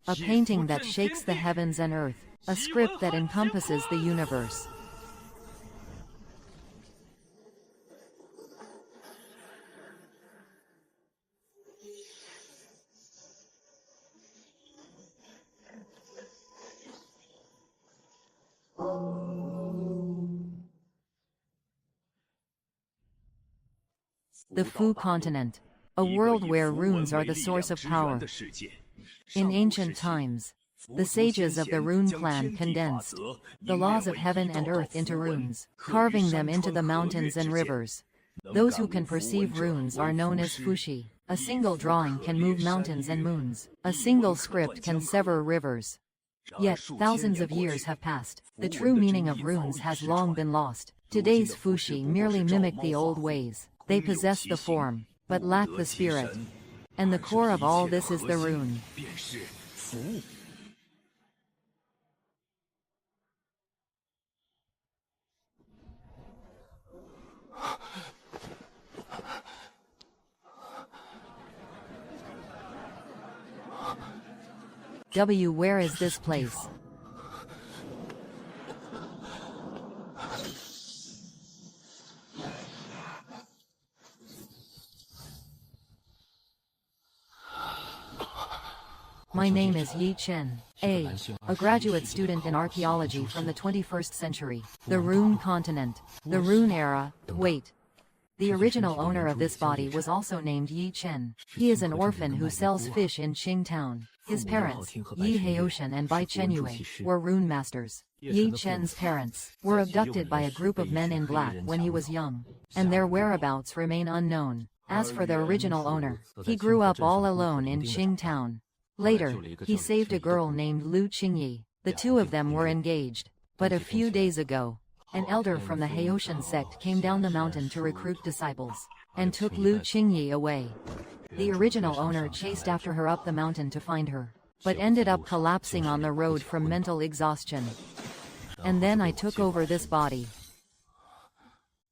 a painting that shakes the heavens and earth, a script that encompasses the universe. The Fu continent, a world where runes are the source of power. In ancient times, the sages of the rune clan condensed the laws of heaven and earth into runes, carving them into the mountains and rivers. Those who can perceive runes are known as fushi. A single drawing can move mountains and moons. A single script can sever rivers. Yet, thousands of years have passed. The true meaning of runes has long been lost. Today's fushi merely mimic the old ways. They possess the form, but lack the spirit. And the core of all this is the rune. Where is this place? My name is Yi Chen, a graduate student in archaeology from the 21st century. The Rune continent. The Rune era. Wait. The original owner of this body was also named Yi Chen. He is an orphan who sells fish in Qingtown. His parents, Yi Haoshan and Bai Chenyue, were rune masters. Yi Chen's parents were abducted by a group of men in black when he was young, and their whereabouts remain unknown. As for the original owner, he grew up all alone in Qingtown. Later, he saved a girl named Lu Qingyi. The two of them were engaged. But a few days ago, an elder from the Haoshan sect came down the mountain to recruit disciples, and took Lu Qingyi away. The original owner chased after her up the mountain to find her, but ended up collapsing on the road from mental exhaustion. And then I took over this body.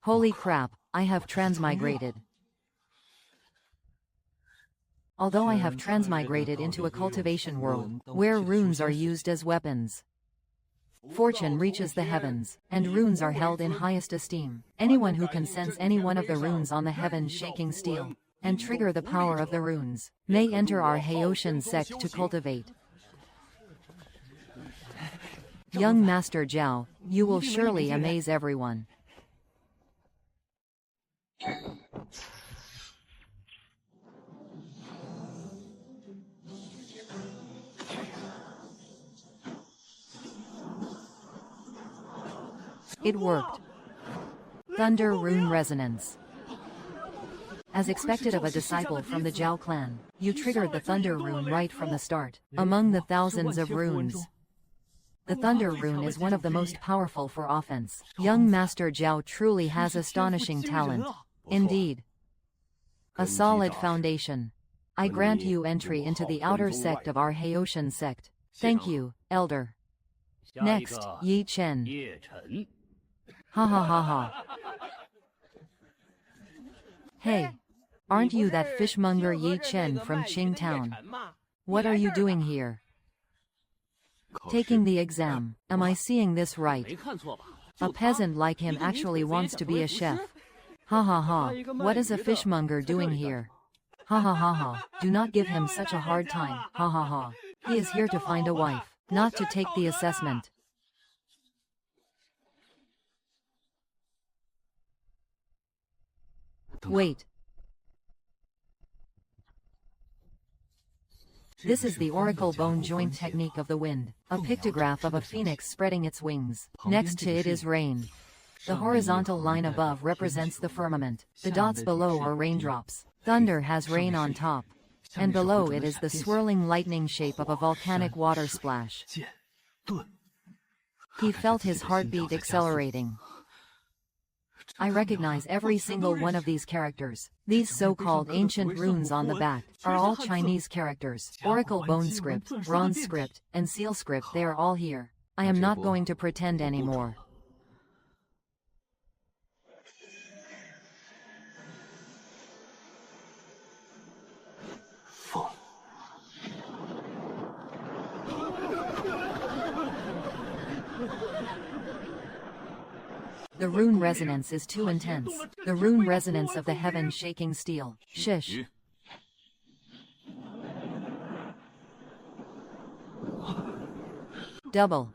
Holy crap, I have transmigrated. Although I have transmigrated into a cultivation world, where runes are used as weapons. Fortune reaches the heavens, and runes are held in highest esteem. Anyone who can sense any one of the runes on the heavens shaking steel, and trigger the power of the runes, may enter our Haoshan sect to cultivate. Young Master Zhao, you will surely amaze everyone. It worked. Thunder Rune Resonance. As expected of a disciple from the Zhao clan, you triggered the Thunder Rune right from the start. Among the thousands of runes, the Thunder Rune is one of the most powerful for offense. Young Master Zhao truly has astonishing talent. Indeed. A solid foundation. I grant you entry into the outer sect of our Haoshan sect. Thank you, Elder. Next, Yi Chen. Ha ha ha ha. Hey, aren't you that fishmonger Yi Chen from Qingtown? What are you doing here? Taking the exam. Am I seeing this right? A peasant like him actually wants to be a chef. Ha ha ha, what is a fishmonger doing here? Ha ha ha ha, do not give him such a hard time. Ha ha ha, he is here to find a wife, not to take the assessment. Wait. This is the oracle bone joint technique of the wind, a pictograph of a phoenix spreading its wings. Next to it is rain. The horizontal line above represents the firmament. The dots below are raindrops. Thunder has rain on top. And below it is the swirling lightning shape of a volcanic water splash. He felt his heartbeat accelerating. I recognize every single one of these characters. These so-called ancient runes on the back are all Chinese characters. Oracle bone script, bronze script, and seal script, they are all here. I am not going to pretend anymore. The rune resonance is too intense. The rune resonance of the heaven shaking steel. Shish. Double.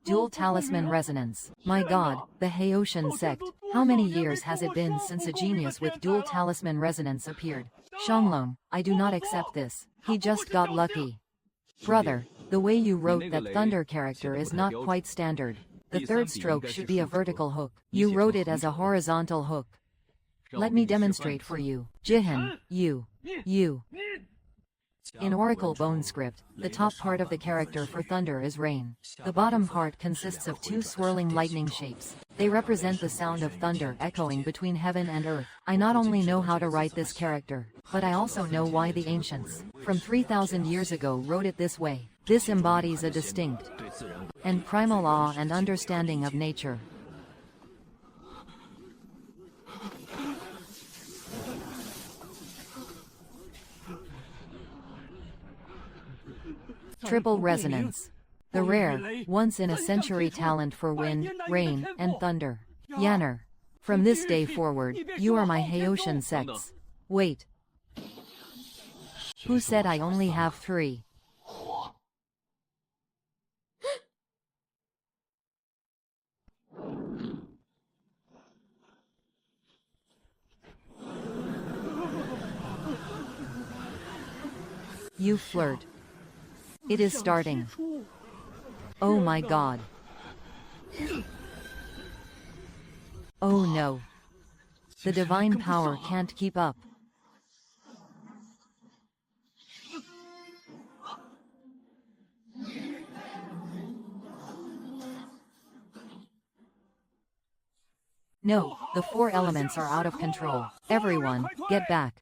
Dual talisman resonance. My god, the Haoshan sect. How many years has it been since a genius with dual talisman resonance appeared? Shanglong, I do not accept this. He just got lucky. Brother, the way you wrote that thunder character is not quite standard. The third stroke should be a vertical hook. You wrote it as a horizontal hook. Let me demonstrate for you. Jihin, you. In Oracle Bone script, the top part of the character for thunder is rain. The bottom part consists of two swirling lightning shapes. They represent the sound of thunder echoing between heaven and earth. I not only know how to write this character, but I also know why the ancients, from 3,000 years ago, wrote it this way. This embodies a distinct and primal awe and understanding of nature. Triple resonance. The rare, once-in-a-century talent for wind, rain, and thunder. Yanner. From this day forward, you are my Haoshan sects. Wait. Who said I only have 3? You flirt. It is starting. Oh my god. Oh no. The divine power can't keep up. No, the 4 elements are out of control. Everyone, get back.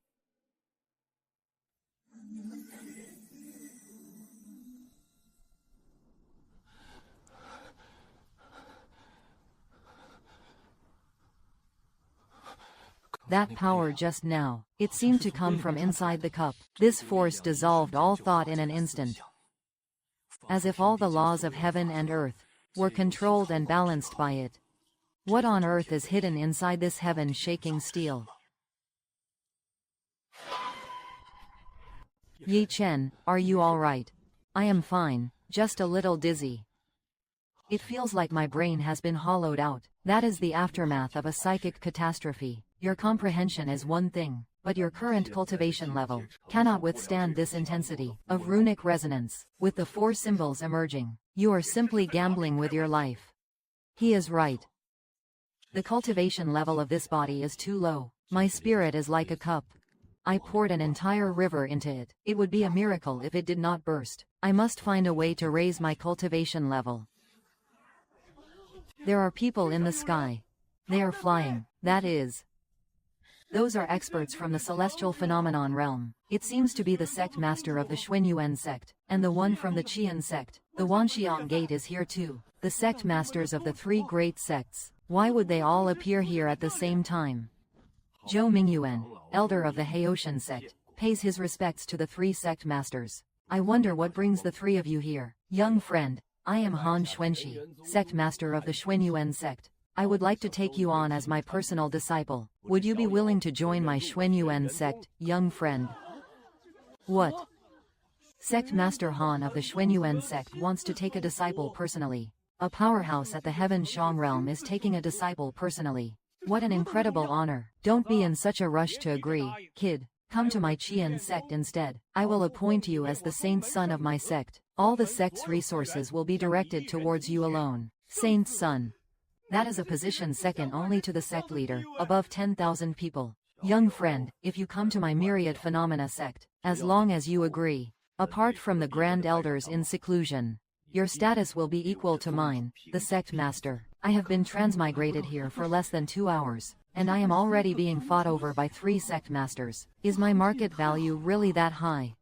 That power just now, it seemed to come from inside the cup. This force dissolved all thought in an instant. As if all the laws of heaven and earth were controlled and balanced by it. What on earth is hidden inside this heaven-shaking steel? Yi Chen, are you all right? I am fine, just a little dizzy. It feels like my brain has been hollowed out. That is the aftermath of a psychic catastrophe. Your comprehension is one thing, but your current cultivation level cannot withstand this intensity of runic resonance. With the 4 symbols emerging, you are simply gambling with your life. He is right. The cultivation level of this body is too low. My spirit is like a cup. I poured an entire river into it. It would be a miracle if it did not burst. I must find a way to raise my cultivation level. There are people in the sky. They are flying. That is. Those are experts from the celestial phenomenon realm. It seems to be the sect master of the Xuanyuan sect, and the one from the Qian sect. The Wanxiang gate is here too. The sect masters of the 3 great sects. Why would they all appear here at the same time? Zhou Mingyuan, elder of the Haoshan sect, pays his respects to the 3 sect masters. I wonder what brings the 3 of you here. Young friend, I am Han Xuanxi, sect master of the Xuanyuan sect. I would like to take you on as my personal disciple. Would you be willing to join my Xuanyuan sect, young friend? What? Sect Master Han of the Xuanyuan sect wants to take a disciple personally. A powerhouse at the Heaven Shang realm is taking a disciple personally. What an incredible honor. Don't be in such a rush to agree, kid. Come to my Qian sect instead. I will appoint you as the saint son of my sect. All the sect's resources will be directed towards you alone. Saint's son. That is a position second only to the sect leader, above 10,000 people. Young friend, if you come to my myriad phenomena sect, as long as you agree, apart from the grand elders in seclusion, your status will be equal to mine, the sect master. I have been transmigrated here for less than 2 hours, and I am already being fought over by 3 sect masters. Is my market value really that high?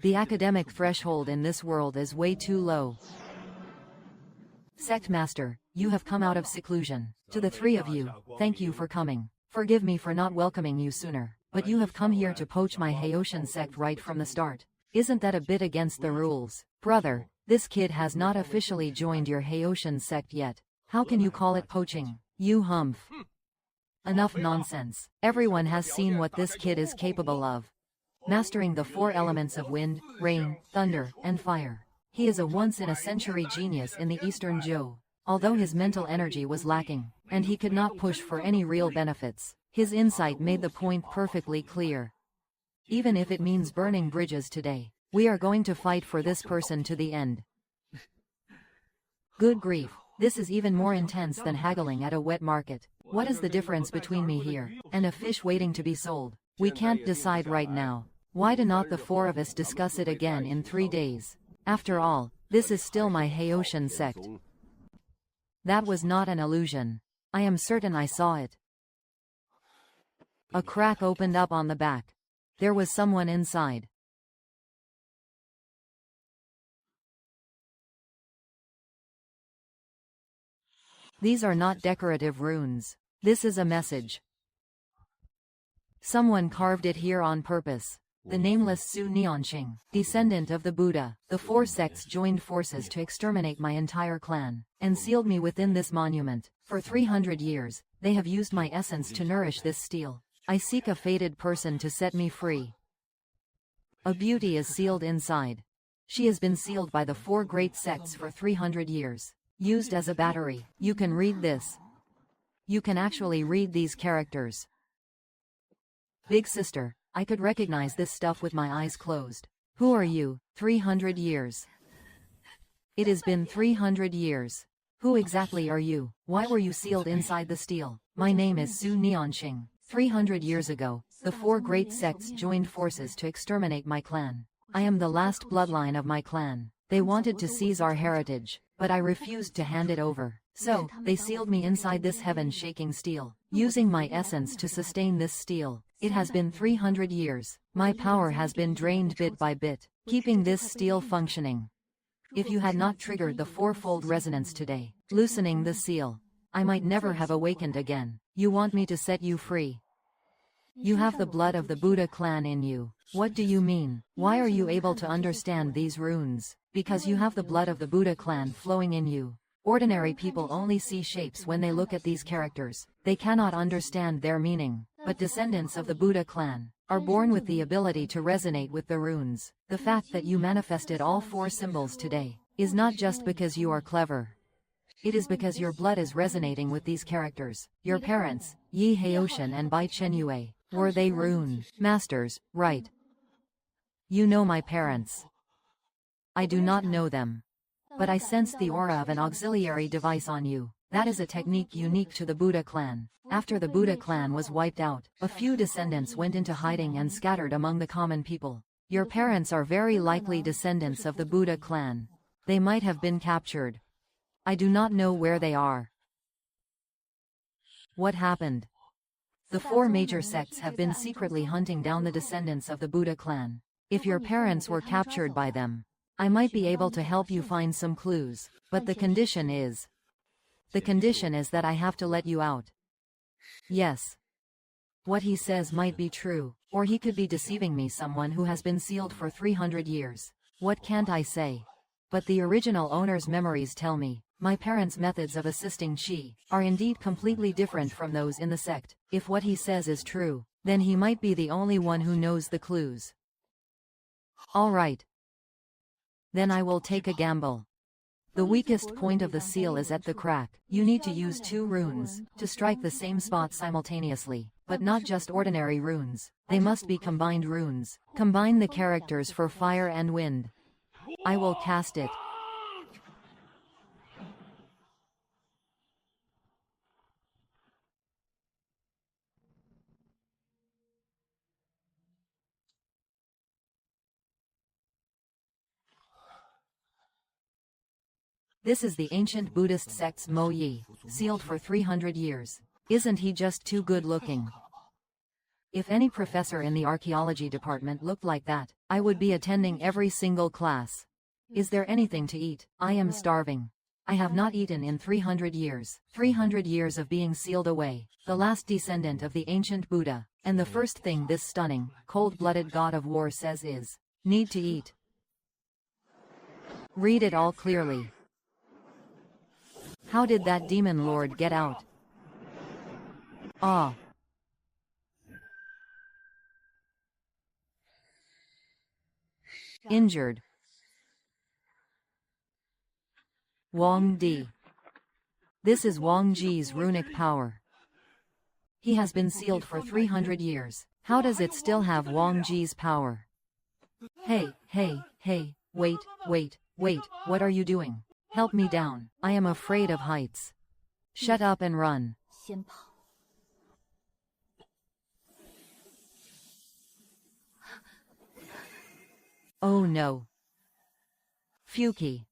The academic threshold in this world is way too low. Sect master, you have come out of seclusion. To the 3 of you, thank you for coming. Forgive me for not welcoming you sooner, but you have come here to poach my Haoshan sect right from the start. Isn't that a bit against the rules? Brother, this kid has not officially joined your Haoshan sect yet. How can you call it poaching? You humph. Enough nonsense. Everyone has seen what this kid is capable of. Mastering the 4 elements of wind, rain, thunder, and fire. He is a once-in-a-century genius in the Eastern Zhou. Although his mental energy was lacking, and he could not push for any real benefits, his insight made the point perfectly clear. Even if it means burning bridges today, we are going to fight for this person to the end. Good grief, this is even more intense than haggling at a wet market. What is the difference between me here and a fish waiting to be sold? We can't decide right now. Why do not the 4 of us discuss it again in 3 days? After all, this is still my Haoshan sect. That was not an illusion. I am certain I saw it. A crack opened up on the back. There was someone inside. These are not decorative runes. This is a message. Someone carved it here on purpose. The nameless Su Nianqing, descendant of the Buddha. The 4 sects joined forces to exterminate my entire clan, and sealed me within this monument. For 300 years, they have used my essence to nourish this steel. I seek a fated person to set me free. A beauty is sealed inside. She has been sealed by the 4 great sects for 300 years. Used as a battery. You can read this. You can actually read these characters. Big sister, I could recognize this stuff with my eyes closed. Who are you? 300 years. It has been 300 years. Who exactly are you? Why were you sealed inside the steel? My name is Su Nianqing. 300 years ago, the 4 great sects joined forces to exterminate my clan. I am the last bloodline of my clan. They wanted to seize our heritage, but I refused to hand it over. So, they sealed me inside this heaven-shaking steel, using my essence to sustain this steel. It has been 300 years. My power has been drained bit by bit, keeping this steel functioning. If you had not triggered the 4-fold resonance today, loosening the seal, I might never have awakened again. You want me to set you free? You have the blood of the Buddha clan in you. What do you mean? Why are you able to understand these runes? Because you have the blood of the Buddha clan flowing in you. Ordinary people only see shapes when they look at these characters. They cannot understand their meaning. But descendants of the Buddha clan are born with the ability to resonate with the runes. The fact that you manifested all 4 symbols today is not just because you are clever. It is because your blood is resonating with these characters. Your parents, Yi Haoshan and Bai Chenyue, were they rune masters, right? You know my parents. I do not know them. But I sense the aura of an auxiliary device on you. That is a technique unique to the Buddha clan. After the Buddha clan was wiped out, a few descendants went into hiding and scattered among the common people. Your parents are very likely descendants of the Buddha clan. They might have been captured. I do not know where they are. What happened? The 4 major sects have been secretly hunting down the descendants of the Buddha clan. If your parents were captured by them, I might be able to help you find some clues, but the condition is that I have to let you out. Yes. What he says might be true, or he could be deceiving me, someone who has been sealed for 300 years. What can't I say? But the original owner's memories tell me, my parents' methods of assisting Qi are indeed completely different from those in the sect. If what he says is true, then he might be the only one who knows the clues. All right. Then I will take a gamble. The weakest point of the seal is at the crack. You need to use 2 runes to strike the same spot simultaneously, but not just ordinary runes. They must be combined runes. Combine the characters for fire and wind. I will cast it. This is the ancient Buddhist sect's Mo Yi, sealed for 300 years. Isn't he just too good looking? If any professor in the archaeology department looked like that, I would be attending every single class. Is there anything to eat? I am starving. I have not eaten in 300 years. 300 years of being sealed away. The last descendant of the ancient Buddha. And the first thing this stunning, cold-blooded god of war says is, need to eat. Read it all clearly. How did that demon lord get out? Ah. Injured. Wang Di. This is Wang Ji's runic power. He has been sealed for 300 years. How does it still have Wang Ji's power? Hey, wait, what are you doing? Help me down. I am afraid of heights. Shut up and run. Oh no. Fuki.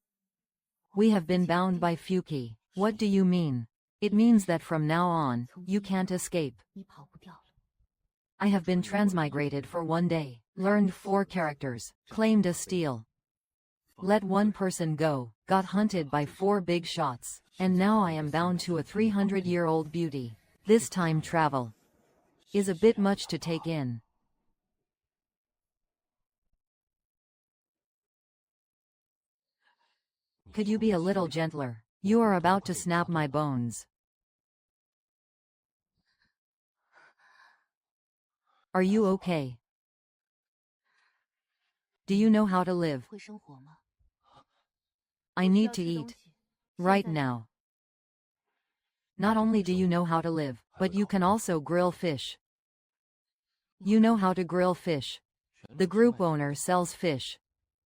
We have been bound by Fuki. What do you mean? It means that from now on, you can't escape. I have been transmigrated for 1 day, learned 4 characters, claimed a steal. Let 1 person go, got hunted by 4 big shots, and now I am bound to a 300-year-old beauty. This time travel is a bit much to take in. Could you be a little gentler? You are about to snap my bones. Are you okay? Do you know how to live? I need to eat. Right now. Not only do you know how to live, but you can also grill fish. You know how to grill fish. The group owner sells fish.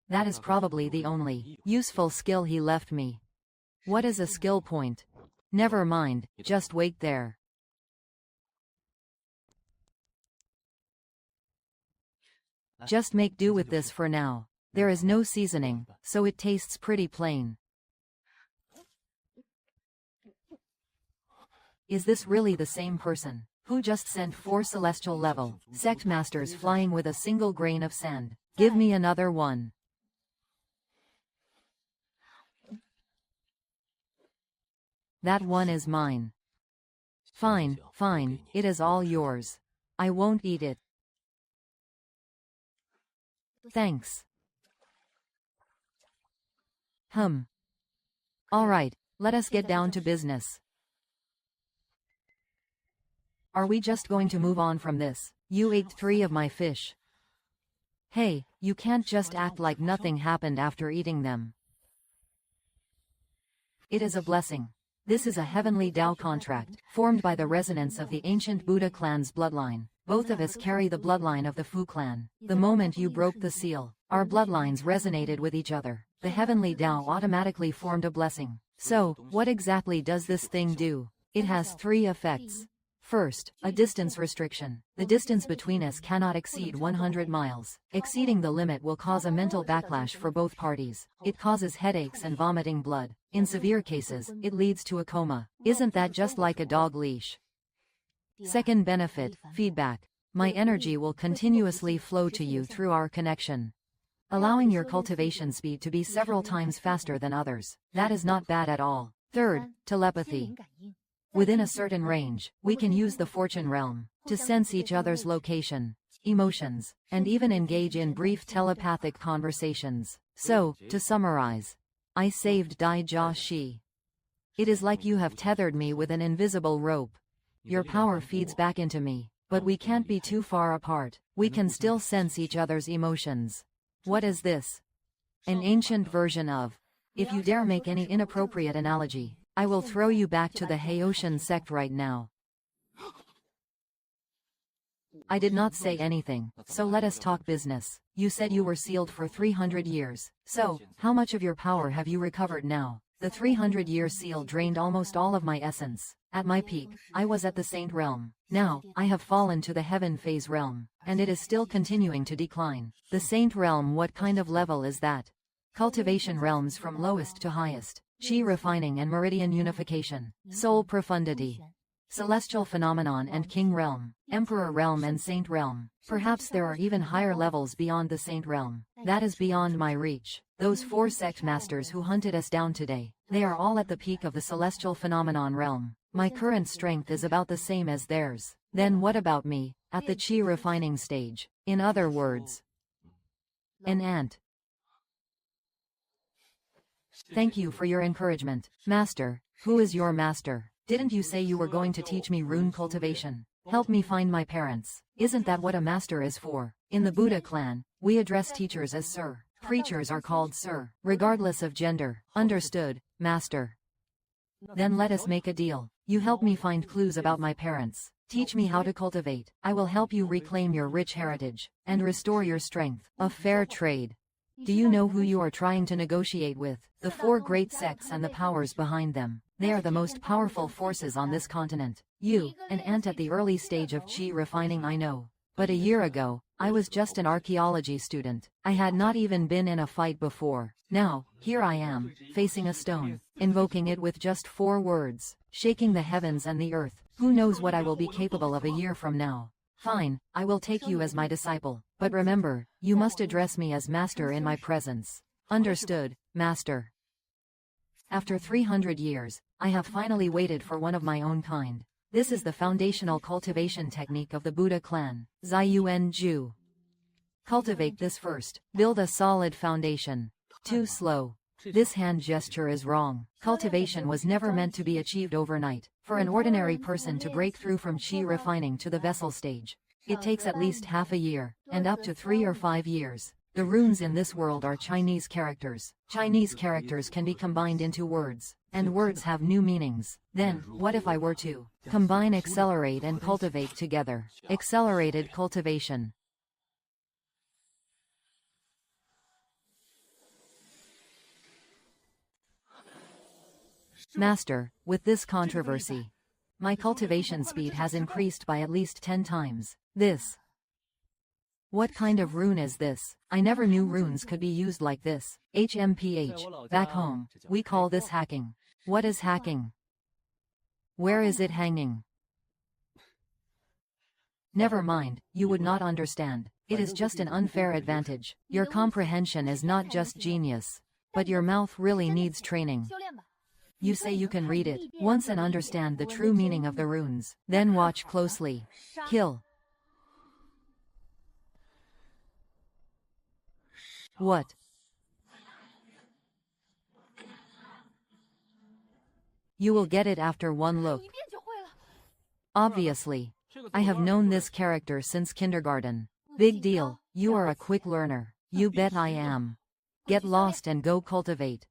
That is probably the only useful skill he left me. What is a skill point? Never mind, just wait there. Just make do with this for now. There is no seasoning, so it tastes pretty plain. Is this really the same person who just sent 4 celestial level sect masters flying with a single grain of sand? Give me another one. That one is mine. Fine, it is all yours. I won't eat it. Thanks. All right, let us get down to business. Are we just going to move on from this? You ate 3 of my fish. Hey, you can't just act like nothing happened after eating them. It is a blessing. This is a heavenly Tao contract, formed by the resonance of the ancient Buddha clan's bloodline. Both of us carry the bloodline of the Fu clan. The moment you broke the seal, our bloodlines resonated with each other. The heavenly Tao automatically formed a blessing. So, what exactly does this thing do? It has 3 effects. First, a distance restriction. The distance between us cannot exceed 100 miles. Exceeding the limit will cause a mental backlash for both parties. It causes headaches and vomiting blood. In severe cases, it leads to a coma. Isn't that just like a dog leash? Second benefit, feedback. My energy will continuously flow to you through our connection, allowing your cultivation speed to be several times faster than others. That is not bad at all. Third, telepathy. Within a certain range, we can use the fortune realm to sense each other's location, emotions, and even engage in brief telepathic conversations. So, to summarize, I saved Dai Jia Shi. It is like you have tethered me with an invisible rope. Your power feeds back into me, but we can't be too far apart. We can still sense each other's emotions. What is this? An ancient version of, if you dare make any inappropriate analogy, I will throw you back to the Haoshan sect right now. I did not say anything, so let us talk business. You said you were sealed for 300 years. So, how much of your power have you recovered now? The 300-year seal drained almost all of my essence. At my peak, I was at the Saint realm. Now, I have fallen to the Heaven phase realm, and it is still continuing to decline. The Saint realm, what kind of level is that? Cultivation realms from lowest to highest. Chi refining and meridian unification. Soul profundity. Celestial phenomenon and King realm. Emperor realm and Saint realm. Perhaps there are even higher levels beyond the Saint realm. That is beyond my reach. Those 4 sect masters who hunted us down today, they are all at the peak of the celestial phenomenon realm. My current strength is about the same as theirs. Then what about me, at the Chi refining stage? In other words, an ant. Thank you for your encouragement. Master, who is your master? Didn't you say you were going to teach me rune cultivation? Help me find my parents. Isn't that what a master is for? In the Buddha clan, we address teachers as sir. Preachers are called sir, regardless of gender. Understood, master. Then let us make a deal. You help me find clues about my parents. Teach me how to cultivate. I will help you reclaim your rich heritage and restore your strength. A fair trade. Do you know who you are trying to negotiate with? The four great sects and the powers behind them. They are the most powerful forces on this continent. You, an ant at the early stage of chi refining, I know. But a year ago, I was just an archaeology student. I had not even been in a fight before. Now, here I am, facing a stone, invoking it with just 4 words, shaking the heavens and the earth. Who knows what I will be capable of a year from now? Fine, I will take you as my disciple. But remember, you must address me as master in my presence. Understood, master. After 300 years, I have finally waited for one of my own kind. This is the foundational cultivation technique of the Buddha clan. Ziyuan Ju. Cultivate this first. Build a solid foundation. Too slow. This hand gesture is wrong. Cultivation was never meant to be achieved overnight. For an ordinary person to break through from chi refining to the vessel stage, it takes at least half a year, and up to 3 or 5 years. The runes in this world are Chinese characters. Chinese characters can be combined into words, and words have new meanings. Then, what if I were to combine accelerate and cultivate together? Accelerated cultivation. Master, with this controversy, my cultivation speed has increased by at least 10 times. This. What kind of rune is this? I never knew runes could be used like this. HMPH. Back home, we call this hacking. What is hacking? Where is it hanging? Never mind, you would not understand. It is just an unfair advantage. Your comprehension is not just genius, but your mouth really needs training. You say you can read it once and understand the true meaning of the runes. Then watch closely. Kill. What? You will get it after one look. Obviously. I have known this character since kindergarten. Big deal, you are a quick learner. You bet I am. Get lost and go cultivate.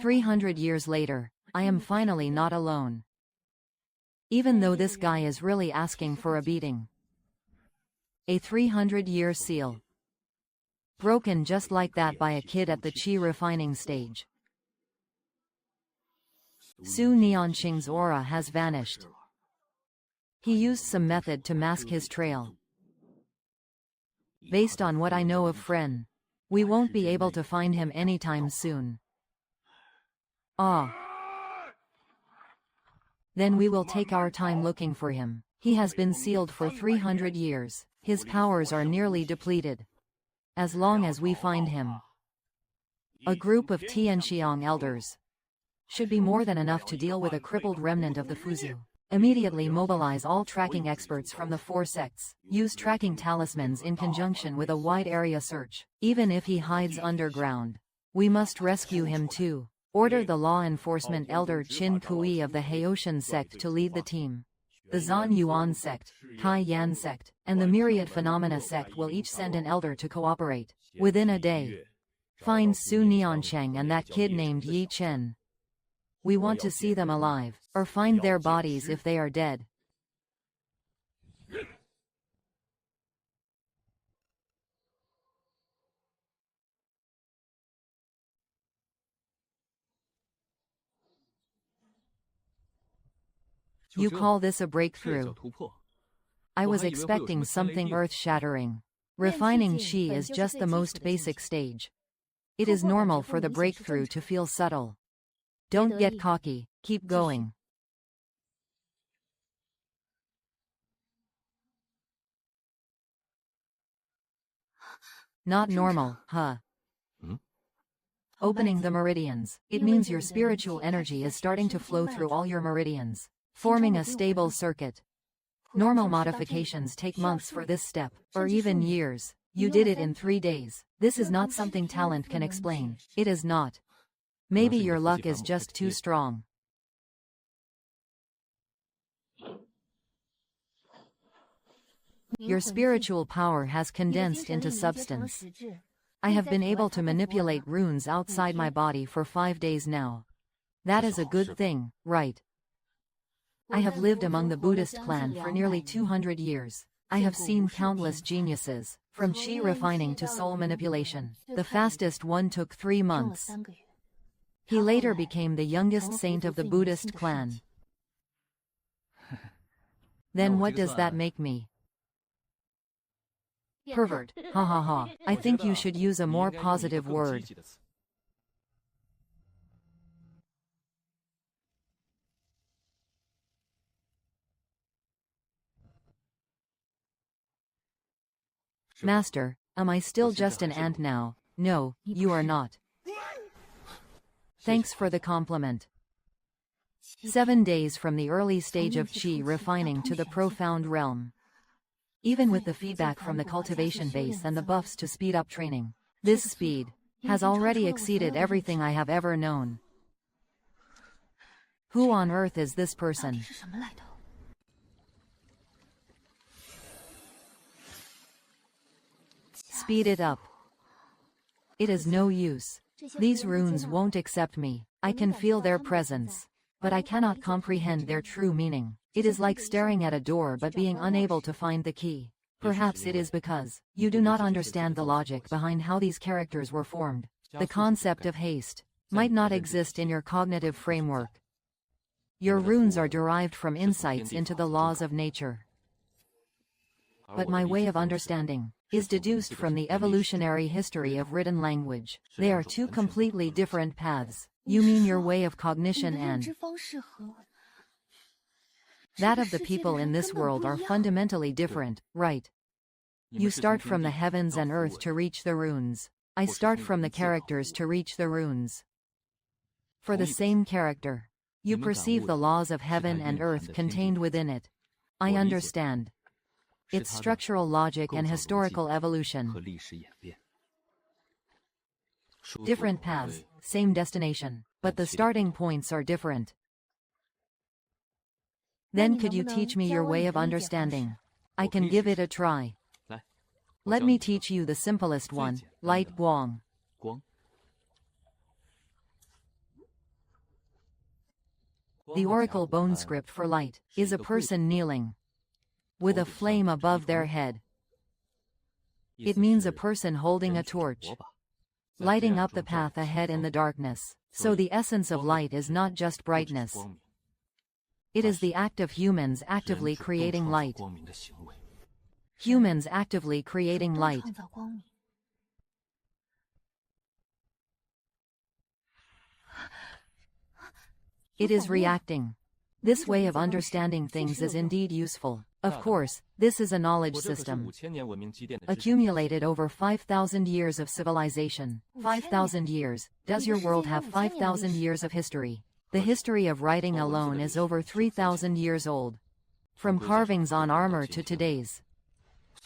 300 years later, I am finally not alone. Even though this guy is really asking for a beating. A 300-year seal. Broken just like that by a kid at the chi refining stage. Su Nianqing's aura has vanished. He used some method to mask his trail. Based on what I know of Fren, we won't be able to find him anytime soon. Ah. Then we will take our time looking for him. He has been sealed for 300 years. His powers are nearly depleted. As long as we find him, a group of Tianxiang elders should be more than enough to deal with a crippled remnant of the Fuzu. Immediately mobilize all tracking experts from the 4 sects. Use tracking talismans in conjunction with a wide area search. Even if he hides underground, we must rescue him too. Order the law enforcement elder Qin Kui of the Haoshan sect to lead the team. The Zan Yuan sect, Kai Yan sect, and the Myriad Phenomena sect will each send an elder to cooperate. Within a day, find Su Niancheng and that kid named Yi Chen. We want to see them alive, or find their bodies if they are dead. You call this a breakthrough? I was expecting something earth-shattering. Refining chi is just the most basic stage. It is normal for the breakthrough to feel subtle. Don't get cocky, keep going. Not normal, huh? Opening the meridians. It means your spiritual energy is starting to flow through all your meridians, forming a stable circuit. Normal modifications take months for this step, or even years. You did it in 3 days. This is not something talent can explain. It is not. Maybe your luck is just too strong. Your spiritual power has condensed into substance. I have been able to manipulate runes outside my body for 5 days now. That is a good thing, right? I have lived among the Buddhist clan for nearly 200 years. I have seen countless geniuses, from chi refining to soul manipulation. The fastest one took 3 months. He later became the youngest saint of the Buddhist clan. Then what does that make me? Pervert, ha ha ha. I think you should use a more positive word. Master, am I still just an ant now? No, you are not. Thanks for the compliment. 7 days from the early stage of chi refining to the profound realm. Even with the feedback from the cultivation base and the buffs to speed up training, this speed has already exceeded everything I have ever known. Who on earth is this person? Speed it up. It is no use. These runes won't accept me. I can feel their presence, but I cannot comprehend their true meaning. It is like staring at a door but being unable to find the key. Perhaps it is because you do not understand the logic behind how these characters were formed. The concept of haste might not exist in your cognitive framework. Your runes are derived from insights into the laws of nature. But my way of understanding is deduced from the evolutionary history of written language. They are two completely different paths. You mean your way of cognition and that of the people in this world are fundamentally different, right? You start from the heavens and earth to reach the runes. I start from the characters to reach the runes. For the same character, you perceive the laws of heaven and earth contained within it. I understand. It's structural logic and historical evolution. Different paths, same destination, but the starting points are different. Then could you teach me your way of understanding? I can give it a try. Let me teach you the simplest one, light guang. The oracle bone script for light is a person kneeling with a flame above their head. It means a person holding a torch, lighting up the path ahead in the darkness. So the essence of light is not just brightness. It is the act of humans actively creating light. Humans actively creating light. It is reacting. This way of understanding things is indeed useful. Of course, this is a knowledge system accumulated over 5,000 years of civilization. 5,000 years. Does your world have 5,000 years of history? The history of writing alone is over 3,000 years old. From carvings on armor to today's.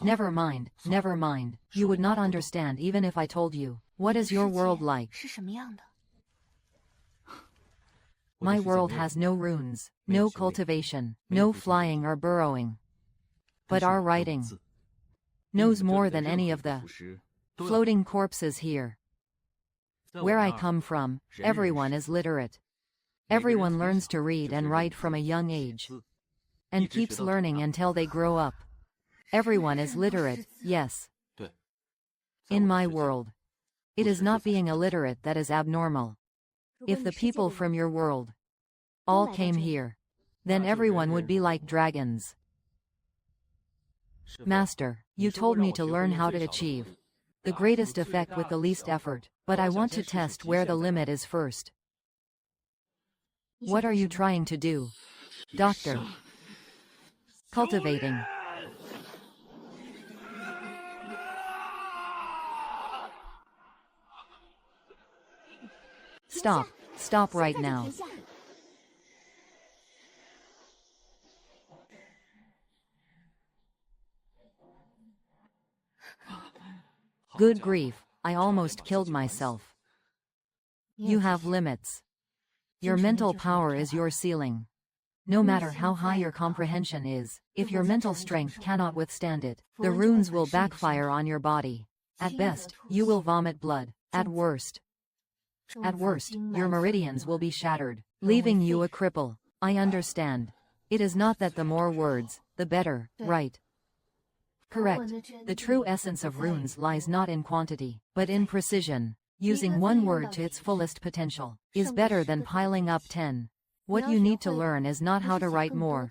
Never mind, never mind. You would not understand even if I told you. What is your world like? My world has no runes, no cultivation, no flying or burrowing. But our writing knows more than any of the floating corpses here. Where I come from, everyone is literate. Everyone learns to read and write from a young age, and keeps learning until they grow up. Everyone is literate, yes. In my world, it is not being illiterate that is abnormal. If the people from your world all came here, then everyone would be like dragons. Master, you told me to learn how to achieve the greatest effect with the least effort, but I want to test where the limit is first. What are you trying to do, Doctor? Cultivating. Stop. Stop right now. Good grief, I almost killed myself. You have limits. Your mental power is your ceiling. No matter how high your comprehension is, if your mental strength cannot withstand it, the runes will backfire on your body. At best, you will vomit blood. At worst, your meridians will be shattered, leaving you a cripple. I understand. It is not that the more words, the better, right? Correct. The true essence of runes lies not in quantity, but in precision. Using one word to its fullest potential is better than piling up 10. What you need to learn is not how to write more,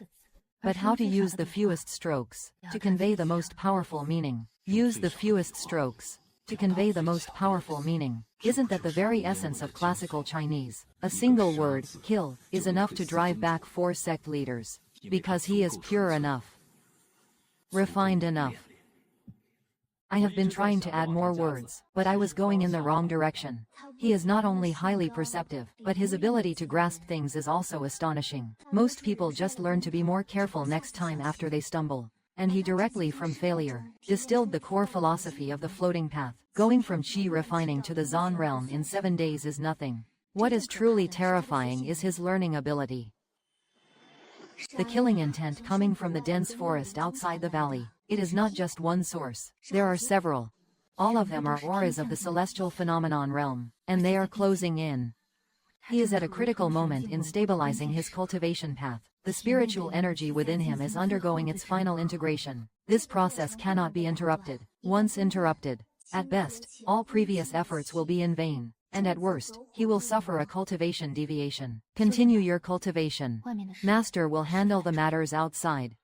but how to use the fewest strokes to convey the most powerful meaning. Use the fewest strokes to convey the most powerful meaning. Isn't that the very essence of classical Chinese? A single word, kill, is enough to drive back 4 sect leaders, because he is pure enough, refined enough. I have been trying to add more words, but I was going in the wrong direction. He is not only highly perceptive, but his ability to grasp things is also astonishing. Most people just learn to be more careful next time after they stumble. And he directly from failure distilled the core philosophy of the floating path. Going from Qi refining to the Zan realm in 7 days is nothing. What is truly terrifying is his learning ability. The killing intent coming from the dense forest outside the valley. It is not just one source. There are several. All of them are auras of the celestial phenomenon realm, and they are closing in. He is at a critical moment in stabilizing his cultivation path. The spiritual energy within him is undergoing its final integration. This process cannot be interrupted. Once interrupted, at best, all previous efforts will be in vain, and at worst, he will suffer a cultivation deviation. Continue your cultivation. Master will handle the matters outside.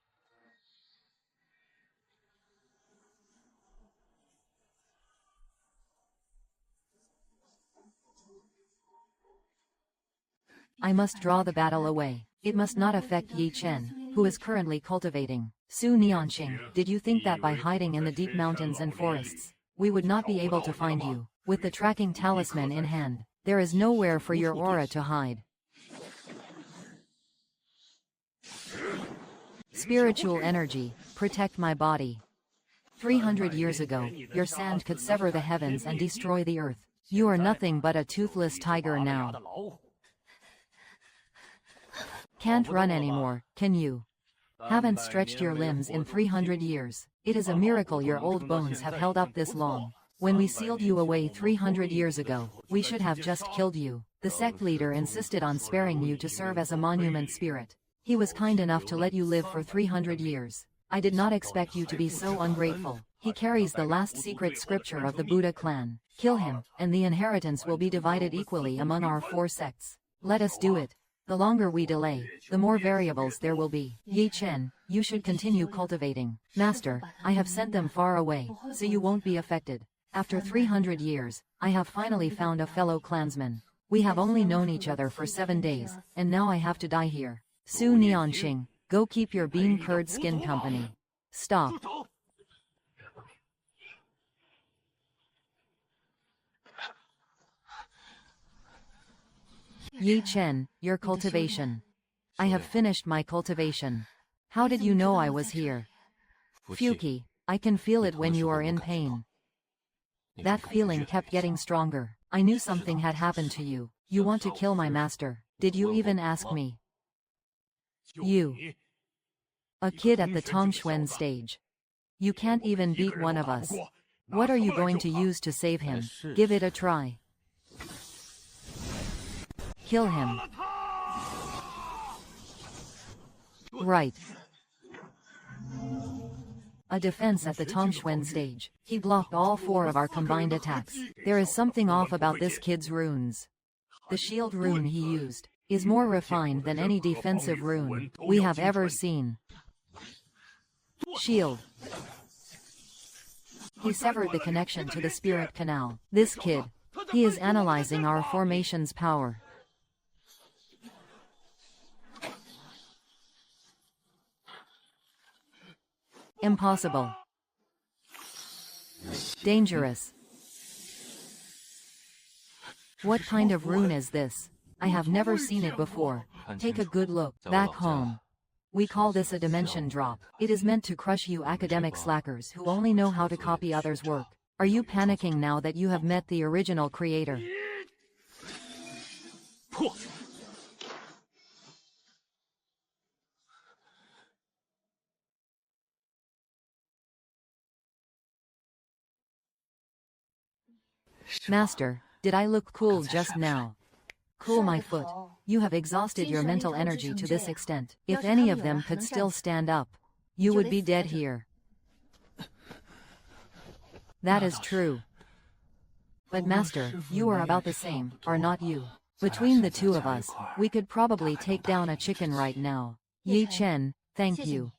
I must draw the battle away. It must not affect Yi Chen, who is currently cultivating. Su Nianqing, did you think that by hiding in the deep mountains and forests, we would not be able to find you? With the tracking talisman in hand, there is nowhere for your aura to hide. Spiritual energy, protect my body. 300 years ago, your sand could sever the heavens and destroy the earth. You are nothing but a toothless tiger now. Can't run anymore, can you? Haven't stretched your limbs in 300 years. It is a miracle your old bones have held up this long. When we sealed you away 300 years ago, we should have just killed you. The sect leader insisted on sparing you to serve as a monument spirit. He was kind enough to let you live for 300 years. I did not expect you to be so ungrateful. He carries the last secret scripture of the Buddha clan. Kill him, and the inheritance will be divided equally among our 4 sects. Let us do it. The longer we delay, the more variables there will be. Yi Chen, you should continue cultivating. Master, I have sent them far away, so you won't be affected. After 300 years, I have finally found a fellow clansman. We have only known each other for 7 days, and now I have to die here. Su Nianqing, go keep your bean curd skin company. Stop. Yi Chen, your cultivation. I have finished my cultivation. How did you know I was here? Fuki, I can feel it when you are in pain. That feeling kept getting stronger. I knew something had happened to you. You want to kill my master. Did you even ask me? You. A kid at the Tongxuan stage. You can't even beat one of us. What are you going to use to save him? Give it a try. Kill him. Right. A defense at the Tongxuan stage. He blocked all 4 of our combined attacks. There is something off about this kid's runes. The shield rune he used is more refined than any defensive rune we have ever seen. Shield. He severed the connection to the spirit canal. This kid. He is analyzing our formation's power. Impossible. Dangerous. What kind of rune is this? I have never seen it before. Take a good look. Back home, we call this a dimension drop. It is meant to crush you academic slackers who only know how to copy others' work. Are you panicking now that you have met the original creator? Master, did I look cool just now? Cool my foot. You have exhausted your mental energy to this extent. If any of them could still stand up, you would be dead here. That is true. But Master, you are about the same, are not you? Between the two of us, we could probably take down a chicken right now. Yi Chen, thank you.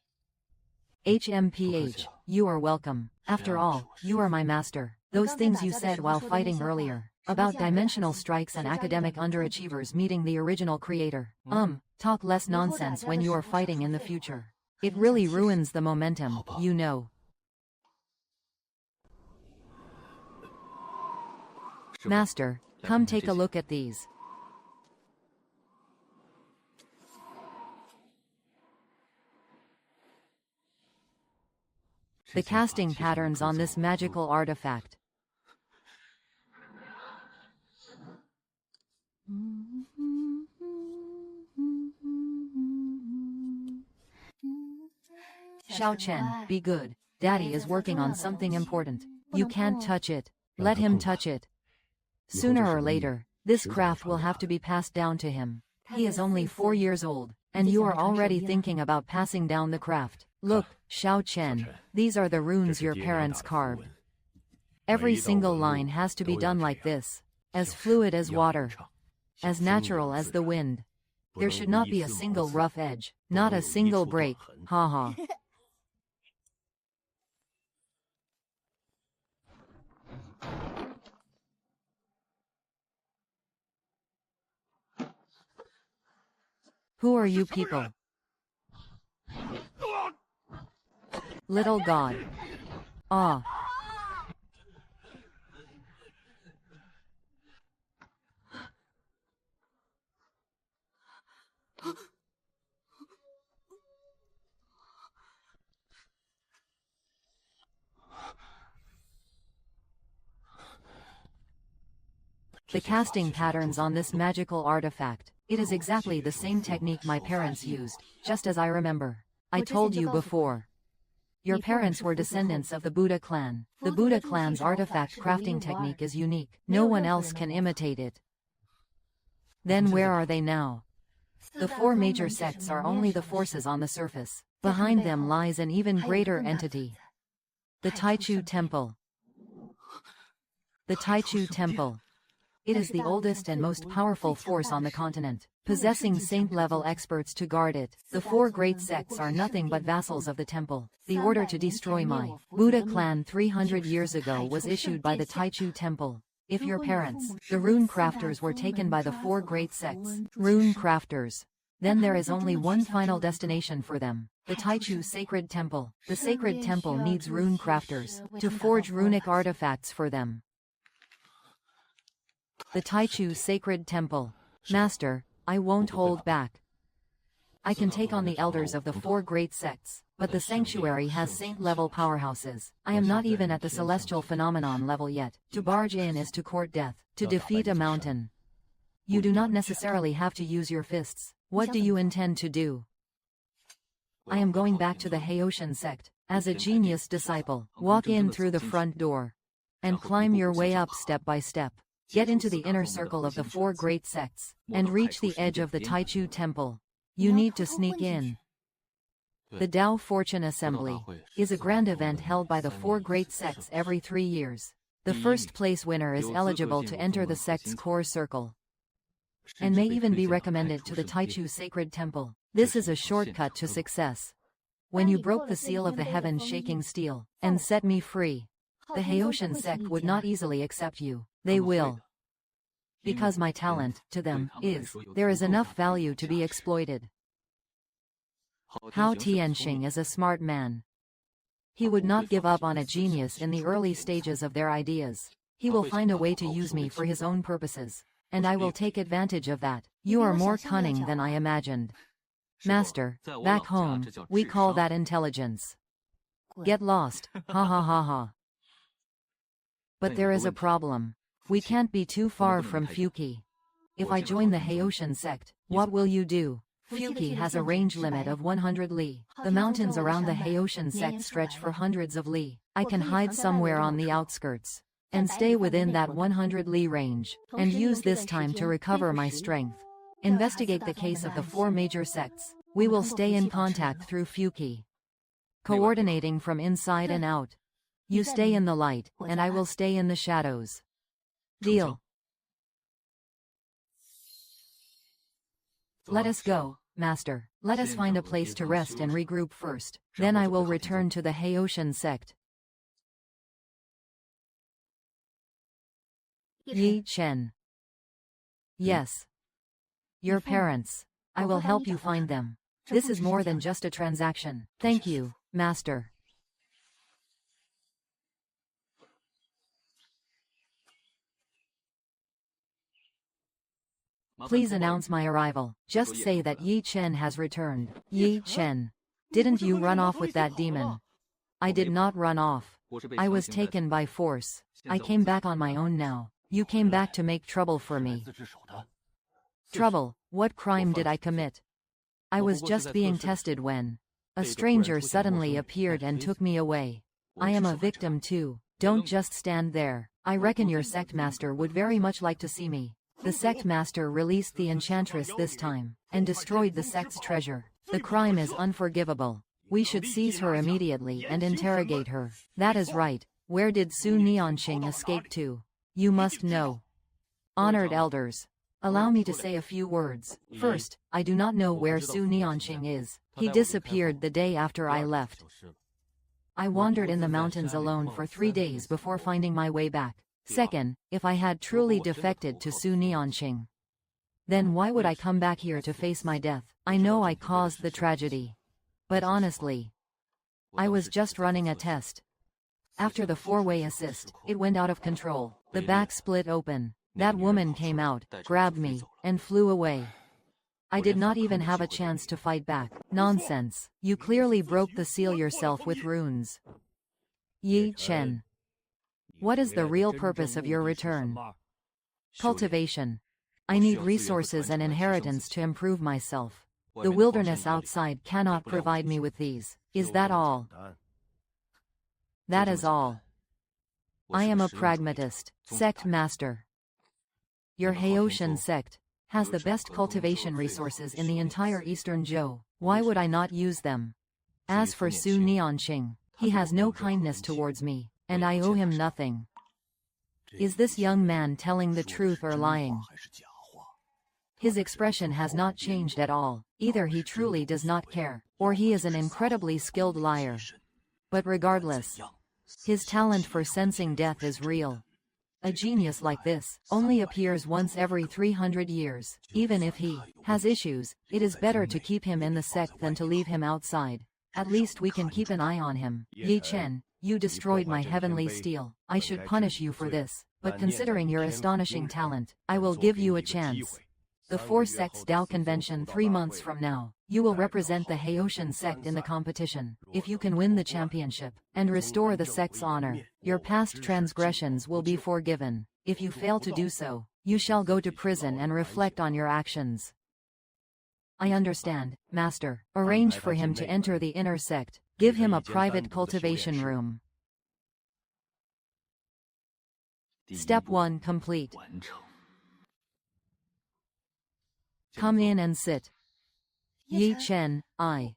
HMPH, you are welcome. After all, you are my master. Those things you said while fighting earlier, about dimensional strikes and academic underachievers meeting the original creator. Talk less nonsense when you are fighting in the future. It really ruins the momentum, you know. Master, come take a look at these. The casting patterns on this magical artifact. Xiao Chen, be good. Daddy is working on something important. You can't touch it. Let him touch it. Sooner or later, this craft will have to be passed down to him. He is only 4 years old, and you are already thinking about passing down the craft. Look, Xiao Chen, these are the runes your parents carved. Every single line has to be done like this. As fluid as water. As natural as the wind. There should not be a single rough edge, not a single break, haha. Who are you people? Little God. Ah. The casting patterns on this magical artifact. It is exactly the same technique my parents used, just as I remember. I told you before. Your parents were descendants of the Buddha clan. The Buddha clan's artifact crafting technique is unique. No one else can imitate it. Then where are they now? The 4 major sects are only the forces on the surface. Behind them lies an even greater entity. The Taichu Temple. The Taichu Temple. It is the oldest and most powerful force on the continent, possessing saint-level experts to guard it. The 4 great sects are nothing but vassals of the temple. The order to destroy my Buddha clan 300 years ago was issued by the Taichu Temple. If your parents, the rune crafters, were taken by the 4 great sects, rune crafters, then there is only one final destination for them, the Taichu Sacred Temple. The Sacred Temple needs rune crafters to forge runic artifacts for them. The Taichu Sacred Temple. Master, I won't hold back. I can take on the elders of the 4 great sects, but the sanctuary has saint-level powerhouses. I am not even at the celestial phenomenon level yet. To barge in is to court death, to defeat a mountain. You do not necessarily have to use your fists. What do you intend to do? I am going back to the Haoshan sect, as a genius disciple. Walk in through the front door, and climb your way up step by step. Get into the inner circle of the 4 great sects, and reach the edge of the Taichu Temple. You need to sneak in. The Tao Fortune Assembly is a grand event held by the 4 great sects every 3 years. The first place winner is eligible to enter the sect's core circle, and may even be recommended to the Taichu Sacred Temple. This is a shortcut to success. When you broke the seal of the heaven-shaking steel, and set me free, the Haoshan sect would not easily accept you. They will. Because my talent, to them, there is enough value to be exploited. Hao Tianxing is a smart man. He would not give up on a genius in the early stages of their ideas. He will find a way to use me for his own purposes, and I will take advantage of that. You are more cunning than I imagined. Master, back home, we call that intelligence. Get lost, ha ha ha ha. But there is a problem. We can't be too far from Fuki. If I join the Haoshan sect, what will you do? Fuki has a range limit of 100 li. The mountains around the Haoshan sect stretch for hundreds of li. I can hide somewhere on the outskirts and stay within that 100 li range, and use this time to recover my strength. Investigate the case of the 4 major sects. We will stay in contact through Fuki, coordinating from inside and out. You stay in the light, and I will stay in the shadows. Deal. Let us go, Master. Let us find a place to rest and regroup first. Then I will return to the Haoshan sect. Yi Chen. Yes. Your parents. I will help you find them. This is more than just a transaction. Thank you, Master. Please announce my arrival. Just say that Yi Chen has returned. Yi Chen. Didn't you run off with that demon? I did not run off. I was taken by force. I came back on my own now. You came back to make trouble for me. Trouble? What crime did I commit? I was just being tested when a stranger suddenly appeared and took me away. I am a victim too. Don't just stand there. I reckon your sect master would very much like to see me. The sect master released the enchantress this time, and destroyed the sect's treasure. The crime is unforgivable. We should seize her immediately and interrogate her. That is right. Where did Su Nianqing escape to? You must know. Honored elders, allow me to say a few words. First, I do not know where Su Nianqing is. He disappeared the day after I left. I wandered in the mountains alone for 3 days before finding my way back. Second, if I had truly defected to Su Nianqing, then why would I come back here to face my death? I know I caused the tragedy, but honestly, I was just running a test. After the 4-way assist, it went out of control. The back split open. That woman came out, grabbed me, and flew away. I did not even have a chance to fight back. Nonsense. You clearly broke the seal yourself with runes. Yi Chen. What is the real purpose of your return? Cultivation. I need resources and inheritance to improve myself. The wilderness outside cannot provide me with these. Is that all? That is all. I am a pragmatist. Sect master. Your Haoshan sect has the best cultivation resources in the entire Eastern Zhou. Why would I not use them? As for Su Nianqing, he has no kindness towards me, and I owe him nothing. Is this young man telling the truth or lying? His expression has not changed at all. Either he truly does not care, or he is an incredibly skilled liar. But regardless, his talent for sensing death is real. A genius like this only appears once every 300 years. Even if he has issues, it is better to keep him in the sect than to leave him outside. At least we can keep an eye on him. Yi Chen, you destroyed my heavenly steel. I should punish you for this, but considering your astonishing talent, I will give you a chance. The 4 sects Dao convention 3 months from now. You will represent the Haoshan sect in the competition. If you can win the championship and restore the sect's honor, your past transgressions will be forgiven. If you fail to do so, you shall go to prison and reflect on your actions. I understand, Master. Arrange for him to enter the inner sect. Give him a private cultivation room. Step 1 complete. Come in and sit. Yi Chen, I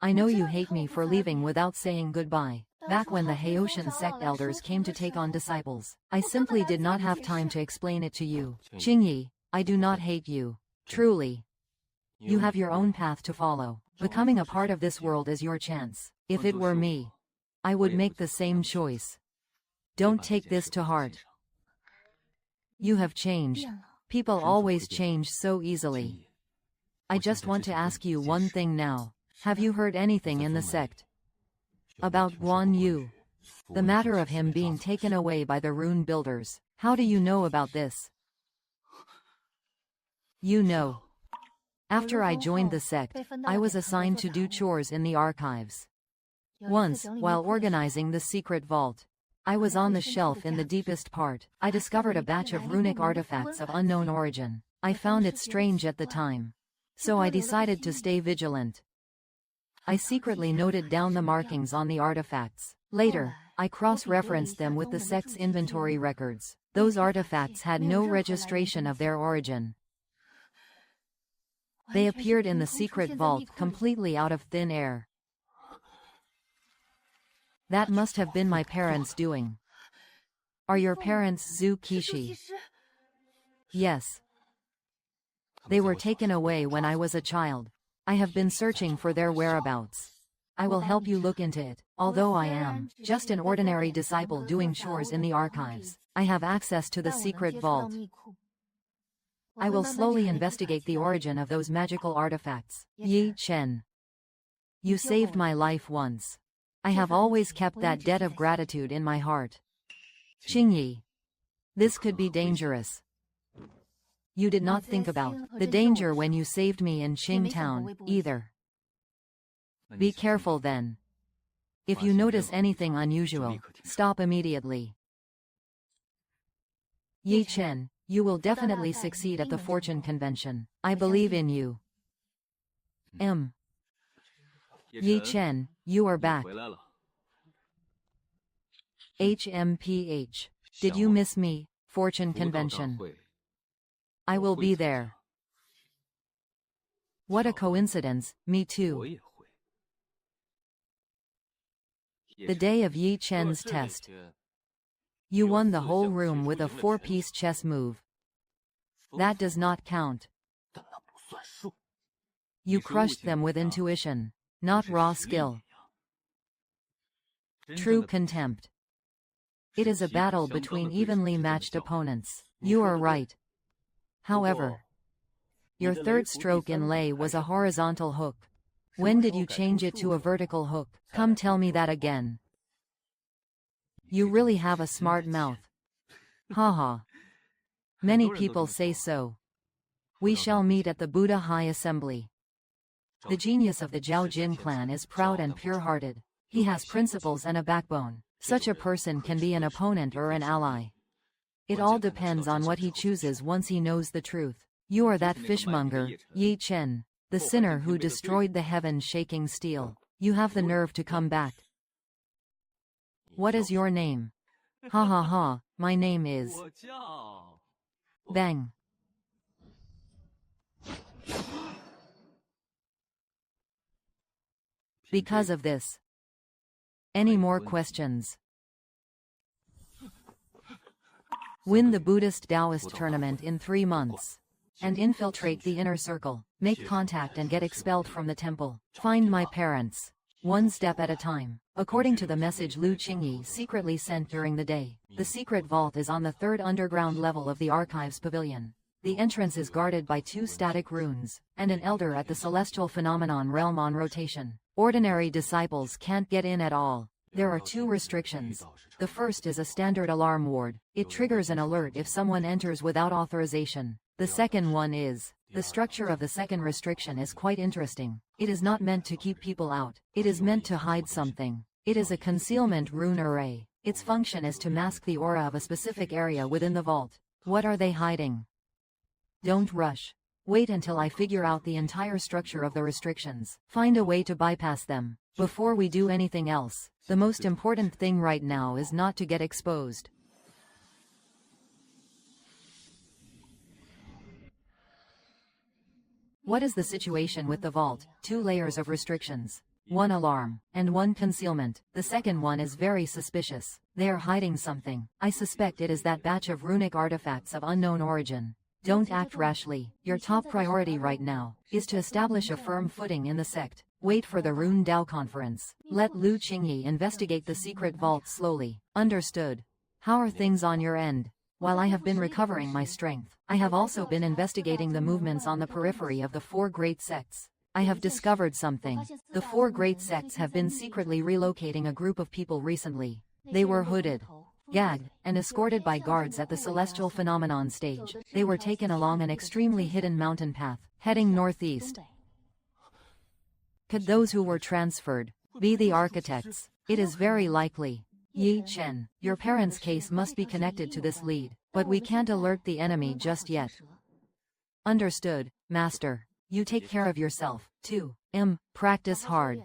know you hate me for leaving without saying goodbye. Back when the Haoshan sect elders came to take on disciples, I simply did not have time to explain it to you. Qingyi, I do not hate you. Truly. You have your own path to follow. Becoming a part of this world is your chance. If it were me, I would make the same choice. Don't take this to heart. You have changed. People always change so easily. I just want to ask you one thing now. Have you heard anything in the sect about Guan Yu? The matter of him being taken away by the rune builders. How do you know about this? You know. After I joined the sect, I was assigned to do chores in the archives. Once, while organizing the secret vault, I was on the shelf in the deepest part. I discovered a batch of runic artifacts of unknown origin. I found it strange at the time. So I decided to stay vigilant. I secretly noted down the markings on the artifacts. Later, I cross-referenced them with the sect's inventory records. Those artifacts had no registration of their origin. They appeared in the secret vault completely out of thin air. That must have been my parents' doing. Are your parents Zu Kishi? Yes. They were taken away when I was a child. I have been searching for their whereabouts. I will help you look into it. Although I am just an ordinary disciple doing chores in the archives, I have access to the secret vault. I will slowly investigate the origin of those magical artifacts. Yi Chen. You saved my life once. I have always kept that debt of gratitude in my heart. Qingyi. This could be dangerous. You did not think about the danger when you saved me in Qingtown, either. Be careful then. If you notice anything unusual, stop immediately. Yi Chen, you will definitely succeed at the fortune convention. I believe in you. Yi Chen, you are back. HMPH. Did you miss me, fortune convention? I will be there. What a coincidence, me too. The day of Yi Chen's test. You won the whole room with a 4-piece chess move. That does not count. You crushed them with intuition, not raw skill. True contempt. It is a battle between evenly matched opponents. You are right. However, your third stroke in lei was a horizontal hook. When did you change it to a vertical hook? Come tell me that again. You really have a smart mouth. Haha. Many people say so. We shall meet at the Buddha High Assembly. The genius of the Zhao Jin clan is proud and pure-hearted. He has principles and a backbone. Such a person can be an opponent or an ally. It all depends on what he chooses once he knows the truth. You are that fishmonger, Yi Chen, the sinner who destroyed the heaven-shaking steel. You have the nerve to come back. What is your name? Ha ha ha, my name is Bang. Because of this. Any more questions? Win the Buddhist Taoist tournament in 3 months. And infiltrate the inner circle. Make contact and get expelled from the temple. Find my parents. 1 step at a time. According to the message Lu Qingyi secretly sent during the day, the secret vault is on the 3rd underground level of the Archives Pavilion. The entrance is guarded by 2 static runes, and an elder at the Celestial Phenomenon realm on rotation. Ordinary disciples can't get in at all. There are 2 restrictions. The first is a standard alarm ward. It triggers an alert if someone enters without authorization. The second one is, the structure of the second restriction is quite interesting. It is not meant to keep people out. It is meant to hide something. It is a concealment rune array. Its function is to mask the aura of a specific area within the vault. What are they hiding? Don't rush. Wait until I figure out the entire structure of the restrictions. Find a way to bypass them. Before we do anything else, the most important thing right now is not to get exposed. What is the situation with the vault? 2 layers of restrictions. 1 alarm, and 1 concealment. The second one is very suspicious. They are hiding something. I suspect it is that batch of runic artifacts of unknown origin. Don't act rashly. Your top priority right now is to establish a firm footing in the sect. Wait for the Rune Dao conference. Let Lu Qingyi investigate the secret vault slowly. Understood. How are things on your end? While I have been recovering my strength, I have also been investigating the movements on the periphery of the 4 great sects. I have discovered something. The 4 great sects have been secretly relocating a group of people recently. They were hooded, gagged, and escorted by guards at the Celestial Phenomenon stage. They were taken along an extremely hidden mountain path, heading northeast. Could those who were transferred be the architects? It is very likely. Yi Chen, your parents' case must be connected to this lead, but we can't alert the enemy just yet. Understood, master. You take care of yourself, too. Practice hard.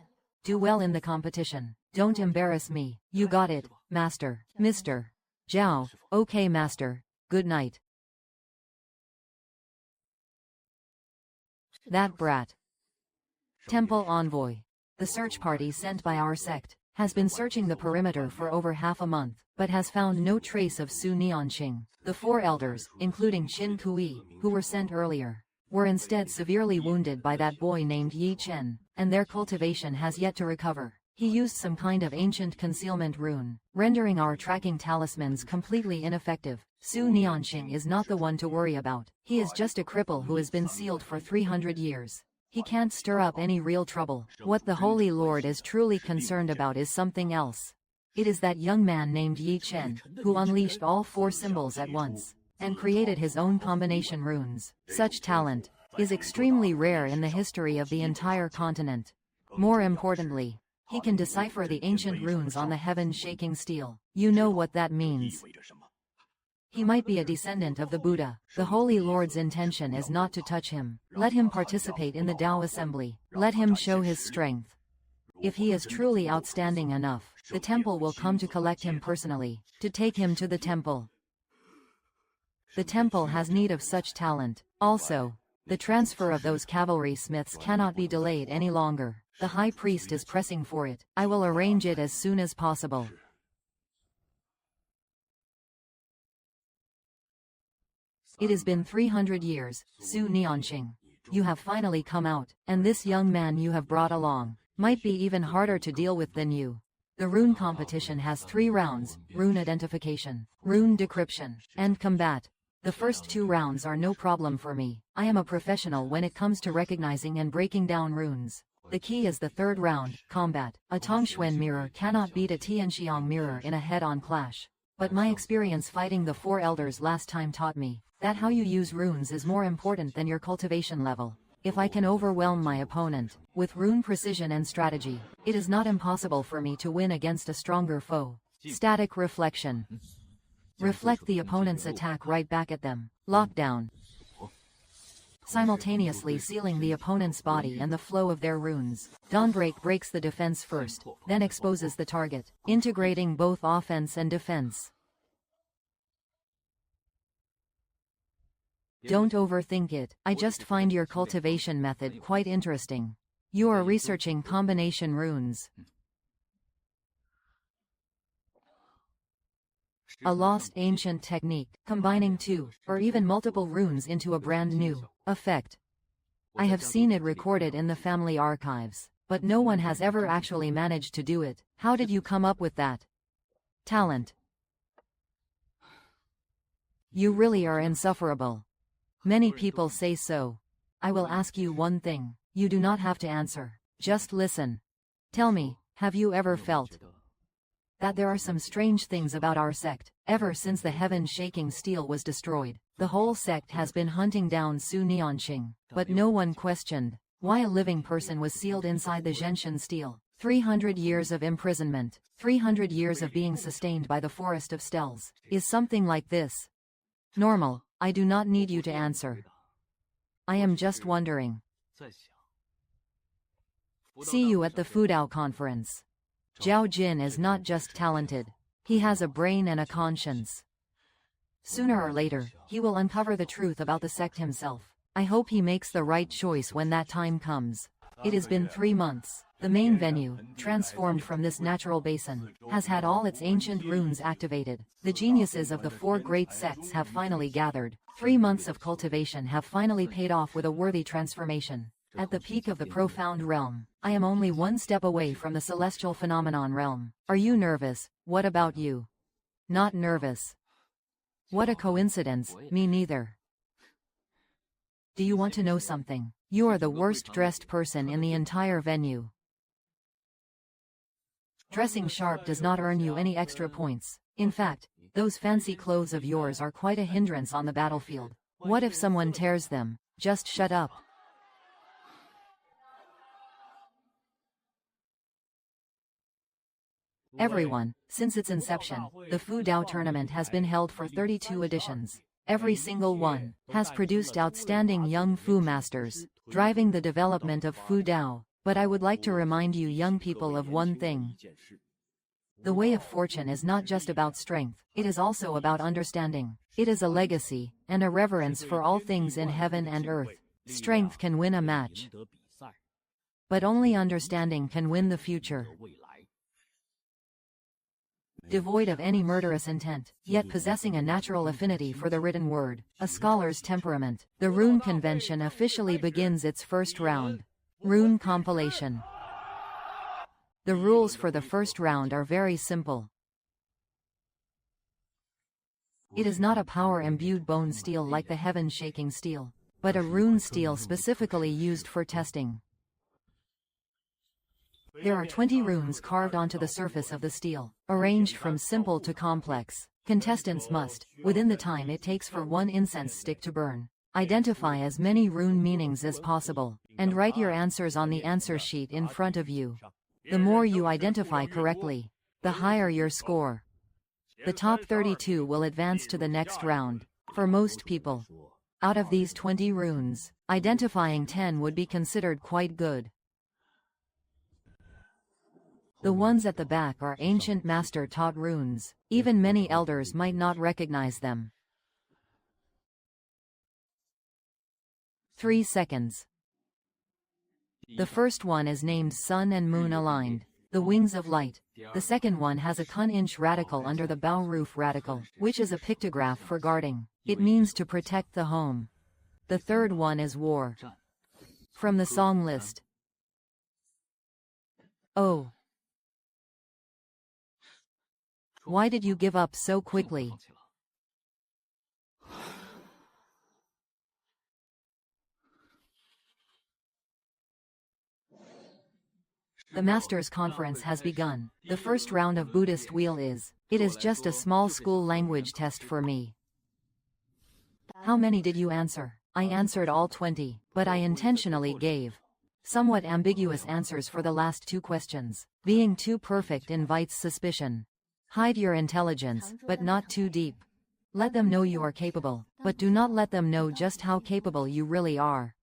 Do well in the competition. Don't embarrass me. You got it, master. Mr. Zhao. Okay, master. Good night. That brat. Temple envoy. The search party sent by our sect has been searching the perimeter for over half a month, but has found no trace of Su Nianqing. The 4 elders, including Qin Kui, who were sent earlier, were instead severely wounded by that boy named Yi Chen, and their cultivation has yet to recover. He used some kind of ancient concealment rune, rendering our tracking talismans completely ineffective. Su Nianqing is not the one to worry about. He is just a cripple who has been sealed for 300 years. He can't stir up any real trouble. What the Holy Lord is truly concerned about is something else. It is that young man named Yi Chen, who unleashed all 4 symbols at once, and created his own combination runes. Such talent is extremely rare in the history of the entire continent. More importantly, he can decipher the ancient runes on the heaven-shaking steel. You know what that means. He might be a descendant of the Buddha. The Holy Lord's intention is not to touch him. Let him participate in the Tao assembly. Let him show his strength. If he is truly outstanding enough, the temple will come to collect him personally, to take him to the temple. The temple has need of such talent. Also, the transfer of those cavalry smiths cannot be delayed any longer. The high priest is pressing for it. I will arrange it as soon as possible. It has been 300 years, Su Nianqing. You have finally come out, and this young man you have brought along might be even harder to deal with than you. The rune competition has 3 rounds: rune identification, rune decryption, and combat. The first 2 rounds are no problem for me. I am a professional when it comes to recognizing and breaking down runes. The key is the 3rd round, combat. A Tongxuan mirror cannot beat a Tianxiang mirror in a head-on clash. But my experience fighting the 4 elders last time taught me that how you use runes is more important than your cultivation level. If I can overwhelm my opponent with rune precision and strategy, it is not impossible for me to win against a stronger foe. Static reflection. Reflect the opponent's attack right back at them. Lockdown. Simultaneously sealing the opponent's body and the flow of their runes. Dawnbreak breaks the defense first, then exposes the target, integrating both offense and defense. Don't overthink it. I just find your cultivation method quite interesting. You are researching combination runes. A lost ancient technique, combining 2, or even multiple runes into a brand new effect. I have seen it recorded in the family archives, but no one has ever actually managed to do it. How did you come up with that talent? You really are insufferable. Many people say so. I will ask you one thing. You do not have to answer. Just listen. Tell me, have you ever felt that there are some strange things about our sect? Ever since the heaven-shaking steel was destroyed, the whole sect has been hunting down Su Nianqing, but no one questioned why a living person was sealed inside the Zhenshan steel. 300 years of imprisonment, 300 years of being sustained by the forest of steles. Is something like this normal? I do not need you to answer. I am just wondering. See you at the Fudao conference. Zhao Jin is not just talented. He has a brain and a conscience. Sooner or later, he will uncover the truth about the sect himself. I hope he makes the right choice when that time comes. It has been 3 months. The main venue, transformed from this natural basin, has had all its ancient runes activated. The geniuses of the 4 great sects have finally gathered. 3 months of cultivation have finally paid off with a worthy transformation. At the peak of the profound realm, I am only 1 step away from the celestial phenomenon realm. Are you nervous? What about you? Not nervous. What a coincidence, me neither. Do you want to know something? You are the worst dressed person in the entire venue. Dressing sharp does not earn you any extra points. In fact, those fancy clothes of yours are quite a hindrance on the battlefield. What if someone tears them? Just shut up. Everyone, since its inception, the Fu Dao tournament has been held for 32 editions. Every single one has produced outstanding young Fu masters, driving the development of Fu Dao. But I would like to remind you young people of one thing. The way of fortune is not just about strength, it is also about understanding. It is a legacy, and a reverence for all things in heaven and earth. Strength can win a match, but only understanding can win the future. Devoid of any murderous intent, yet possessing a natural affinity for the written word, a scholar's temperament, the rune convention officially begins its first round. Rune compilation. The rules for the first round are very simple. It is not a power-imbued bone steel like the heaven-shaking steel, but a rune steel specifically used for testing. There are 20 runes carved onto the surface of the steel, arranged from simple to complex. Contestants must, within the time it takes for one incense stick to burn, identify as many rune meanings as possible, and write your answers on the answer sheet in front of you. The more you identify correctly, the higher your score. The top 32 will advance to the next round. For most people, out of these 20 runes, identifying 10 would be considered quite good. The ones at the back are ancient master-taught runes. Even many elders might not recognize them. 3 seconds. The first one is named Sun and Moon aligned, the wings of light. The second one has a kun-inch radical under the bow roof radical, which is a pictograph for guarding. It means to protect the home. The third one is war. From the song list. Oh. Why did you give up so quickly? The Masters' Conference has begun. The first round of Buddhist wheel is. It is just a small school language test for me. How many did you answer? I answered all 20, but I intentionally gave somewhat ambiguous answers for the last 2 questions. Being too perfect invites suspicion. Hide your intelligence, but not too deep. Let them know you are capable, but do not let them know just how capable you really are.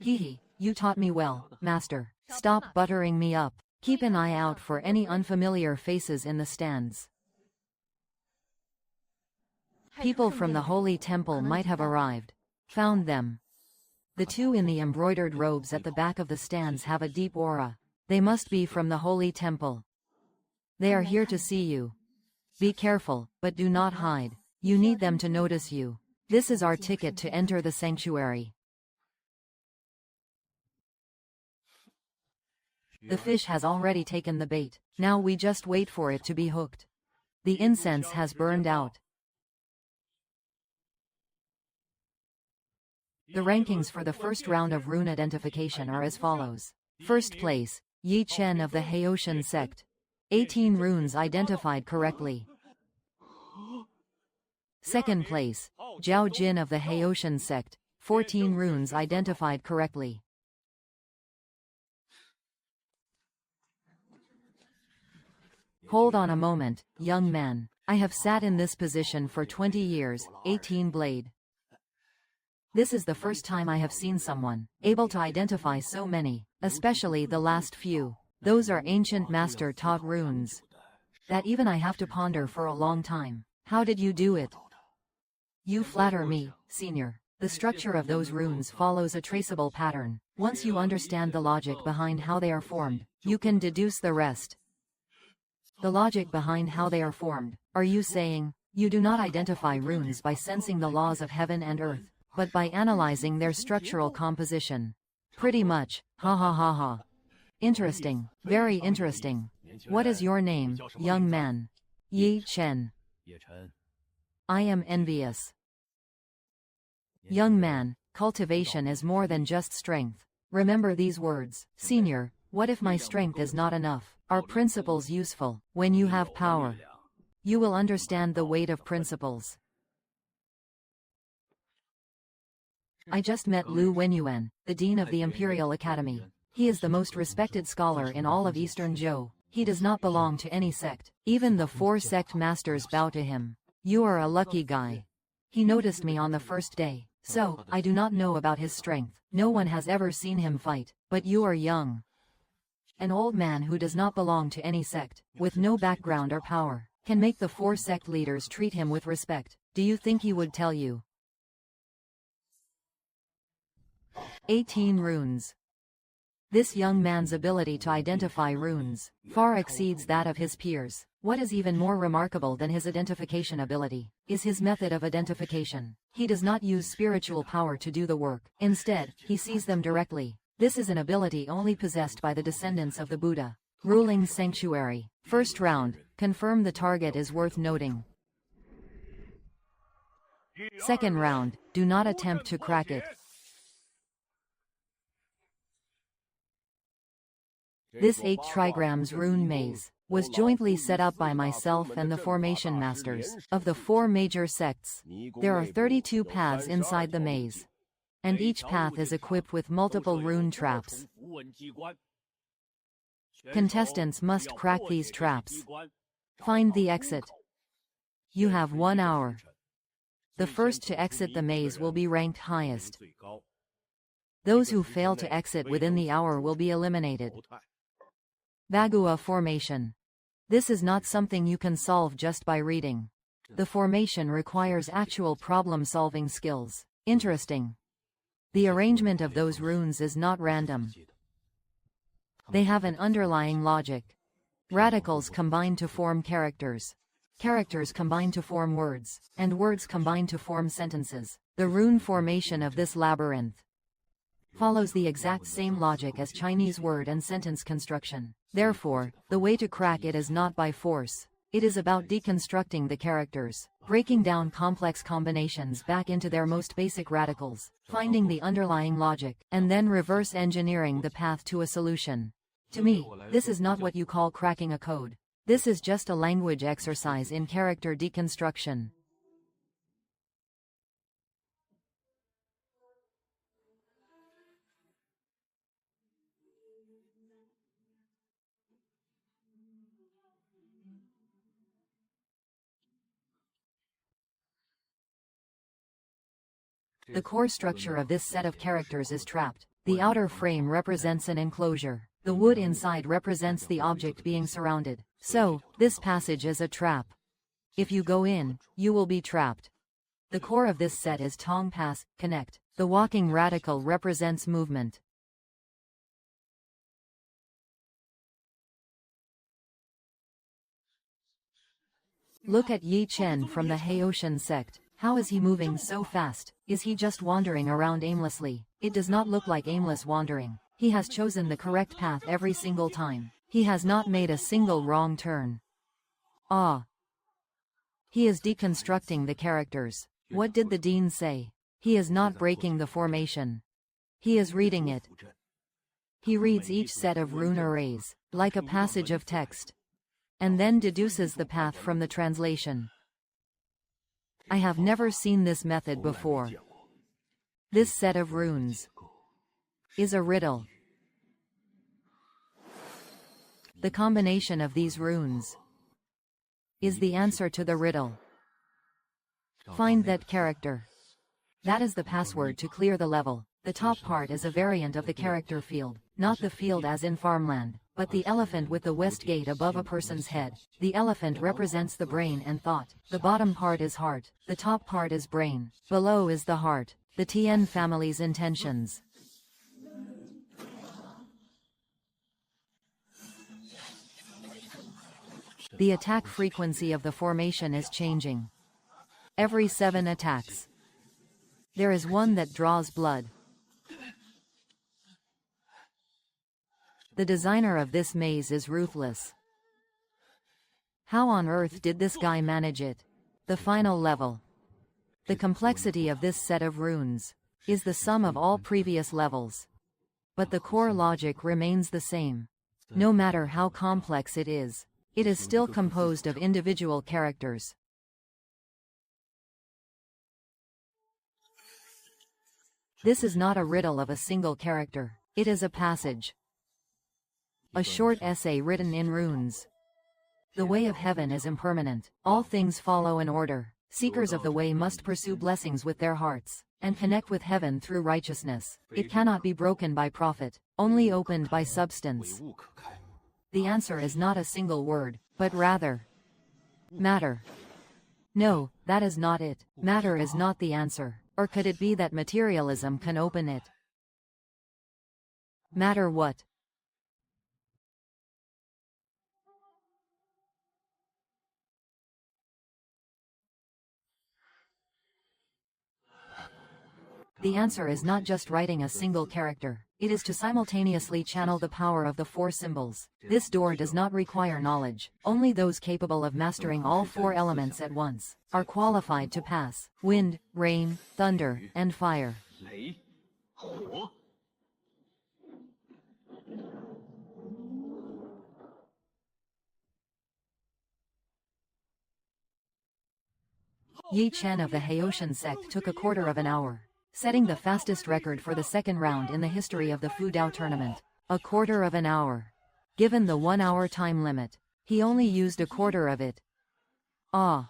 Hehe, you taught me well, Master. Stop buttering me up. Keep an eye out for any unfamiliar faces in the stands. People from the Holy Temple might have arrived. Found them. The 2 in the embroidered robes at the back of the stands have a deep aura. They must be from the Holy Temple. They are here to see you. Be careful, but do not hide. You need them to notice you. This is our ticket to enter the sanctuary. The fish has already taken the bait. Now we just wait for it to be hooked. The incense has burned out. The rankings for the first round of rune identification are as follows. First place, Yi Chen of the Haoshan sect. 18 runes identified correctly. Second place, Zhao Jin of the Haoshan sect. 14 runes identified correctly. Hold on a moment, young man. I have sat in this position for 20 years, 18 blade. This is the first time I have seen someone able to identify so many, especially the last few. Those are ancient master-taught runes that even I have to ponder for a long time. How did you do it? You flatter me, senior. The structure of those runes follows a traceable pattern. Once you understand the logic behind how they are formed, you can deduce the rest. The logic behind how they are formed. Are you saying, you do not identify runes by sensing the laws of heaven and earth, but by analyzing their structural composition? Pretty much, ha ha ha ha. Interesting, very interesting. What is your name, young man? Yi Chen. I am envious. Young man, cultivation is more than just strength. Remember these words. Senior, what if my strength is not enough? Are principles useful? When you have power, you will understand the weight of principles. I just met Lu Wenyuan, the Dean of the Imperial Academy. He is the most respected scholar in all of Eastern Zhou. He does not belong to any sect. Even the 4 sect masters bow to him. You are a lucky guy. He noticed me on the first day. So, I do not know about his strength. No one has ever seen him fight. But you are young. An old man who does not belong to any sect, with no background or power, can make the 4 sect leaders treat him with respect. Do you think he would tell you? 18 runes. This young man's ability to identify runes far exceeds that of his peers. What is even more remarkable than his identification ability is his method of identification. He does not use spiritual power to do the work. Instead, he sees them directly. This is an ability only possessed by the descendants of the Buddha. Ruling Sanctuary. First round, confirm the target is worth noting. Second round, do not attempt to crack it. This 8 trigrams rune maze was jointly set up by myself and the formation masters of the 4 major sects. There are 32 paths inside the maze, and each path is equipped with multiple rune traps. Contestants must crack these traps. Find the exit. You have 1 hour. The first to exit the maze will be ranked highest. Those who fail to exit within the hour will be eliminated. Bagua formation. This is not something you can solve just by reading. The formation requires actual problem-solving skills. Interesting. The arrangement of those runes is not random. They have an underlying logic. Radicals combine to form characters. Characters combine to form words, and words combine to form sentences. The rune formation of this labyrinth follows the exact same logic as Chinese word and sentence construction. Therefore, the way to crack it is not by force. It is about deconstructing the characters, breaking down complex combinations back into their most basic radicals, finding the underlying logic, and then reverse engineering the path to a solution. To me, this is not what you call cracking a code. This is just a language exercise in character deconstruction. The core structure of this set of characters is trapped. The outer frame represents an enclosure. The wood inside represents the object being surrounded. So, this passage is a trap. If you go in, you will be trapped. The core of this set is Tong Pass, connect. The walking radical represents movement. Look at Yi Chen from the Haoshan sect. How is he moving so fast? Is he just wandering around aimlessly? It does not look like aimless wandering. He has chosen the correct path every single time. He has not made a single wrong turn. Ah. He is deconstructing the characters. What did the dean say? He is not breaking the formation. He is reading it. He reads each set of rune arrays, like a passage of text, and then deduces the path from the translation. I have never seen this method before. This set of runes is a riddle. The combination of these runes is the answer to the riddle. Find that character. That is the password to clear the level. The top part is a variant of the character field, not the field as in farmland, but the elephant with the west gate above a person's head. The elephant represents the brain and thought. The bottom part is heart. The top part is brain. Below is the heart. The Tien family's intentions. The attack frequency of the formation is changing. Every 7 attacks, there is one that draws blood. The designer of this maze is ruthless. How on earth did this guy manage it? The final level. The complexity of this set of runes is the sum of all previous levels. But the core logic remains the same. No matter how complex it is still composed of individual characters. This is not a riddle of a single character. It is a passage. A short essay written in runes. The way of heaven is impermanent. All things follow an order. Seekers of the way must pursue blessings with their hearts, and connect with heaven through righteousness. It cannot be broken by profit, only opened by substance. The answer is not a single word, but rather matter. No, that is not it. Matter is not the answer. Or could it be that materialism can open it? Matter what? The answer is not just writing a single character. It is to simultaneously channel the power of the four symbols. This door does not require knowledge. Only those capable of mastering all four elements at once are qualified to pass. Wind, rain, thunder, and fire. Yi Chen of the Haoshan sect took a quarter of an hour, setting the fastest record for the second round in the history of the Fu Dao tournament. A quarter of an hour. Given the 1 hour time limit, he only used a quarter of it. Ah.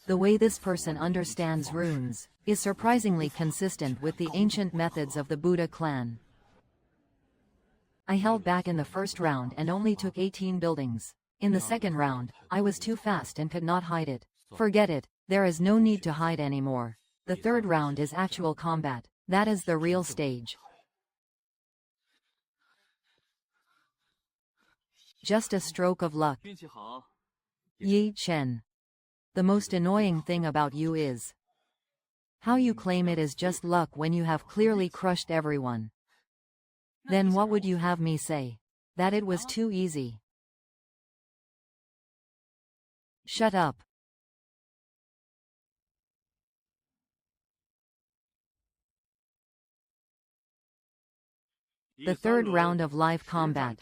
The way this person understands runes is surprisingly consistent with the ancient methods of the Buddha clan. I held back in the first round and only took 18 buildings. In the second round, I was too fast and could not hide it. Forget it, there is no need to hide anymore. The third round is actual combat. That is the real stage. Just a stroke of luck. Yi Chen. The most annoying thing about you is how you claim it is just luck when you have clearly crushed everyone. Then what would you have me say? That it was too easy. Shut up. The third round of live combat.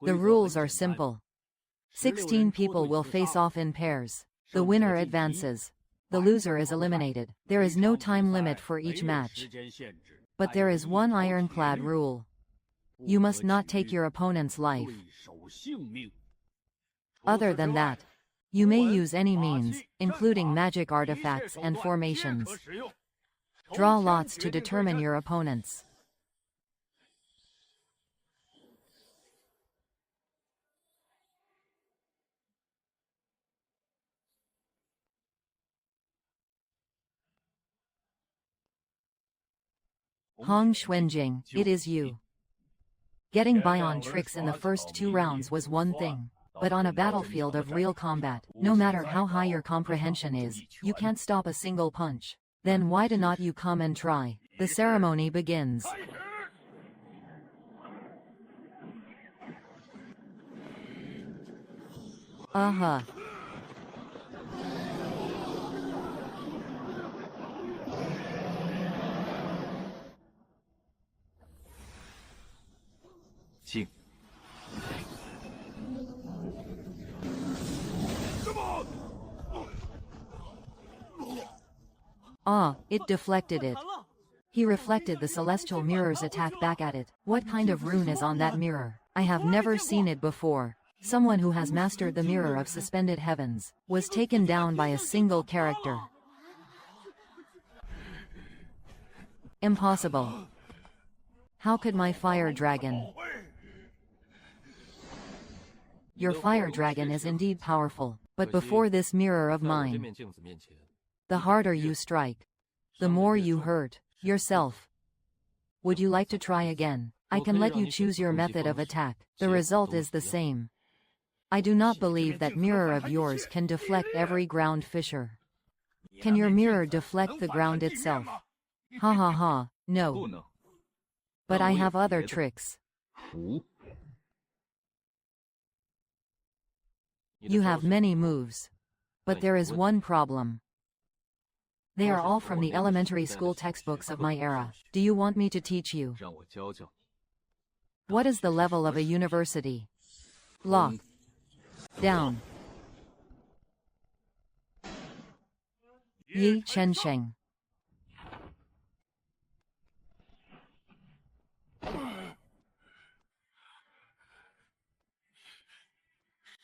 The rules are simple. 16 people will face off in pairs. The winner advances. The loser is eliminated. There is no time limit for each match. But there is one ironclad rule. You must not take your opponent's life. Other than that, you may use any means, including magic artifacts and formations. Draw lots to determine your opponents. Hong Xuanjing, it is you. Getting by on tricks in the first 2 rounds was one thing. But on a battlefield of real combat, no matter how high your comprehension is, you can't stop a single punch. Then why do not you come and try? The ceremony begins. Aha. Ah, it deflected it. He reflected the celestial mirror's attack back at it. What kind of rune is on that mirror? I have never seen it before. Someone who has mastered the mirror of suspended heavens was taken down by a single character. Impossible. How could my fire dragon? Your fire dragon is indeed powerful, but before this mirror of mine, the harder you strike, the more you hurt yourself. Would you like to try again? I can let you choose your method of attack. The result is the same. I do not believe that mirror of yours can deflect every ground fissure. Can your mirror deflect the ground itself? Ha ha ha, no. But I have other tricks. You have many moves. But there is one problem. They are all from the elementary school textbooks of my era. Do you want me to teach you? What is the level of a university? Lock. Down. Yi Chensheng.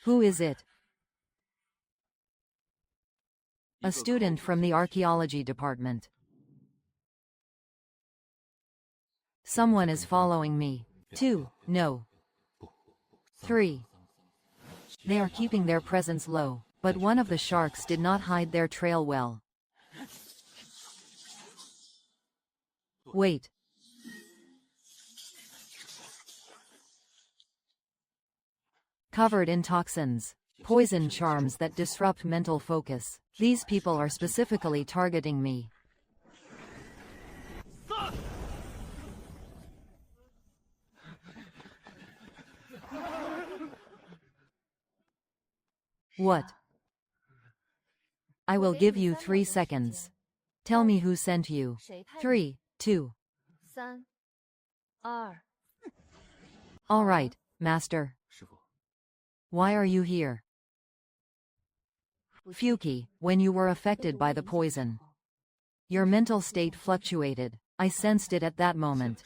Who is it? A student from the archaeology department. Someone is following me. 2. No. 3. They are keeping their presence low, but one of the sharks did not hide their trail well. Wait. Covered in toxins. Poison charms that disrupt mental focus. These people are specifically targeting me. What? I will give you 3 seconds. Tell me who sent you. 3, 2. All right, Master. Why are you here? Fuki, when you were affected by the poison, your mental state fluctuated. I sensed it at that moment.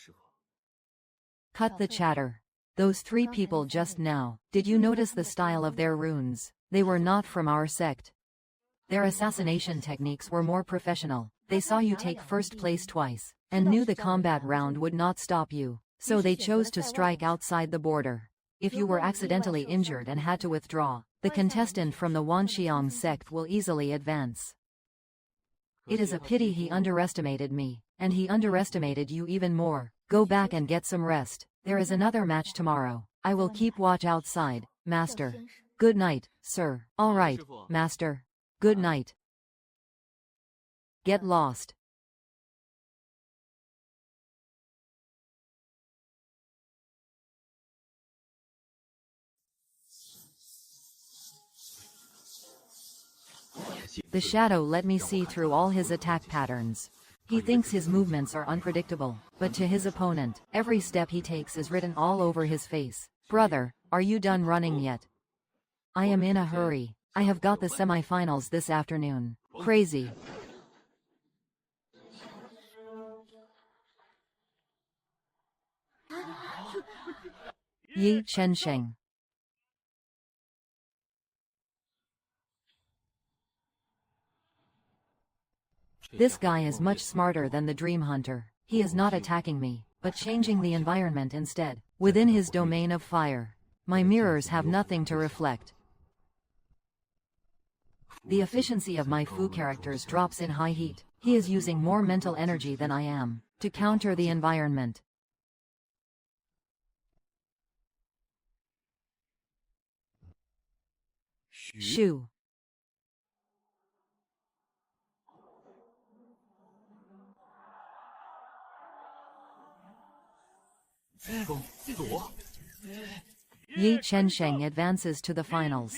Cut the chatter. Those 3 people just now, did you notice the style of their runes? They were not from our sect. Their assassination techniques were more professional. They saw you take first place twice, and knew the combat round would not stop you, so they chose to strike outside the border. If you were accidentally injured and had to withdraw, the contestant from the Wanxiang sect will easily advance. It is a pity he underestimated me, and he underestimated you even more. Go back and get some rest. There is another match tomorrow. I will keep watch outside, Master. Good night, sir. All right, Master. Good night. Get lost. The shadow let me see through all his attack patterns. He thinks his movements are unpredictable, but to his opponent, every step he takes is written all over his face. Brother, are you done running yet? I am in a hurry. I have got the semifinals this afternoon. Crazy. Yi Chensheng. This guy is much smarter than the Dream Hunter. He is not attacking me, but changing the environment instead, within his domain of fire. My mirrors have nothing to reflect. The efficiency of my Fu characters drops in high heat. He is using more mental energy than I am, to counter the environment. Shu. Yi Chensheng advances to the finals.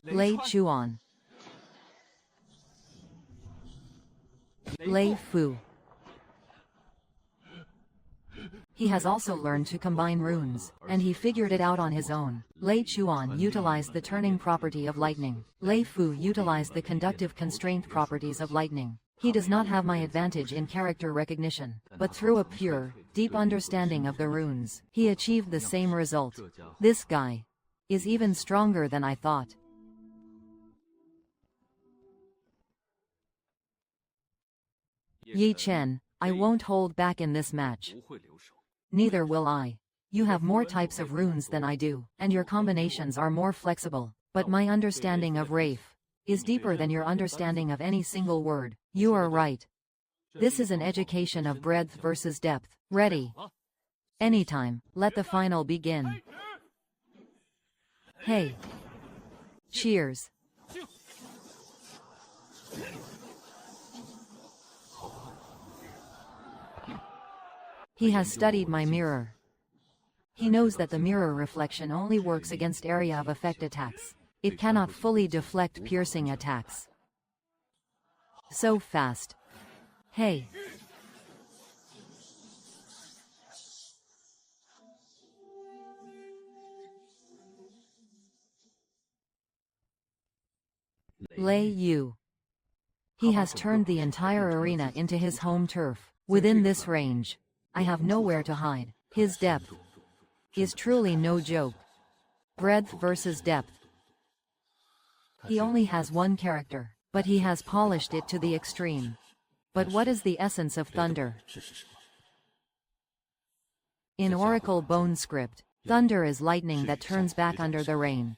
Lei Chuan. Lei Fu. He has also learned to combine runes, and he figured it out on his own. Lei Chuan utilized the turning property of lightning. Lei Fu utilized the conductive constraint properties of lightning. He does not have my advantage in character recognition, but through a pure, deep understanding of the runes, he achieved the same result. This guy is even stronger than I thought. Yi Chen, I won't hold back in this match. Neither will I. You have more types of runes than I do, and your combinations are more flexible, but my understanding of Rafe is deeper than your understanding of any single word. You are right. This is an education of breadth versus depth. Ready? Anytime. Let the final begin. Hey. Cheers. He has studied my mirror. He knows that the mirror reflection only works against area of effect attacks. It cannot fully deflect piercing attacks. So fast. Hey. Lei Yu. He has turned the entire arena into his home turf. Within this range, I have nowhere to hide. His depth is truly no joke. Breadth versus depth. He only has one character, but he has polished it to the extreme. But what is the essence of thunder? In Oracle Bone script, thunder is lightning that turns back under the rain.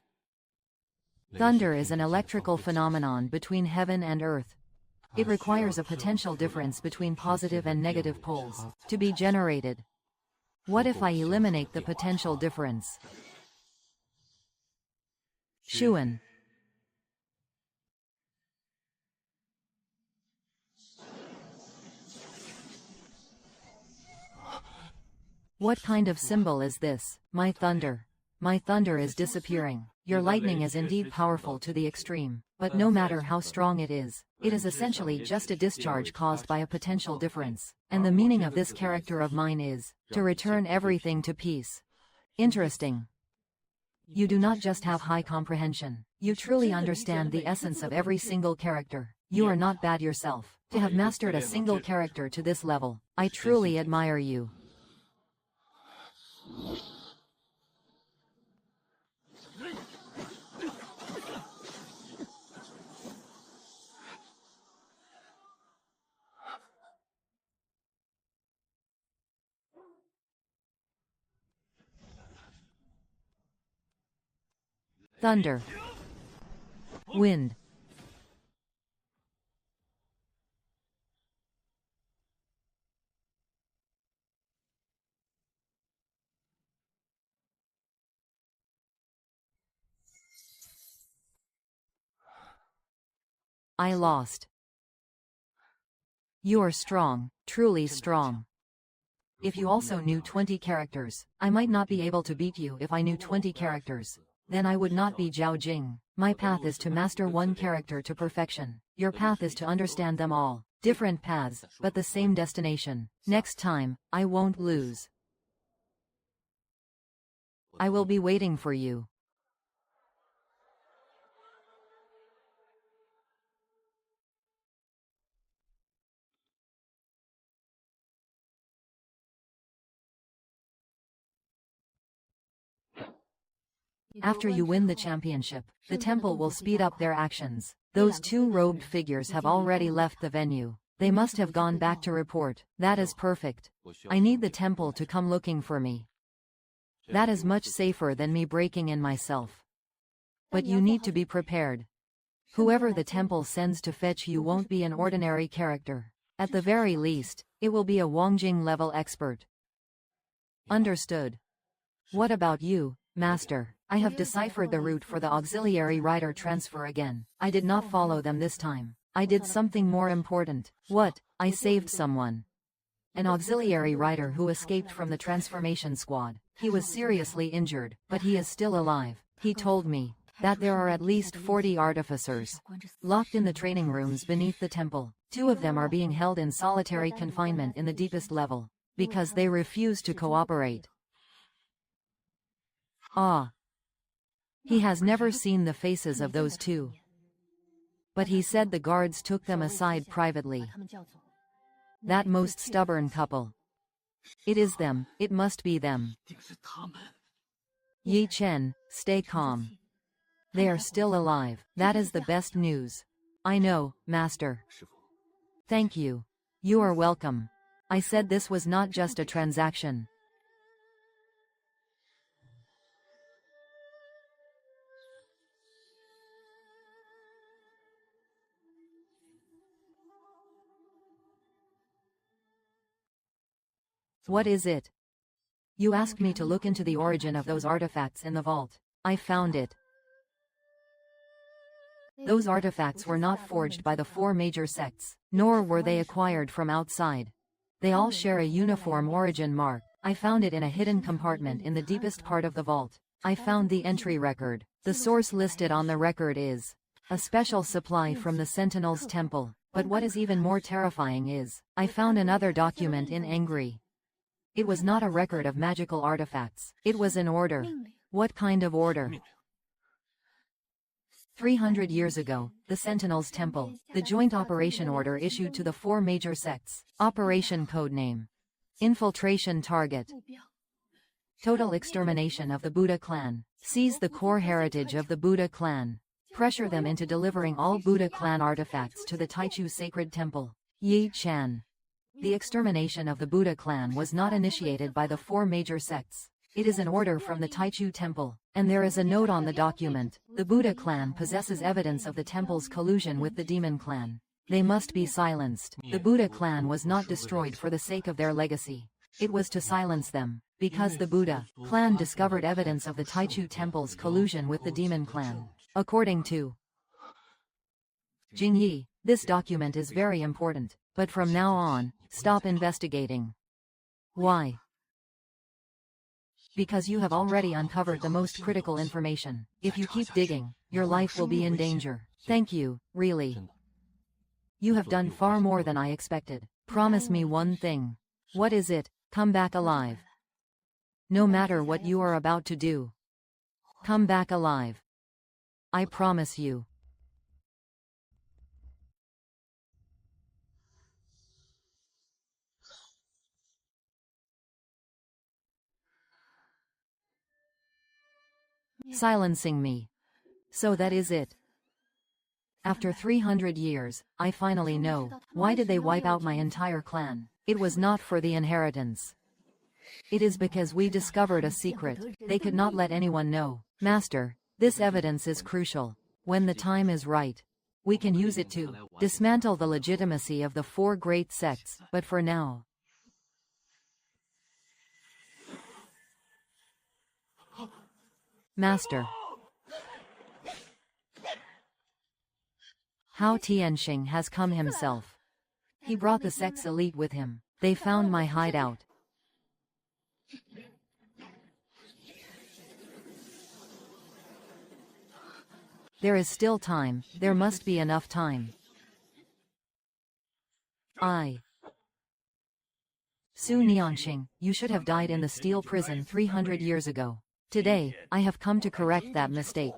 Thunder is an electrical phenomenon between heaven and earth. It requires a potential difference between positive and negative poles to be generated. What if I eliminate the potential difference? Shuan. What kind of symbol is this? My thunder. My thunder is disappearing. Your lightning is indeed powerful to the extreme, but no matter how strong it is essentially just a discharge caused by a potential difference. And the meaning of this character of mine is to return everything to peace. Interesting. You do not just have high comprehension. You truly understand the essence of every single character. You are not bad yourself. To have mastered a single character to this level, I truly admire you. Thunder. Wind. I lost. You are strong, truly strong. If you also knew 20 characters, I might not be able to beat you. If I knew 20 characters, then I would not be Zhao Jing. My path is to master one character to perfection. Your path is to understand them all. Different paths, but the same destination. Next time, I won't lose. I will be waiting for you. After you win the championship, the temple will speed up their actions. Those two robed figures have already left the venue. They must have gone back to report. That is perfect. I need the temple to come looking for me. That is much safer than me breaking in myself. But you need to be prepared. Whoever the temple sends to fetch you won't be an ordinary character. At the very least, it will be a Wangjing level expert. Understood. What about you, Master? I have deciphered the route for the auxiliary rider transfer again. I did not follow them this time. I did something more important. What? I saved someone. An auxiliary rider who escaped from the transformation squad. He was seriously injured, but he is still alive. He told me that there are at least 40 artificers locked in the training rooms beneath the temple. 2 of them are being held in solitary confinement in the deepest level because they refuse to cooperate. Ah. He has never seen the faces of those 2. But he said the guards took them aside privately. That most stubborn couple. It is them, it must be them. Yi Chen, stay calm. They are still alive. That is the best news. I know, Master. Thank you. You are welcome. I said this was not just a transaction. What is it? You asked me to look into the origin of those artifacts in the vault. I found it. Those artifacts were not forged by the 4 major sects, nor were they acquired from outside. They all share a uniform origin mark. I found it in a hidden compartment in the deepest part of the vault. I found the entry record. The source listed on the record is a special supply from the Sentinel's temple. But what is even more terrifying is, I found another document in Angry. It was not a record of magical artifacts. It was an order. What kind of order? 300 years ago, the Sentinels Temple, the joint operation order issued to the 4 major sects. Operation Codename. Infiltration Target. Total extermination of the Buddha clan. Seize the core heritage of the Buddha clan. Pressure them into delivering all Buddha clan artifacts to the Taichu Sacred Temple. Yi Chan. The extermination of the Buddha clan was not initiated by the 4 major sects. It is an order from the Taichu Temple, and there is a note on the document. The Buddha clan possesses evidence of the temple's collusion with the demon clan. They must be silenced. The Buddha clan was not destroyed for the sake of their legacy. It was to silence them, because the Buddha clan discovered evidence of the Taichu temple's collusion with the demon clan. According to Jingyi, this document is very important, but from now on, stop investigating. Why? Because you have already uncovered the most critical information. If you keep digging, your life will be in danger. Thank you, really. You have done far more than I expected. Promise me one thing. What is it? Come back alive. No matter what you are about to do. Come back alive. I promise you. Silencing me. So that is it. After 300 years, I finally know. Why did they wipe out my entire clan? It was not for the inheritance. It is because we discovered a secret. They could not let anyone know. Master, this evidence is crucial. When the time is right, we can use it to dismantle the legitimacy of the 4 great sects, but for now. Master. Hao Tianxing has come himself. He brought the sect's elite with him. They found my hideout. There is still time. There must be enough time. Su Nianxing, you should have died in the steel prison 300 years ago. Today, I have come to correct that mistake.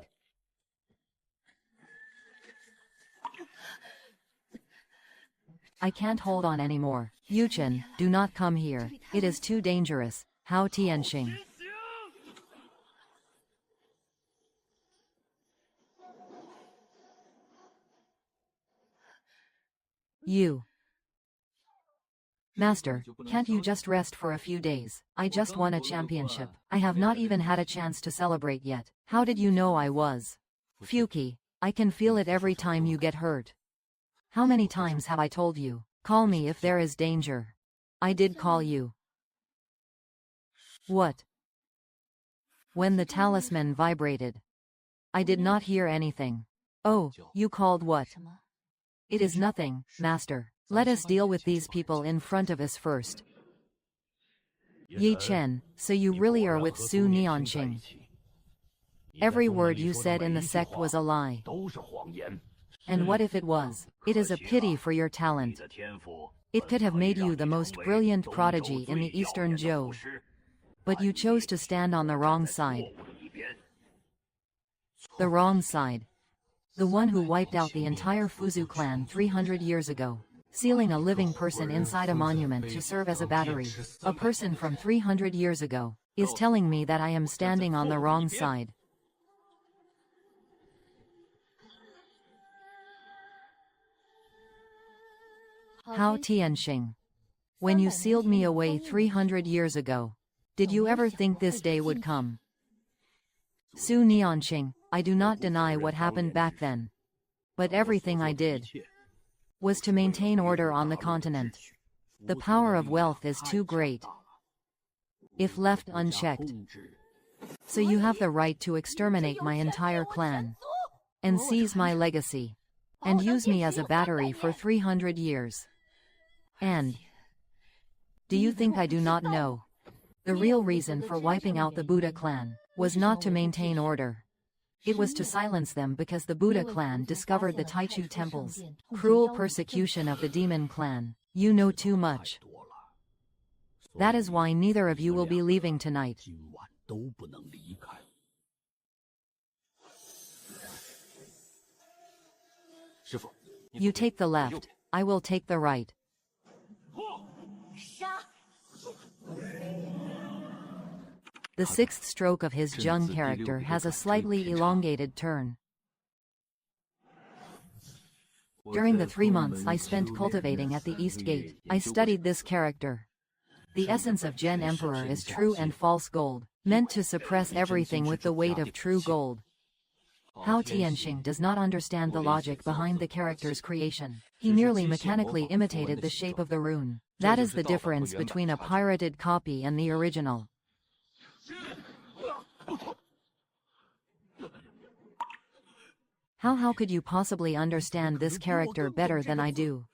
I can't hold on anymore. Yuchen, do not come here. It is too dangerous. Hao Tianxing. You. Master, can't you just rest for a few days? I just won a championship. I have not even had a chance to celebrate yet. How did you know I was? Fuki, I can feel it every time you get hurt. How many times have I told you? Call me if there is danger. I did call you. What? When the talisman vibrated. I did not hear anything. Oh, you called what? It is nothing, Master. Let us deal with these people in front of us first. Yi Chen, so you really are with Su Nianxing. Every word you said in the sect was a lie. And what if it was? It is a pity for your talent. It could have made you the most brilliant prodigy in the Eastern Zhou. But you chose to stand on the wrong side. The wrong side. The one who wiped out the entire Fuzu clan 300 years ago. Sealing a living person inside a monument to serve as a battery. A person from 300 years ago is telling me that I am standing on the wrong side. Hao Tianxing. When you sealed me away 300 years ago, did you ever think this day would come? Su Nianxing, I do not deny what happened back then. But everything I did was to maintain order on the continent. The power of wealth is too great if left unchecked. So you have the right to exterminate my entire clan and seize my legacy and use me as a battery for 300 years. And do you think I do not know? The real reason for wiping out the Buddha clan was not to maintain order. It was to silence them because the Buddha clan discovered the Taichu temples. Cruel persecution of the demon clan. You know too much. That is why neither of you will be leaving tonight. You take the left, I will take the right. The sixth stroke of his Jung character has a slightly elongated turn. During the 3 months I spent cultivating at the East Gate, I studied this character. The essence of Gen Emperor is true and false gold, meant to suppress everything with the weight of true gold. Hao Tianxing does not understand the logic behind the character's creation. He merely mechanically imitated the shape of the rune. That is the difference between a pirated copy and the original. How could you possibly understand this character better than I do?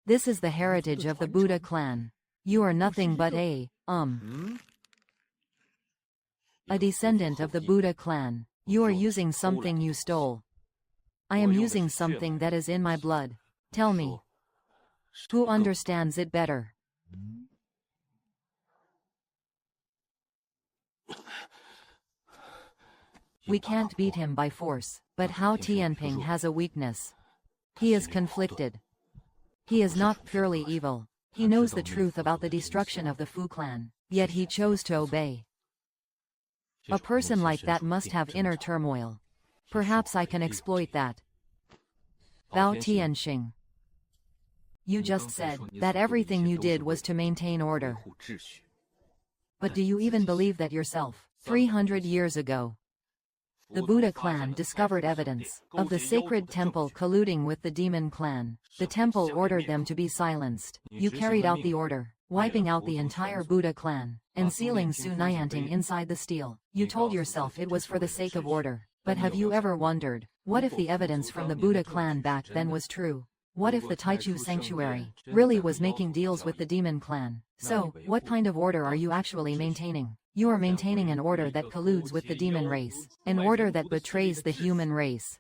This is the heritage of the Buddha clan. You are nothing but a descendant of the Buddha clan. You are using something you stole. I am using something that is in my blood. Tell me, who understands it better? We can't beat him by force, but Hao Tianping has a weakness. He is conflicted. He is not purely evil. He knows the truth about the destruction of the Fu clan, yet he chose to obey. A person like that must have inner turmoil. Perhaps I can exploit that. Bao Tianxing. You just said that everything you did was to maintain order. But do you even believe that yourself? 300 years ago, the Buddha clan discovered evidence of the sacred temple colluding with the demon clan. The temple ordered them to be silenced. You carried out the order, wiping out the entire Buddha clan, and sealing Su Nianting inside the steel. You told yourself it was for the sake of order. But have you ever wondered, what if the evidence from the Buddha clan back then was true? What if the Taichu sanctuary really was making deals with the demon clan? So, what kind of order are you actually maintaining? You are maintaining an order that colludes with the demon race, an order that betrays the human race.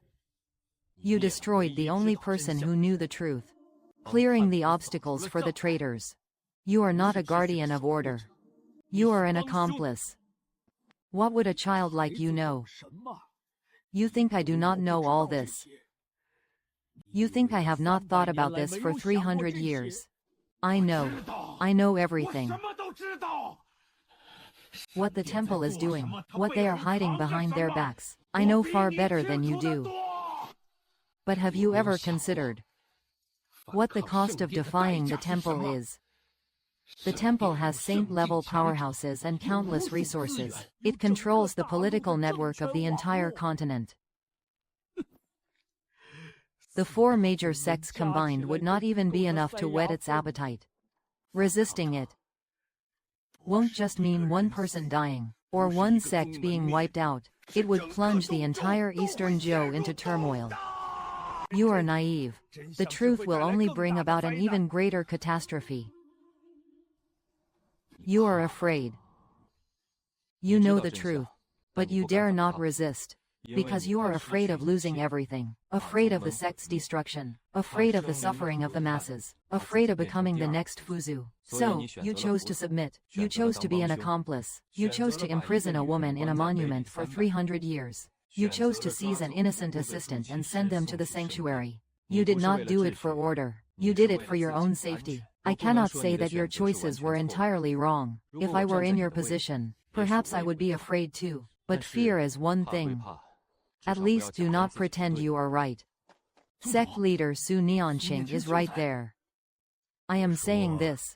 You destroyed the only person who knew the truth, clearing the obstacles for the traitors. You are not a guardian of order. You are an accomplice. What would a child like you know? You think I do not know all this? You think I have not thought about this for 300 years? I know. I know everything. What the temple is doing, what they are hiding behind their backs, I know far better than you do. But have you ever considered what the cost of defying the temple is? The temple has saint-level powerhouses and countless resources. It controls the political network of the entire continent. The 4 major sects combined would not even be enough to whet its appetite. Resisting it won't just mean one person dying, or one sect being wiped out. It would plunge the entire Eastern Zhou into turmoil. You are naive. The truth will only bring about an even greater catastrophe. You are afraid. You know the truth, but you dare not resist. Because you are afraid of losing everything, afraid of the sect's destruction, afraid of the suffering of the masses, afraid of becoming the next Fuzu. So, you chose to submit, you chose to be an accomplice, you chose to imprison a woman in a monument for 300 years. You chose to seize an innocent assistant and send them to the sanctuary. You did not do it for order, you did it for your own safety. I cannot say that your choices were entirely wrong. If I were in your position, perhaps I would be afraid too. But fear is one thing. At least do not pretend you are right. Sect leader Su Nianqing is right there. I am saying this.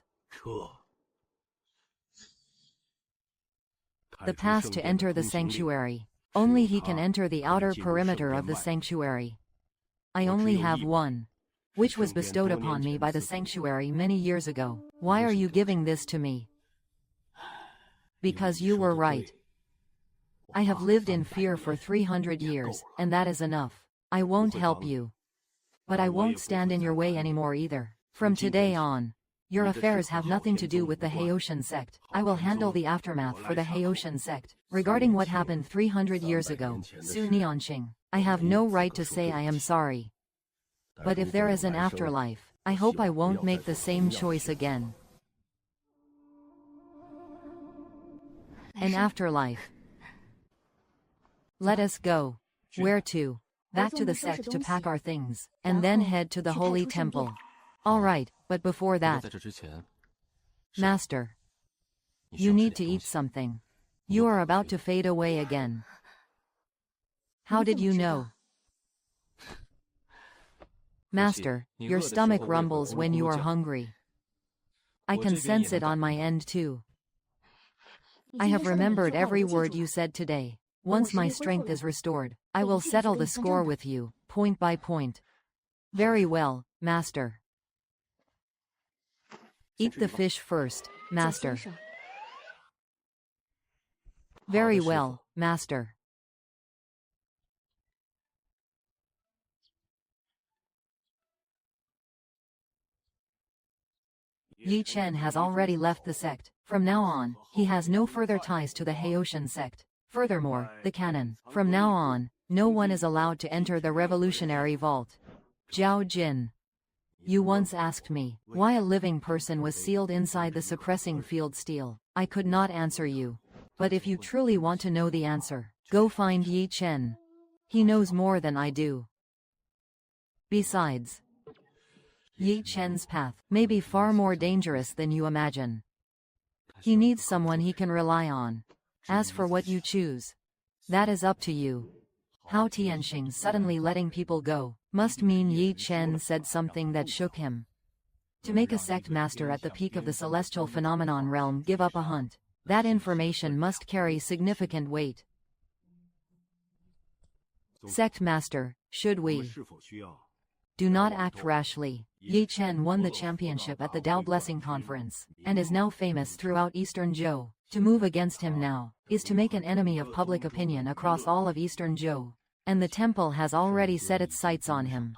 The path to enter the sanctuary. Only he can enter the outer perimeter of the sanctuary. I only have one, which was bestowed upon me by the sanctuary many years ago. Why are you giving this to me? Because you were right. I have lived in fear for 300 years, and that is enough. I won't help you. But I won't stand in your way anymore either. From today on, your affairs have nothing to do with the Haoshan sect. I will handle the aftermath for the Haoshan sect. Regarding what happened 300 years ago, Su Nianqing, I have no right to say I am sorry. But if there is an afterlife, I hope I won't make the same choice again. An afterlife. Let us go. Where to? back to the sect to pack our things, and then head to the holy temple. Alright, but before that, Master, you need to eat something. You are about to fade away again. How did you know? Master, your stomach rumbles when you are hungry. I can sense it on my end too. I have remembered every word you said today. Once my strength is restored, I will settle the score with you, point by point. Very well, Master. Eat the fish first, Master. Very well, Master. Yi Chen has already left the sect. From now on, he has no further ties to the Haoshan sect. Furthermore, the canon. From now on, no one is allowed to enter the revolutionary vault. Zhao Jin. You once asked me why a living person was sealed inside the suppressing field steel. I could not answer you. But if you truly want to know the answer, go find Yi Chen. He knows more than I do. Besides, Yi Chen's path may be far more dangerous than you imagine. He needs someone he can rely on. As for what you choose, that is up to you. Hao Tianxing suddenly letting people go must mean Yi Chen said something that shook him. To make a sect master at the peak of the celestial phenomenon realm give up a hunt, that information must carry significant weight. Sect master, should we? Do not act rashly. Yi Chen won the championship at the Tao Blessing Conference, and is now famous throughout Eastern Zhou. To move against him now, is to make an enemy of public opinion across all of Eastern Zhou. And the temple has already set its sights on him.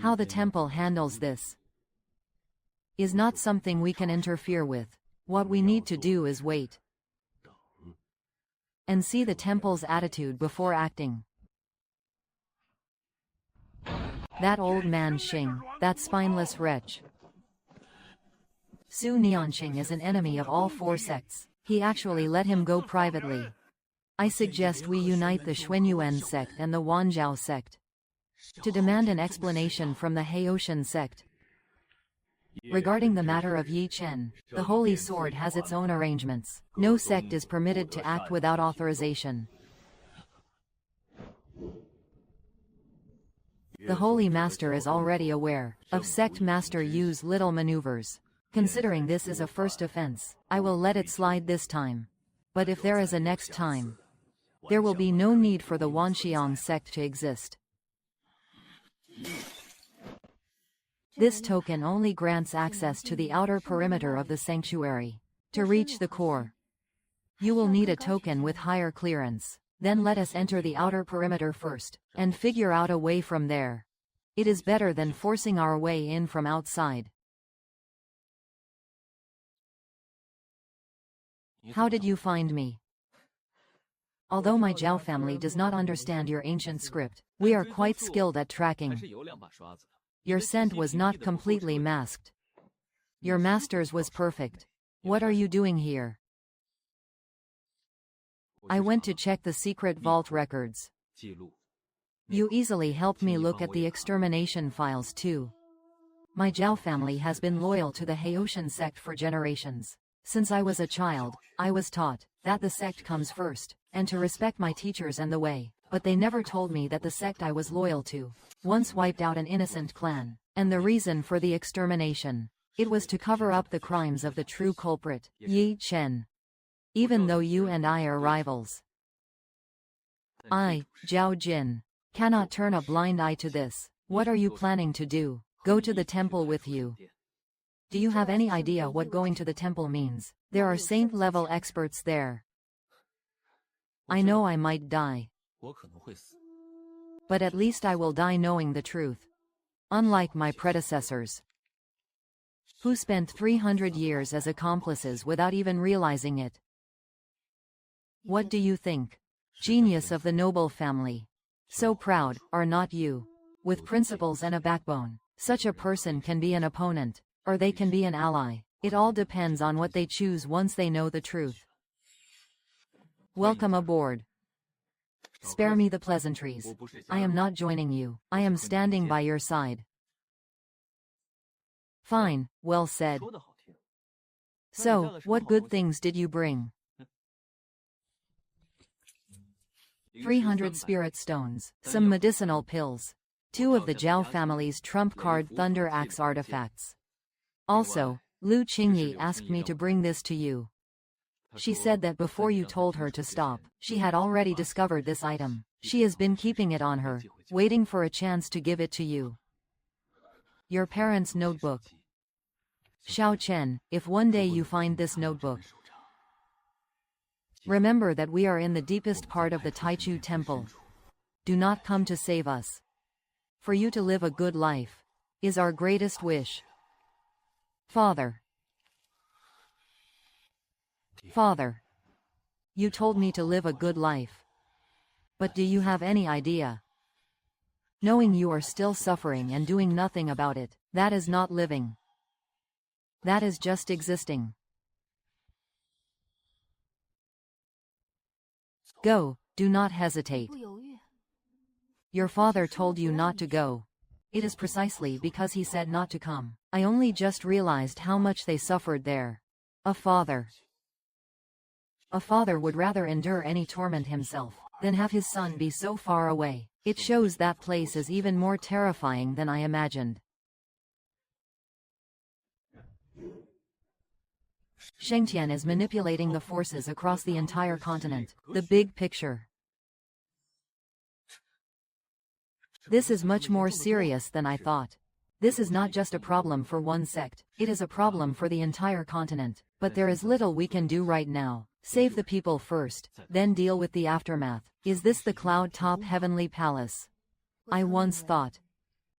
How the temple handles this is not something we can interfere with. What we need to do is wait and see the temple's attitude before acting. That old man Xing, that spineless wretch. Su Nianqing is an enemy of all four sects. He actually let him go privately. I suggest we unite the Xuanyuan sect and the Wanzhao sect to demand an explanation from the Haoshan sect. Regarding the matter of Yi Chen, the Holy Sword has its own arrangements. No sect is permitted to act without authorization. The Holy Master is already aware of sect master use little maneuvers. Considering this is a first offense, I will let it slide this time. But if there is a next time, there will be no need for the Wanxiang sect to exist. This token only grants access to the outer perimeter of the sanctuary. To reach the core, you will need a token with higher clearance. Then let us enter the outer perimeter first, and figure out a way from there. It is better than forcing our way in from outside. How did you find me? Although my Zhao family does not understand your ancient script, we are quite skilled at tracking. Your scent was not completely masked. Your master's was perfect. What are you doing here? I went to check the secret vault records. You easily helped me look at the extermination files too. My Zhao family has been loyal to the Haoshan sect for generations. Since I was a child, I was taught that the sect comes first, and to respect my teachers and the way, but they never told me that the sect I was loyal to once wiped out an innocent clan, and the reason for the extermination. It was to cover up the crimes of the true culprit, Yi Chen. Even though you and I are rivals, I, Zhao Jin, cannot turn a blind eye to this. What are you planning to do? Go to the temple with you. Do you have any idea what going to the temple means? There are saint-level experts there. I know I might die, but at least I will die knowing the truth. Unlike my predecessors, who spent 300 years as accomplices without even realizing it. What do you think? Genius of the noble family. So proud, are not you? With principles and a backbone, such a person can be an opponent, or they can be an ally. It all depends on what they choose once they know the truth. Welcome aboard. Spare me the pleasantries. I am not joining you. I am standing by your side. Fine, well said. So, what good things did you bring? 300 spirit stones, some medicinal pills, 2 of the Jiao family's trump card Thunder Axe artifacts. Also, Lu Qingyi asked me to bring this to you. She said that before you told her to stop, she had already discovered this item. She has been keeping it on her, waiting for a chance to give it to you. Your parents' notebook. Xiao Chen, if one day you find this notebook, remember that we are in the deepest part of the Taichu temple. Do not come to save us. For you to live a good life is our greatest wish. Father. Father. You told me to live a good life. But do you have any idea? Knowing you are still suffering and doing nothing about it, that is not living. That is just existing. Go, do not hesitate. Your father told you not to go. It is precisely because he said not to come. I only just realized how much they suffered there. A father would rather endure any torment himself than have his son be so far away. It shows that place is even more terrifying than I imagined. Shengtian is manipulating the forces across the entire continent. The big picture. This is much more serious than I thought. This is not just a problem for one sect, it is a problem for the entire continent. But there is little we can do right now. Save the people first, then deal with the aftermath. Is this the cloud-top heavenly palace? I once thought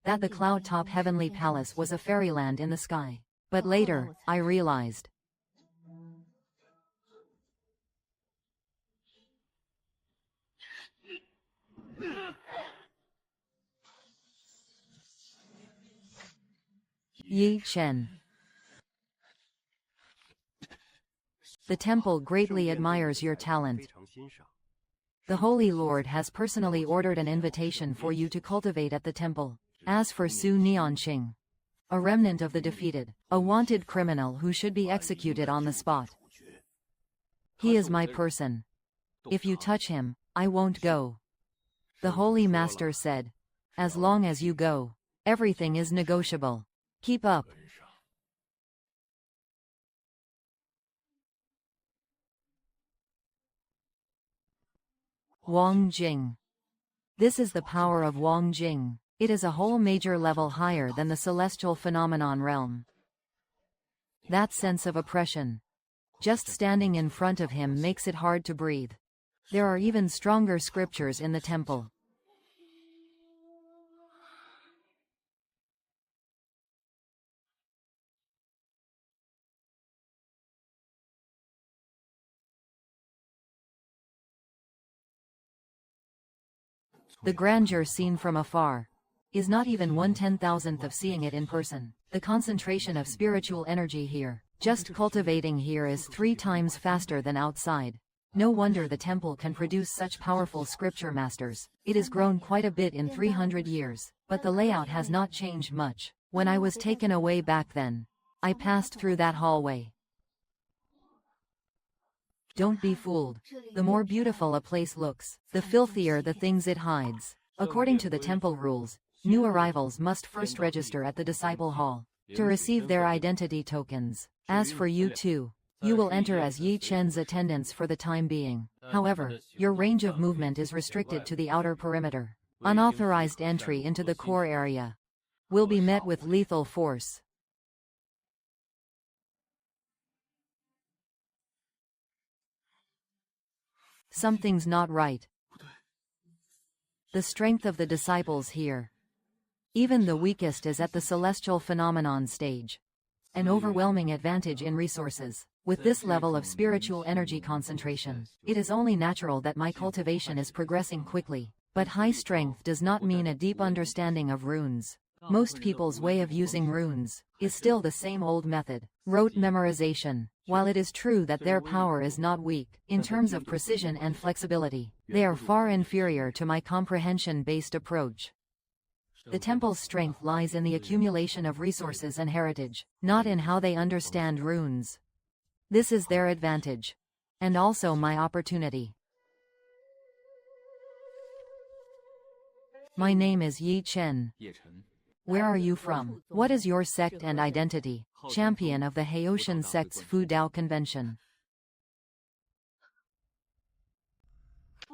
that the cloud-top heavenly palace was a fairyland in the sky. But later, I realized. Yi Chen. The temple greatly admires your talent. The Holy Lord has personally ordered an invitation for you to cultivate at the temple. As for Su Nianqing, a remnant of the defeated, a wanted criminal who should be executed on the spot. He is my person. If you touch him, I won't go. The Holy Master said, as long as you go, everything is negotiable. Keep up. Wang Jing. This is the power of Wang Jing. It is a whole major level higher than the celestial phenomenon realm. That sense of oppression. Just standing in front of him makes it hard to breathe. There are even stronger scriptures in the temple. The grandeur seen from afar is not even 1/10,000th of seeing it in person. The concentration of spiritual energy here, just cultivating here, is 3 times faster than outside. No wonder the temple can produce such powerful scripture masters. It has grown quite a bit in 300 years, but the layout has not changed much. When I was taken away back then, I passed through that hallway. Don't be fooled. The more beautiful a place looks, the filthier the things it hides. According to the temple rules, new arrivals must first register at the disciple hall to receive their identity tokens. As for you two, you will enter as Yi Chen's attendants for the time being. However, your range of movement is restricted to the outer perimeter. Unauthorized entry into the core area will be met with lethal force. Something's not right. The strength of the disciples here. Even the weakest is at the celestial phenomenon stage. An overwhelming advantage in resources. With this level of spiritual energy concentration, it is only natural that my cultivation is progressing quickly. But high strength does not mean a deep understanding of runes. Most people's way of using runes is still the same old method, rote memorization. While it is true that their power is not weak, in terms of precision and flexibility, they are far inferior to my comprehension-based approach. The temple's strength lies in the accumulation of resources and heritage, not in how they understand runes. This is their advantage. And also my opportunity. My name is Yi Chen. Where are you from? What is your sect and identity? Champion of the Haitian sect's Fu Dao Convention.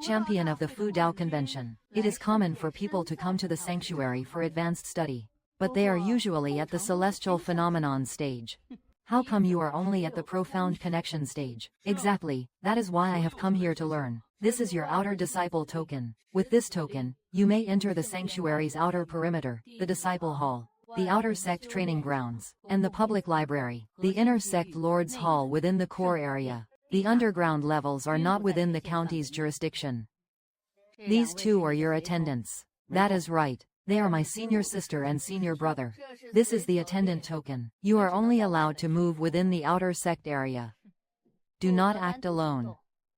Champion of the Fu Dao Convention. It is common for people to come to the sanctuary for advanced study, but they are usually at the celestial phenomenon stage. How come you are only at the profound connection stage? Exactly, that is why I have come here to learn. This is your outer disciple token. With this token, you may enter the sanctuary's outer perimeter, the disciple hall, the outer sect training grounds, and the public library, the inner sect lord's hall within the core area. The underground levels are not within the county's jurisdiction. These two are your attendants. That is right. They are my senior sister and senior brother. This is the attendant token. You are only allowed to move within the outer sect area. Do not act alone.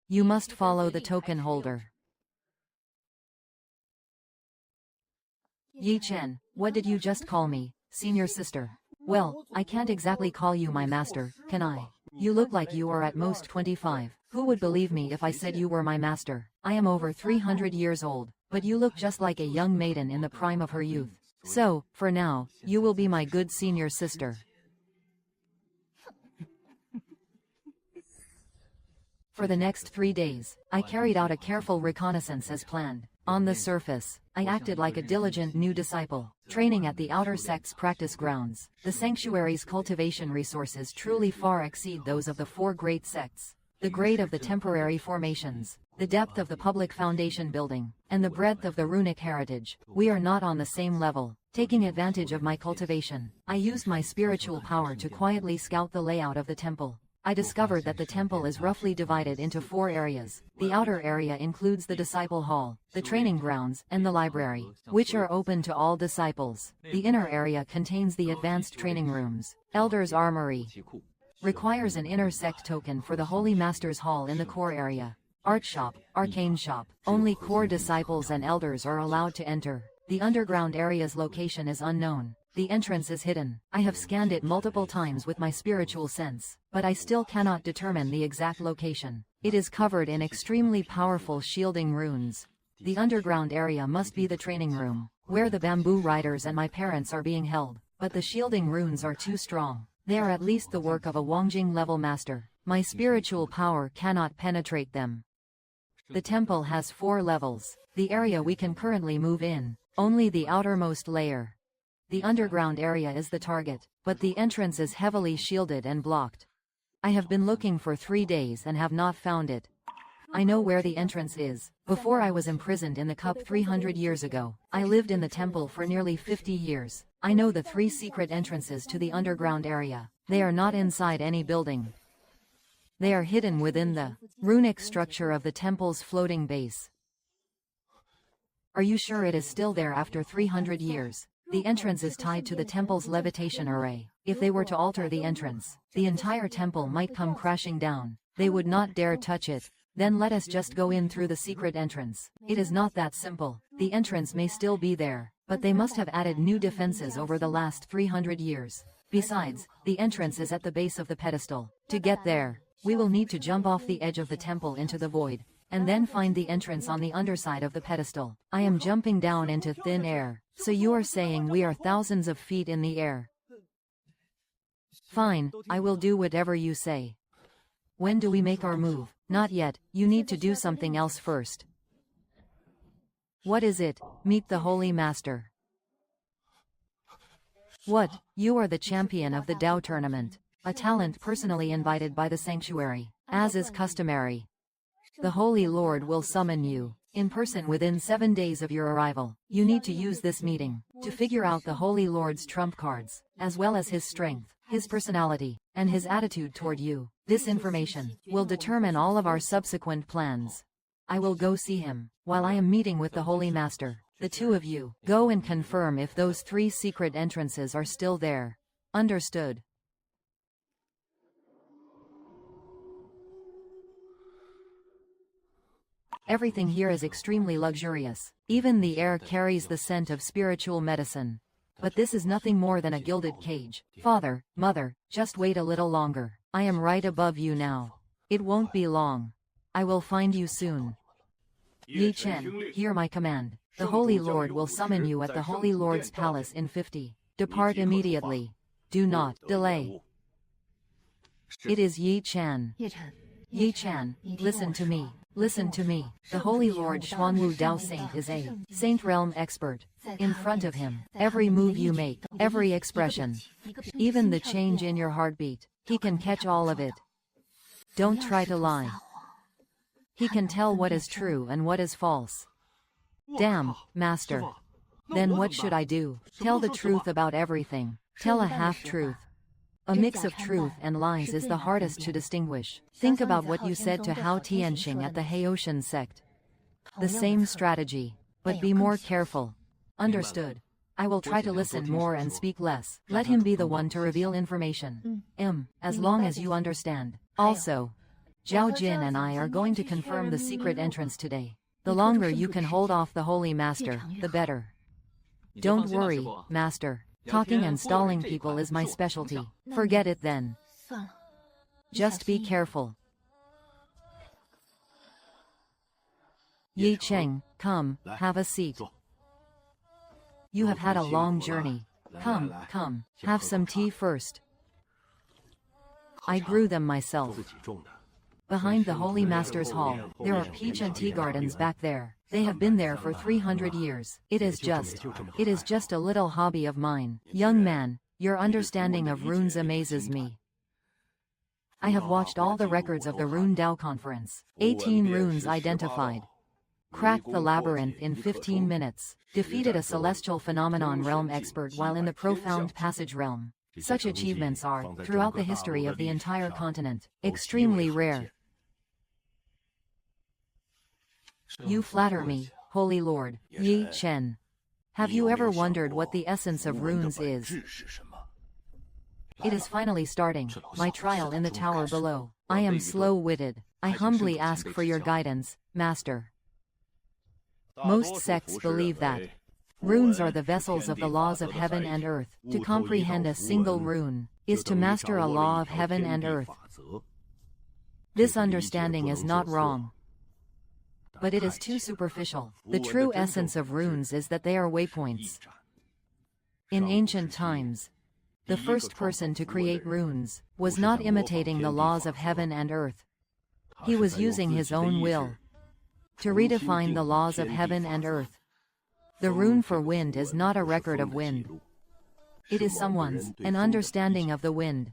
You must follow the token holder. Yi Chen, what did you just call me, senior sister? Well, I can't exactly call you my master, can I? You look like you are at most 25. Who would believe me if I said you were my master? I am over 300 years old, but you look just like a young maiden in the prime of her youth. So, for now, you will be my good senior sister. For the next 3 days, I carried out a careful reconnaissance as planned. On the surface, I acted like a diligent new disciple, training at the outer sect's practice grounds. The sanctuary's cultivation resources truly far exceed those of the 4 great sects. The grade of the temporary formations, the depth of the public foundation building, and the breadth of the runic heritage. We are not on the same level. Taking advantage of my cultivation, I used my spiritual power to quietly scout the layout of the temple. I discovered that the temple is roughly divided into 4 areas. The outer area includes the disciple hall, the training grounds, and the library, which are open to all disciples. The inner area contains the advanced training rooms. Elder's Armory requires an inner sect token for the Holy Master's Hall in the core area. Art shop, arcane shop. Only core disciples and elders are allowed to enter. The underground area's location is unknown. The entrance is hidden. I have scanned it multiple times with my spiritual sense, but I still cannot determine the exact location. It is covered in extremely powerful shielding runes. The underground area must be the training room, where the bamboo riders and my parents are being held, but the shielding runes are too strong. They are at least the work of a Wangjing level master. My spiritual power cannot penetrate them. The temple has 4 levels. The area we can currently move in, only the outermost layer. The underground area is the target, but the entrance is heavily shielded and blocked. I have been looking for 3 days and have not found it. I know where the entrance is. Before I was imprisoned in the cup 300 years ago, I lived in the temple for nearly 50 years. I know the 3 secret entrances to the underground area. They are not inside any building. They are hidden within the runic structure of the temple's floating base. Are you sure it is still there after 300 years? The entrance is tied to the temple's levitation array. If they were to alter the entrance, the entire temple might come crashing down. They would not dare touch it. Then let us just go in through the secret entrance. It is not that simple. The entrance may still be there, but they must have added new defenses over the last 300 years. Besides, the entrance is at the base of the pedestal. To get there, we will need to jump off the edge of the temple into the void, and then find the entrance on the underside of the pedestal. I am jumping down into thin air. So you are saying we are thousands of feet in the air? Fine, I will do whatever you say. When do we make our move? Not yet, you need to do something else first. What is it? Meet the Holy Master. What? You are the champion of the Dao tournament. A talent personally invited by the sanctuary, as is customary. The Holy Lord will summon you in person within 7 days of your arrival. You need to use this meeting to figure out the Holy Lord's trump cards, as well as his strength, his personality, and his attitude toward you. This information will determine all of our subsequent plans. I will go see him while I am meeting with the Holy Master. The two of you, go and confirm if those 3 secret entrances are still there. Understood? Everything here is extremely luxurious. Even the air carries the scent of spiritual medicine. But this is nothing more than a gilded cage. Father, mother, just wait a little longer. I am right above you now. It won't be long. I will find you soon. Yi Chen, hear my command. The Holy Lord will summon you at the Holy Lord's palace in 50. Depart immediately. Do not delay. It is Yi Chen. Yi Chen, listen to me. Listen to me. The Holy Lord Xuanwu Dao Saint is a Saint Realm expert. In front of him, every move you make, every expression, even the change in your heartbeat, he can catch all of it. Don't try to lie. He can tell what is true and what is false. Damn, Master. Then what should I do? Tell the truth about everything. Tell a half-truth. A mix of truth and lies is the hardest to distinguish. Think about what you said to Hao Tianxing at the Haotian sect. The same strategy, but be more careful. Understood. I will try to listen more and speak less. Let him be the one to reveal information. As long as you understand. Also, Zhao Jin and I are going to confirm the secret entrance today. The longer you can hold off the Holy Master, the better. Don't worry, Master. Talking and stalling people is my specialty. Forget it then. Just be careful. Yi Cheng, come, have a seat. You have had a long journey. Come, have some tea first. I grew them myself. Behind the Holy Master's hall, there are peach and tea gardens back there. They have been there for 300 years. It is just a little hobby of mine. Young man, your understanding of runes amazes me. I have watched all the records of the Rune Dao Conference. 18 runes identified. Cracked the labyrinth in 15 minutes. Defeated a celestial phenomenon realm expert while in the profound passage realm. Such achievements are, throughout the history of the entire continent, extremely rare. You flatter me, Holy Lord, Yi Chen. Have you ever wondered what the essence of runes is? It is finally starting, my trial in the tower below. I am slow-witted. I humbly ask for your guidance, Master. Most sects believe that runes are the vessels of the laws of heaven and earth. To comprehend a single rune is to master a law of heaven and earth. This understanding is not wrong, but it is too superficial. The true essence of runes is that they are waypoints. In ancient times, the first person to create runes was not imitating the laws of heaven and earth. He was using his own will to redefine the laws of heaven and earth. The rune for wind is not a record of wind. It is someone's, an understanding of the wind.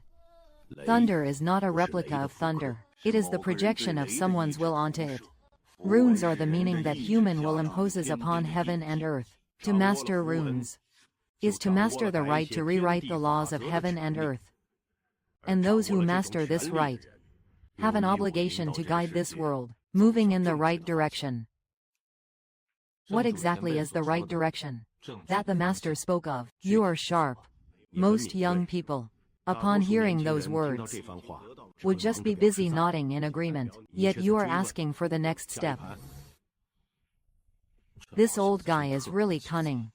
Thunder is not a replica of thunder. It is the projection of someone's will onto it. Runes are the meaning that human will imposes upon heaven and earth. To master runes is to master the right to rewrite the laws of heaven and earth. And those who master this right have an obligation to guide this world, moving in the right direction. What exactly is the right direction that the Master spoke of? You are sharp. Most young people, upon hearing those words, would just be busy nodding in agreement, yet you are asking for the next step. This old guy is really cunning.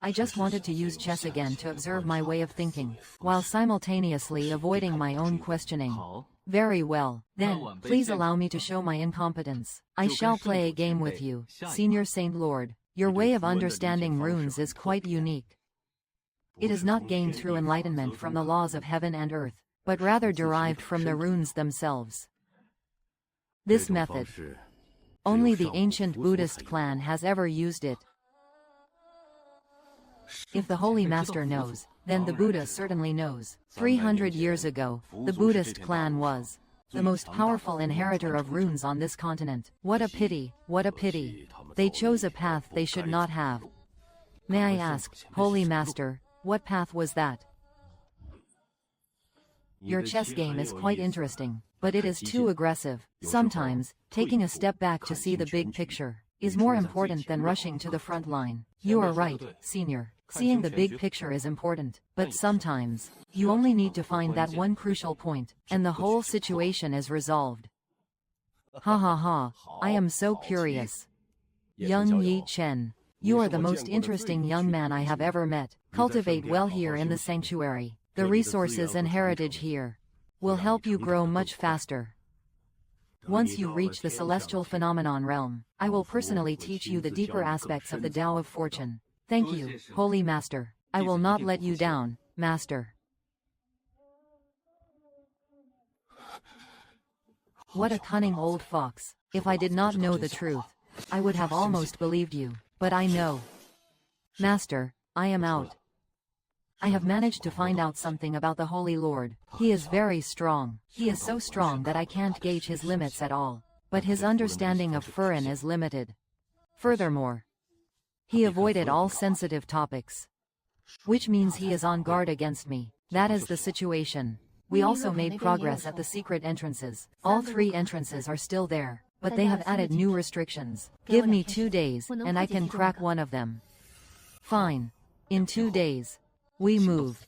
I just wanted to use chess again to observe my way of thinking, while simultaneously avoiding my own questioning. Very well, then, please allow me to show my incompetence. I shall play a game with you, Senior Saint Lord. Your way of understanding runes is quite unique. It is not gained through enlightenment from the laws of heaven and earth, but rather derived from the runes themselves. This method, only the ancient Buddhist clan has ever used it. If the Holy Master knows, then the Buddha certainly knows. 300 years ago, the Buddhist clan was the most powerful inheritor of runes on this continent. What a pity, what a pity. They chose a path they should not have. May I ask, Holy Master, what path was that? Your chess game is quite interesting, but it is too aggressive. Sometimes, taking a step back to see the big picture is more important than rushing to the front line. You are right, senior. Seeing the big picture is important, but sometimes, you only need to find that one crucial point, and the whole situation is resolved. Ha ha ha, I am so curious. Young Yi Chen. You are the most interesting young man I have ever met. Cultivate well here in the sanctuary. The resources and heritage here will help you grow much faster. Once you reach the celestial phenomenon realm, I will personally teach you the deeper aspects of the Tao of Fortune. Thank you, Holy Master. I will not let you down, Master. What a cunning old fox. If I did not know the truth, I would have almost believed you. But I know. Master, I am out. I have managed to find out something about the Holy Lord. He is very strong. He is so strong that I can't gauge his limits at all. But his understanding of Furin is limited. Furthermore, he avoided all sensitive topics. Which means he is on guard against me. That is the situation. We also made progress at the secret entrances. All 3 entrances are still there, but they have added new restrictions. Give me 2 days, and I can crack one of them. Fine. In 2 days. We move.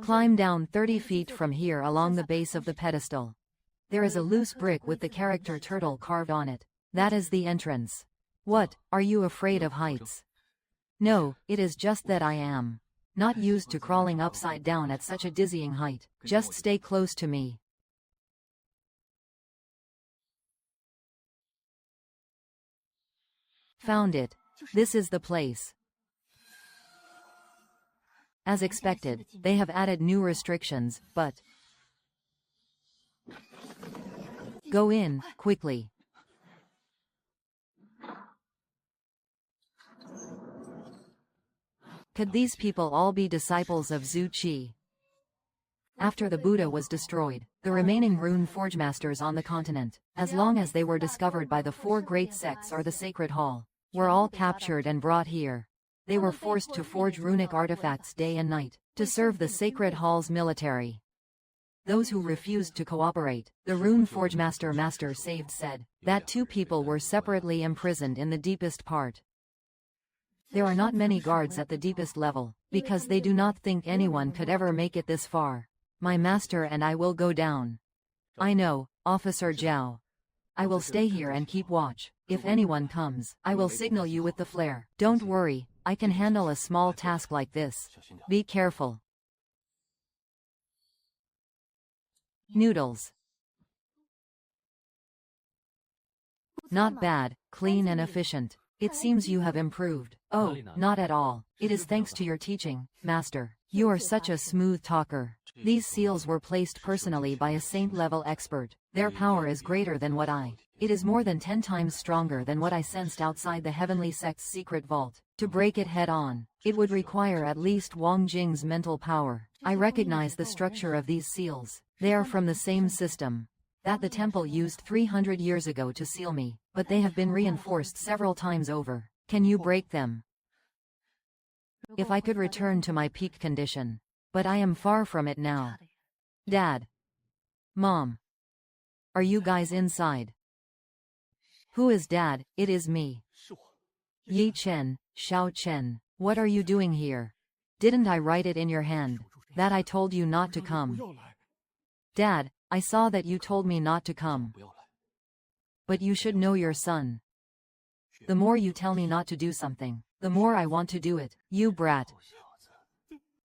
Climb down 30 feet from here along the base of the pedestal. There is a loose brick with the character turtle carved on it. That is the entrance. What, are you afraid of heights? No, it is just that I am not used to crawling upside down at such a dizzying height. Just stay close to me. Found it. This is the place. As expected, they have added new restrictions, but go in, quickly. Could these people all be disciples of Zhu Qi? After the Buddha was destroyed, the remaining rune forge masters on the continent, as long as they were discovered by the 4 great sects or the Sacred Hall, were all captured and brought here. They were forced to forge runic artifacts day and night, to serve the Sacred Hall's military. Those who refused to cooperate, the rune forge master saved said, that 2 people were separately imprisoned in the deepest part. There are not many guards at the deepest level, because they do not think anyone could ever make it this far. My master and I will go down. I know, Officer Zhao. I will stay here and keep watch. If anyone comes, I will signal you with the flare. Don't worry, I can handle a small task like this. Be careful. Noodles. Not bad, clean and efficient. It seems you have improved. Oh, not at all. It is thanks to your teaching, Master. You are such a smooth talker. These seals were placed personally by a saint-level expert. Their power is greater than what It is more than 10 times stronger than what I sensed outside the Heavenly Sect's secret vault. To break it head-on, it would require at least Wang Jing's mental power. I recognize the structure of these seals. They are from the same system that the temple used 300 years ago to seal me, but they have been reinforced several times over. Can you break them? If I could return to my peak condition. But I am far from it now. Dad. Mom. Are you guys inside? Who is Dad? It is me. Yi Chen, Xiao Chen. What are you doing here? Didn't I write it in your hand that I told you not to come? Dad, I saw that you told me not to come. But you should know your son. The more you tell me not to do something, the more I want to do it. You brat.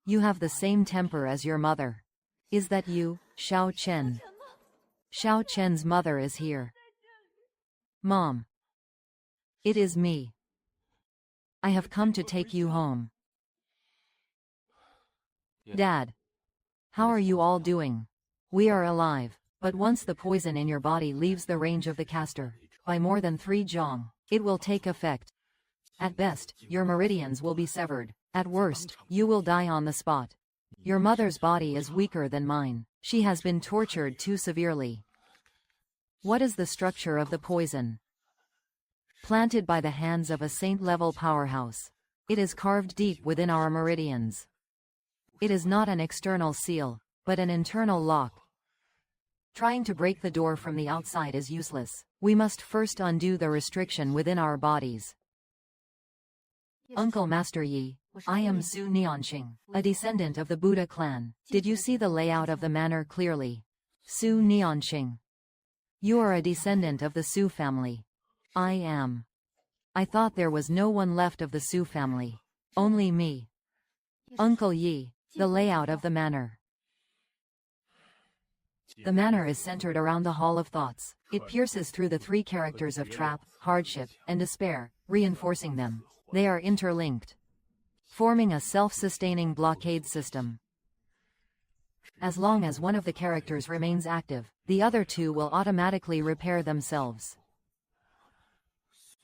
You have the same temper as your mother. Is that you, Xiao Chen? Xiao Chen's mother is here. Mom. It is me. I have come to take you home. Dad. How are you all doing? We are alive, but once the poison in your body leaves the range of the caster, by more than 3 zhong, it will take effect. At best, your meridians will be severed. At worst, you will die on the spot. Your mother's body is weaker than mine. She has been tortured too severely. What is the structure of the poison? Planted by the hands of a saint-level powerhouse. It is carved deep within our meridians. It is not an external seal, but an internal lock. Trying to break the door from the outside is useless. We must first undo the restriction within our bodies. Uncle Master Yi, I am Su Nianqing, a descendant of the Buddha clan. Did you see the layout of the manor clearly? Su Nianqing. You are a descendant of the Su family. I am. I thought there was no one left of the Su family. Only me. Uncle Yi, the layout of the manor. The manor is centered around the Hall of Thoughts. It pierces through the three characters of trap, hardship, and despair, reinforcing them. They are interlinked, forming a self-sustaining blockade system. As long as one of the characters remains active, the other two will automatically repair themselves.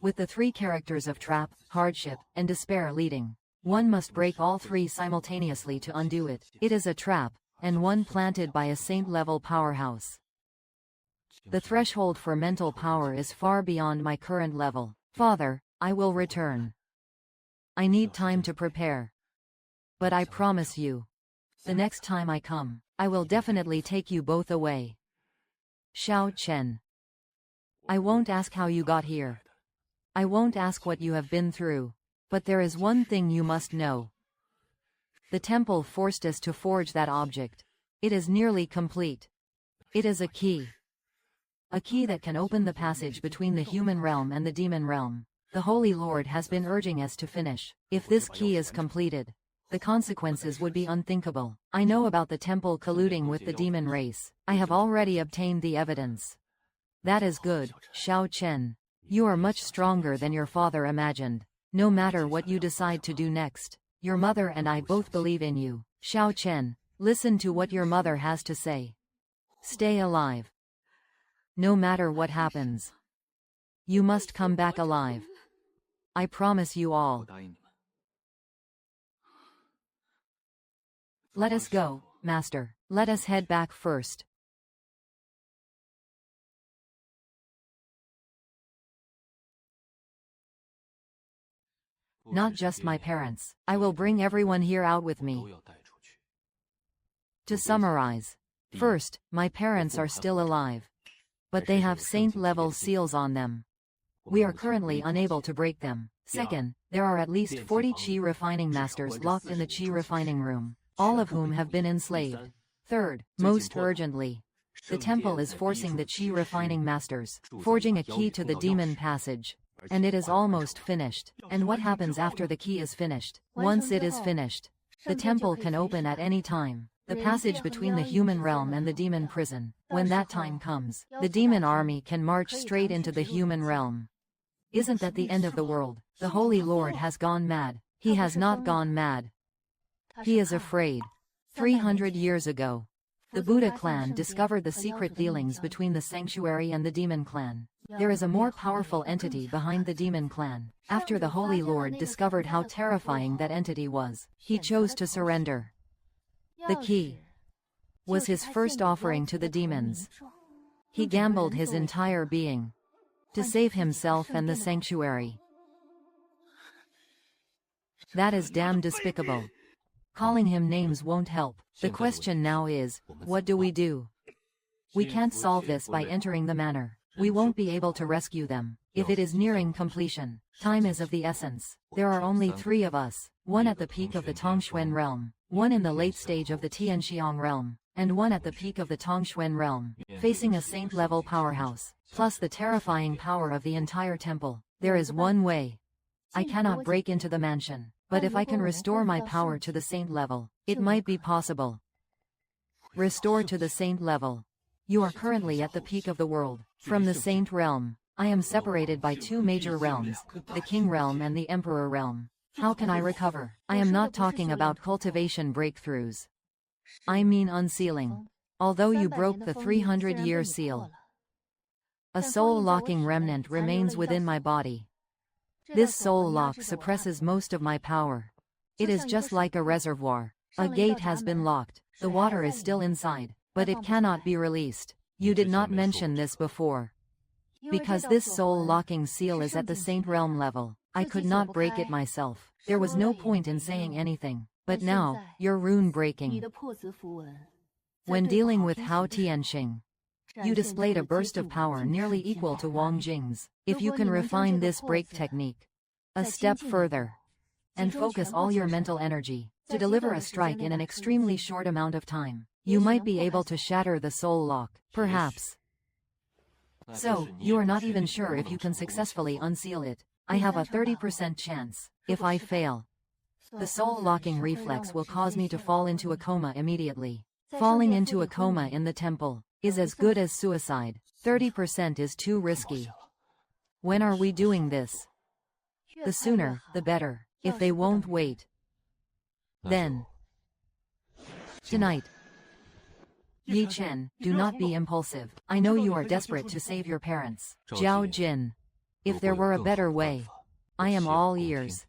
With the three characters of trap, hardship, and despair leading, one must break all three simultaneously to undo it. It is a trap, and one planted by a saint-level powerhouse. The threshold for mental power is far beyond my current level. Father, I will return. I need time to prepare. But I promise you, the next time I come, I will definitely take you both away. Xiao Chen. I won't ask how you got here. I won't ask what you have been through. But there is one thing you must know. The temple forced us to forge that object. It is nearly complete. It is a key. A key that can open the passage between the human realm and the demon realm. The Holy Lord has been urging us to finish. If this key is completed, the consequences would be unthinkable. I know about the temple colluding with the demon race. I have already obtained the evidence. That is good, Xiao Chen. You are much stronger than your father imagined. No matter what you decide to do next, your mother and I both believe in you. Xiao Chen, listen to what your mother has to say. Stay alive. No matter what happens, you must come back alive. I promise you all. Let us go, Master. Let us head back first. Not just my parents. I will bring everyone here out with me. To summarize. First, my parents are still alive. But they have saint-level seals on them. We are currently unable to break them. Second, there are at least 40 Qi refining masters locked in the Qi refining room, all of whom have been enslaved. Third, most urgently, the temple is forcing the Qi refining masters, forging a key to the demon passage. And it is almost finished. And what happens after the key is finished? Once it is finished, the temple can open at any time. The passage between the human realm and the demon prison. When that time comes, the demon army can march straight into the human realm. Isn't that the end of the world? The Holy Lord has gone mad. He has not gone mad. He is afraid. 300 years ago, the Buddha clan discovered the secret dealings between the sanctuary and the demon clan. There is a more powerful entity behind the demon clan. After the Holy Lord discovered how terrifying that entity was, he chose to surrender. The key was his first offering to the demons. He gambled his entire being to save himself and the sanctuary. That is damn despicable. Calling him names won't help. The question now is, what do we do? We can't solve this by entering the manor. We won't be able to rescue them. If it is nearing completion, time is of the essence. There are only 3 of us, one at the peak of the Tongxuan realm, one in the late stage of the Tianxiang realm, and one at the peak of the Tongxuan realm, facing a saint-level powerhouse, plus the terrifying power of the entire temple. There is one way. I cannot break into the mansion, but if I can restore my power to the saint level, it might be possible. Restore to the saint level. You are currently at the peak of the world. From the saint realm, I am separated by 2 major realms, the king realm and the emperor realm. How can I recover? I am not talking about cultivation breakthroughs. I mean unsealing. Although you broke the 300-year seal, a soul-locking remnant remains within my body. This soul lock suppresses most of my power. It is just like a reservoir. A gate has been locked. The water is still inside, but it cannot be released. You did not mention this before. Because this soul-locking seal is at the saint realm level, I could not break it myself. There was no point in saying anything. But now, you're rune breaking. When dealing with Hao Tianxing, You displayed a burst of power nearly equal to Wang Jing's. If you can refine this break technique a step further, and focus all your mental energy to deliver a strike in an extremely short amount of time, you might be able to shatter the soul lock, perhaps. So, you are not even sure if you can successfully unseal it. I have a 30% chance. If I fail, the soul locking reflex will cause me to fall into a coma immediately. Falling into a coma in the temple is as good as suicide. 30% is too risky. When are we doing this? The sooner, the better. If they won't wait, then tonight. Yi Chen, do not be impulsive. I know you are desperate to save your parents. Zhao Jin. If there were a better way, I am all ears.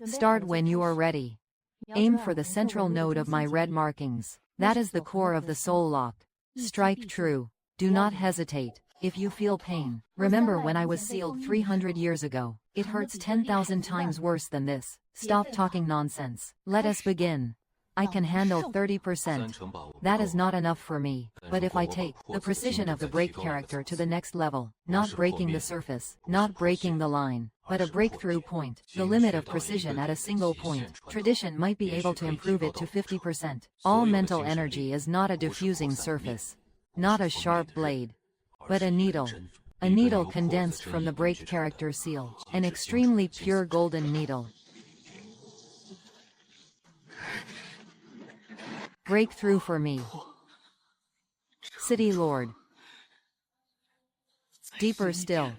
Start when you are ready. Aim for the central node of my red markings. That is the core of the soul lock. Strike true. Do not hesitate. If you feel pain, remember when I was sealed 300 years ago. It hurts 10,000 times worse than this. Stop talking nonsense. Let us begin. I can handle 30%. That is not enough for me. But if I take the precision of the break character to the next level, not breaking the surface, not breaking the line, but a breakthrough point, the limit of precision at a single point, tradition might be able to improve it to 50%. All mental energy is not a diffusing surface, not a sharp blade, but a needle. A needle condensed from the break character seal, an extremely pure golden needle. Breakthrough for me. City Lord. Deeper still.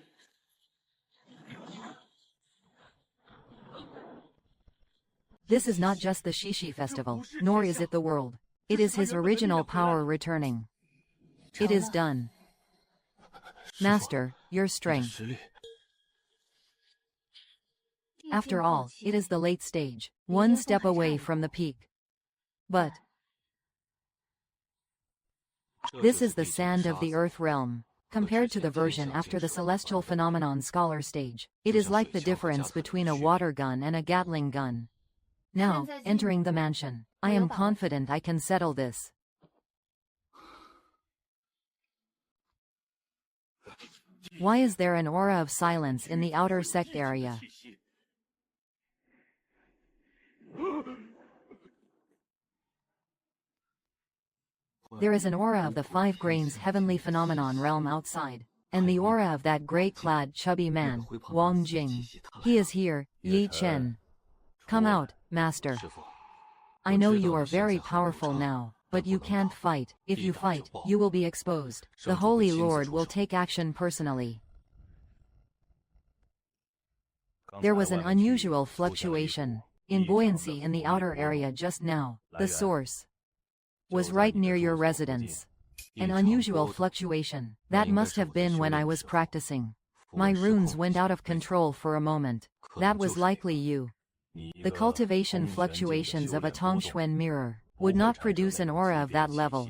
This is not just the Shishi festival, nor is it the world. It is his original power returning. It is done. Master, your strength. After all, it is the late stage, one step away from the peak. But this is the sand of the earth realm. Compared to the version after the celestial phenomenon scholar stage, it is like the difference between a water gun and a Gatling gun. Now, entering the mansion, I am confident I can settle this. Why is there an aura of silence in the outer sect area? There is an aura of the 5 grains heavenly phenomenon realm outside, and the aura of that gray-clad chubby man, Wang Jing. He is here, Yi Chen. Come out, master. I know you are very powerful now, but you can't fight. If you fight, you will be exposed. The Holy Lord will take action personally. There was an unusual fluctuation in buoyancy in the outer area just now. The source was right near your residence. An unusual fluctuation. That must have been when I was practicing. My runes went out of control for a moment. That was likely you. The cultivation fluctuations of a Tongxuan mirror would not produce an aura of that level.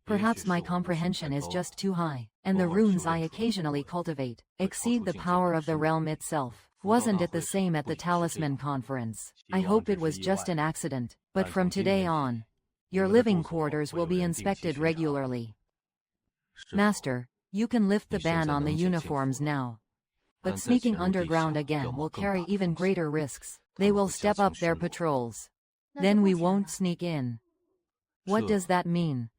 Perhaps my comprehension is just too high, and the runes I occasionally cultivate exceed the power of the realm itself. Wasn't it the same at the Talisman Conference? I hope it was just an accident, but from today on, your living quarters will be inspected regularly. Master, you can lift the ban on the uniforms now. But sneaking underground again will carry even greater risks. They will step up their patrols. Then we won't sneak in. What does that mean?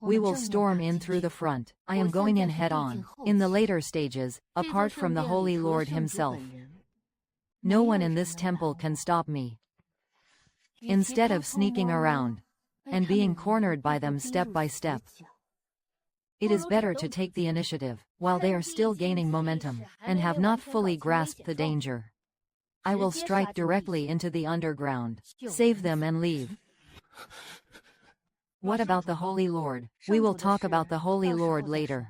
We will storm in through the front. I am going in head-on. In the later stages, apart from the Holy Lord himself, no one in this temple can stop me. Instead of sneaking around and being cornered by them step by step, it is better to take the initiative while they are still gaining momentum and have not fully grasped the danger. I will strike directly into the underground, save them and leave. What about the Holy Lord? We will talk about the Holy Lord later.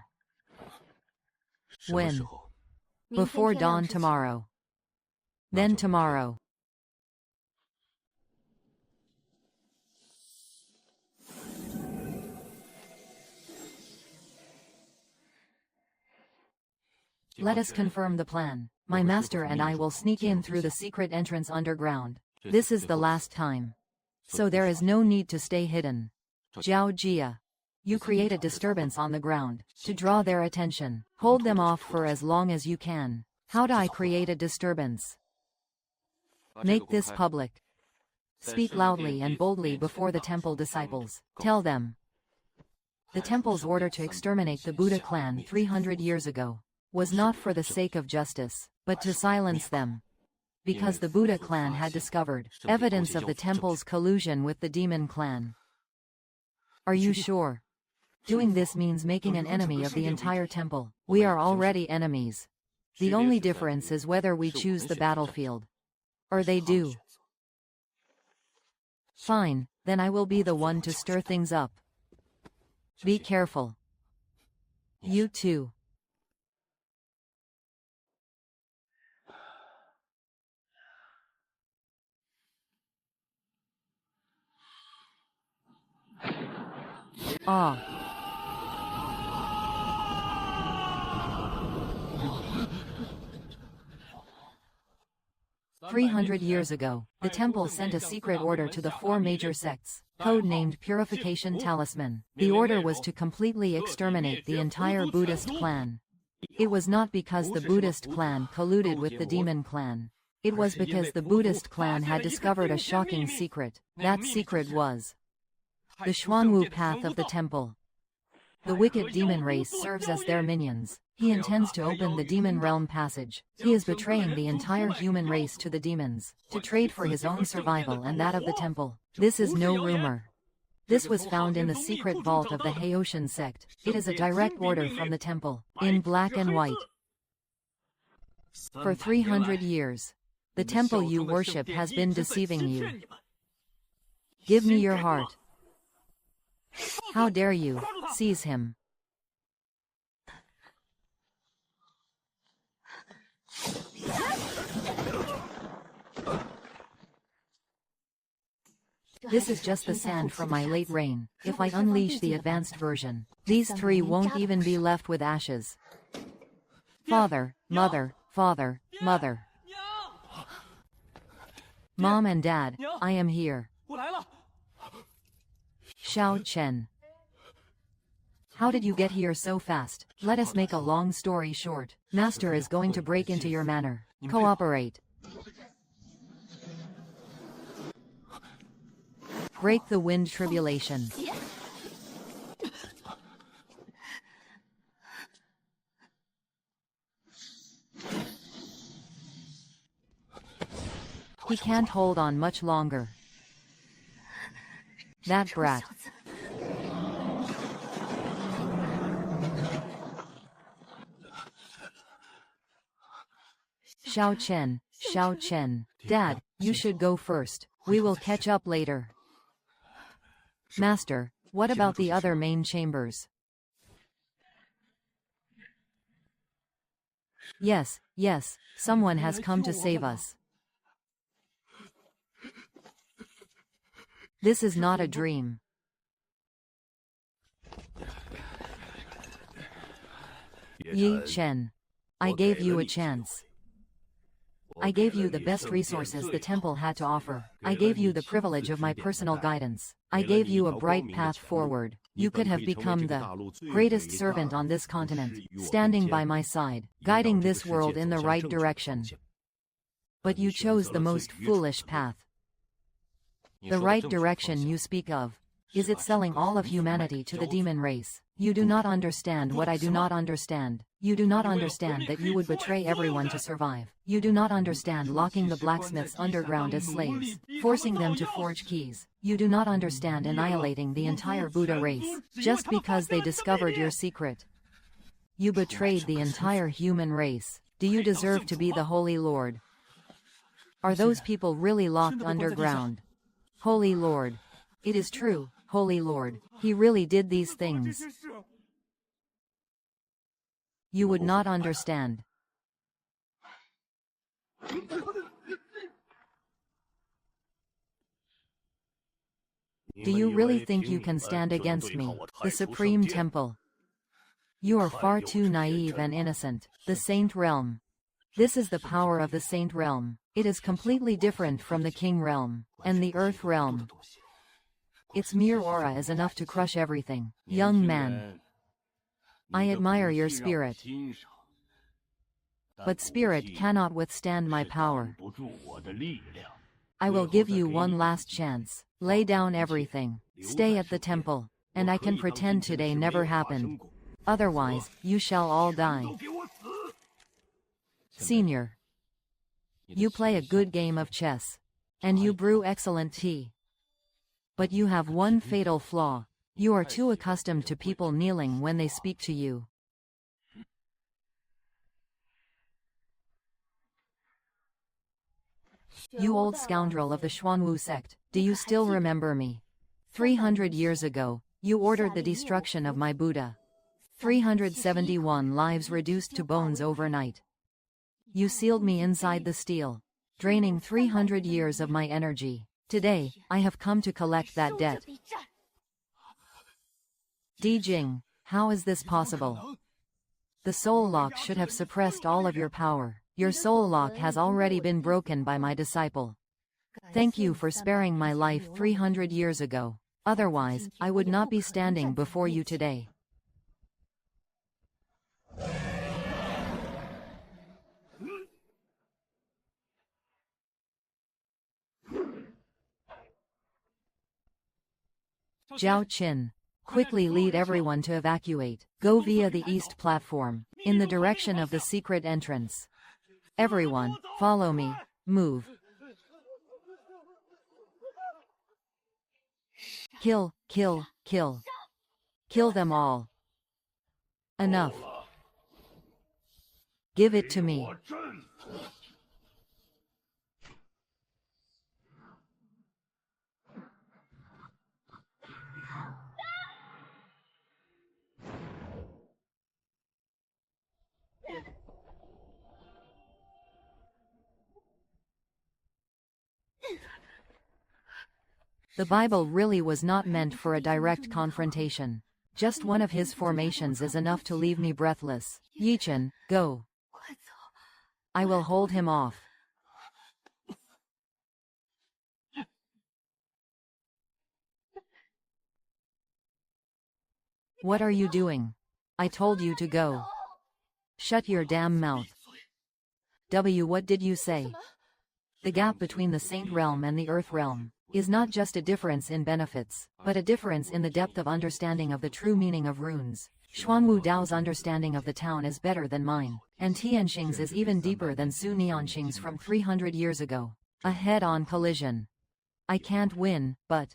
When? Before dawn tomorrow. Then tomorrow. Let us confirm the plan. My master and I will sneak in through the secret entrance underground. This is the last time. So there is no need to stay hidden. Zhao Jia. You create a disturbance on the ground, to draw their attention. Hold them off for as long as you can. How do I create a disturbance? Make this public. Speak loudly and boldly before the temple disciples. Tell them. The temple's order to exterminate the Buddha clan 300 years ago was not for the sake of justice, but to silence them. Because the Buddha clan had discovered evidence of the temple's collusion with the demon clan. Are you sure? Doing this means making an enemy of the entire temple. We are already enemies. The only difference is whether we choose the battlefield. Or they do. Fine, then I will be the one to stir things up. Be careful. You too. Ah. 300 years ago, the temple sent a secret order to the 4 major sects, code-named Purification Talisman. The order was to completely exterminate the entire Buddhist clan. It was not because the Buddhist clan colluded with the demon clan. It was because the Buddhist clan had discovered a shocking secret. That secret was the Xuanwu path of the temple. The wicked demon race serves as their minions. He intends to open the demon realm passage. He is betraying the entire human race to the demons, to trade for his own survival and that of the temple. This is no rumor. This was found in the secret vault of the Haoshan sect. It is a direct order from the temple, in black and white. For 300 years, the temple you worship has been deceiving you. Give me your heart. How dare you? Seize him. This is just the sand from my late reign. If I unleash the advanced version, these 3 won't even be left with ashes. Father, mother, father, mother. Mom and Dad, I am here. Xiao Chen. How did you get here so fast? Let us make a long story short. Master is going to break into your manor. Cooperate. Break the wind tribulation. He can't hold on much longer. That brat. Xiao Chen. Dad, you should go first. We will catch up later. Master, what about the other main chambers? Yes, someone has come to save us. This is not a dream. Yi Chen. I gave you a chance. I gave you the best resources the temple had to offer. I gave you the privilege of my personal guidance. I gave you a bright path forward. You could have become the greatest servant on this continent, standing by my side, guiding this world in the right direction. But you chose the most foolish path. The right direction you speak of. Is it selling all of humanity to the demon race? You do not understand what I do not understand. You do not understand that you would betray everyone to survive. You do not understand locking the blacksmiths underground as slaves, forcing them to forge keys. You do not understand annihilating the entire Buddha race, just because they discovered your secret. You betrayed the entire human race. Do you deserve to be the Holy Lord? Are those people really locked underground? Holy Lord. It is true, Holy Lord. He really did these things. You would not understand. Do you really think you can stand against me, the Supreme Temple? You are far too naive and innocent. The Saint Realm. This is the power of the Saint Realm. It is completely different from the King Realm and the Earth Realm. Its mere aura is enough to crush everything. Young man, I admire your spirit. But spirit cannot withstand my power. I will give you one last chance. Lay down everything. Stay at the temple. And I can pretend today never happened. Otherwise, you shall all die. Senior, you play a good game of chess. And you brew excellent tea. But you have one fatal flaw. You are too accustomed to people kneeling when they speak to you. You old scoundrel of the Xuanwu sect, do you still remember me? 300 years ago, you ordered the destruction of my Buddha. 371 lives reduced to bones overnight. You sealed me inside the steel, draining 300 years of my energy. Today, I have come to collect that debt. Di Jing, how is this possible? The soul lock should have suppressed all of your power. Your soul lock has already been broken by my disciple. Thank you for sparing my life 300 years ago. Otherwise, I would not be standing before you today. Zhao Qin, quickly lead everyone to evacuate. Go via the east platform, in the direction of the secret entrance. Everyone, follow me. Move. Kill, kill, kill. Kill them all. Enough. Give it to me. The Bible really was not meant for a direct confrontation. Just one of his formations is enough to leave me breathless. Yichen, go. I will hold him off. What are you doing? I told you to go. Shut your damn mouth. What did you say? The gap between the Saint Realm and the Earth Realm is not just a difference in benefits, but a difference in the depth of understanding of the true meaning of runes. Xuanwu Dao's understanding of the town is better than mine, and Tianxing's is even deeper than Su Nianxing's from 300 years ago. A head-on collision. I can't win, but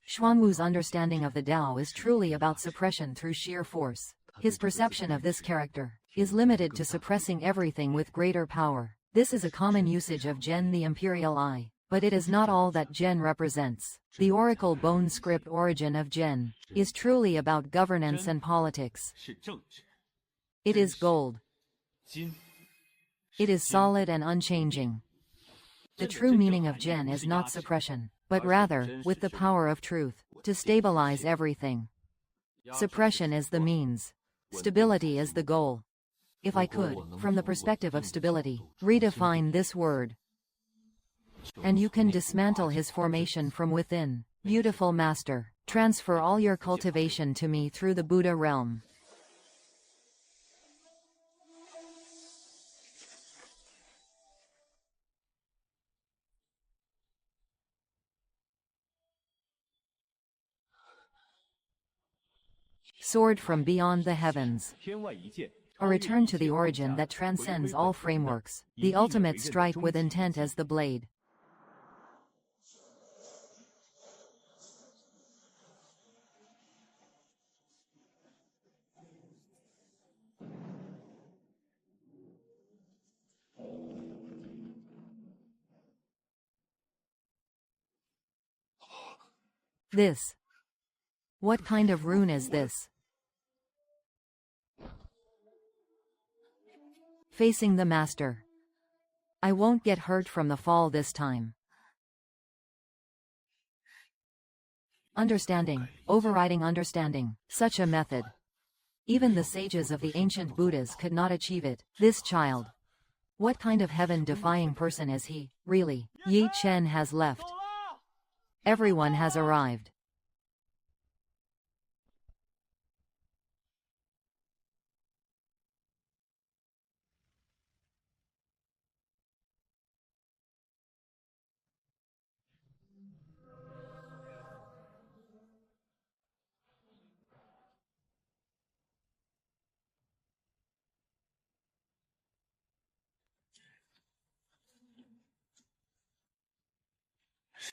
Xuanwu's understanding of the Dao is truly about suppression through sheer force. His perception of this character is limited to suppressing everything with greater power. This is a common usage of Zhen the Imperial Eye. But it is not all that Zhen represents. The oracle bone script origin of Zhen is truly about governance and politics. It is gold. It is solid and unchanging. The true meaning of Zhen is not suppression, but rather, with the power of truth, to stabilize everything. Suppression is the means. Stability is the goal. If I could, from the perspective of stability, redefine this word, and you can dismantle his formation from within. Beautiful master, transfer all your cultivation to me through the Buddha realm. Sword from beyond the heavens. A return to the origin that transcends all frameworks. The ultimate strike with intent as the blade. This. What kind of rune is this? Facing the master. I won't get hurt from the fall this time. Understanding, overriding understanding. Such a method. Even the sages of the ancient Buddhas could not achieve it. This child. What kind of heaven-defying person is he, really? Yi Chen has left. Everyone has arrived.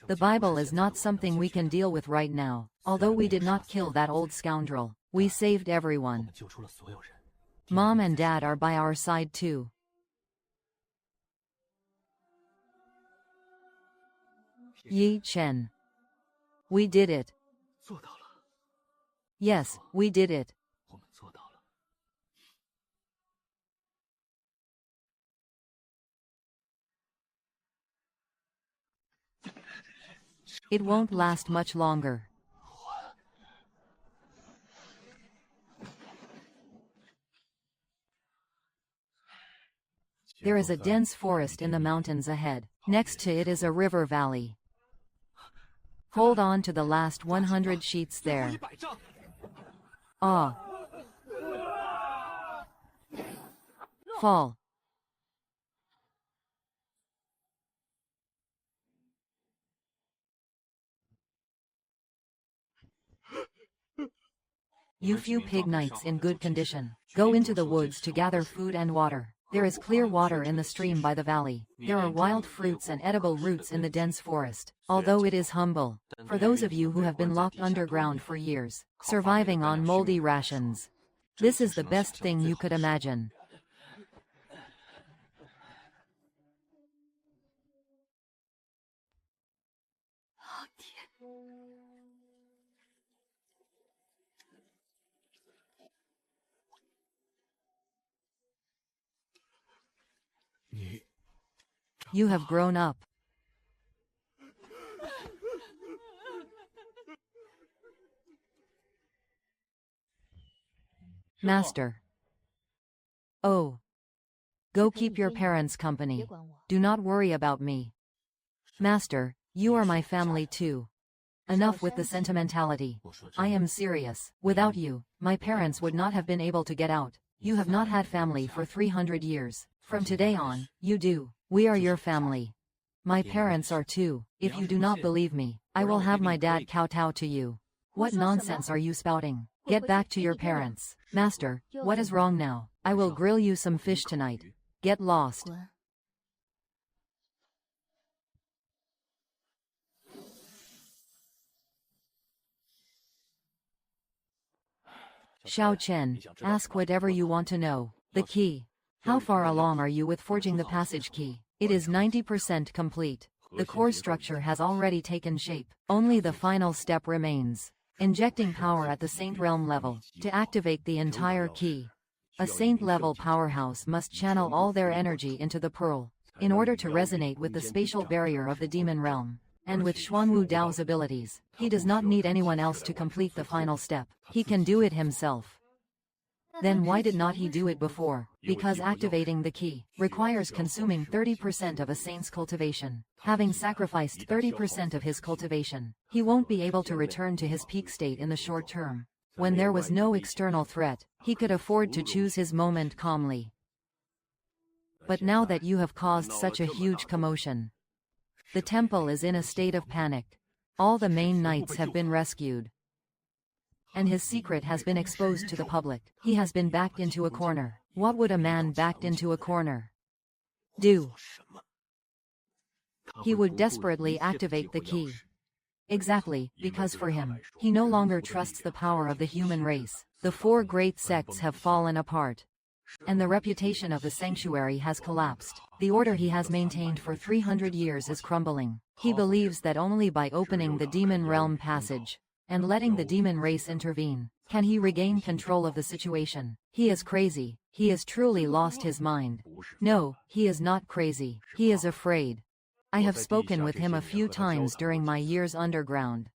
The Bible is not something we can deal with right now. Although we did not kill that old scoundrel, we saved everyone. Mom and Dad are by our side too. Yi Chen. We did it. Yes, we did it. It won't last much longer. There is a dense forest in the mountains ahead. Next to it is a river valley. Hold on to the last 100 sheets there. Ah. Fall. You few pig knights in good condition, go into the woods to gather food and water. There is clear water in the stream by the valley. There are wild fruits and edible roots in the dense forest, although it is humble. For those of you who have been locked underground for years, surviving on moldy rations, this is the best thing you could imagine. You have grown up. Master. Oh. Go keep your parents company. Do not worry about me. Master, you are my family too. Enough with the sentimentality. I am serious. Without you, my parents would not have been able to get out. You have not had family for 300 years. From today on, you do. We are your family. My parents are too. If you do not believe me, I will have my dad kowtow to you. What nonsense are you spouting? Get back to your parents. Master, what is wrong now? I will grill you some fish tonight. Get lost. Xiao Chen, ask whatever you want to know. The key. How far along are you with forging the passage key? It is 90% complete. The core structure has already taken shape. Only the final step remains. Injecting power at the Saint Realm level, to activate the entire key. A Saint-level powerhouse must channel all their energy into the pearl, in order to resonate with the spatial barrier of the demon realm. And with Xuanwu Dao's abilities, he does not need anyone else to complete the final step. He can do it himself. Then why did not he do it before? Because activating the key requires consuming 30% of a saint's cultivation. Having sacrificed 30% of his cultivation, he won't be able to return to his peak state in the short term. When there was no external threat, he could afford to choose his moment calmly. But now that you have caused such a huge commotion, the temple is in a state of panic. All the main knights have been rescued, and his secret has been exposed to the public. He has been backed into a corner. What would a man backed into a corner do? He would desperately activate the key. Exactly, because for him, he no longer trusts the power of the human race. The four great sects have fallen apart, and the reputation of the sanctuary has collapsed. The order he has maintained for 300 years is crumbling. He believes that only by opening the demon realm passage, and letting the demon race intervene, can he regain control of the situation. He is crazy. He has truly lost his mind. No, he is not crazy. He is afraid. I have spoken with him a few times during my years underground.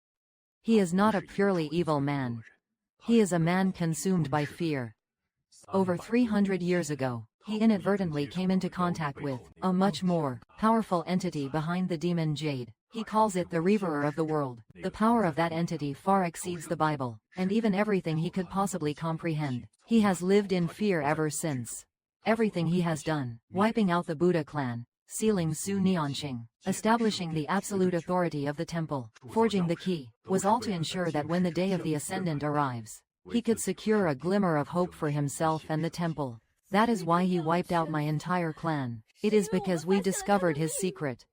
He is not a purely evil man. He is a man consumed by fear. Over 300 years ago, he inadvertently came into contact with a much more powerful entity behind the demon Jade. He calls it the Reaverer of the world. The power of that entity far exceeds the Bible, and even everything he could possibly comprehend. He has lived in fear ever since. Everything he has done, wiping out the Buddha clan, sealing Su Nianqing, establishing the absolute authority of the temple, forging the key, was all to ensure that when the day of the Ascendant arrives, he could secure a glimmer of hope for himself and the temple. That is why he wiped out my entire clan. It is because we discovered his secret.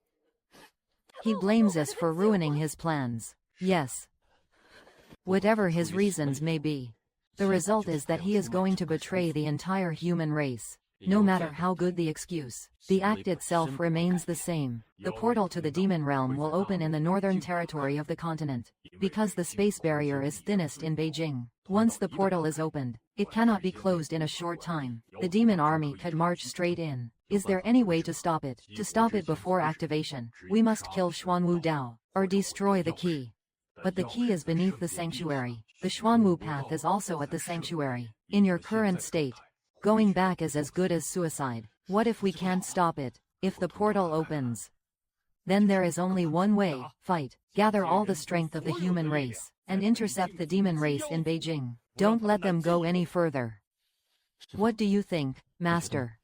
He blames us for ruining his plans. Yes. Whatever his reasons may be, the result is that he is going to betray the entire human race. No matter how good the excuse, the act itself remains the same. The portal to the demon realm will open in the northern territory of the continent, because the space barrier is thinnest in Beijing. Once the portal is opened, it cannot be closed in a short time. The demon army could march straight in. Is there any way to stop it? To stop it before activation, we must kill Xuanwu Dao, or destroy the key. But the key is beneath the sanctuary. The Xuanwu path is also at the sanctuary. In your current state, going back is as good as suicide. What if we can't stop it? If the portal opens, then there is only one way: fight. Gather all the strength of the human race, and intercept the demon race in Beijing. Don't let them go any further. What do you think, Master?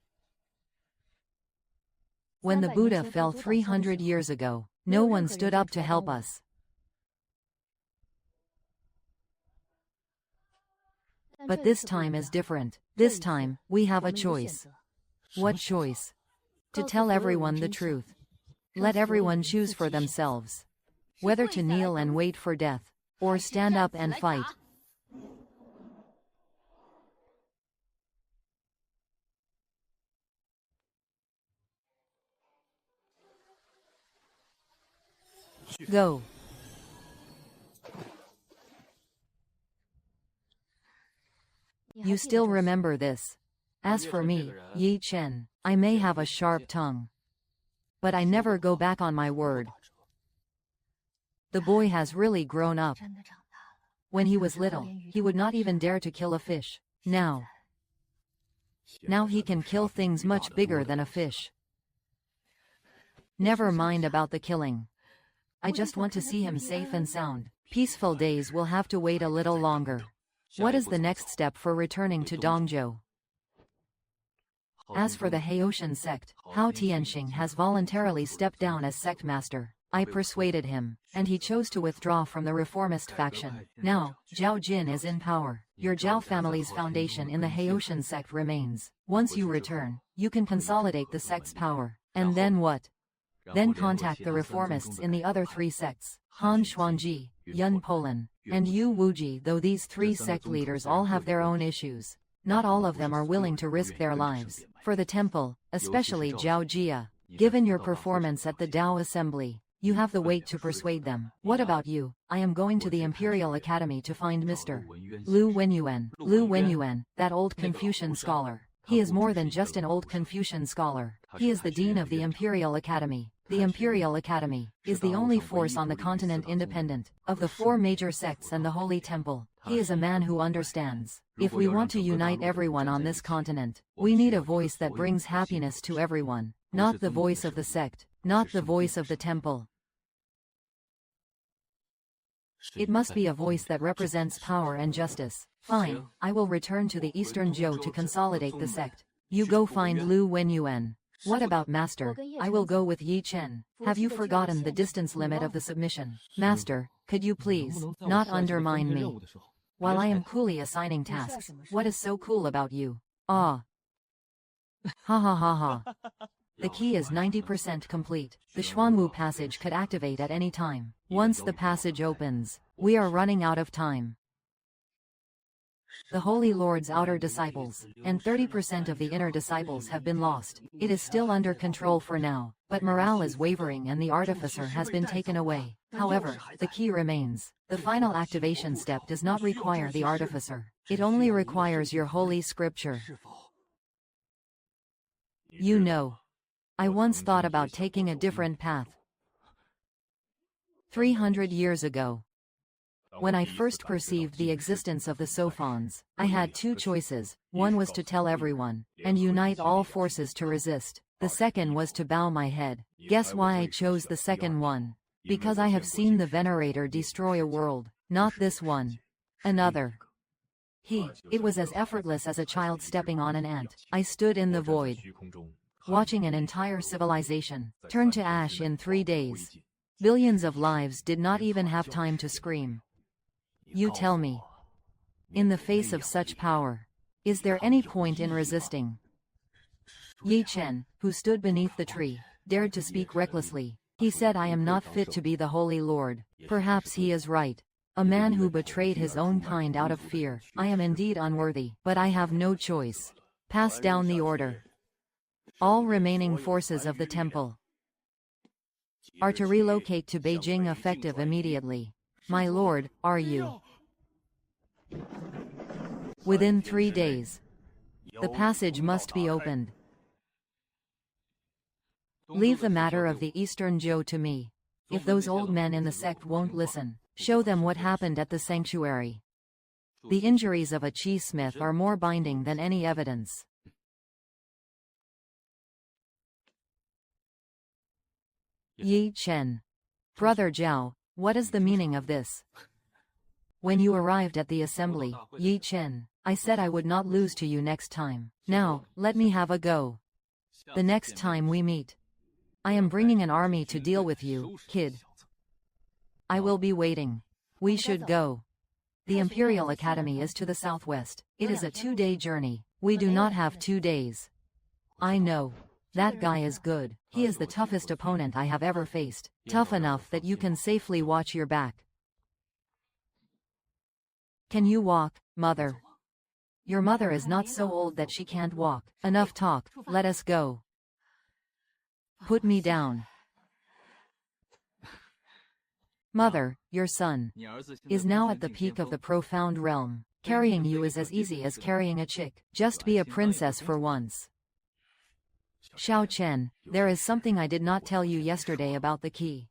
When the Buddha fell 300 years ago, no one stood up to help us. But this time is different. This time, we have a choice. What choice? To tell everyone the truth. Let everyone choose for themselves. Whether to kneel and wait for death, or stand up and fight. Go. You still remember this. As for me, Yi Chen, I may have a sharp tongue, but I never go back on my word. The boy has really grown up. When he was little, he would not even dare to kill a fish. Now he can kill things much bigger than a fish. Never mind about the killing. I just want to see him safe and sound. Peaceful days will have to wait a little longer. What is the next step for returning to Dongzhou? As for the Haoshan sect, Hao Tianxing has voluntarily stepped down as sect master. I persuaded him, and he chose to withdraw from the reformist faction. Now, Zhao Jin is in power. Your Zhao family's foundation in the Haoshan sect remains. Once you return, you can consolidate the sect's power. And then what? Then contact the reformists in the other three sects, Han Xuanji, Yun Polan, and Yu Wuji. Though these three sect leaders all have their own issues, not all of them are willing to risk their lives for the temple, especially Zhao Jia. Given your performance at the Dao Assembly, you have the weight to persuade them. What about you? I am going to the Imperial Academy to find Mr. Lu Wenyuan. Lu Wenyuan, that old Confucian scholar. He is more than just an old Confucian scholar. He is the dean of the Imperial Academy. The Imperial Academy is the only force on the continent independent of the four major sects and the Holy Temple. He is a man who understands. If we want to unite everyone on this continent, we need a voice that brings happiness to everyone, not the voice of the sect, not the voice of the temple. It must be a voice that represents power and justice. Fine, I will return to the Eastern Zhou to consolidate the sect. You go find Lu Wenyuan. What about Master? I will go with Yi Chen. Have you forgotten the distance limit of the submission? Master, could you please not undermine me while I am coolly assigning tasks? What is so cool about you? Ah. Ha ha ha ha. The key is 90% complete. The Xuanwu passage could activate at any time. Once the passage opens, we are running out of time. The Holy Lord's outer disciples, and 30% of the inner disciples have been lost. It is still under control for now, but morale is wavering and the artificer has been taken away. However, the key remains. The final activation step does not require the artificer. It only requires your holy scripture. You know, I once thought about taking a different path. 300 years ago, When I first perceived the existence of the Sophons, I had two choices. One was to tell everyone, and unite all forces to resist. The second was to bow my head. Guess why I chose the second one? Because I have seen the Venerator destroy a world. Not this one. Another. It was as effortless as a child stepping on an ant. I stood in the void, watching an entire civilization turn to ash in 3 days. Billions of lives did not even have time to scream. You tell me, in the face of such power, is there any point in resisting? Yi Chen, who stood beneath the tree, dared to speak recklessly. He said, I am not fit to be the Holy Lord. Perhaps he is right. A man who betrayed his own kind out of fear. I am indeed unworthy, but I have no choice. Pass down the order. All remaining forces of the temple are to relocate to Beijing effective immediately. My lord, are you? Within 3 days. The passage must be opened. Leave the matter of the Eastern Zhou to me. If those old men in the sect won't listen, show them what happened at the sanctuary. The injuries of a chi smith are more binding than any evidence. Yi Chen. Brother Zhao, what is the meaning of this? When you arrived at the assembly, Yi Chen, I said I would not lose to you next time. Now, let me have a go. The next time we meet, I am bringing an army to deal with you, kid. I will be waiting. We should go. The Imperial Academy is to the southwest. It is a 2-day journey. We do not have 2 days. I know. That guy is good. He is the toughest opponent I have ever faced. Tough enough that you can safely watch your back. Can you walk, mother? Your mother is not so old that she can't walk. Enough talk, let us go. Put me down. Mother, your son is now at the peak of the profound realm. Carrying you is as easy as carrying a chick. Just be a princess for once. Xiao Chen, there is something I did not tell you yesterday about the key.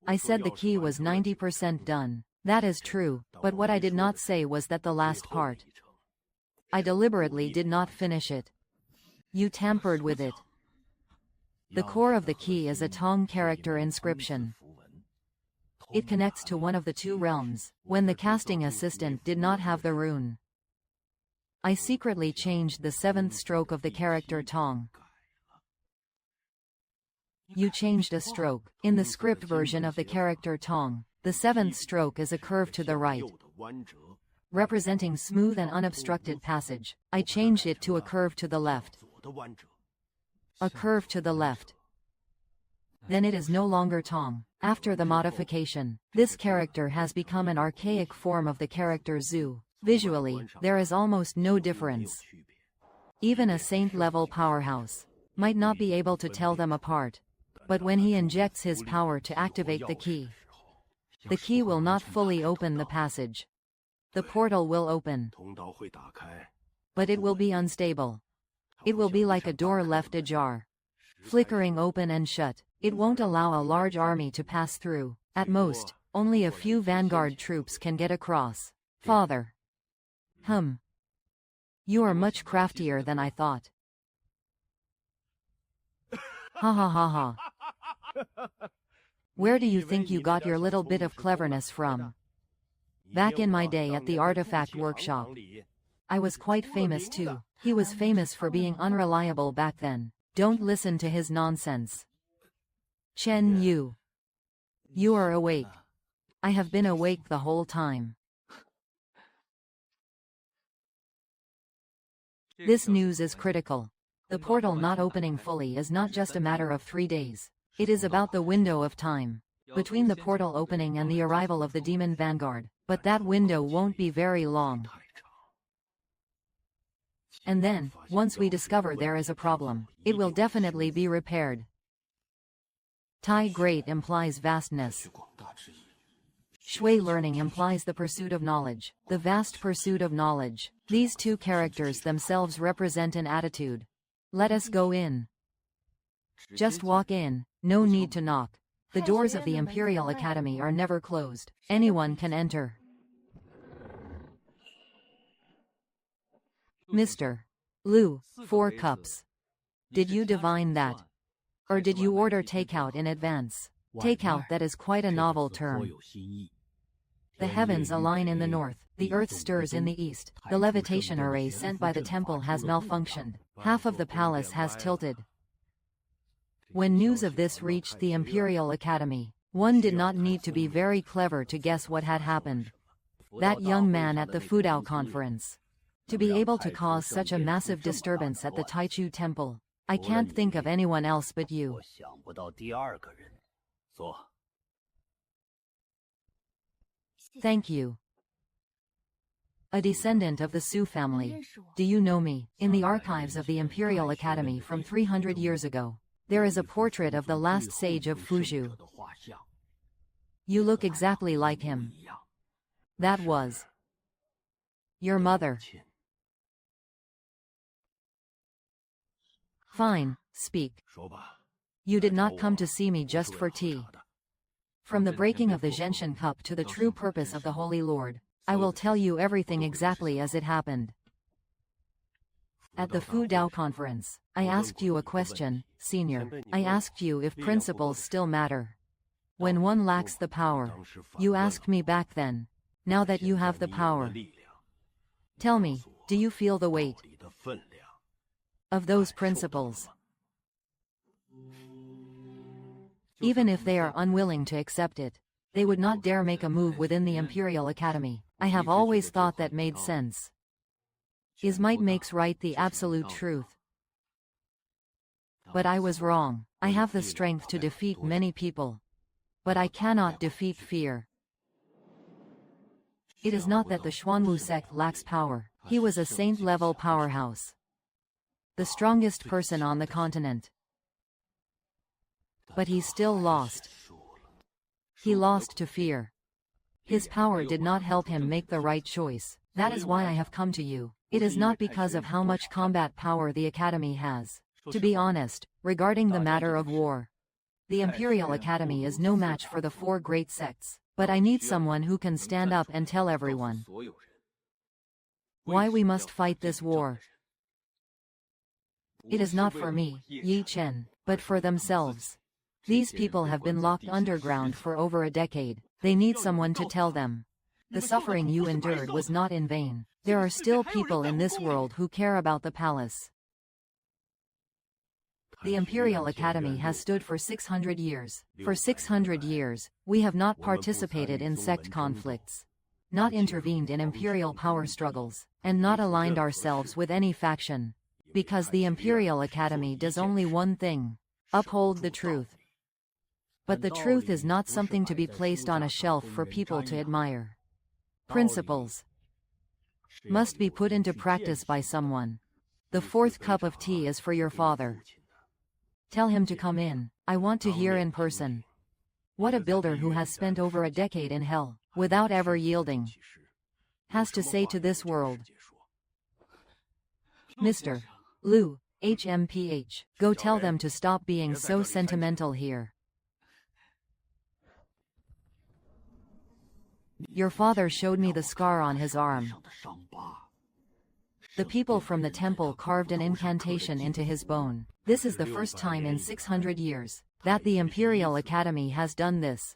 I said the key was 90% done. That is true, but what I did not say was that the last part. I deliberately did not finish it. You tampered with it. The core of the key is a Tong character inscription. It connects to one of the 2 realms. When the casting assistant did not have the rune, I secretly changed the 7th stroke of the character Tong. You changed a stroke. In the script version of the character Tong, the 7th stroke is a curve to the right, representing smooth and unobstructed passage. I changed it to a curve to the left. A curve to the left. Then it is no longer Tong. After the modification, this character has become an archaic form of the character Zhu. Visually, there is almost no difference. Even a saint-level powerhouse might not be able to tell them apart. But when he injects his power to activate the key will not fully open the passage. The portal will open, but it will be unstable. It will be like a door left ajar, flickering open and shut. It won't allow a large army to pass through. At most, only a few vanguard troops can get across. Father. You are much craftier than I thought. Ha ha ha ha. Where do you think you got your little bit of cleverness from? Back in my day at the artifact workshop, I was quite famous too. He was famous for being unreliable back then. Don't listen to his nonsense. Chen Yu. You are awake. I have been awake the whole time. This news is critical. The portal not opening fully is not just a matter of 3 days. It is about the window of time between the portal opening and the arrival of the demon vanguard. But that window won't be very long. And then, once we discover there is a problem, it will definitely be repaired. Tai great implies vastness. Shui learning implies the pursuit of knowledge, the vast pursuit of knowledge. These 2 characters themselves represent an attitude. Let us go in. Just walk in, no need to knock. The doors of the Imperial Academy are never closed. Anyone can enter. Mr. Liu, 4 cups. Did you divine that? Or did you order takeout in advance? Takeout, that is quite a novel term. The heavens align in the north, the earth stirs in the east, the levitation array sent by the temple has malfunctioned, half of the palace has tilted. When news of this reached the Imperial Academy, one did not need to be very clever to guess what had happened. That young man at the Fudao conference. To be able to cause such a massive disturbance at the Taichu temple, I can't think of anyone else but you. Thank you. A descendant of the Su family. Do you know me? In the archives of the Imperial Academy from 300 years ago, there is a portrait of the last sage of Fuzhou. You look exactly like him. That was your mother. Fine, speak. You did not come to see me just for tea. From the breaking of the Gentian cup to the true purpose of the Holy Lord, I will tell you everything exactly as it happened. At the Fu Dao conference, I asked you a question, senior. I asked you if principles still matter. When one lacks the power, you asked me back then. Now that you have the power, tell me, do you feel the weight of those principles? Even if they are unwilling to accept it, they would not dare make a move within the Imperial Academy. I have always thought that made sense. Is might makes right the absolute truth. But I was wrong. I have the strength to defeat many people. But I cannot defeat fear. It is not that the Xuanwu sect lacks power. He was a saint-level powerhouse. The strongest person on the continent. But he still lost. He lost to fear. His power did not help him make the right choice. That is why I have come to you. It is not because of how much combat power the Academy has. To be honest, regarding the matter of war, the Imperial Academy is no match for the 4 great sects. But I need someone who can stand up and tell everyone why we must fight this war. It is not for me, Yi Chen, but for themselves. These people have been locked underground for over a decade. They need someone to tell them. The suffering you endured was not in vain. There are still people in this world who care about the palace. The Imperial Academy has stood for 600 years. For 600 years, we have not participated in sect conflicts, not intervened in imperial power struggles, and not aligned ourselves with any faction. Because the Imperial Academy does only one thing: uphold the truth. But the truth is not something to be placed on a shelf for people to admire. Principles must be put into practice by someone. The 4th cup of tea is for your father. Tell him to come in. I want to hear in person what a builder who has spent over a decade in hell, without ever yielding, has to say to this world. Mr. Liu, HMPH, go tell them to stop being so sentimental here. Your father showed me the scar on his arm. The people from the temple carved an incantation into his bone. This is the first time in 600 years that the Imperial Academy has done this.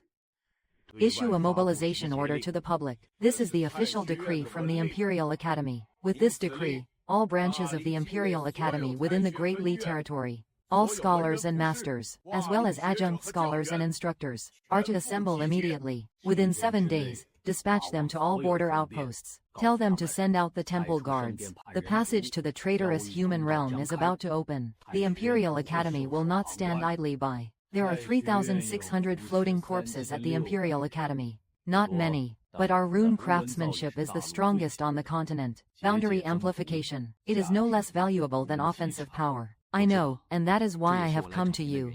Issue a mobilization order to the public. This is the official decree from the Imperial Academy. With this decree, all branches of the Imperial Academy within the Great Li territory, all scholars and masters, as well as adjunct scholars and instructors, are to assemble immediately. Within 7 days, dispatch them to all border outposts. Tell them to send out the temple guards. The passage to the traitorous human realm is about to open. The Imperial Academy will not stand idly by. There are 3,600 floating corpses at the Imperial Academy. Not many, but our rune craftsmanship is the strongest on the continent. Boundary amplification. It is no less valuable than offensive power. I know, and that is why I have come to you.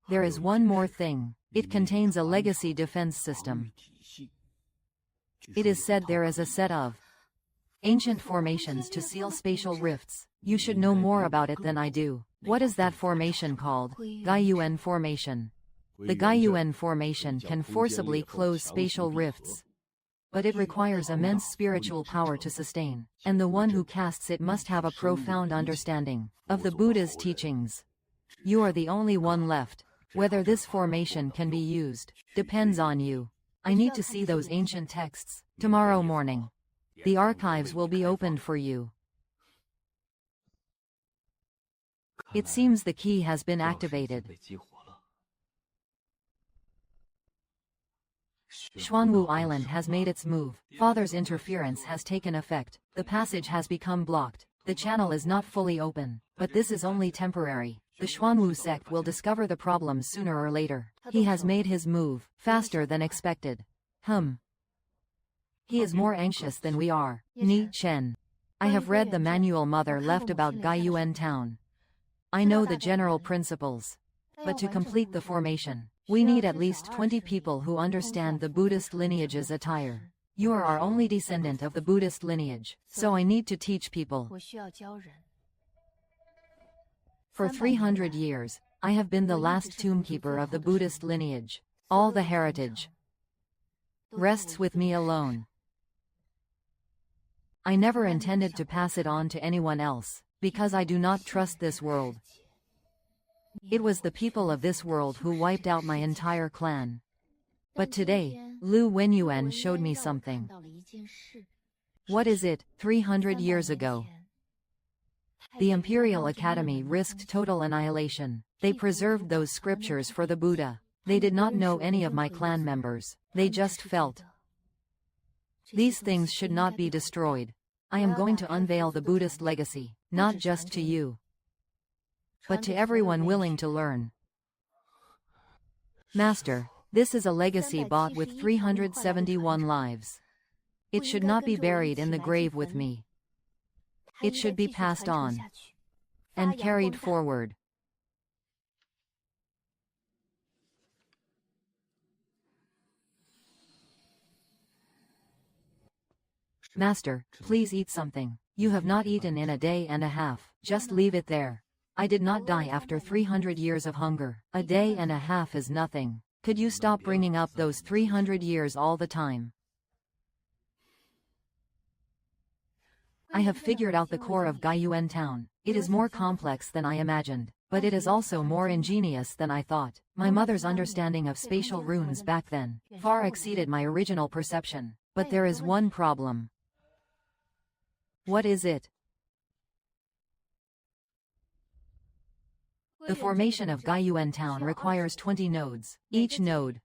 There is one more thing. It contains a legacy defense system. It is said there is a set of ancient formations to seal spatial rifts. You should know more about it than I do. What is that formation called? Gaiyuan formation. The Gaiyuan formation can forcibly close spatial rifts, but it requires immense spiritual power to sustain, and the one who casts it must have a profound understanding of the Buddha's teachings. You are the only one left. Whether this formation can be used depends on you. I need to see those ancient texts. Tomorrow morning, the archives will be opened for you. It seems the key has been activated. Xuanwu Island has made its move. Father's interference has taken effect. The passage has become blocked. The channel is not fully open, but this is only temporary. The Xuanwu sect will discover the problem sooner or later. He has made his move faster than expected. He is more anxious than we are. Ni Chen. I have read the manual mother left about Gaiyuan town. I know the general principles. But to complete the formation, we need at least 20 people who understand the Buddhist lineage's attire. You are our only descendant of the Buddhist lineage, so I need to teach people. For 300 years, I have been the last tombkeeper of the Buddhist lineage. All the heritage rests with me alone. I never intended to pass it on to anyone else, because I do not trust this world. It was the people of this world who wiped out my entire clan. But today, Lu Wenyuan showed me something. What is it? 300 years ago, the Imperial Academy risked total annihilation. They preserved those scriptures for the Buddha. They did not know any of my clan members. They just felt these things should not be destroyed. I am going to unveil the Buddhist legacy, not just to you, but to everyone willing to learn. Master, this is a legacy bought with 371 lives. It should not be buried in the grave with me. It should be passed on and carried forward. Master, please eat something. You have not eaten in a day and a half. Just leave it there. I did not die after 300 years of hunger. A day and a half is nothing. Could you stop bringing up those 300 years all the time? I have figured out the core of Gaiyuan town. It is more complex than I imagined, but it is also more ingenious than I thought. My mother's understanding of spatial runes back then far exceeded my original perception. But there is one problem. What is it? The formation of Gaiyuan town requires 20 nodes. Each node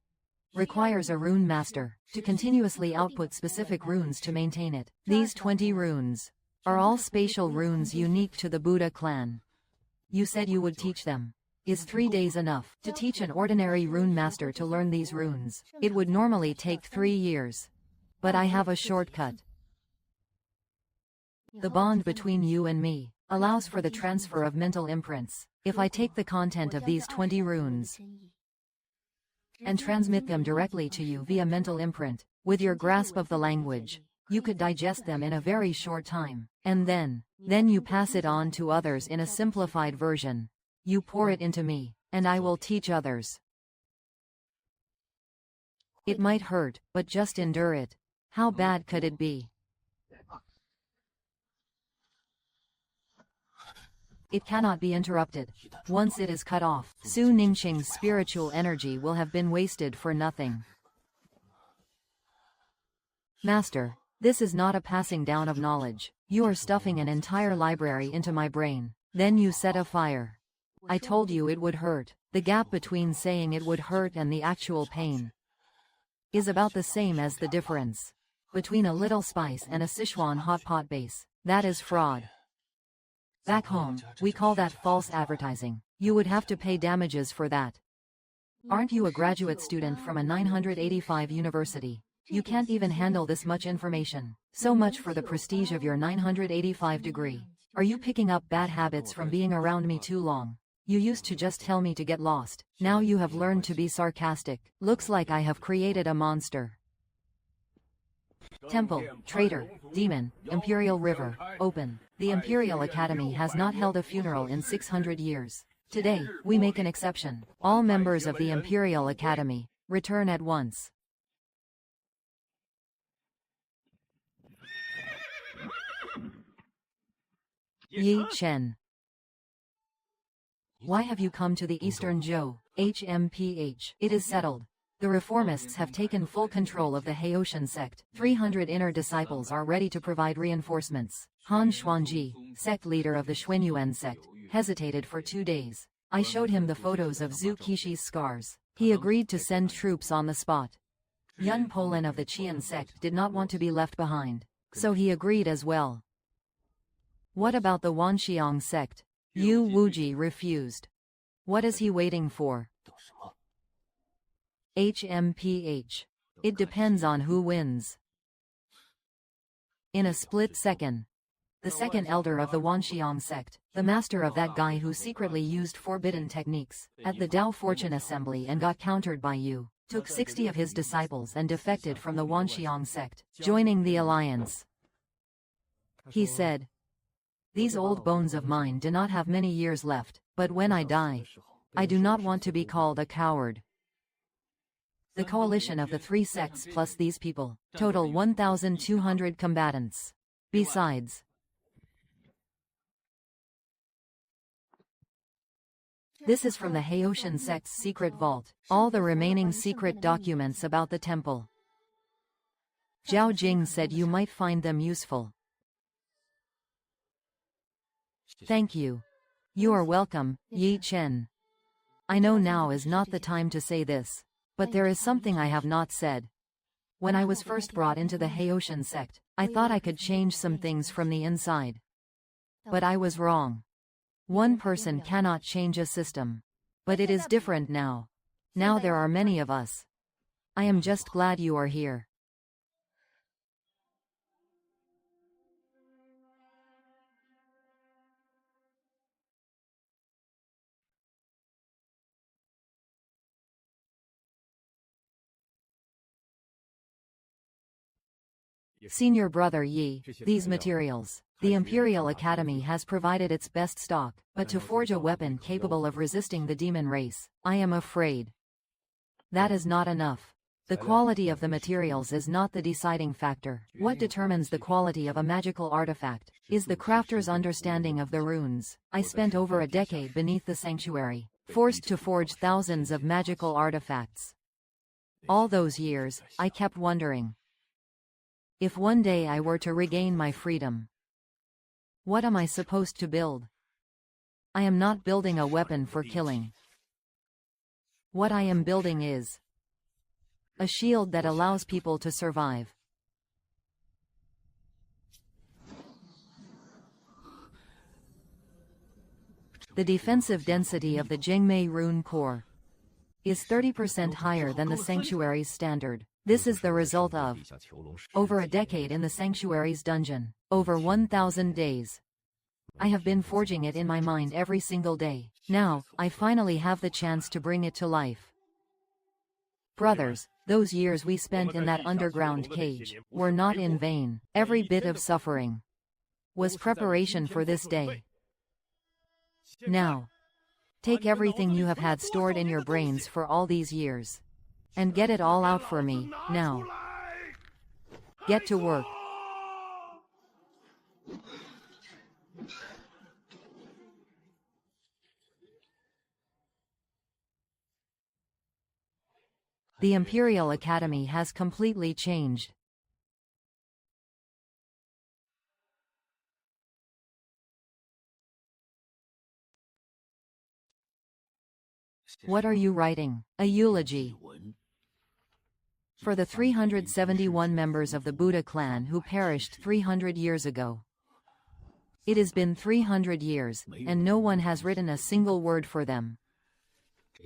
requires a rune master to continuously output specific runes to maintain it. These 20 runes are all spatial runes unique to the Buddha clan. You said you would teach them. Is 3 days enough to teach an ordinary rune master to learn these runes? It would normally take 3 years. But I have a shortcut. The bond between you and me allows for the transfer of mental imprints. If I take the content of these 20 runes and transmit them directly to you via mental imprint, with your grasp of the language, you could digest them in a very short time, and then you pass it on to others in a simplified version. You pour it into me, and I will teach others. It might hurt, but just endure it. How bad could it be? It cannot be interrupted. Once it is cut off, Su Ningqing's spiritual energy will have been wasted for nothing. Master, this is not a passing down of knowledge. You are stuffing an entire library into my brain. Then you set a fire. I told you it would hurt. The gap between saying it would hurt and the actual pain is about the same as the difference between a little spice and a Sichuan hot pot base. That is fraud. Back home, we call that false advertising. You would have to pay damages for that. Aren't you a graduate student from a 985 university? You can't even handle this much information. So much for the prestige of your 985 degree. Are you picking up bad habits from being around me too long? You used to just tell me to get lost. Now you have learned to be sarcastic. Looks like I have created a monster. Temple, traitor, demon, Imperial River, open. The Imperial Academy has not held a funeral in 600 years. Today, we make an exception. All members of the Imperial Academy, return at once. Yi Chen. Why have you come to the Eastern Zhou, HMPH? It is settled. The reformists have taken full control of the Haoshan sect. 300 inner disciples are ready to provide reinforcements. Han Xuanji, sect leader of the Xuanyuan sect, hesitated for 2 days. I showed him the photos of Zhu Qishi's scars. He agreed to send troops on the spot. Yun Polan of the Qian sect did not want to be left behind, so he agreed as well. What about the Wanxiang sect? Yu Wuji refused. What is he waiting for? HMPH. It depends on who wins. In a split second, the second elder of the Wanxiang sect, the master of that guy who secretly used forbidden techniques at the Dao Fortune Assembly and got countered by you, took 60 of his disciples and defected from the Wanxiang sect, joining the alliance. He said, "These old bones of mine do not have many years left, but when I die, I do not want to be called a coward." The coalition of the 3 sects plus these people, total 1,200 combatants. Besides, this is from the Haoshan sect's secret vault, all the remaining secret documents about the temple. Zhao Jing said you might find them useful. Thank you. You are welcome, Yi Chen. I know now is not the time to say this, but there is something I have not said. When I was first brought into the Haoshan sect, I thought I could change some things from the inside. But I was wrong. One person cannot change a system. But it is different now. Now there are many of us. I am just glad you are here. Senior Brother Yi, these materials. The Imperial Academy has provided its best stock, but to forge a weapon capable of resisting the demon race, I am afraid that is not enough. The quality of the materials is not the deciding factor. What determines the quality of a magical artifact is the crafter's understanding of the runes. I spent over a decade beneath the sanctuary, forced to forge thousands of magical artifacts. All those years, I kept wondering, if one day I were to regain my freedom, what am I supposed to build? I am not building a weapon for killing. What I am building is a shield that allows people to survive. The defensive density of the Jingmei rune core is 30% higher than the sanctuary's standard. This is the result of over a decade in the sanctuary's dungeon, over 1,000 days. I have been forging it in my mind every single day. Now, I finally have the chance to bring it to life. Brothers, those years we spent in that underground cage were not in vain. Every bit of suffering was preparation for this day. Now, take everything you have had stored in your brains for all these years and get it all out for me, now. Get to work. The Imperial Academy has completely changed. What are you writing? A eulogy for the 371 members of the Buddha clan who perished 300 years ago. It has been 300 years, and no one has written a single word for them.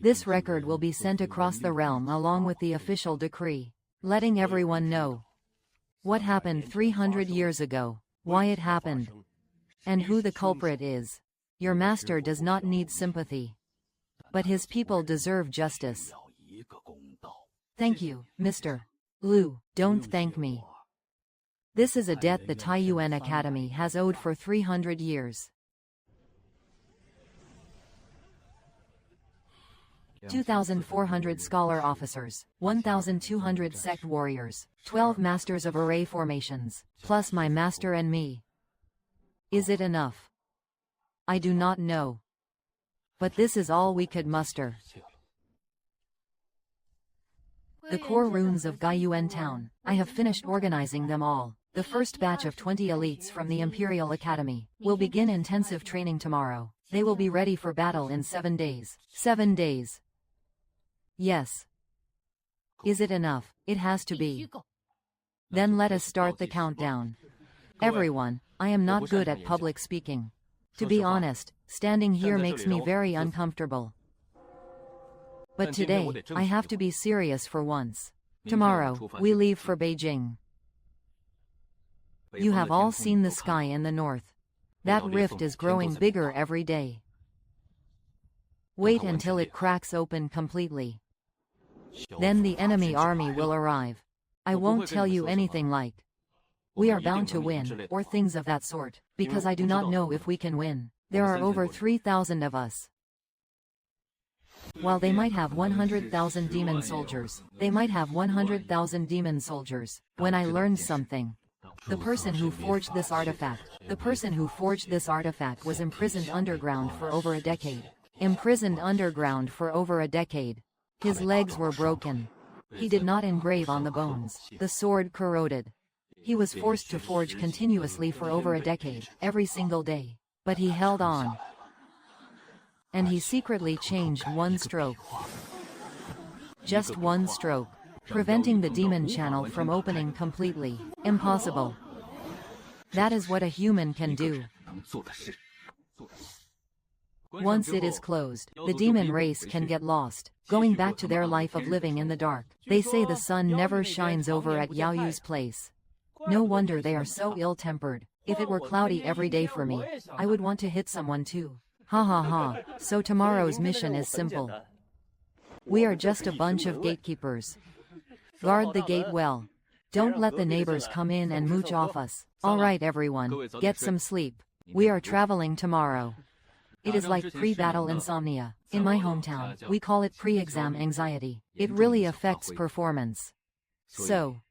This record will be sent across the realm along with the official decree, letting everyone know what happened 300 years ago, why it happened, and who the culprit is. Your master does not need sympathy, but his people deserve justice. Thank you, Mr. Liu. Don't thank me. This is a debt the Taiyuan Academy has owed for 300 years. 2,400 scholar officers, 1,200 sect warriors, 12 masters of array formations, plus my master and me. Is it enough? I do not know. But this is all we could muster. The core runes of Gaiyuan Town. I have finished organizing them all. The first batch of 20 elites from the Imperial Academy will begin intensive training tomorrow. They will be ready for battle in 7 days. 7 days. Yes. Is it enough? It has to be. Then let us start the countdown. Everyone, I am not good at public speaking. To be honest, standing here makes me very uncomfortable. But today, I have to be serious for once. Tomorrow, we leave for Beijing. You have all seen the sky in the north. That rift is growing bigger every day. Wait until it cracks open completely. Then the enemy army will arrive. I won't tell you anything like, "We are bound to win," or things of that sort, because I do not know if we can win. There are over 3,000 of us. While they might have 100,000 demon soldiers, they might have 100,000 demon soldiers. When I learned something, the person who forged this artifact was imprisoned underground for over a decade. Imprisoned underground for over a decade. His legs were broken. He did not engrave on the bones. The sword corroded. He was forced to forge continuously for over a decade, every single day. But he held on. And he secretly changed one stroke. Just one stroke. Preventing the demon channel from opening completely. Impossible. That is what a human can do. Once it is closed, the demon race can get lost, going back to their life of living in the dark. They say the sun never shines over at Yaoyu's place. No wonder they are so ill-tempered. If it were cloudy every day for me, I would want to hit someone too. Ha ha ha. So tomorrow's mission is simple. We are just a bunch of gatekeepers. Guard the gate well. Don't let the neighbors come in and mooch off us. Alright everyone, get some sleep. We are traveling tomorrow. It is like pre-battle insomnia. In my hometown, we call it pre-exam anxiety. It really affects performance. So,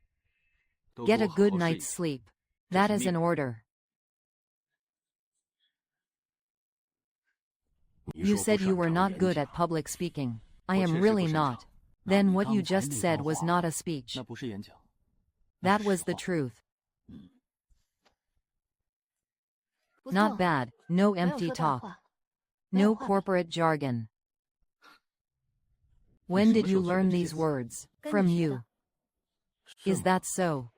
get a good night's sleep. That is an order. You said you were not good at public speaking. I am really not. Then what you just said was not a speech. That was the truth. Not bad, no empty talk. No corporate jargon. When did you learn these words? From you. Is that so?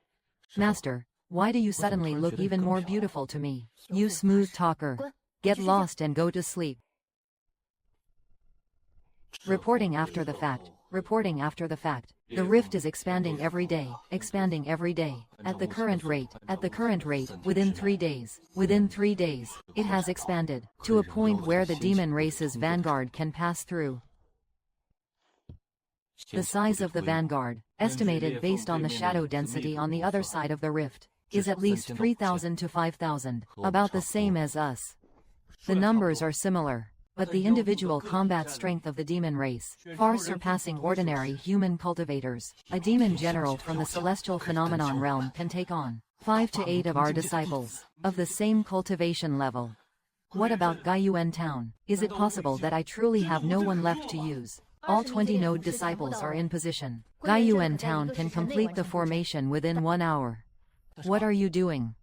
Master, why do you suddenly look even more beautiful to me? You smooth talker. Get lost and go to sleep. Reporting after the fact. Reporting after the fact. The rift is expanding every day, expanding every day. At the current rate, within 3 days, it has expanded, to a point where the demon race's vanguard can pass through. The size of the vanguard, estimated based on the shadow density on the other side of the rift, is at least 3,000 to 5,000, about the same as us. The numbers are similar. But the individual combat strength of the demon race, far surpassing ordinary human cultivators, a demon general from the celestial phenomenon realm can take on 5 to 8 of our disciples, of the same cultivation level. What about Gaiyuan Town? Is it possible that I truly have no one left to use? All 20 node disciples are in position. Gaiyuan Town can complete the formation within 1 hour. What are you doing?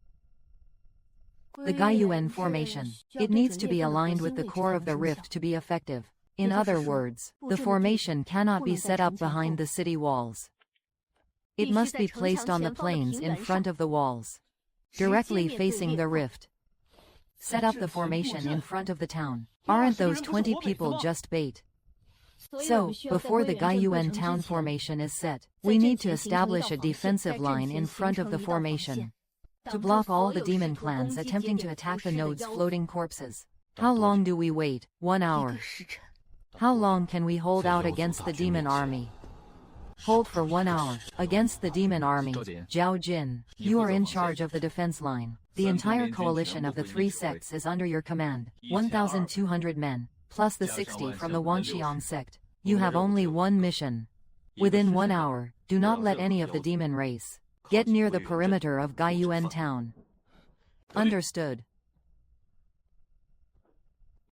The Gaiyuan formation. It needs to be aligned with the core of the rift to be effective. In other words, the formation cannot be set up behind the city walls. It must be placed on the plains in front of the walls, directly facing the rift. Set up the formation in front of the town. Aren't those 20 people just bait? So, before the Gaiyuan Town formation is set, we need to establish a defensive line in front of the formation, to block all the demon clans attempting to attack the node's floating corpses. How long do we wait? 1 hour. How long can we hold out against the demon army? Hold for 1 hour. Against the demon army. Zhao Jin, you are in charge of the defense line. The entire coalition of the 3 sects is under your command. 1,200 men, plus the 60 from the Wanxiang sect. You have only one mission. Within 1 hour, do not let any of the demon race get near the perimeter of Gaiyuan town. Understood.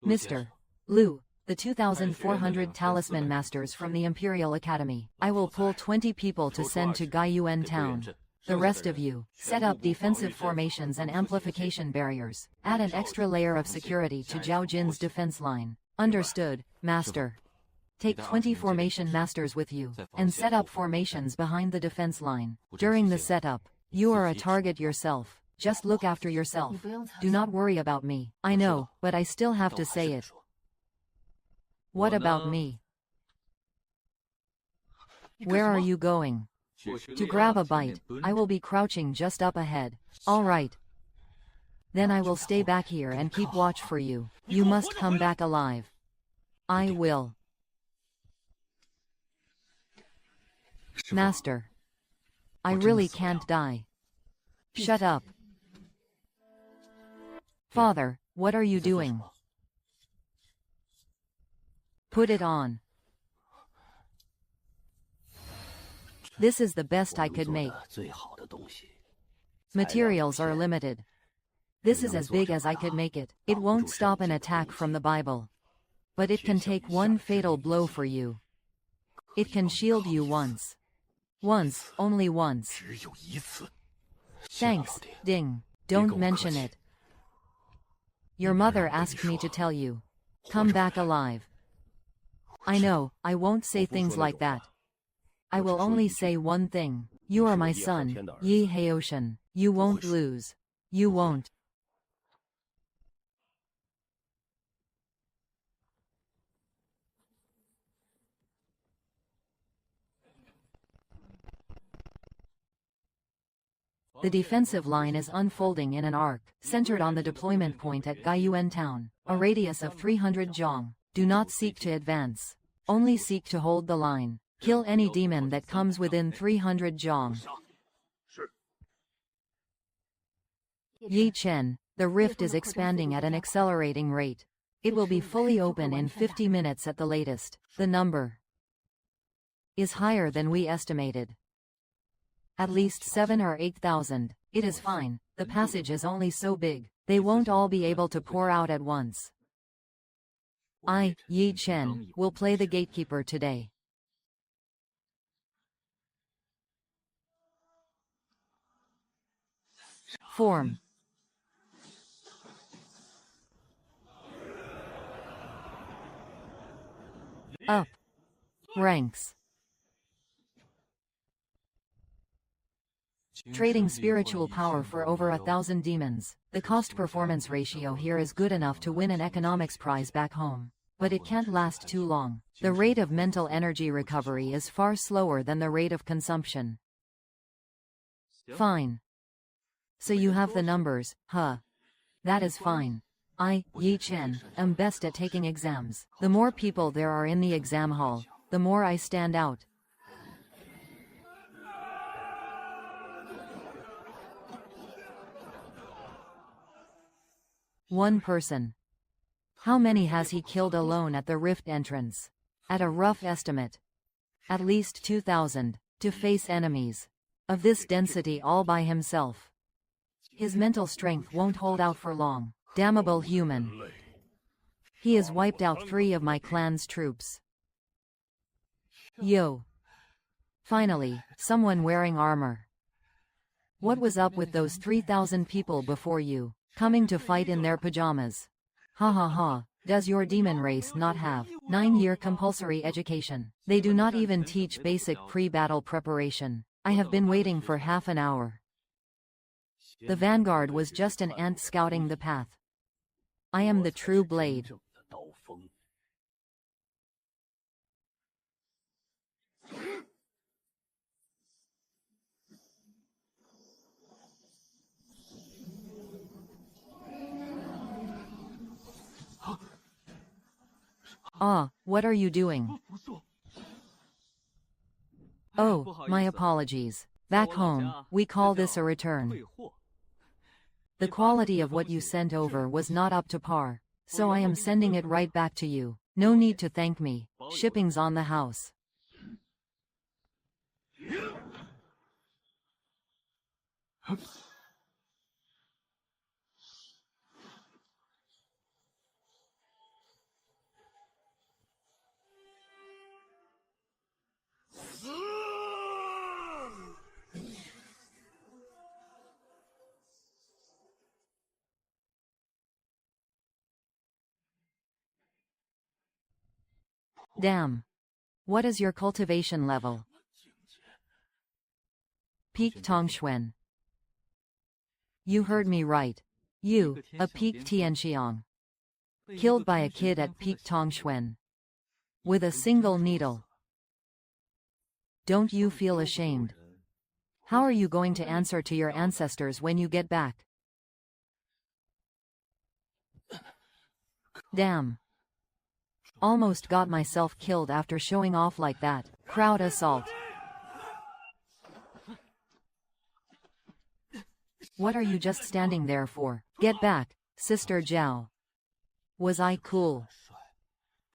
Mr. Liu, the 2,400 talisman masters from the Imperial Academy. I will pull 20 people to send to Gaiyuan town. The rest of you, set up defensive formations and amplification barriers. Add an extra layer of security to Zhao Jin's defense line. Understood, Master. Take 20 formation masters with you, and set up formations behind the defense line. During the setup, you are a target yourself. Just look after yourself. Do not worry about me. I know, but I still have to say it. What about me? Where are you going? To grab a bite. I will be crouching just up ahead. All right. Then I will stay back here and keep watch for you. You must come back alive. I will. Master. I really can't die. Shut up. Father, what are you doing? Put it on. This is the best I could make. Materials are limited. This is as big as I could make it. It won't stop an attack from the Bible. But it can take one fatal blow for you. It can shield you once. Once, only once. Thanks, Ding. Don't mention it. Your mother asked me to tell you. Come back alive. I know, I won't say things like that. I will only say one thing. You are my son, Yi Heoshan. You won't lose. You won't. The defensive line is unfolding in an arc, centered on the deployment point at Gaiyuan town, a radius of 300 zhong. Do not seek to advance. Only seek to hold the line. Kill any demon that comes within 300 zhong. Yi Chen, the rift is expanding at an accelerating rate. It will be fully open in 50 minutes at the latest. The number is higher than we estimated. At least 7 or 8,000. It is fine, the passage is only so big. They won't all be able to pour out at once. I, Yi Chen, will play the gatekeeper today. Form. Up. Ranks. Trading spiritual power for over 1,000 demons. The cost-performance ratio here is good enough to win an economics prize back home. But it can't last too long. The rate of mental energy recovery is far slower than the rate of consumption. Fine. So you have the numbers, huh? That is fine. I, Yi Chen, am best at taking exams. The more people there are in the exam hall, the more I stand out. One person. How many has he killed alone at the rift entrance? At a rough estimate. At least 2,000, to face enemies. Of this density all by himself. His mental strength won't hold out for long. Damnable human. He has wiped out 3 of my clan's troops. Yo. Finally, someone wearing armor. What was up with those 3,000 people before you? Coming to fight in their pajamas. Ha ha ha, does your demon race not have 9-year compulsory education? They do not even teach basic pre-battle preparation. I have been waiting for half an hour. The vanguard was just an ant scouting the path. I am the true blade. Ah, what are you doing? Oh, my apologies. Back home, we call this a return. The quality of what you sent over was not up to par, so I am sending it right back to you. No need to thank me. Shipping's on the house. Damn. What is your cultivation level? Peak Tongxuan. You heard me right. You, a peak Tianxiang. Killed by a kid at peak Tongxuan. With a single needle. Don't you feel ashamed? How are you going to answer to your ancestors when you get back? Damn. Almost got myself killed after showing off like that. Crowd assault. What are you just standing there for? Get back, Sister Zhao. Was I cool?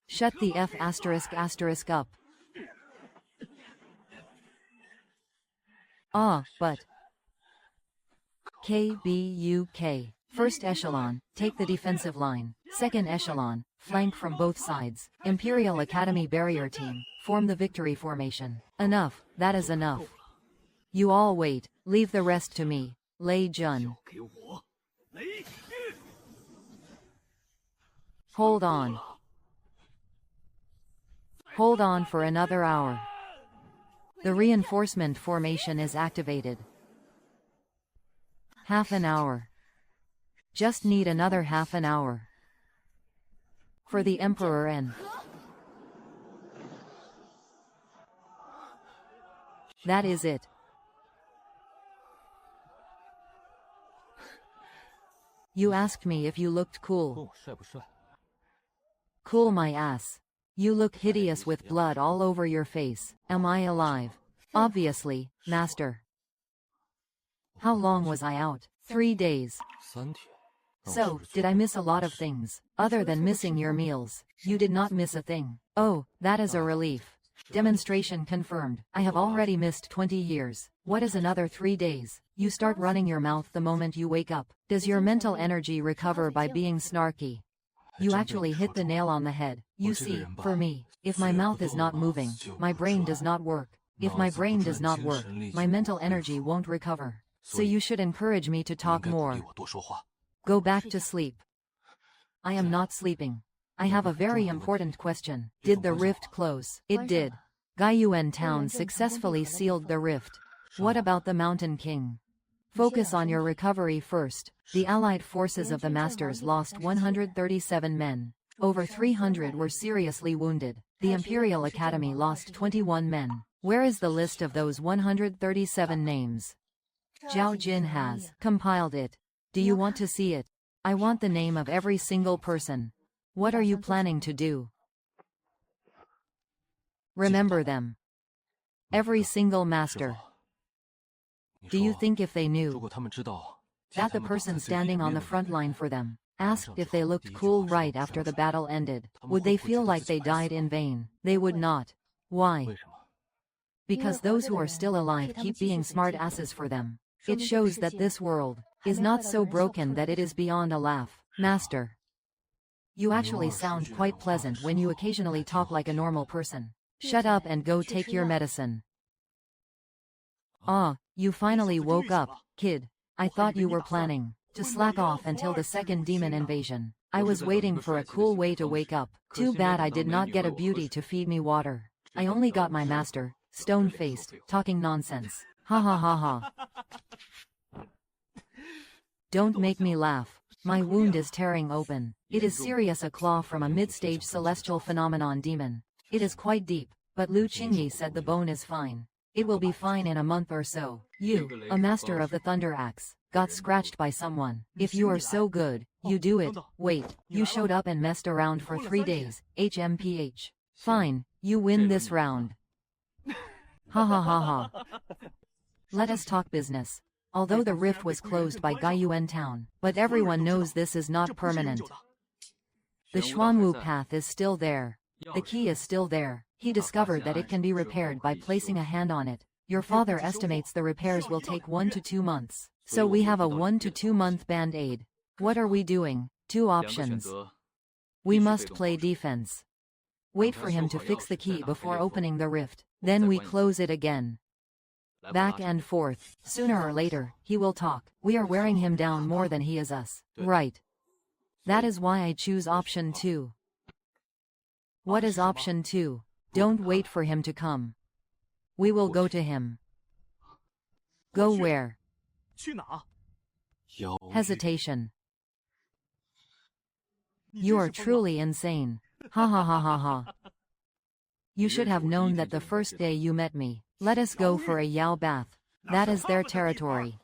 Shut the F *** up. But. KBUK. First echelon, take the defensive line. Second echelon, flank from both sides. Imperial Academy barrier team, form the victory formation. Enough, that is enough. You all wait, leave the rest to me. Lei Jun. Hold on. Hold on for another hour. The reinforcement formation is activated. Half an hour. Just need another half an hour. For the Emperor N. That is it. You asked me if you looked cool. Cool my ass. You look hideous with blood all over your face. Am I alive? Obviously, Master. How long was I out? 3 days. So, did I miss a lot of things? Other than missing your meals, you did not miss a thing. Oh, that is a relief. Demonstration confirmed. I have already missed 20 years. What is another 3 days? You start running your mouth the moment you wake up. Does your mental energy recover by being snarky? You actually hit the nail on the head. You see, for me, if my mouth is not moving, my brain does not work. If my brain does not work, my mental energy won't recover. So you should encourage me to talk more. Go back to sleep. I am not sleeping. I have a very important question. Did the rift close? It did. Gaiyuan town successfully sealed the rift. What about the Mountain King? Focus on your recovery first. The Allied forces of the Masters lost 137 men. Over 300 were seriously wounded. The Imperial Academy lost 21 men. Where is the list of those 137 names? Zhao Jin has compiled it. Do you want to see it? I want the name of every single person. What are you planning to do? Remember them. Every single master. Do you think if they knew that the person standing on the front line for them asked if they looked cool right after the battle ended, would they feel like they died in vain? They would not. Why? Because those who are still alive keep being smart asses for them. It shows that this world is not so broken that it is beyond a laugh. Master. You actually sound quite pleasant when you occasionally talk like a normal person. Shut up and go take your medicine. You finally woke up, kid. I thought you were planning to slack off until the second demon invasion. I was waiting for a cool way to wake up. Too bad I did not get a beauty to feed me water. I only got my master, stone-faced, talking nonsense. Ha ha ha ha. Don't make me laugh. My wound is tearing open. It is serious, a claw from a mid-stage celestial phenomenon demon. It is quite deep, but Lu Qingyi said the bone is fine. It will be fine in a month or so. You, a master of the Thunder Axe, got scratched by someone. If you are so good, you do it. Wait, you showed up and messed around for 3 days. HMPH. Fine, you win this round. Ha ha ha ha. Let us talk business. Although the rift was closed by Gaiyuan town, but everyone knows this is not permanent. The Xuanwu path is still there. The key is still there. He discovered that it can be repaired by placing a hand on it. Your father estimates the repairs will take 1 to 2 months. So we have a 1 to 2 month band-aid. What are we doing? 2 options. We must play defense. Wait for him to fix the key before opening the rift. Then we close it again. Back and forth. Sooner or later, he will talk. We are wearing him down more than he is us. Right. That is why I choose option 2. What is option 2? Don't wait for him to come. We will go to him. Go where? Hesitation. You are truly insane. Ha ha ha ha ha. You should have known that the first day you met me. Let us go for a Yao bath. That is their territory.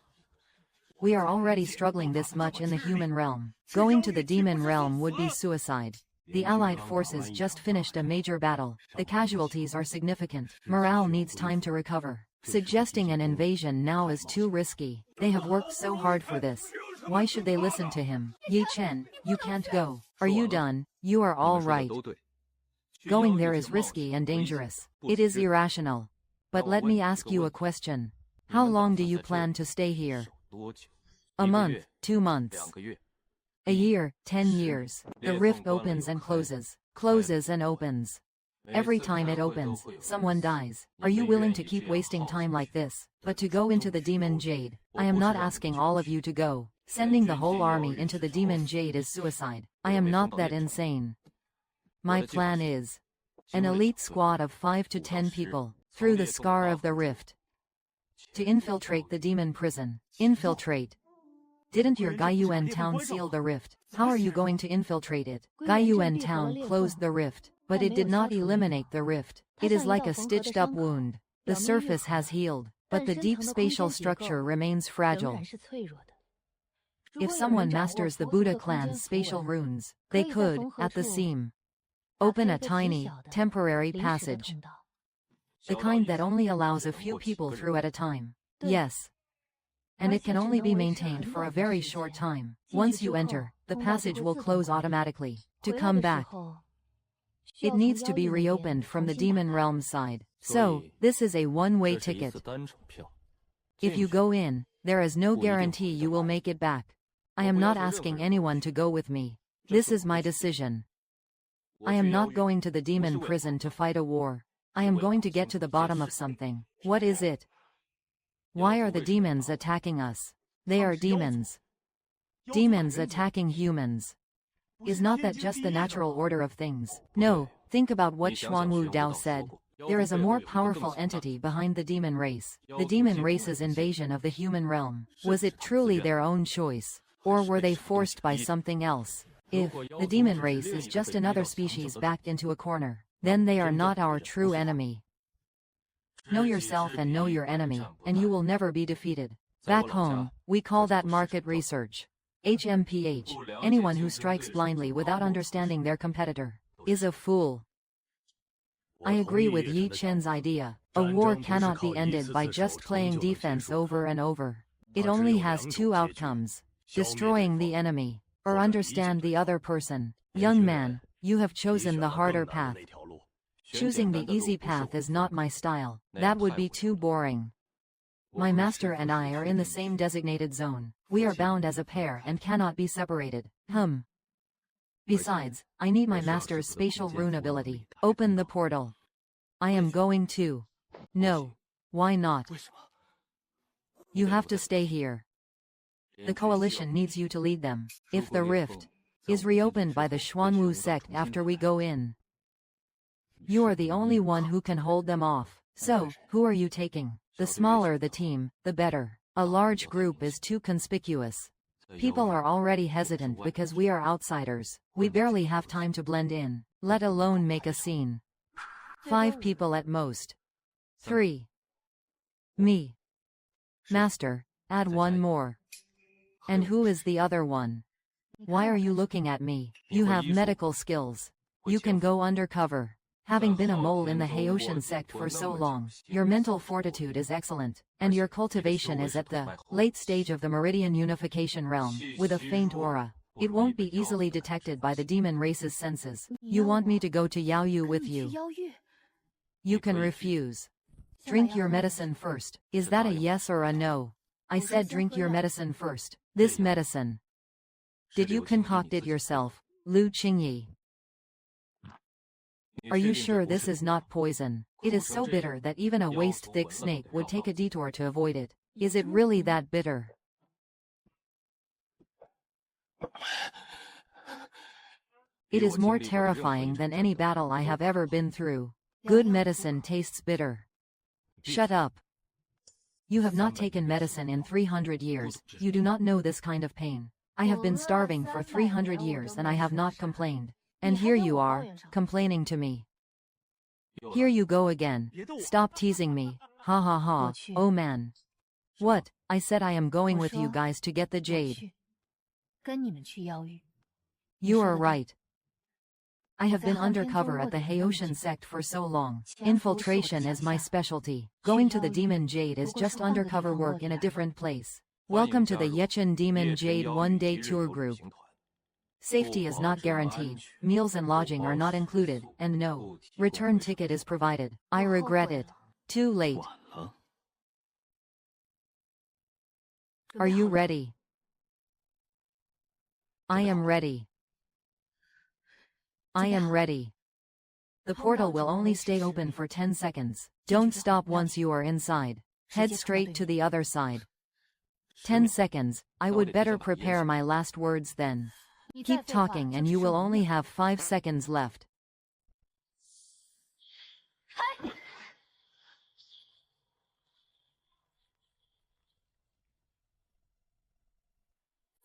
We are already struggling this much in the human realm. Going to the demon realm would be suicide. The Allied forces just finished a major battle. The casualties are significant. Morale needs time to recover. Suggesting an invasion now is too risky. They have worked so hard for this. Why should they listen to him? Yi Chen, you can't go. Are you done? You are all right. Going there is risky and dangerous. It is irrational. But let me ask you a question. How long do you plan to stay here? A month, 2 months. A year, 10 years. The rift opens and closes. Closes and opens. Every time it opens, someone dies. Are you willing to keep wasting time like this? But to go into the Demon Jade, I am not asking all of you to go. Sending the whole army into the Demon Jade is suicide. I am not that insane. My plan is an elite squad of 5 to 10 people, through the scar of the rift, to infiltrate the demon prison. Infiltrate. Didn't your Gaiyuan town seal the rift? How are you going to infiltrate it? Gaiyuan town closed the rift, but it did not eliminate the rift. It is like a stitched-up wound. The surface has healed, but the deep spatial structure remains fragile. If someone masters the Buddha clan's spatial runes, they could, at the seam, open a tiny, temporary passage. The kind that only allows a few people through at a time. Yes. And it can only be maintained for a very short time. Once you enter, the passage will close automatically. To come back, it needs to be reopened from the demon realm side. So, this is a one-way ticket. If you go in, there is no guarantee you will make it back. I am not asking anyone to go with me. This is my decision. I am not going to the demon prison to fight a war. I am going to get to the bottom of something. What is it? Why are the demons attacking us? They are demons. Demons attacking humans. Is not that just the natural order of things? No, think about what Xuanwu Dao said. There is a more powerful entity behind the demon race. The demon race's invasion of the human realm. Was it truly their own choice? Or were they forced by something else? If the demon race is just another species backed into a corner, then they are not our true enemy. Know yourself and know your enemy, and you will never be defeated. Back home, we call that market research. HMPH, anyone who strikes blindly without understanding their competitor, is a fool. I agree with Yi Chen's idea. A war cannot be ended by just playing defense over and over. It only has 2 outcomes: destroying the enemy, or understand the other person. Young man, you have chosen the harder path. Choosing the easy path is not my style. That would be too boring. My master and I are in the same designated zone. We are bound as a pair and cannot be separated. Besides, I need my master's spatial rune ability. Open the portal. I am going to. No. Why not? You have to stay here. The coalition needs you to lead them. If the rift is reopened by the Xuanwu sect after we go in, you are the only one who can hold them off. So, who are you taking? The smaller the team, the better. A large group is too conspicuous. People are already hesitant because we are outsiders. We barely have time to blend in, let alone make a scene. 5 people at most. 3. Me. Master, add 1 more. And who is the other one? Why are you looking at me? You have medical skills. You can go undercover. Having been a mole in the Haoshan sect for so long, your mental fortitude is excellent, and your cultivation is at the late stage of the Meridian Unification realm, with a faint aura. It won't be easily detected by the demon race's senses. You want me to go to Yaoyu with you? You can refuse. Drink your medicine first. Is that a yes or a no? I said drink your medicine first. This medicine. Did you concoct it yourself, Lu Qingyi? Are you sure this is not poison? It is so bitter that even a waist-thick snake would take a detour to avoid it. Is it really that bitter? It is more terrifying than any battle I have ever been through. Good medicine tastes bitter. Shut up. You have not taken medicine in 300 years. You do not know this kind of pain. I have been starving for 300 years and I have not complained. And here you are, complaining to me. Here you go again. Stop teasing me. Ha ha ha, oh man. What? I said I am going with you guys to get the jade. You are right. I have been undercover at the Haoshan sect for so long. Infiltration is my specialty. Going to the Demon Jade is just undercover work in a different place. Welcome to the Yechen Demon Jade one-day tour group. Safety is not guaranteed, meals and lodging are not included, and no return ticket is provided. I regret it. Too late. Are you ready? I am ready. I am ready. The portal will only stay open for 10 seconds. Don't stop once you are inside. Head straight to the other side. 10 seconds, I would better prepare my last words then. Keep talking and you will only have 5 seconds left.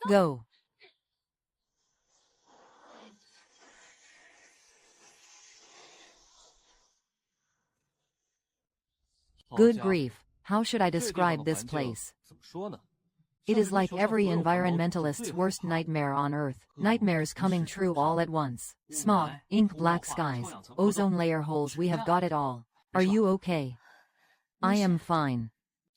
Go. Good grief, how should I describe this place? It is like every environmentalist's worst nightmare on Earth. Nightmares coming true all at once. Smog, ink black skies, ozone layer holes, we have got it all. Are you okay? I am fine.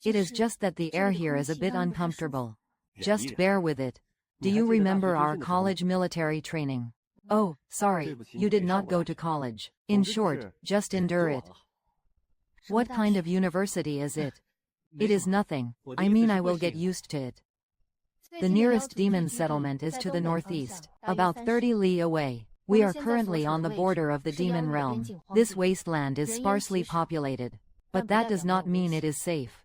It is just that the air here is a bit uncomfortable. Just bear with it. Do you remember our college military training? Oh, sorry, you did not go to college. In short, just endure it. What kind of university is it? It is nothing. I mean, I will get used to it. The nearest demon settlement is to the northeast, about 30 li away. We are currently on the border of the demon realm. This wasteland is sparsely populated. But that does not mean it is safe.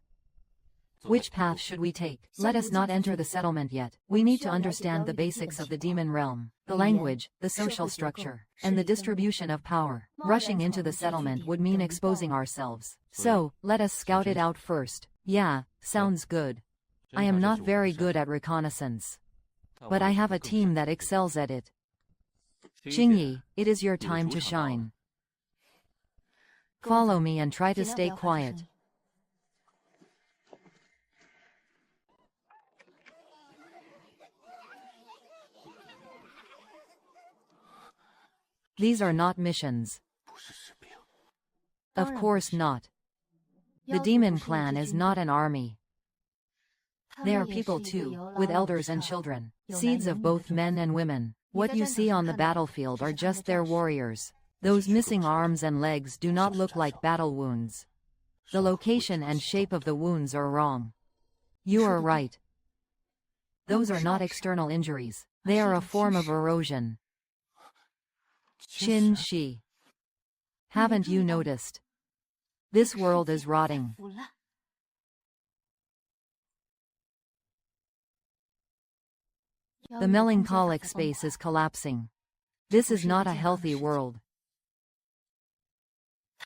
Which path should we take? Let us not enter the settlement yet. We need to understand the basics of the demon realm, the language, the social structure, and the distribution of power. Rushing into the settlement would mean exposing ourselves. So, let us scout it out first. Yeah, sounds good. I am not very good at reconnaissance. But I have a team that excels at it. Qingyi, it is your time to shine. Follow me and try to stay quiet. These are not missions. Of course not. The demon clan is not an army. They are people too, with elders and children, seeds of both men and women. What you see on the battlefield are just their warriors. Those missing arms and legs do not look like battle wounds. The location and shape of the wounds are wrong. You are right. Those are not external injuries. They are a form of erosion. Qin Shi. Haven't you noticed? This world is rotting. The melancholic space is collapsing. This is not a healthy world.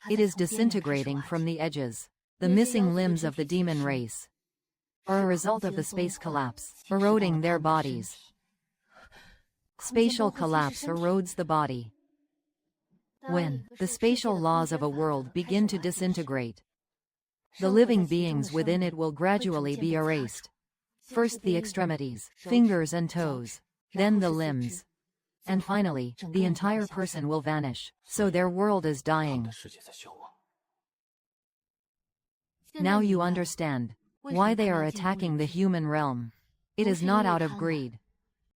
It is disintegrating from the edges. The missing limbs of the demon race are a result of the space collapse, eroding their bodies. Spatial collapse erodes the body. When the spatial laws of a world begin to disintegrate, the living beings within it will gradually be erased. First the extremities, fingers and toes, then the limbs, and finally, the entire person will vanish, so their world is dying. Now you understand why they are attacking the human realm. It is not out of greed.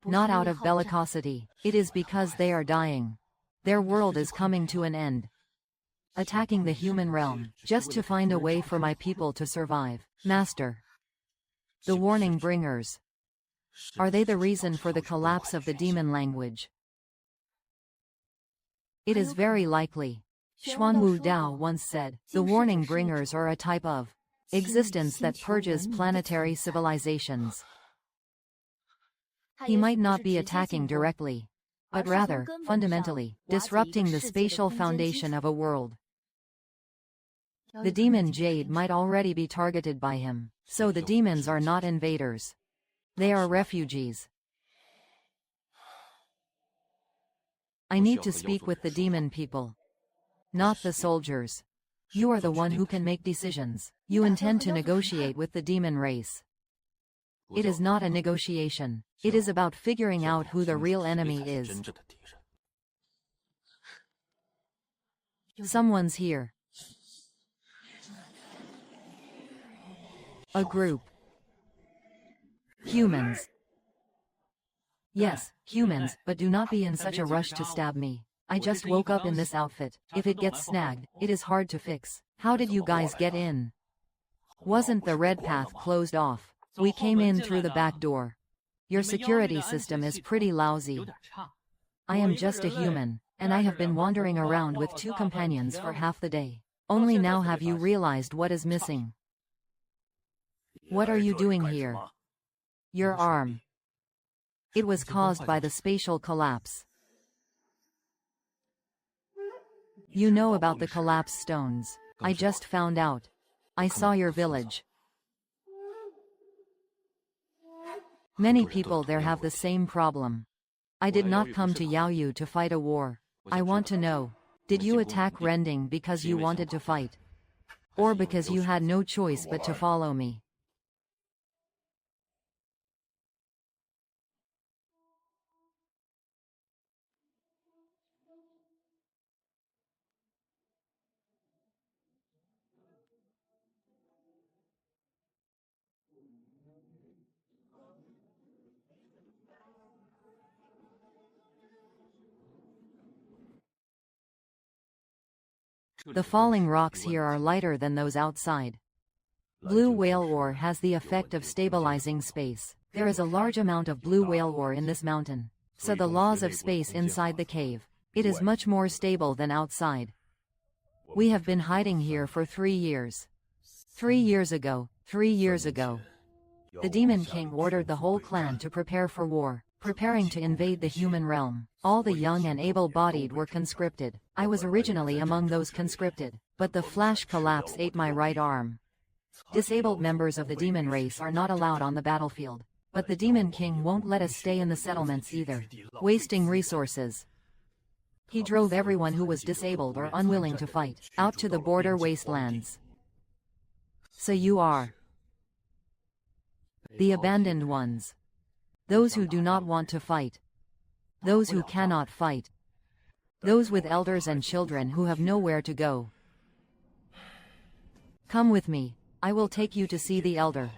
Not out of bellicosity. It is because they are dying. Their world is coming to an end. Attacking the human realm, just to find a way for my people to survive. Master. The warning bringers. Are they the reason for the collapse of the demon language? It is very likely. Xuanwu Dao once said, the warning bringers are a type of existence that purges planetary civilizations. He might not be attacking directly, but rather, fundamentally, disrupting the spatial foundation of a world. The demon Jade might already be targeted by him, so the demons are not invaders. They are refugees. I need to speak with the demon people, not the soldiers. You are the one who can make decisions. You intend to negotiate with the demon race. It is not a negotiation. It is about figuring out who the real enemy is. Someone's here. A group. Humans. Yes, humans, but do not be in such a rush to stab me. I just woke up in this outfit. If it gets snagged, it is hard to fix. How did you guys get in? Wasn't the red path closed off? We came in through the back door. Your security system is pretty lousy. I am just a human, and I have been wandering around with 2 companions for half the day. Only now have you realized what is missing. What are you doing here? Your arm. It was caused by the spatial collapse. You know about the collapse stones. I just found out. I saw your village. Many people there have the same problem. I did not come to Yaoyu to fight a war. I want to know, did you attack Rending because you wanted to fight? Or because you had no choice but to follow me? The falling rocks here are lighter than those outside. Blue whale ore has the effect of stabilizing space. There is a large amount of blue whale ore in this mountain, so the laws of space inside the cave. It is much more stable than outside. We have been hiding here for 3 years. 3 years ago, the Demon King ordered the whole clan to prepare for war, preparing to invade the human realm. All the young and able-bodied were conscripted. I was originally among those conscripted, but the flash collapse ate my right arm. Disabled members of the demon race are not allowed on the battlefield, but the Demon King won't let us stay in the settlements either, wasting resources. He drove everyone who was disabled or unwilling to fight out to the border wastelands. So you are the abandoned ones. Those who do not want to fight. Those who cannot fight. Those with elders and children who have nowhere to go. Come with me. I will take you to see the elder.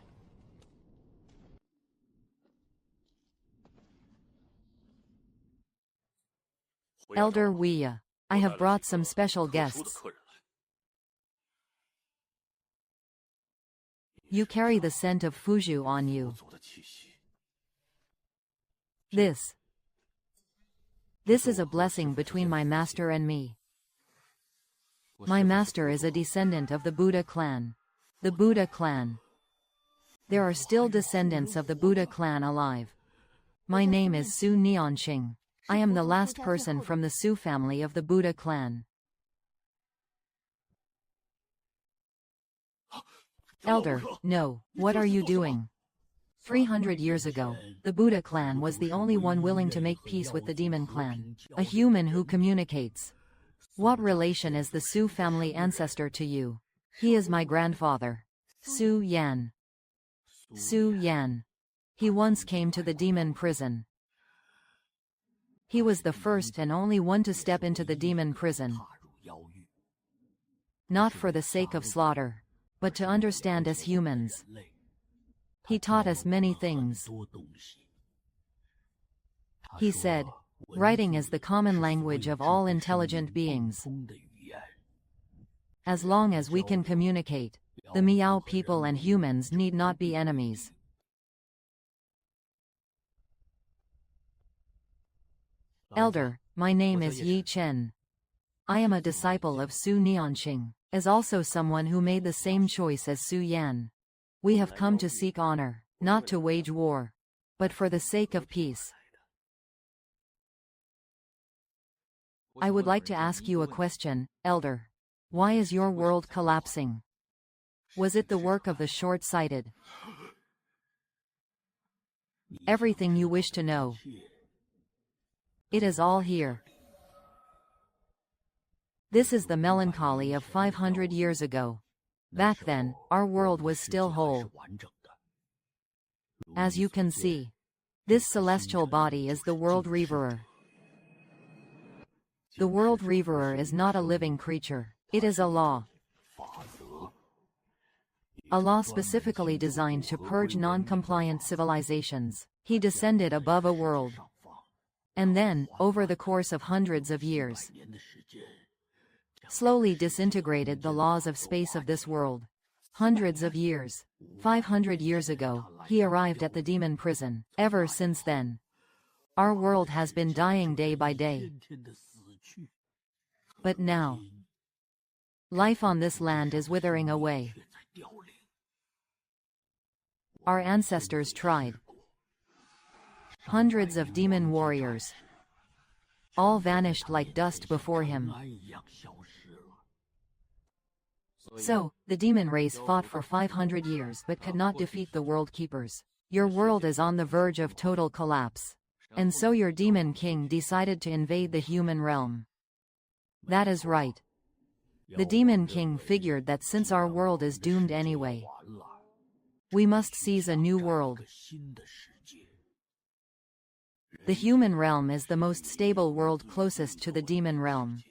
Elder Weya, I have brought some special guests. You carry the scent of Fuju on you. This is a blessing between my master and me. My master is a descendant of the Buddha clan. The Buddha clan. There are still descendants of the Buddha clan alive. My name is Su Nianqing. I am the last person from the Su family of the Buddha clan. Elder, no, what are you doing? 300 years ago, the Buddha clan was the only one willing to make peace with the demon clan, a human who communicates. What relation is the Su family ancestor to you? He is my grandfather. Su Yan. Su Yan. He once came to the demon prison. He was the first and only one to step into the demon prison. Not for the sake of slaughter, but to understand as humans. He taught us many things. He said, "Writing is the common language of all intelligent beings. As long as we can communicate, the Miao people and humans need not be enemies." Elder, my name is Yi Chen. I am a disciple of Su Nianqing, as also someone who made the same choice as Su Yan. We have come to seek honor, not to wage war, but for the sake of peace. I would like to ask you a question, Elder. Why is your world collapsing? Was it the work of the short-sighted? Everything you wish to know. It is all here. This is the melancholy of 500 years ago. Back then, our world was still whole. As you can see, this celestial body is the world reaverer. The world reaverer is not a living creature, it is a law. A law specifically designed to purge non-compliant civilizations. He descended above a world. And then, over the course of hundreds of years, slowly disintegrated the laws of space of this world. Hundreds of years. 500 years ago, he arrived at the demon prison. Ever since then, our world has been dying day by day. But now, life on this land is withering away. Our ancestors tried. Hundreds of demon warriors, all vanished like dust before him. So, the demon race fought for 500 years but could not defeat the world keepers. Your world is on the verge of total collapse. And so your demon king decided to invade the human realm. That is right. The demon king figured that since our world is doomed anyway, we must seize a new world. The human realm is the most stable world closest to the demon realm.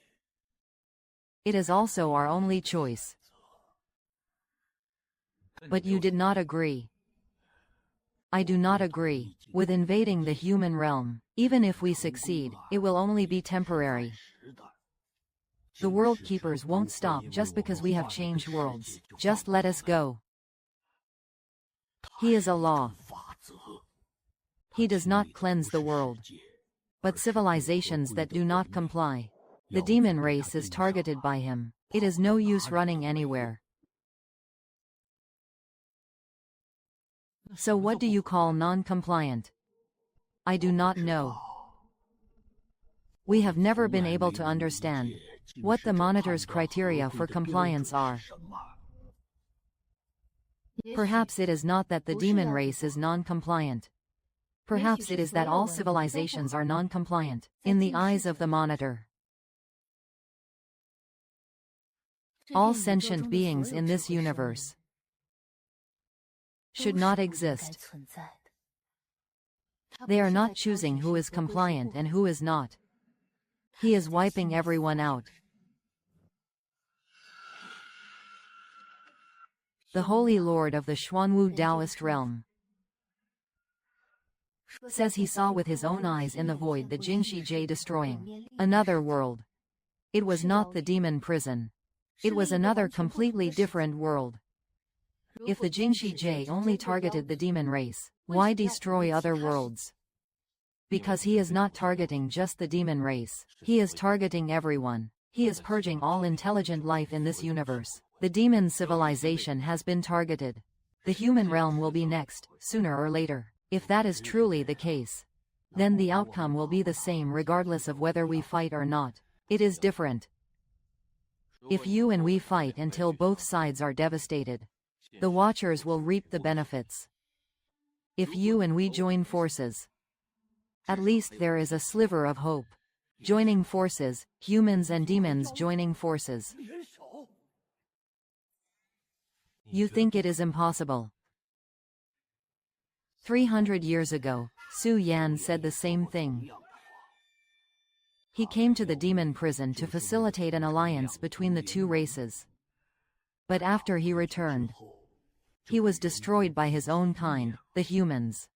It is also our only choice. But you did not agree. I do not agree with invading the human realm. Even if we succeed, it will only be temporary. The world keepers won't stop just because we have changed worlds. Just let us go. He is a law. He does not cleanse the world, but civilizations that do not comply. The demon race is targeted by him. It is no use running anywhere. So what do you call non-compliant? I do not know. We have never been able to understand what the monitor's criteria for compliance are. Perhaps it is not that the demon race is non-compliant. Perhaps it is that all civilizations are non-compliant, in the eyes of the monitor. All sentient beings in this universe should not exist. They are not choosing who is compliant and who is not. He is wiping everyone out. The Holy Lord of the Xuanwu Taoist realm says he saw with his own eyes in the void the Jingxi Jie destroying another world. It was not the demon prison. It was another completely different world. If the Jingxi Jie only targeted the demon race, why destroy other worlds? Because he is not targeting just the demon race. He is targeting everyone. He is purging all intelligent life in this universe. The demon civilization has been targeted. The human realm will be next, sooner or later. If that is truly the case, then the outcome will be the same regardless of whether we fight or not. It is different. If you and we fight until both sides are devastated, the Watchers will reap the benefits. If you and we join forces, at least there is a sliver of hope. Joining forces, humans and demons joining forces. You think it is impossible? 300 years ago, Su Yan said the same thing. He came to the demon prison to facilitate an alliance between the two races. But after he returned, he was destroyed by his own kind, the humans.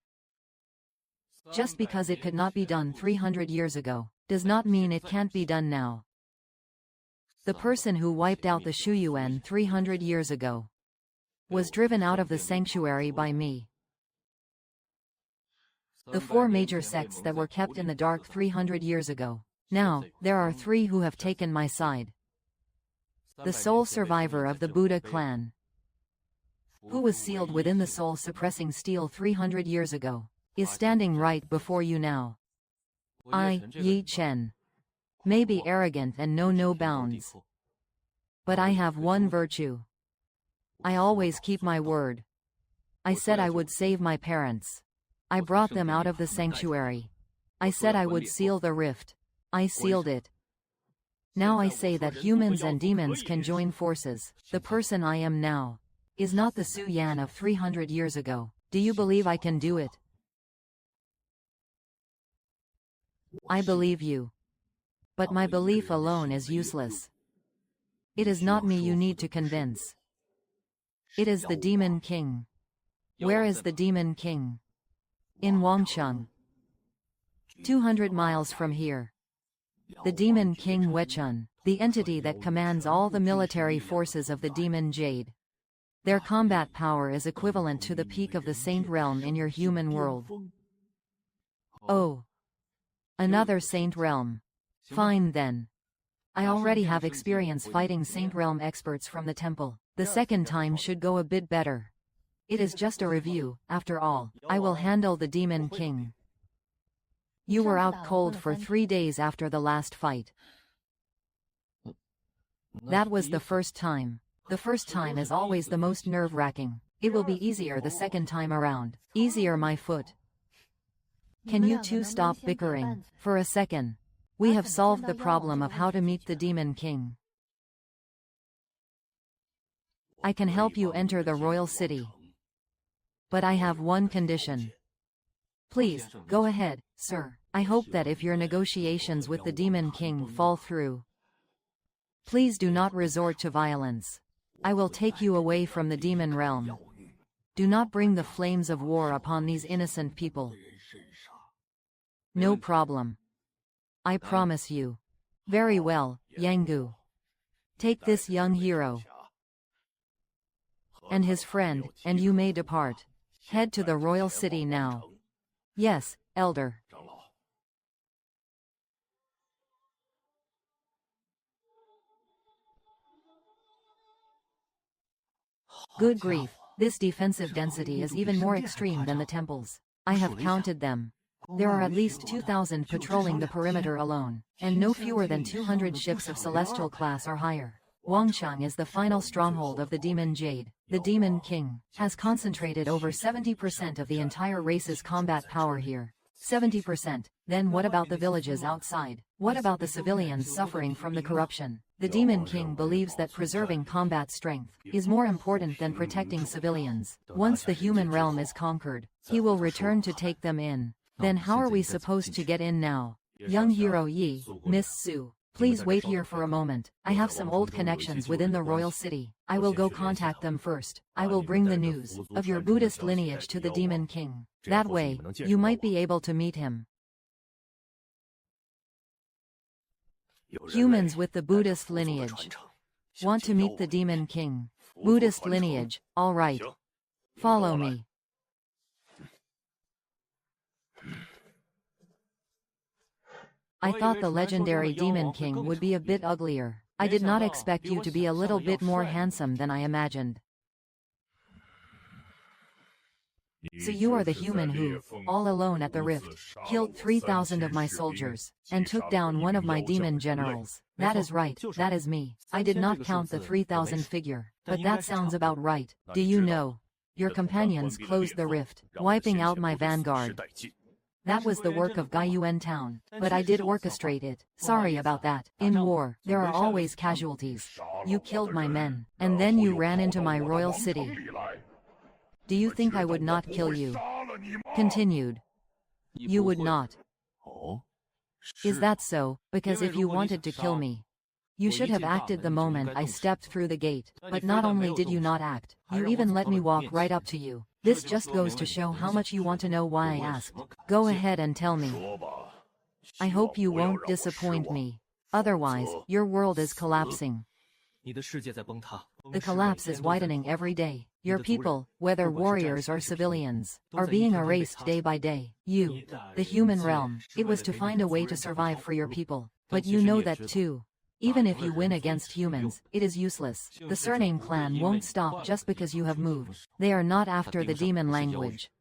Just because it could not be done 300 years ago, does not mean it can't be done now. The person who wiped out the Shuyuan 300 years ago was driven out of the sanctuary by me. The 4 major sects that were kept in the dark 300 years ago. Now, there are 3 who have taken my side. The sole survivor of the Buddha clan, who was sealed within the soul-suppressing steel 300 years ago, is standing right before you now. I, Yi Chen, may be arrogant and know no bounds, but I have one virtue. I always keep my word. I said I would save my parents. I brought them out of the sanctuary. I said I would seal the rift. I sealed it. Now I say that humans and demons can join forces. The person I am now is not the Su Yan of 300 years ago. Do you believe I can do it? I believe you. But my belief alone is useless. It is not me you need to convince. It is the Demon King. Where is the Demon King? In Wangcheng. 200 miles from here. The Demon King Wechun, the entity that commands all the military forces of the Demon Jade. Their combat power is equivalent to the peak of the Saint Realm in your human world. Oh. Another Saint Realm. Fine then. I already have experience fighting Saint Realm experts from the temple. The second time should go a bit better. It is just a review, after all. I will handle the Demon King. You were out cold for 3 days after the last fight. That was the first time. The first time is always the most nerve-wracking. It will be easier the second time around. Easier, my foot. Can you two stop bickering for a second? We have solved the problem of how to meet the Demon King. I can help you enter the royal city. But I have one condition. Please, go ahead, sir. I hope that if your negotiations with the Demon King fall through, please do not resort to violence. I will take you away from the demon realm. Do not bring the flames of war upon these innocent people. No problem. I promise you. Very well, Yanggu. Take this young hero and his friend, and you may depart. Head to the royal city now. Yes, elder. Good grief, this defensive density is even more extreme than the temples. I have counted them. There are at least 2,000 patrolling the perimeter alone, and no fewer than 200 ships of celestial class or higher. Wangcheng is the final stronghold of the Demon Jade. The Demon King has concentrated over 70% of the entire race's combat power here. 70%. Then what about the villages outside? What about the civilians suffering from the corruption? The Demon King believes that preserving combat strength is more important than protecting civilians. Once the human realm is conquered, he will return to take them in. Then how are we supposed to get in now? Young hero Yi, Miss Su, please wait here for a moment. I have some old connections within the royal city. I will go contact them first. I will bring the news of your Buddhist lineage to the Demon King. That way, you might be able to meet him. Humans with the Buddhist lineage want to meet the Demon King. Buddhist lineage, all right. Follow me. I thought the legendary Demon King would be a bit uglier. I did not expect you to be a little bit more handsome than I imagined. So you are the human who, all alone at the rift, killed 3,000 of my soldiers, and took down one of my demon generals. That is right, that is me. I did not count the 3,000 figure, but that sounds about right. Do you know? Your companions closed the rift, wiping out my vanguard. That was the work of Gaiyuan Town, but I did orchestrate it. Sorry about that. In war, there are always casualties. You killed my men, and then you ran into my royal city. Do you think I would not kill you? Continued. You would not. Is that so? Because if you wanted to kill me, You should have acted the moment I stepped through the gate, but not only did you not act, you even let me walk right up to you. This just goes to show how much you want to know why I asked. Go ahead and tell me. I hope you won't disappoint me. Otherwise, your world is collapsing. The collapse is widening every day. Your people, whether warriors or civilians, are being erased day by day. You, the human realm, it was to find a way to survive for your people. But you know that too. Even if you win against humans, it is useless. The surname clan won't stop just because you have moved. They are not after the demon language.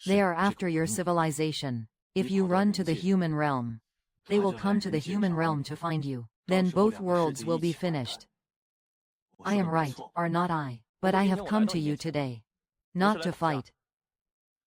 They are after your civilization. If you run to the human realm, they will come to the human realm to find you. Then both worlds will be finished. I am right, are not I? But I have come to you today. Not to fight.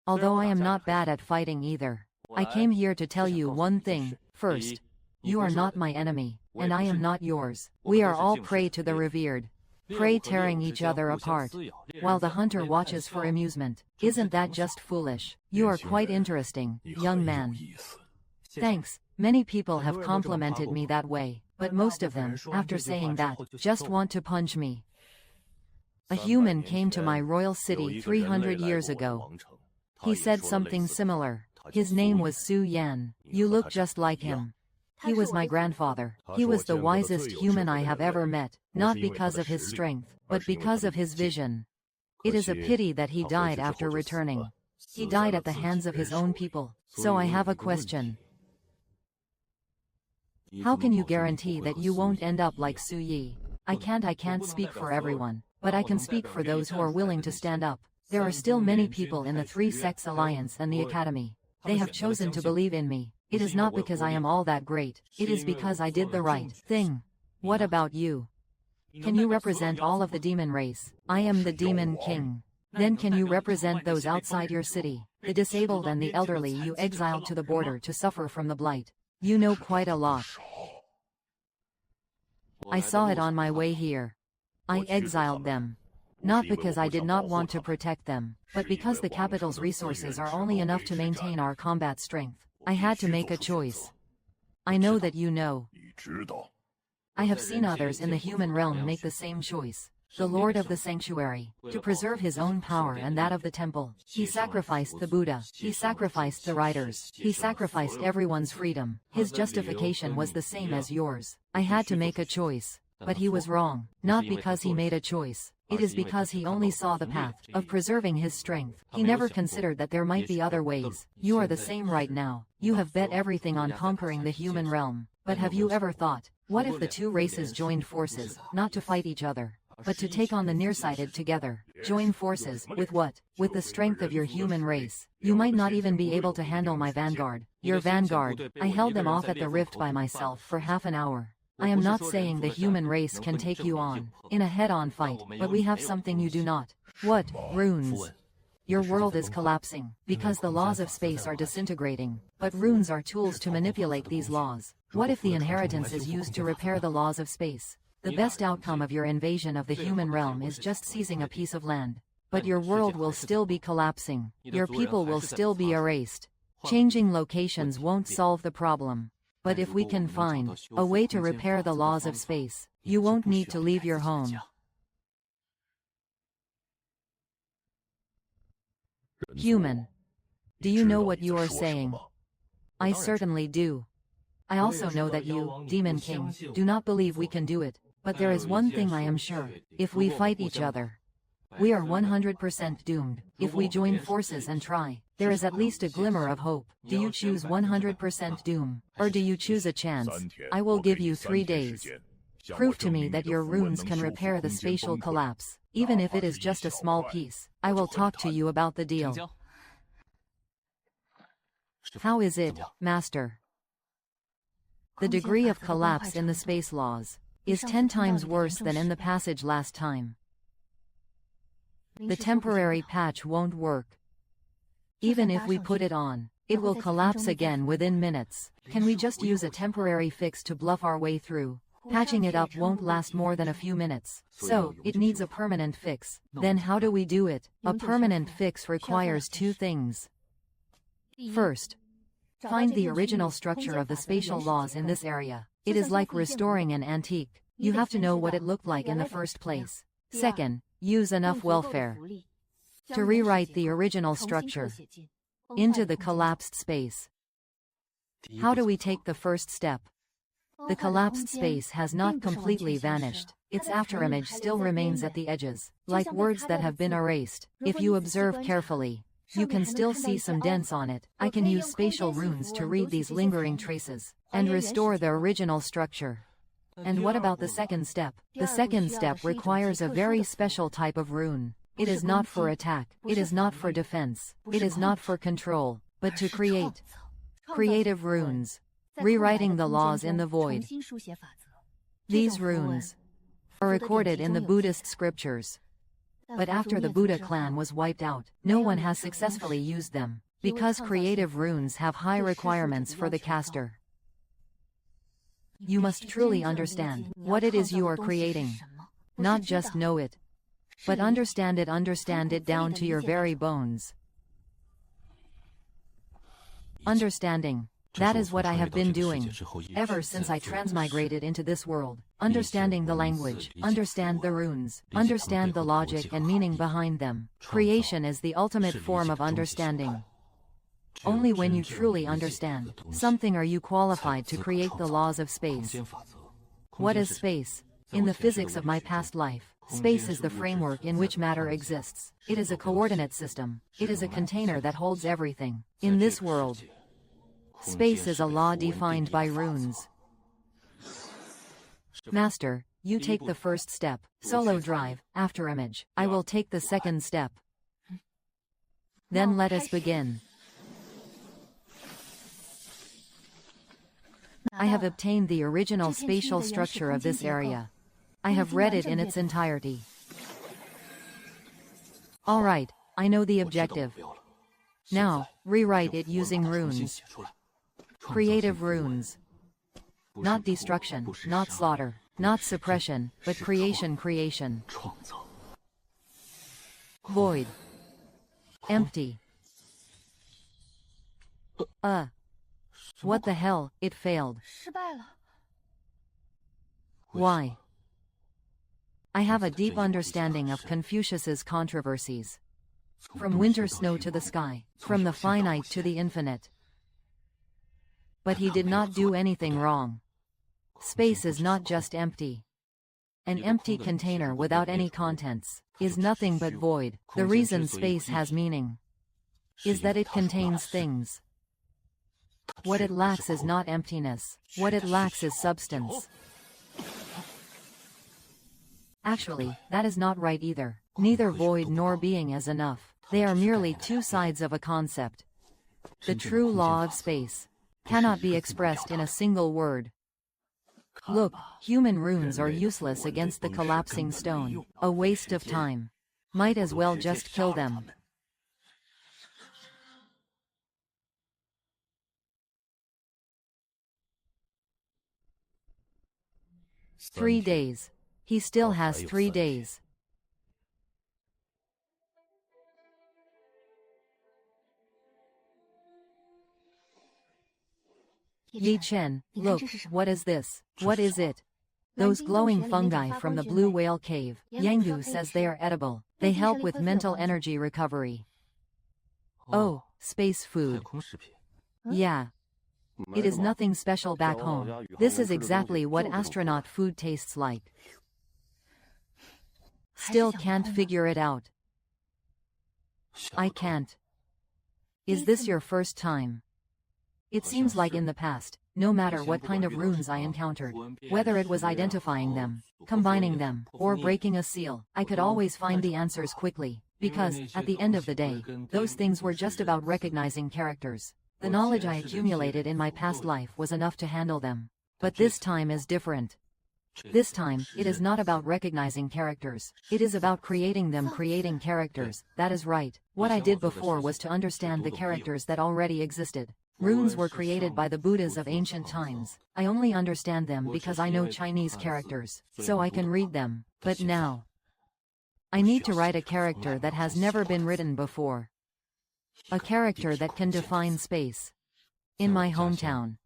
Although I am not bad at fighting either. I came here to tell you one thing. First, you are not my enemy, and I am not yours. We are all prey to the revered. Prey tearing each other apart, while the hunter watches for amusement. Isn't that just foolish? You are quite interesting, young man. Thanks. Many people have complimented me that way, but most of them, after saying that, just want to punch me. A human came to my royal city 300 years ago. He said something similar. His name was Su Yan. You look just like him. He was my grandfather. He was the wisest human I have ever met, not because of his strength, but because of his vision. It is a pity that he died after returning. He died at the hands of his own people. So I have a question. How can you guarantee that you won't end up like Su Yi? I can't speak for everyone, but I can speak for those who are willing to stand up. There are still many people in the Three Sects Alliance and the Academy. They have chosen to believe in me. It is not because I am all that great. It is because I did the right thing. What about you? Can you represent all of the demon race? I am the demon king. Then can you represent those outside your city, the disabled and the elderly you exiled to the border to suffer from the blight? You know quite a lot. I saw it on my way here. I exiled them. Not because I did not want to protect them, but because the capital's resources are only enough to maintain our combat strength. I had to make a choice. I know that you know. I have seen others in the human realm make the same choice. The Lord of the Sanctuary, to preserve his own power and that of the temple, he sacrificed the Buddha, he sacrificed the writers, he sacrificed everyone's freedom. His justification was the same as yours. I had to make a choice. But he was wrong, not because he made a choice. It is because he only saw the path of preserving his strength. He never considered that there might be other ways. You are the same right now. You have bet everything on conquering the human realm. But have you ever thought, what if the two races joined forces, not to fight each other, but to take on the nearsighted together? Join forces, with what? With the strength of your human race. You might not even be able to handle my vanguard. Your vanguard. I held them off at the rift by myself for half an hour. I am not saying the human race can take you on, in a head-on fight, but we have something you do not. What? Runes. Your world is collapsing, because the laws of space are disintegrating, but runes are tools to manipulate these laws. What if the inheritance is used to repair the laws of space? The best outcome of your invasion of the human realm is just seizing a piece of land. But your world will still be collapsing. Your people will still be erased. Changing locations won't solve the problem. But if we can find a way to repair the laws of space, you won't need to leave your home. Human. Do you know what you are saying? I certainly do. I also know that you, Demon King, do not believe we can do it. But there is one thing I am sure. If we fight each other, we are 100% doomed. If we join forces and try, there is at least a glimmer of hope. Do you choose 100% doom? Or do you choose a chance? I will give you 3 days. Prove to me that your runes can repair the spatial collapse, even if it is just a small piece. I will talk to you about the deal. How is it, Master? The degree of collapse in the space laws is 10 times worse than in the passage last time. The temporary patch won't work. Even if we put it on, it will collapse again within minutes. Can we just use a temporary fix to bluff our way through? Patching it up won't last more than a few minutes. So, it needs a permanent fix. Then how do we do it? A permanent fix requires 2 things. First, find the original structure of the spatial laws in this area. It is like restoring an antique. You have to know what it looked like in the first place. Second, use enough welfare to rewrite the original structure into the collapsed space. How do we take the first step? The collapsed space has not completely vanished. Its afterimage still remains at the edges, like words that have been erased. If you observe carefully, you can still see some dents on it. I can use spatial runes to read these lingering traces and restore the original structure. And what about the second step? The second step requires a very special type of rune. It is not for attack, it is not for defense, it is not for control, but to create creative runes, rewriting the laws in the void. These runes are recorded in the Buddhist scriptures. But after the Buddha clan was wiped out, no one has successfully used them, because creative runes have high requirements for the caster. You must truly understand what it is you are creating. Not just know it, but understand it down to your very bones. Understanding. That is what I have been doing ever since I transmigrated into this world. Understanding the language, understand the runes, understand the logic and meaning behind them. Creation is the ultimate form of understanding. Only when you truly understand something are you qualified to create the laws of space. What is space? In the physics of my past life, space is the framework in which matter exists. It is a coordinate system. It is a container that holds everything. In this world, space is a law defined by runes. Master, you take the first step. Solo drive, afterimage. I will take the second step. Then let us begin. I have obtained the original spatial structure of this area. I have read it in its entirety. Alright, I know the objective. Now, rewrite it using runes. Creative runes. Not destruction, not slaughter, not suppression, but creation. Void. Empty. What the hell, it failed. Why? I have a deep understanding of Confucius's controversies. From winter snow to the sky, from the finite to the infinite. But he did not do anything wrong. Space is not just empty. An empty container without any contents is nothing but void. The reason space has meaning is that it contains things. What it lacks is not emptiness. What it lacks is substance. Actually, that is not right either. Neither void nor being is enough. They are merely two sides of a concept. The true law of space cannot be expressed in a single word. Look, human runes are useless against the collapsing stone. A waste of time. Might as well just kill them. "3 days. He still has 3 days. Yi Chen, look, what is this? What is it? Those glowing fungi from the Blue Whale Cave. Yanggu says they are edible. They help with mental energy recovery. Oh, space food. Yeah. It is nothing special back home. This is exactly what astronaut food tastes like. Still can't figure it out. I can't. Is this your first time? It seems like in the past, no matter what kind of runes I encountered, whether it was identifying them, combining them, or breaking a seal, I could always find the answers quickly, because, at the end of the day, those things were just about recognizing characters. The knowledge I accumulated in my past life was enough to handle them. But this time is different. This time, it is not about recognizing characters. It is about creating them, creating characters. That is right. What I did before was to understand the characters that already existed. Runes were created by the Buddhas of ancient times. I only understand them because I know Chinese characters, so I can read them. But now, I need to write a character that has never been written before. A character that can define space. In my hometown.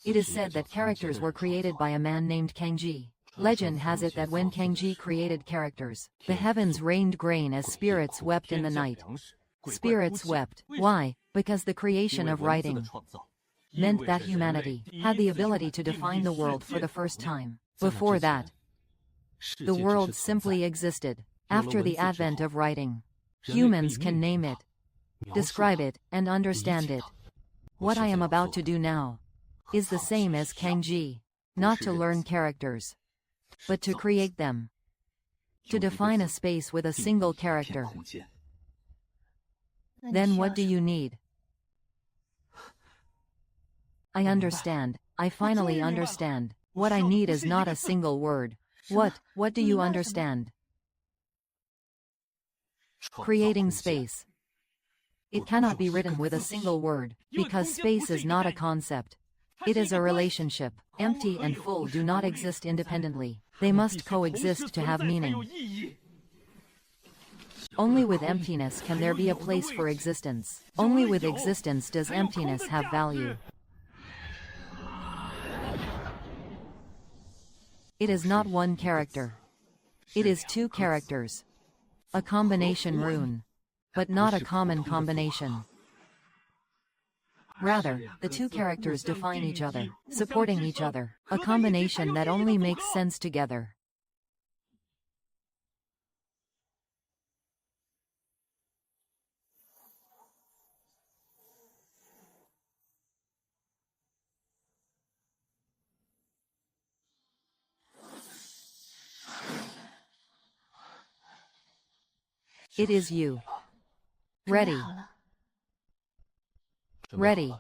It is said that characters were created by a man named Kangji. Legend has it that when Kangji created characters, the heavens rained grain as spirits wept in the night. Spirits wept. Why? Because the creation of writing meant that humanity had the ability to define the world for the first time. Before that, the world simply existed. After the advent of writing, humans can name it, describe it, and understand it. What I am about to do now is the same as Kangji. Not to learn characters, but to create them. To define a space with a single character. Then what do you need? I understand. I finally understand. What I need is not a single word. What do you understand? Creating space. It cannot be written with a single word, because space is not a concept. It is a relationship. Empty and full do not exist independently. They must coexist to have meaning. Only with emptiness can there be a place for existence. Only with existence does emptiness have value. It is not one character. It is two characters. A combination rune, but not a common combination. Rather, the two characters define each other, supporting each other, a combination that only makes sense together. It is you. Ready. Ready.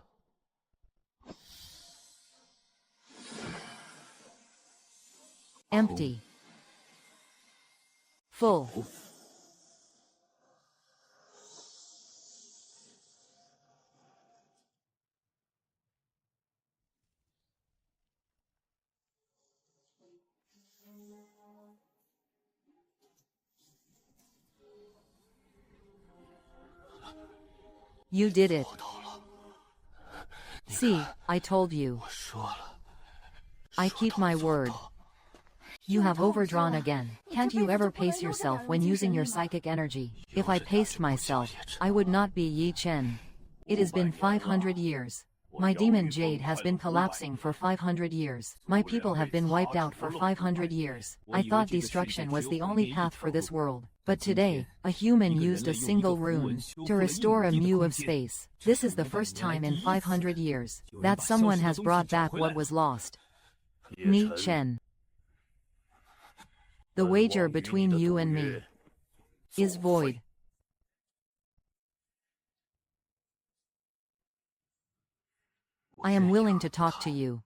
Empty. Full. You did it. See, I told you. I keep my word. You have overdrawn again. Can't you ever pace yourself when using your psychic energy? If I paced myself, I would not be Yi Chen. It has been 500 years. My demon jade has been collapsing for 500 years. My people have been wiped out for 500 years. I thought destruction was the only path for this world. But today, a human used a single rune to restore a mu of space. This is the first time in 500 years that someone has brought back what was lost. Ni Chen. The wager between you and me is void. I am willing to talk to you.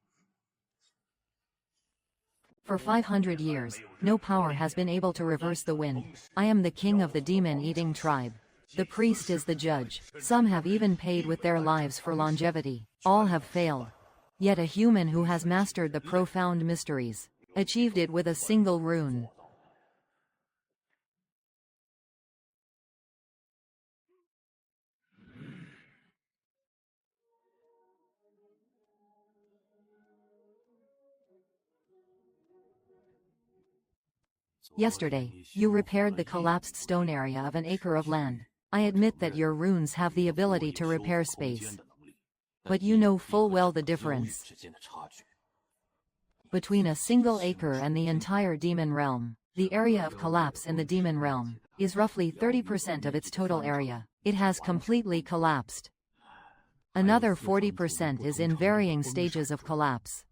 For 500 years, no power has been able to reverse the wind. I am the king of the demon-eating tribe. The priest is the judge. Some have even paid with their lives for longevity. All have failed. Yet a human who has mastered the profound mysteries achieved it with a single rune. Yesterday, you repaired the collapsed stone area of an acre of land. I admit that your runes have the ability to repair space. But you know full well the difference between a single acre and the entire demon realm. The area of collapse in the demon realm is roughly 30% of its total area. It has completely collapsed. Another 40% is in varying stages of collapse.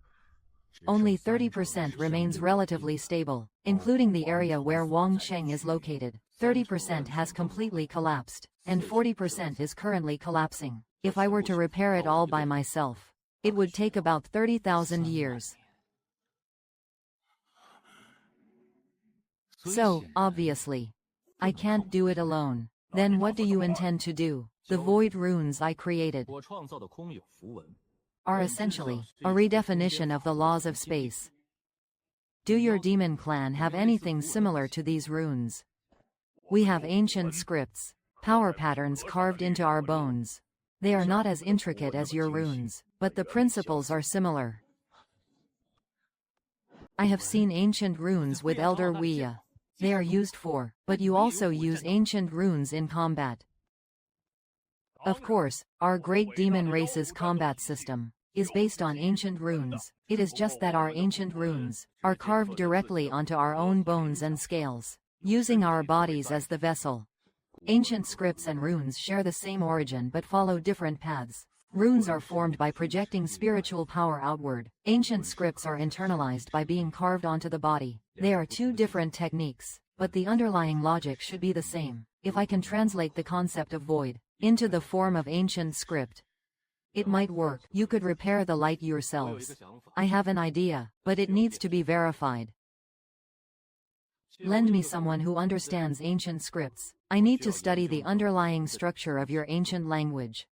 Only 30% remains relatively stable, including the area where Wang Cheng is located. 30% has completely collapsed, and 40% is currently collapsing. If I were to repair it all by myself, it would take about 30,000 years. So, obviously, I can't do it alone. Then what do you intend to do? The void runes I created are essentially a redefinition of the laws of space. Do your demon clan have anything similar to these runes? We have ancient scripts, power patterns carved into our bones. They are not as intricate as your runes, but the principles are similar. I have seen ancient runes with Elder Wea. They are used for, but you also use ancient runes in combat. Of course, our great demon race's combat system is based on ancient runes. It is just that our ancient runes are carved directly onto our own bones and scales, using our bodies as the vessel. Ancient scripts and runes share the same origin but follow different paths. Runes are formed by projecting spiritual power outward. Ancient scripts are internalized by being carved onto the body. They are two different techniques, but the underlying logic should be the same. If I can translate the concept of void into the form of ancient script, it might work. You could repair the light yourselves. I have an idea, but it needs to be verified. Lend me someone who understands ancient scripts. I need to study the underlying structure of your ancient language.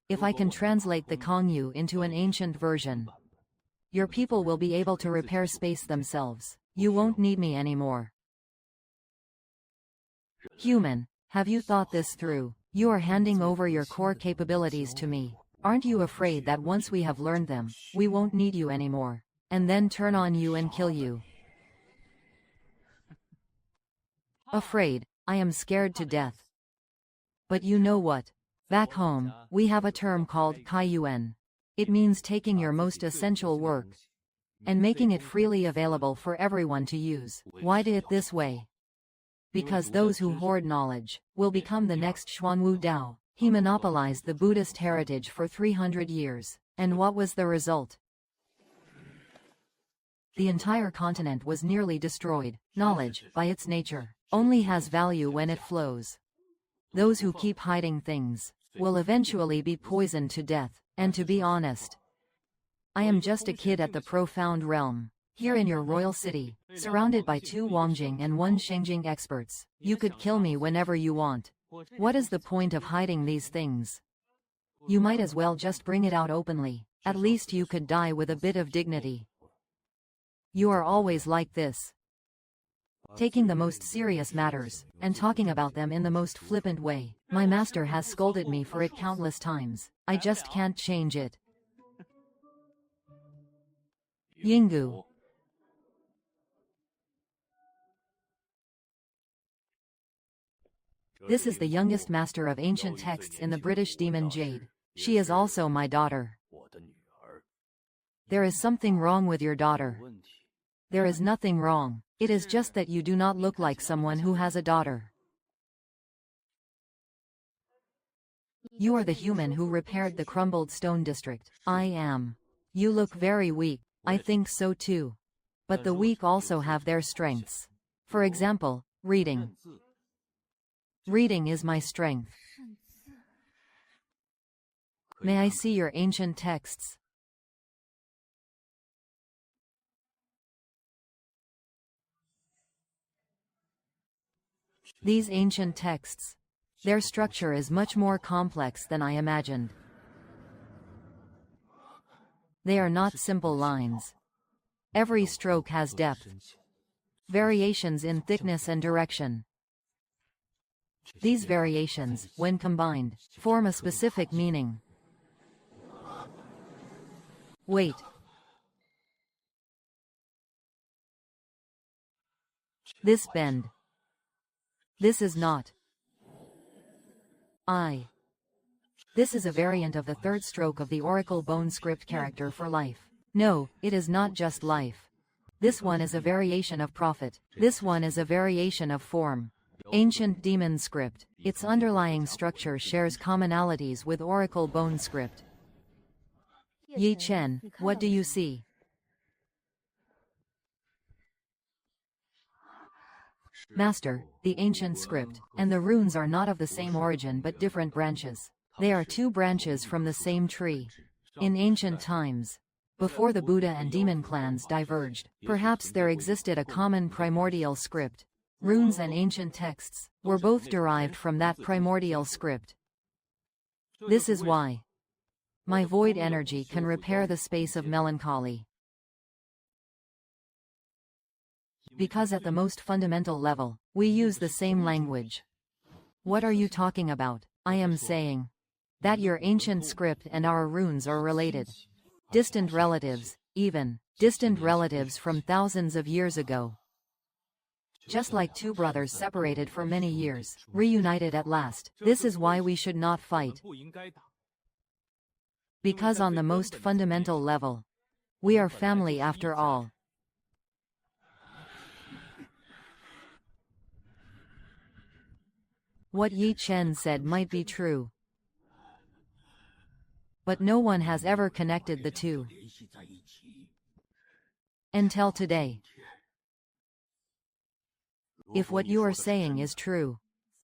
If I can translate the Kongyu into an ancient version, your people will be able to repair space themselves. You won't need me anymore. Human, have you thought this through? You are handing over your core capabilities to me. Aren't you afraid that once we have learned them, we won't need you anymore, and then turn on you and kill you? Afraid, I am scared to death. But you know what? Back home, we have a term called kaiyuan. It means taking your most essential work and making it freely available for everyone to use. Why do it this way? Because those who hoard knowledge will become the next Xuanwu Dao. He monopolized the Buddhist heritage for 300 years. And what was the result? The entire continent was nearly destroyed. Knowledge, by its nature, only has value when it flows. Those who keep hiding things will eventually be poisoned to death. And to be honest, I am just a kid at the profound realm. Here in your royal city, surrounded by 2 Wangjing and 1 Shengjing experts, you could kill me whenever you want. What is the point of hiding these things? You might as well just bring it out openly. At least you could die with a bit of dignity. You are always like this, taking the most serious matters and talking about them in the most flippant way. My master has scolded me for it countless times. I just can't change it. Yingu. This is the youngest master of ancient texts in the British demon Jade. She is also my daughter. There is something wrong with your daughter. There is nothing wrong. It is just that you do not look like someone who has a daughter. You are the human who repaired the crumbled stone district. I am. You look very weak. I think so too. But the weak also have their strengths. For example, reading. Reading is my strength. May I see your ancient texts? These ancient texts, their structure is much more complex than I imagined. They are not simple lines. Every stroke has depth, variations in thickness and direction. These variations, when combined, form a specific meaning. Wait. This bend. This is not I. This is a variant of the 3rd stroke of the Oracle Bone script character for life. No, it is not just life. This one is a variation of prophet. This one is a variation of form. Ancient demon script. Its underlying structure shares commonalities with Oracle Bone script. Yi Chen, what do you see? Master, the ancient script and the runes are not of the same origin but different branches. They are 2 branches from the same tree. In ancient times, before the Buddha and demon clans diverged, perhaps there existed a common primordial script. Runes and ancient texts were both derived from that primordial script. This is why my void energy can repair the space of melancholy. Because at the most fundamental level, we use the same language. What are you talking about? I am saying, That your ancient script and our runes are related. Distant relatives, even. Distant relatives from thousands of years ago. Just like two brothers separated for many years, reunited at last. This is why we should not fight. Because on the most fundamental level, we are family after all. What Yi Chen said might be true, but no one has ever connected the two. Until today. If what you are saying is true,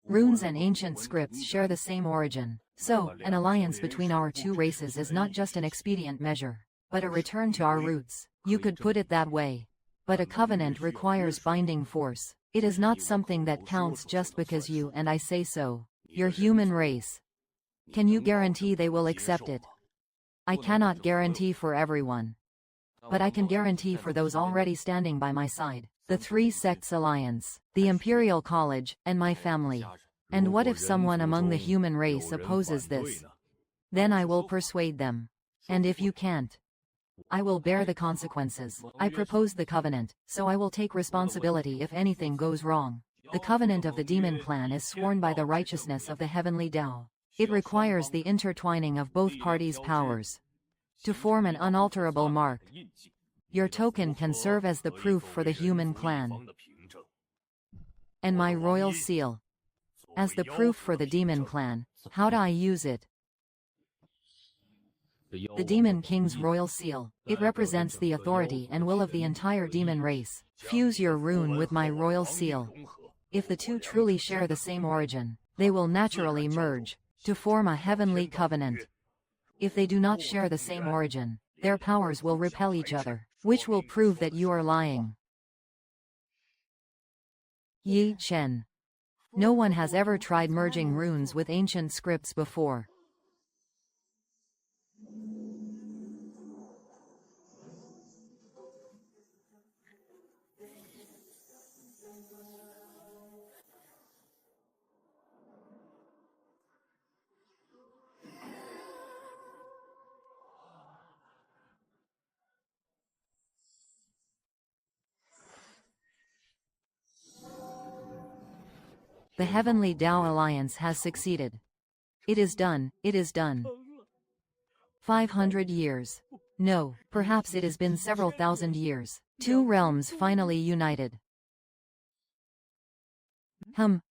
runes and ancient scripts share the same origin. So, an alliance between our two races is not just an expedient measure, but a return to our roots. You could put it that way. But a covenant requires binding force. It is not something that counts just because you and I say so. Your human race. Can you guarantee they will accept it? I cannot guarantee for everyone. But I can guarantee for those already standing by my side. The three sects alliance, the Imperial College, and my family. And what if someone among the human race opposes this? Then I will persuade them. And if you can't, I will bear the consequences. I propose the covenant, so I will take responsibility if anything goes wrong. The covenant of the demon clan is sworn by the righteousness of the heavenly Tao. It requires the intertwining of both parties' powers to form an unalterable mark. Your token can serve as the proof for the human clan. And my royal seal as the proof for the demon clan. How do I use it? The Demon King's royal seal. It represents the authority and will of the entire demon race. Fuse your rune with my royal seal. If the two truly share the same origin, they will naturally merge to form a heavenly covenant. If they do not share the same origin, their powers will repel each other, which will prove that you are lying. Yi Chen. No one has ever tried merging runes with ancient scripts before. The Heavenly Tao Alliance has succeeded. It is done, it is done. 500 years. No, perhaps it has been several thousand years. Two realms finally united.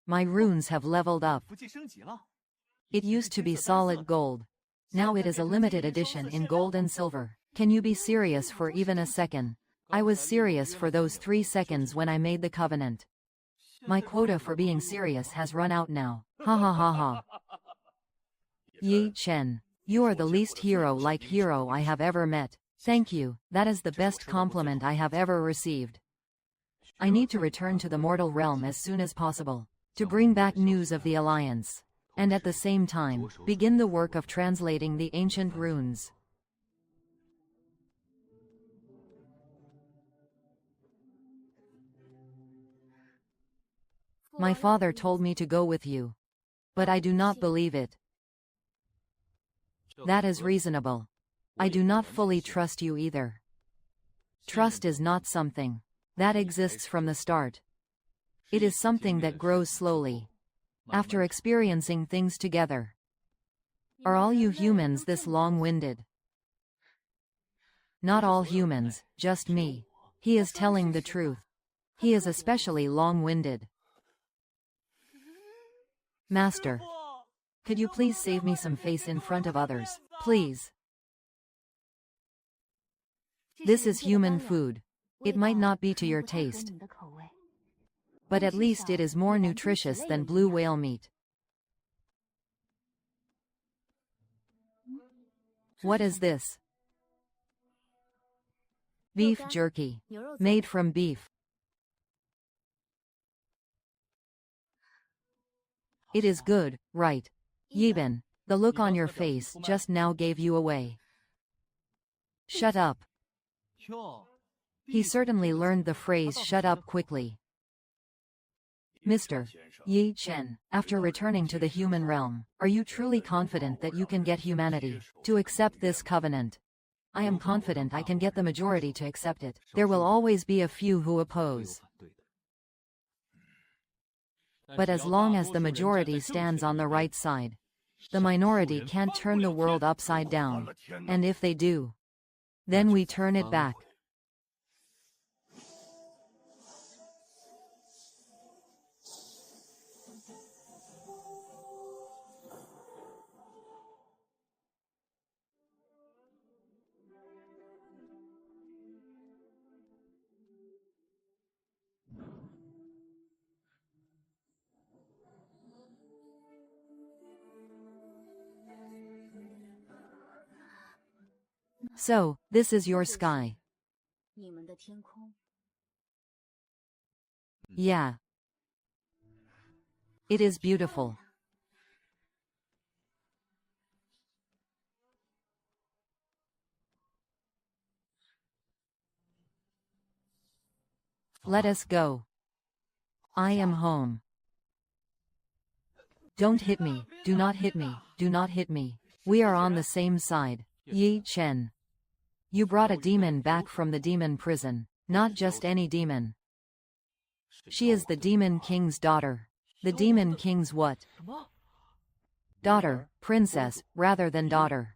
My runes have leveled up. It used to be solid gold. Now it is a limited edition in gold and silver. Can you be serious for even a second? I was serious for those 3 seconds when I made the covenant. My quota for being serious has run out now. Ha ha ha ha. Yi Chen. You are the least hero-like hero I have ever met. Thank you, that is the best compliment I have ever received. I need to return to the mortal realm as soon as possible, to bring back news of the Alliance, and at the same time, begin the work of translating the ancient runes. My father told me to go with you, but I do not believe it. That is reasonable. I do not fully trust you either. Trust is not something that exists from the start. It is something that grows slowly, after experiencing things together. Are all you humans this long-winded? Not all humans, just me. He is telling the truth. He is especially long-winded. Master, could you please save me some face in front of others, please? This is human food. It might not be to your taste, but at least it is more nutritious than blue whale meat. What is this? Beef jerky, made from beef. It is good, right? Yibin, the look on your face just now gave you away. Shut up. He certainly learned the phrase shut up quickly. Mister, Yi Chen, after returning to the human realm, are you truly confident that you can get humanity to accept this covenant? I am confident I can get the majority to accept it. There will always be a few who oppose. But as long as the majority stands on the right side, the minority can't turn the world upside down. And if they do, then we turn it back. So, this is your sky. Yeah. It is beautiful. Let us go. I am home. Don't hit me, do not hit me, do not hit me. We are on the same side. Yi Chen. You brought a demon back from the demon prison, not just any demon. She is the demon king's daughter. The demon king's what? Daughter, princess, rather than daughter.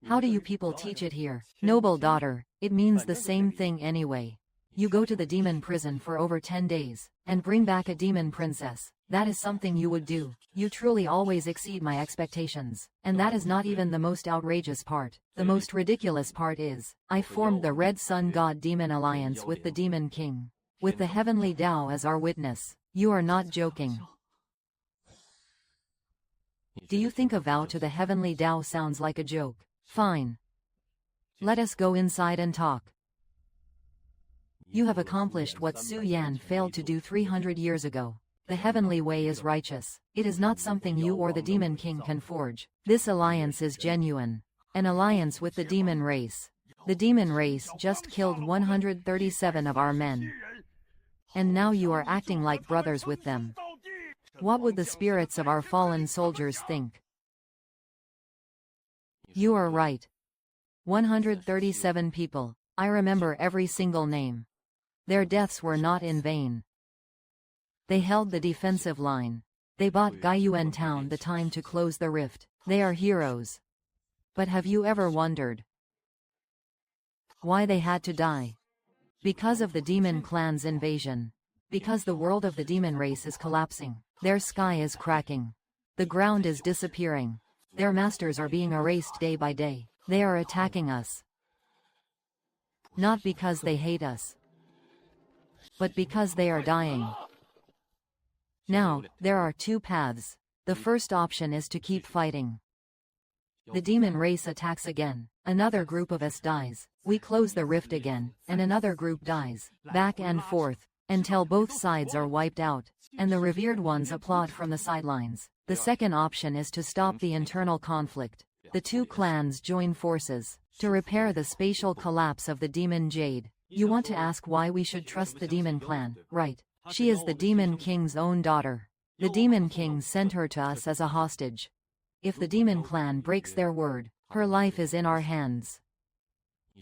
How do you people teach it here? Noble daughter, it means the same thing anyway. You go to the demon prison for over 10 days, and bring back a demon princess. That is something you would do. You truly always exceed my expectations. And that is not even the most outrageous part. The most ridiculous part is, I formed the Red Sun God Demon Alliance with the Demon King. With the Heavenly Tao as our witness. You are not joking. Do you think a vow to the Heavenly Tao sounds like a joke? Fine. Let us go inside and talk. You have accomplished what Su Yan failed to do 300 years ago. The heavenly way is righteous. It is not something you or the Demon King can forge. This alliance is genuine. An alliance with the demon race. The demon race just killed 137 of our men. And now you are acting like brothers with them. What would the spirits of our fallen soldiers think? You are right. 137 people. I remember every single name. Their deaths were not in vain. They held the defensive line. They bought Gaiyuan Town the time to close the rift. They are heroes. But have you ever wondered why they had to die? Because of the demon clan's invasion. Because the world of the demon race is collapsing. Their sky is cracking. The ground is disappearing. Their masters are being erased day by day. They are attacking us. Not because they hate us, but because they are dying. Now, there are two paths. The first option is to keep fighting. The demon race attacks again. Another group of us dies. We close the rift again, and another group dies. Back and forth, until both sides are wiped out, and the revered ones applaud from the sidelines. The second option is to stop the internal conflict. The two clans join forces to repair the spatial collapse of the demon jade. You want to ask why we should trust the demon clan, right? She is the demon king's own daughter. The demon king sent her to us as a hostage. If the demon clan breaks their word, her life is in our hands.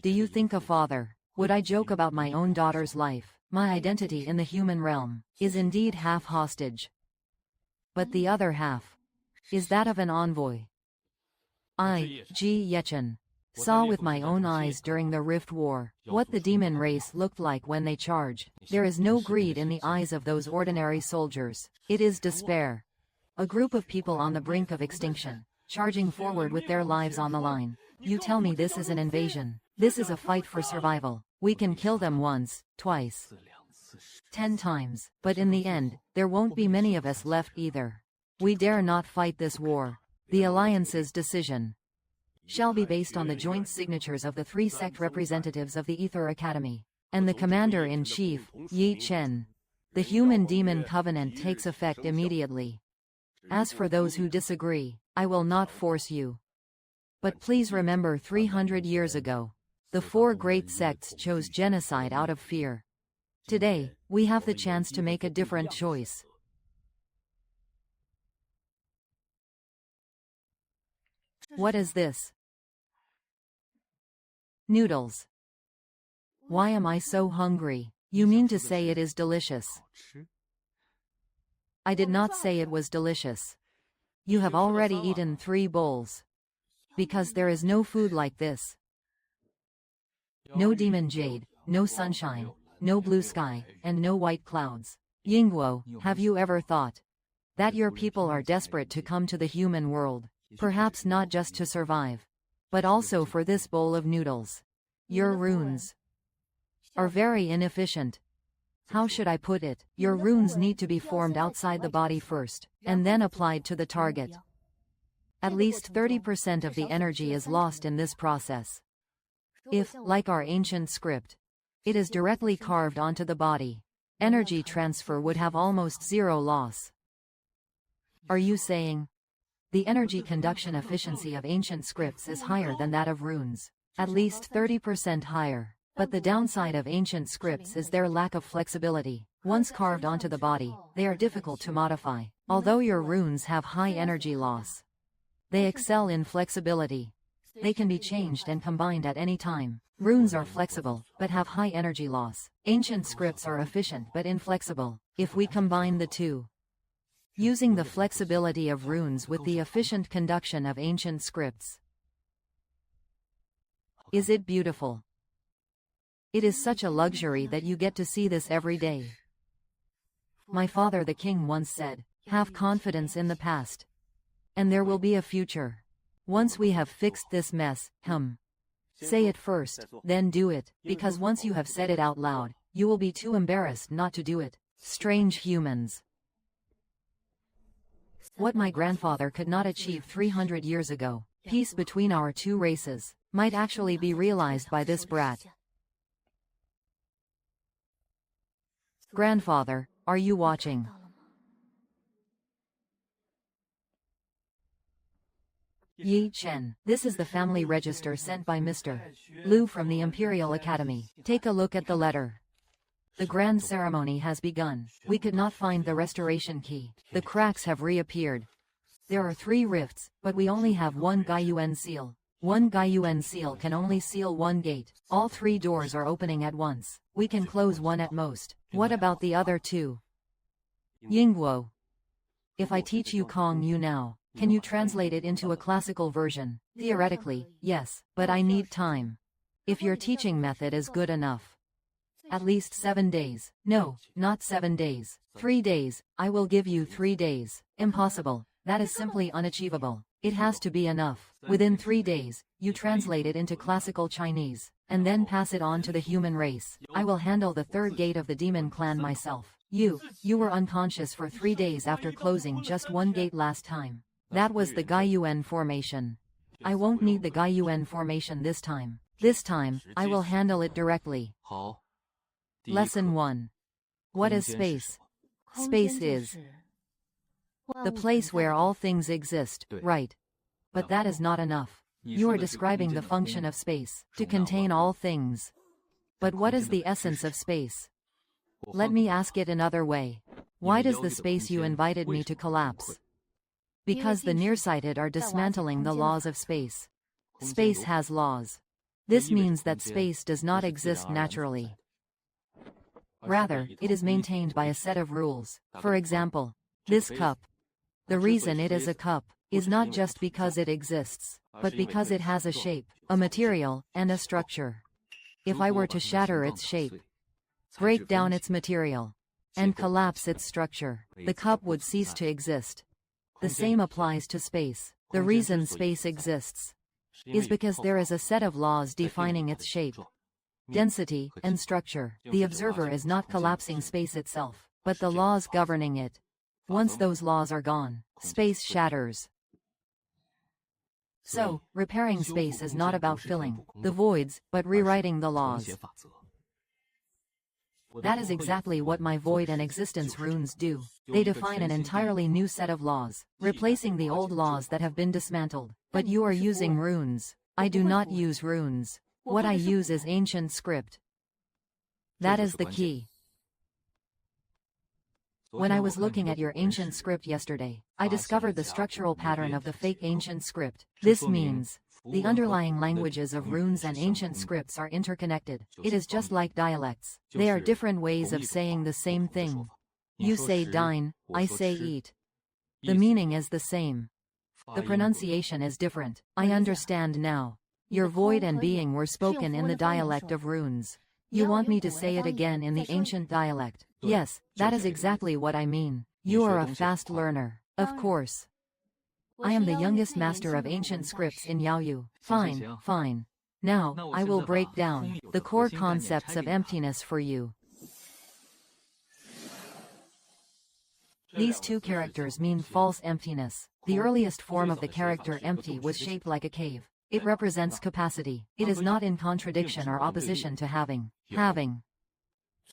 Do you think a father would I joke about my own daughter's life? My identity in the human realm is indeed half hostage. But the other half is that of an envoy. I, Ji Yechen, saw with my own eyes during the Rift War what the demon race looked like when they charged. There is no greed in the eyes of those ordinary soldiers. It is despair. A group of people on the brink of extinction, charging forward with their lives on the line. You tell me this is an invasion. This is a fight for survival. We can kill them once, twice, 10 times, but in the end, there won't be many of us left either. We dare not fight this war. The Alliance's decision shall be based on the joint signatures of the 3 sect representatives of the Ether Academy, and the Commander-in-Chief, Yi Chen. The Human-Demon Covenant takes effect immediately. As for those who disagree, I will not force you. But please remember 300 years ago, the 4 great sects chose genocide out of fear. Today, we have the chance to make a different choice. What is this? Noodles. Why am I so hungry? You mean to say it is delicious? I did not say it was delicious. You have already eaten 3 bowls. Because there is no food like this. No demon jade, no sunshine, no blue sky, and no white clouds. Yingguo, have you ever thought that your people are desperate to come to the human world? Perhaps not just to survive, but also for this bowl of noodles. Your runes are very inefficient. How should I put it? Your runes need to be formed outside the body first, and then applied to the target. At least 30% of the energy is lost in this process. If, like our ancient script, it is directly carved onto the body, energy transfer would have almost zero loss. Are you saying the energy conduction efficiency of ancient scripts is higher than that of runes? At least 30% higher. But the downside of ancient scripts is their lack of flexibility. Once carved onto the body, they are difficult to modify. Although your runes have high energy loss, they excel in flexibility. They can be changed and combined at any time. Runes are flexible, but have high energy loss. Ancient scripts are efficient but inflexible. If we combine the two, using the flexibility of runes with the efficient conduction of ancient scripts, is it beautiful? It is such a luxury that you get to see this every day. My father the king once said, have confidence in the past, and there will be a future. Once we have fixed this mess, say it first, then do it, because once you have said it out loud, you will be too embarrassed not to do it. Strange humans. What my grandfather could not achieve 300 years ago, peace between our two races, might actually be realized by this brat. Grandfather, are you watching? Yi Chen, this is the family register sent by Mr. Liu from the Imperial Academy. Take a look at the letter. The grand ceremony has begun. We could not find the restoration key. The cracks have reappeared. There are 3 rifts, but we only have 1 Gaiyuan seal. 1 Gaiyuan seal can only seal 1 gate. All 3 doors are opening at once. We can close 1 at most. What about the other 2? Yingguo. If I teach you Kong Yu now, can you translate it into a classical version? Theoretically, yes, but I need time. If your teaching method is good enough. At least 7 days. No, not 7 days. 3 days. I will give you 3 days. Impossible. That is simply unachievable. It has to be enough. Within 3 days, you translate it into classical Chinese, and then pass it on to the human race. I will handle the 3rd gate of the demon clan myself. You were unconscious for 3 days after closing just 1 gate last time. That was the Gaiyuan formation. I won't need the Gaiyuan formation this time. This time, I will handle it directly. Lesson 1. What is space? Space is the place where all things exist, right? But that is not enough. You are describing the function of space, to contain all things. But what is the essence of space? Let me ask it another way. Why does the space you invited me to collapse? Because the nearsighted are dismantling the laws of space. Space has laws. This means that space does not exist naturally. Rather, it is maintained by a set of rules. For example, this cup. The reason it is a cup is not just because it exists, but because it has a shape, a material, and a structure. If I were to shatter its shape, break down its material, and collapse its structure, the cup would cease to exist. The same applies to space. The reason space exists is because there is a set of laws defining its shape, density, and structure. The observer is not collapsing space itself, but the laws governing it. Once those laws are gone, space shatters. So, repairing space is not about filling the voids, but rewriting the laws. That is exactly what my void and existence runes do. They define an entirely new set of laws, replacing the old laws that have been dismantled. But you are using runes. I do not use runes. What I use is ancient script. That is the key. When I was looking at your ancient script yesterday, I discovered the structural pattern of the fake ancient script. This means the underlying languages of runes and ancient scripts are interconnected. It is just like dialects. They are different ways of saying the same thing. You say dine, I say eat. The meaning is the same. The pronunciation is different. I understand now. Your void and being were spoken in the dialect of runes. You want me to say it again in the ancient dialect? Yes, that is exactly what I mean. You are a fast learner. Of course. I am the youngest master of ancient scripts in Yaoyu. Fine, fine. Now, I will break down the core concepts of emptiness for you. These two characters mean false emptiness. The earliest form of the character empty was shaped like a cave. It represents capacity. It is not in contradiction or opposition to having. Having,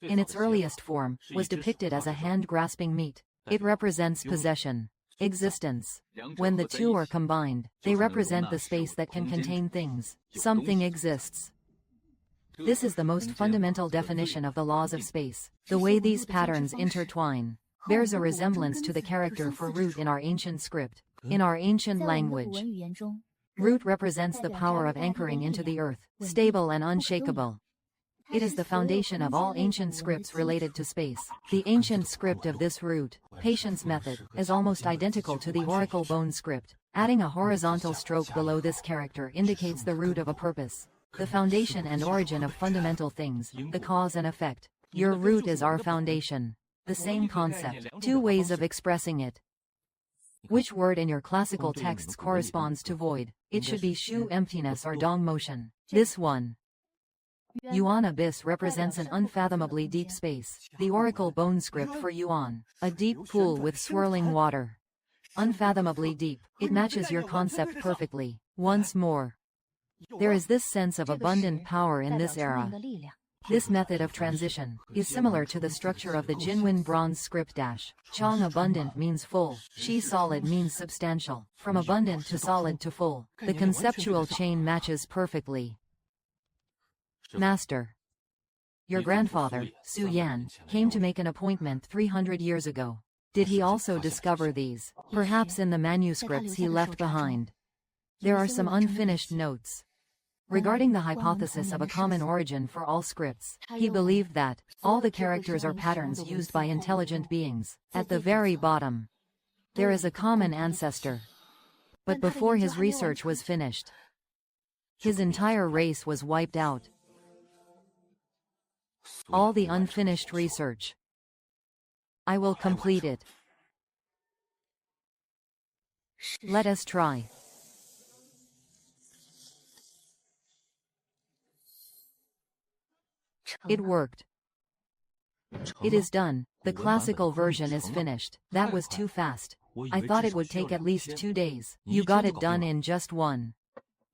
in its earliest form, was depicted as a hand-grasping meat. It represents possession, existence. When the two are combined, they represent the space that can contain things. Something exists. This is the most fundamental definition of the laws of space. The way these patterns intertwine bears a resemblance to the character for root in our ancient script. In our ancient language, root represents the power of anchoring into the earth, stable and unshakable. It is the foundation of all ancient scripts related to space. The ancient script of this root, patience method, is almost identical to the oracle bone script. Adding a horizontal stroke below this character indicates the root of a purpose, the foundation and origin of fundamental things, the cause and effect. Your root is our foundation. The same concept, two ways of expressing it. Which word in your classical texts corresponds to void? It should be shu emptiness or dong motion. This one. Yuan abyss represents an unfathomably deep space. The oracle bone script for Yuan, a deep pool with swirling water. Unfathomably deep. It matches your concept perfectly. Once more, there is this sense of abundant power in this era. This method of transition is similar to the structure of the Jinwen bronze script dash. Chang abundant means full, Shi solid means substantial. From abundant to solid to full, the conceptual chain matches perfectly. Master, your grandfather, Su Yan, came to make an appointment 300 years ago. Did he also discover these? Perhaps in the manuscripts he left behind. There are some unfinished notes regarding the hypothesis of a common origin for all scripts. He believed that all the characters are patterns used by intelligent beings. At the very bottom, there is a common ancestor. But before his research was finished, his entire race was wiped out. All the unfinished research. I will complete it. Let us try. It worked. It is done. The classical version is finished. That was too fast. I thought it would take at least 2 days. You got it done in just 1.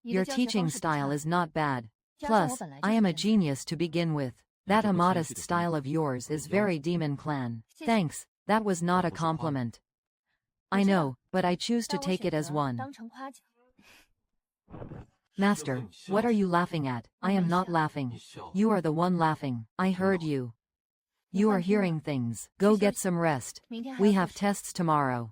Your teaching style is not bad. Plus, I am a genius to begin with. That immodest style of yours is very Demon Clan. Thanks, that was not a compliment. I know, but I choose to take it as one. Master, what are you laughing at? I am not laughing. You are the one laughing. I heard you. You are hearing things. Go get some rest. We have tests tomorrow.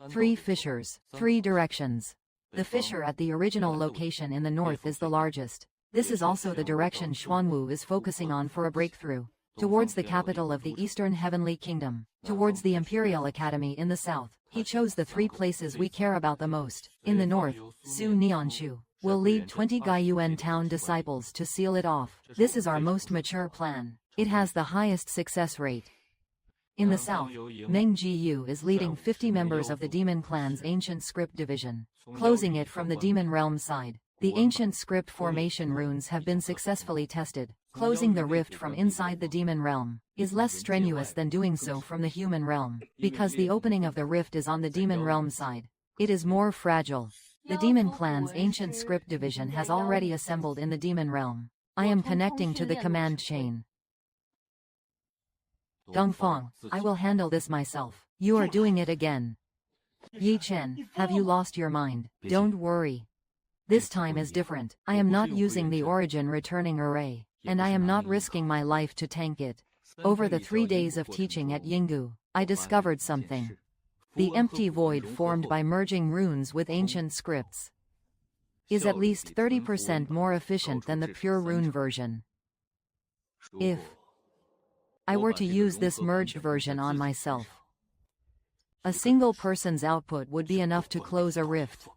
3 fissures, 3 directions. The fissure at the original location in the north is the largest. This is also the direction Xuanwu is focusing on for a breakthrough. Towards the capital of the Eastern Heavenly Kingdom. Towards the Imperial Academy in the south. He chose the 3 places we care about the most. In the north, Su Nianshu will lead 20 Gaiyuan town disciples to seal it off. This is our most mature plan. It has the highest success rate. In the south, Meng Jiyu is leading 50 members of the Demon Clan's ancient script division, closing it from the Demon Realm side. The ancient script formation runes have been successfully tested. Closing the rift from inside the Demon Realm is less strenuous than doing so from the human realm, because the opening of the rift is on the Demon Realm side. It is more fragile. The Demon Clan's ancient script division has already assembled in the Demon Realm. I am connecting to the command chain. Dongfang, I will handle this myself. You are doing it again. Yi Chen, have you lost your mind? Don't worry. This time is different. I am not using the origin returning array, and I am not risking my life to tank it. Over the 3 days of teaching at Yinggu, I discovered something. The empty void formed by merging runes with ancient scripts is at least 30% more efficient than the pure rune version. If I were to use this merged version on myself, a single person's output would be enough to close a rift.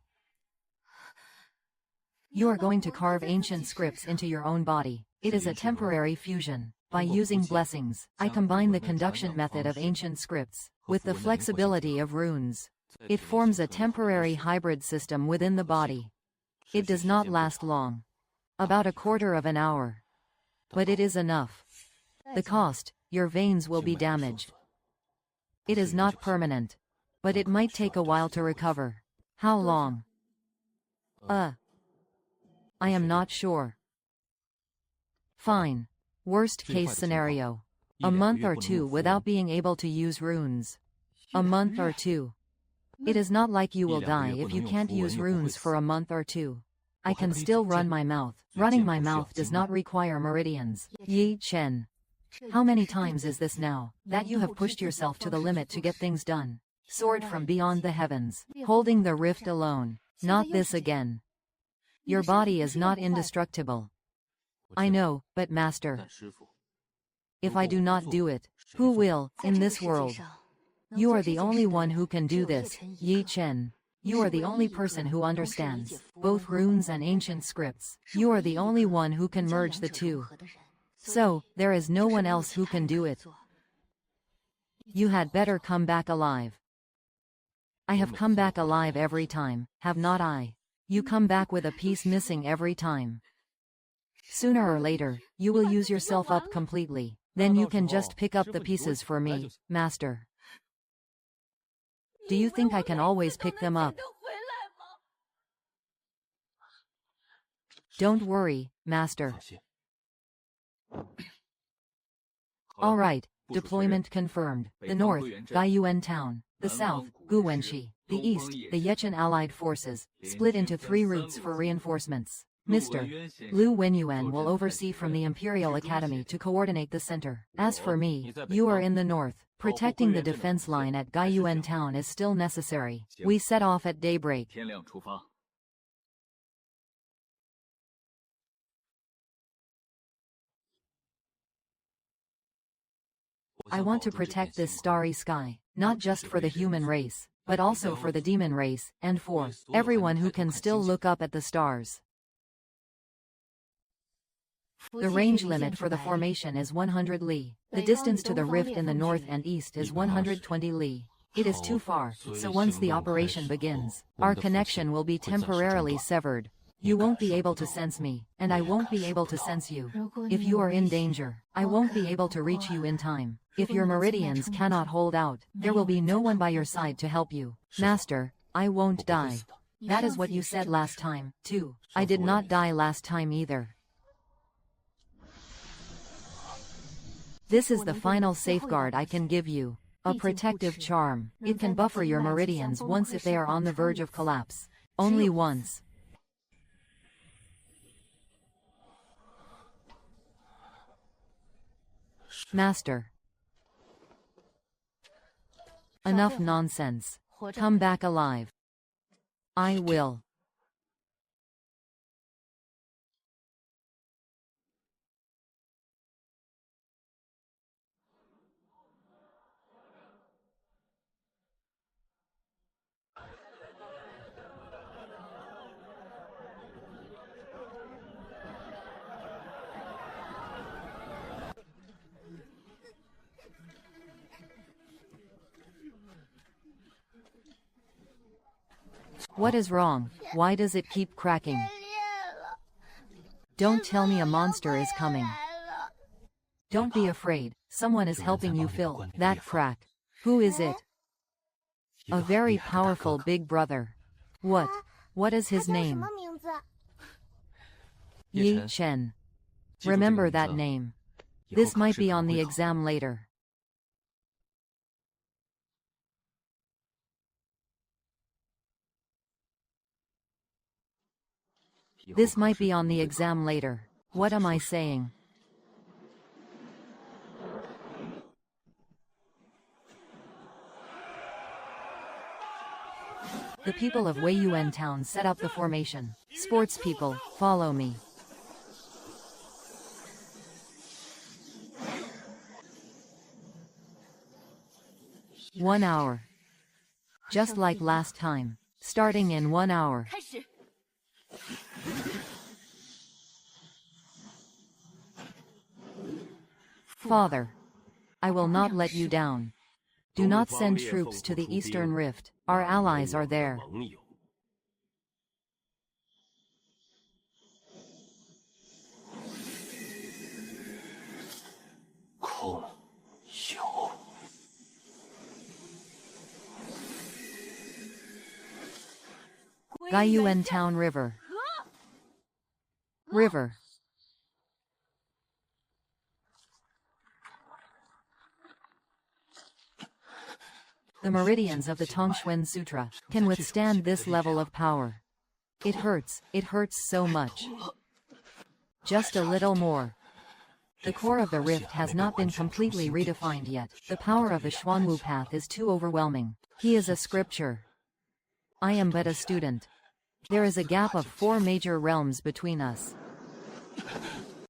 You are going to carve ancient scripts into your own body. It is a temporary fusion. By using blessings, I combine the conduction method of ancient scripts with the flexibility of runes. It forms a temporary hybrid system within the body. It does not last long. About a quarter of an hour. But it is enough. The cost, your veins will be damaged. It is not permanent. But it might take a while to recover. How long? I am not sure. Fine. Worst case scenario. A month or 2 without being able to use runes. A month or 2. It is not like you will die if you can't use runes for a month or 2. I can still run my mouth. Running my mouth does not require meridians. Yi Chen. How many times is this now, that you have pushed yourself to the limit to get things done? Sword from beyond the heavens. Holding the rift alone. Not this again. Your body is not indestructible. I know, but Master, if I do not do it, who will, in this world? You are the only one who can do this, Yi Chen. You are the only person who understands both runes and ancient scripts. You are the only one who can merge the two. So, there is no one else who can do it. You had better come back alive. I have come back alive every time, have not I? You come back with a piece missing every time. Sooner or later, you will use yourself up completely. Then you can just pick up the pieces for me, Master. Do you think I can always pick them up? Don't worry, Master. All right, deployment confirmed. The north, Gaiyuan Town. The south, Guwenshi. The east, the Yechen Allied forces, split into 3 routes for reinforcements. Mr. Lu Wenyuan will oversee from the Imperial Academy to coordinate the center. As for me, you are in the north. Protecting the defense line at Gaiyuan Town is still necessary. We set off at daybreak. I want to protect this starry sky, not just for the human race, but also for the demon race, and for everyone who can still look up at the stars. The range limit for the formation is 100 li. The distance to the rift in the north and east is 120 li. It is too far, so once the operation begins, our connection will be temporarily severed. You won't be able to sense me, and I won't be able to sense you. If you are in danger, I won't be able to reach you in time. If your meridians cannot hold out, there will be no one by your side to help you. Master, I won't die. That is what you said last time, too. I did not die last time either. This is the final safeguard I can give you. A protective charm. It can buffer your meridians once if they are on the verge of collapse. Only once. Master. Enough nonsense. Come back alive. I will. What is wrong? Why does it keep cracking? Don't tell me a monster is coming. Don't be afraid, someone is helping you fill that crack. Who is it? A very powerful big brother. What? What is his name? Yi Chen. Remember that name. This might be on the exam later. This might be on the exam later. What am I saying? The people of Weiyuan town set up the formation. Sports people, follow me. One hour. Just like last time. Starting in 1 hour. Father, I will not let you down. Do not send troops to the Eastern Rift. Our allies are there. Gaiyuan Town River. River. The meridians of the Tongxuan Sutra can withstand this level of power. It hurts so much. Just a little more. The core of the rift has not been completely redefined yet. The power of the Xuanwu path is too overwhelming. He is a scripture. I am but a student. There is a gap of 4 major realms between us.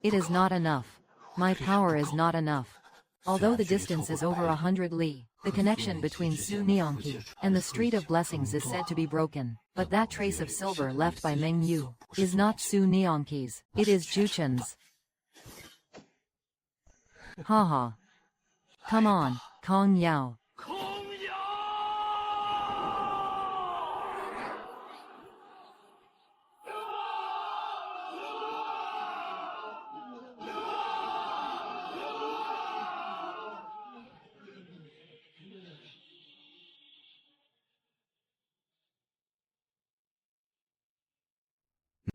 It is not enough. My power is not enough. Although the distance is over 100 li, the connection between Su Niangqi and the Street of Blessings is said to be broken. But that trace of silver left by Meng Yu is not Su Niangqi's, it is Juchen's. Haha. Come on, Kong Yao.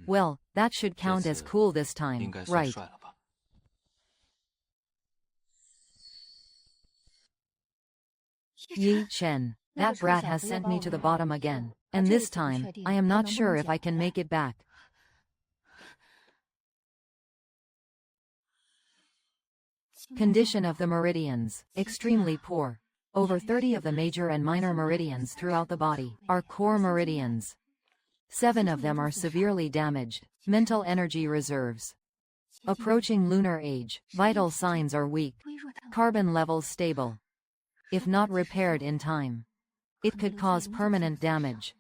Well, that should count as cool this time, right? Yi Chen, that brat has sent me to the bottom again, and this time, I am not sure if I can make it back. Condition of the meridians, extremely poor. Over 30 of the major and minor meridians throughout the body are core meridians. 7 of them are severely damaged. Mental energy reserves. Approaching lunar age, vital signs are weak. Carbon levels stable. If not repaired in time, it could cause permanent damage.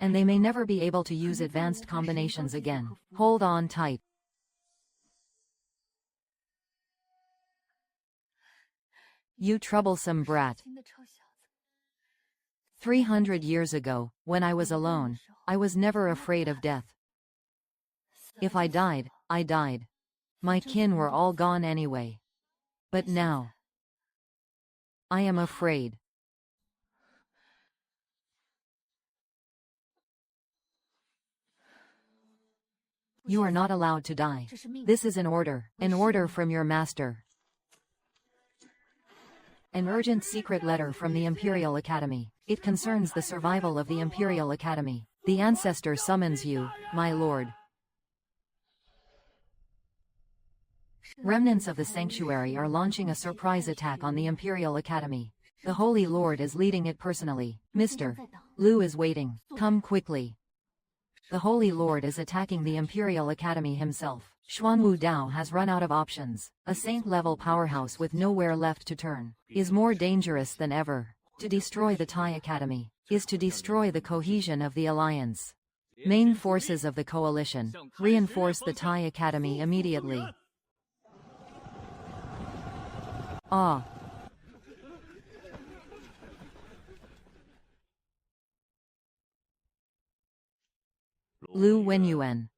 And they may never be able to use advanced combinations again. Hold on tight. You troublesome brat. 300 years ago, when I was alone, I was never afraid of death. If I died, I died. My kin were all gone anyway. But now, I am afraid. You are not allowed to die. This is an order from your master. An urgent secret letter from the Imperial Academy. It concerns the survival of the Imperial Academy. The ancestor summons you, my lord. Remnants of the sanctuary are launching a surprise attack on the Imperial Academy. The Holy Lord is leading it personally. Mr. Liu is waiting. Come quickly. The Holy Lord is attacking the Imperial Academy himself. Xuanwu Dao has run out of options. A saint-level powerhouse with nowhere left to turn is more dangerous than ever. To destroy the Tai Academy is to destroy the cohesion of the alliance. Main forces of the coalition reinforce the Tai Academy immediately. Ah. Lu Wenyuan.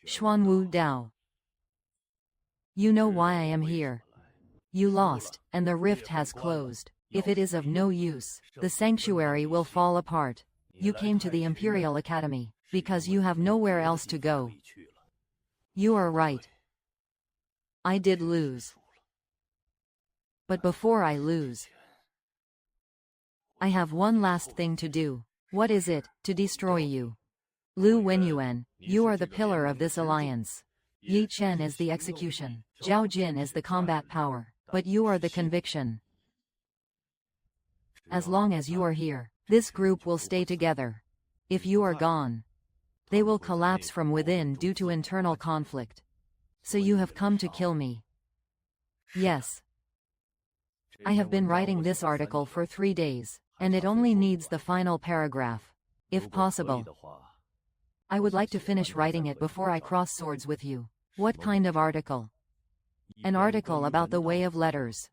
Xuanwu Dao. You know why I am here. You lost, and the rift has closed. If it is of no use, the sanctuary will fall apart. You came to the Imperial Academy because you have nowhere else to go. You are right. I did lose. But before I lose, I have one last thing to do. What is it? To destroy you. Lu Wenyuan, you are the pillar of this alliance. Yi Chen is the execution. Zhao Jin is the combat power. But you are the conviction. As long as you are here, This group will stay together. If you are gone, they will collapse from within due to internal conflict. So you have come to kill me. Yes. I have been writing this article for 3 days, and it only needs the final paragraph. If possible, I would like to finish writing it before I cross swords with you. What kind of article? An article about the way of letters,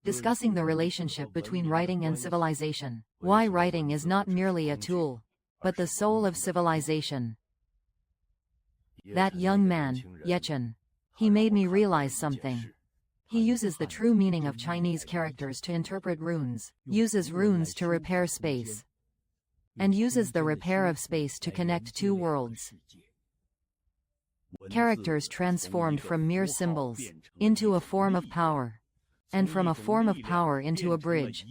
discussing the relationship between writing and civilization. Why writing is not merely a tool, but the soul of civilization. That young man, Yechen, he made me realize something. He uses the true meaning of Chinese characters to interpret runes, uses runes to repair space, and uses the repair of space to connect two worlds. Characters transformed from mere symbols into a form of power, and from a form of power into a bridge.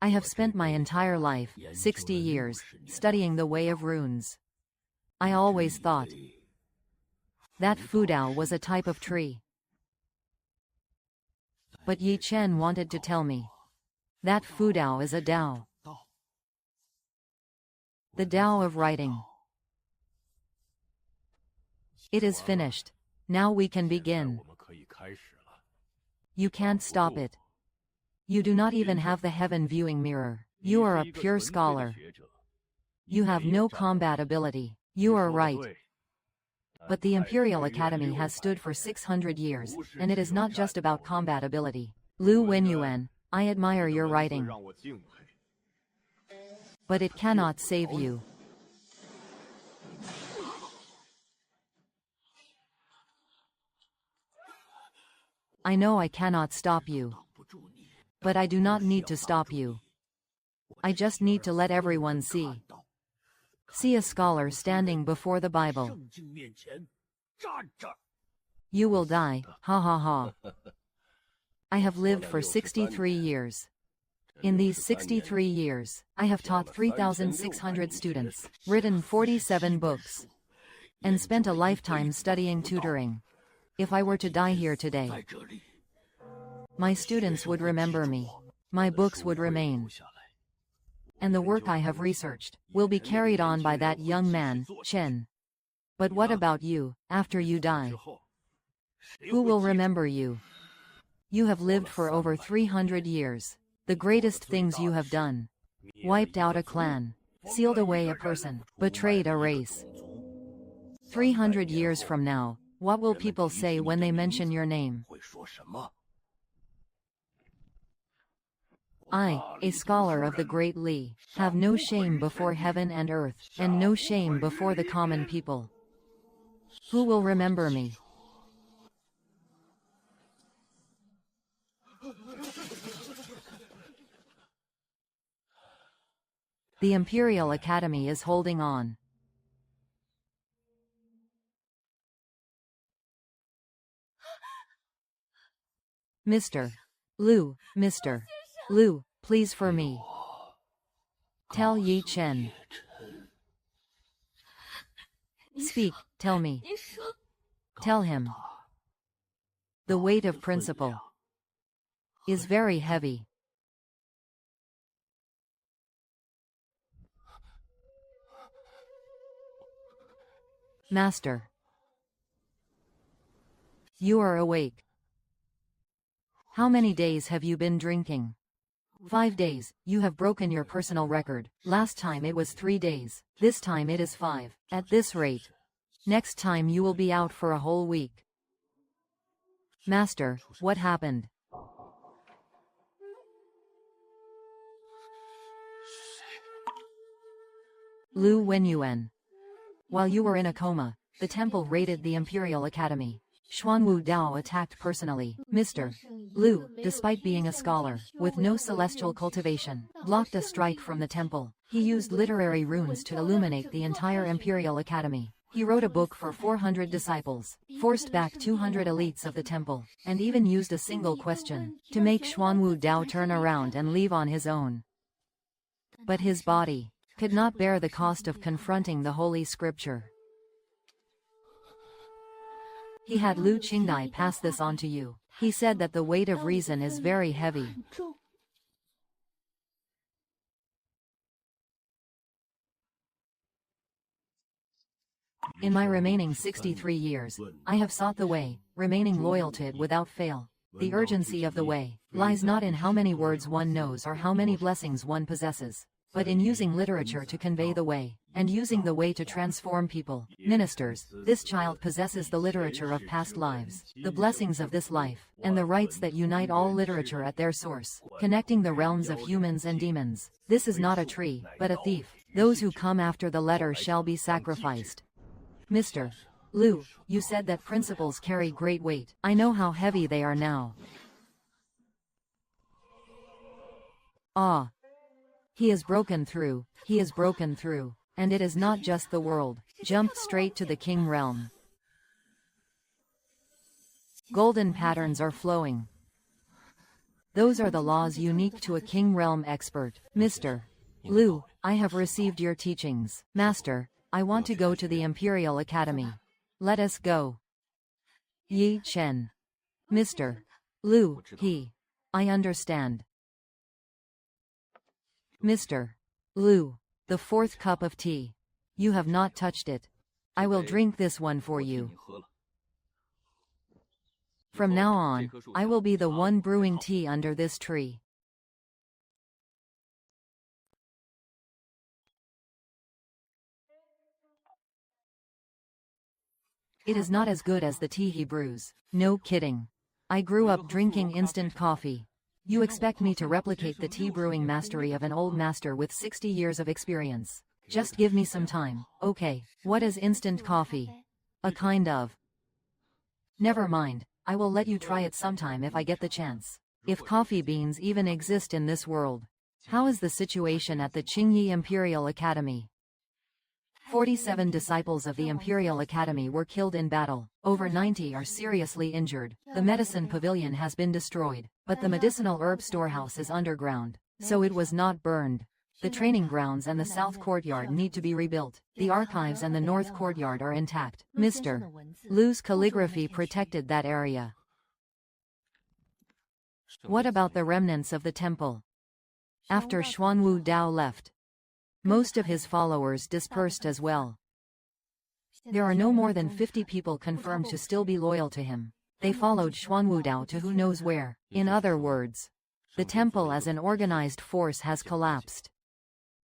I have spent my entire life, 60 years, studying the way of runes. I always thought that Fudao was a type of tree. But Yi Chen wanted to tell me that Fudao is a Dao. The Dao of writing. It is finished. Now we can begin. You can't stop it. You do not even have the heaven viewing mirror. You are a pure scholar. You have no combat ability. You are right. But the Imperial Academy has stood for 600 years, and it is not just about combat ability. Lu Wenyuan, I admire your writing, but it cannot save you. I know I cannot stop you, but I do not need to stop you. I just need to let everyone see. See a scholar standing before the Bible. You will die, ha ha ha. I have lived for 63 years. In these 63 years, I have taught 3,600 students, written 47 books, and spent a lifetime studying tutoring. If I were to die here today, my students would remember me. My books would remain. And the work I have researched will be carried on by that young man, Chen. But what about you, after you die? Who will remember you? You have lived for over 300 years. The greatest things you have done. Wiped out a clan, sealed away a person, betrayed a race. 300 years from now, what will people say when they mention your name? I, a scholar of the great Li, have no shame before heaven and earth, and no shame before the common people. Who will remember me? The Imperial Academy is holding on. Mr. Lu, Mr. Lu, please for me. Tell Yi Chen. Speak, tell me. Tell him. The weight of principle is very heavy. Master, you are awake. How many days have you been drinking? 5 days. You have broken your personal record. Last time it was 3 days. This time it is 5. At this rate, next time you will be out for a whole week. Master, what happened? Lu Wenyuan. While you were in a coma, the temple raided the Imperial Academy. Xuanwu Dao attacked personally. Mr. Lu, despite being a scholar, with no celestial cultivation, blocked a strike from the temple. He used literary runes to illuminate the entire Imperial Academy. He wrote a book for 400 disciples, forced back 200 elites of the temple, and even used a single question to make Xuanwu Dao turn around and leave on his own. But his body could not bear the cost of confronting the Holy Scripture. He had Lu Qingdai pass this on to you. He said that the weight of reason is very heavy. In my remaining 63 years, I have sought the way, remaining loyal to it without fail. The urgency of the way lies not in how many words one knows or how many blessings one possesses, but in using literature to convey the way, and using the way to transform people. Ministers, this child possesses the literature of past lives, the blessings of this life, and the rights that unite all literature at their source, connecting the realms of humans and demons. This is not a tree, but a thief. Those who come after the letter shall be sacrificed. Mr. Liu, you said that principles carry great weight. I know how heavy they are now. Ah. He is broken through, he is broken through, and it is not just the world. Jump straight to the king realm. Golden patterns are flowing. Those are the laws unique to a king realm expert. Mr. Liu, I have received your teachings. Master, I want to go to the Imperial Academy. Let us go. Yi Chen. Mr. Liu, I understand. Mr. Liu, the fourth cup of tea. You have not touched it. I will drink this one for you. From now on, I will be the one brewing tea under this tree. It is not as good as the tea he brews. No kidding. I grew up drinking instant coffee. You expect me to replicate the tea brewing mastery of an old master with 60 years of experience. Just give me some time. Okay, what is instant coffee? A kind of... Never mind, I will let you try it sometime if I get the chance. If coffee beans even exist in this world. How is the situation at the Qingyi Imperial Academy? 47 disciples of the Imperial Academy were killed in battle. Over 90 are seriously injured. The medicine pavilion has been destroyed, but the medicinal herb storehouse is underground, so it was not burned. The training grounds and the south courtyard need to be rebuilt. The archives and the north courtyard are intact. Mr. Liu's calligraphy protected that area. What about the remnants of the temple? After Xuanwu Dao left, most of his followers dispersed as well. There are no more than 50 people confirmed to still be loyal to him. They followed Xuanwu Dao to who knows where. In other words, the temple as an organized force has collapsed.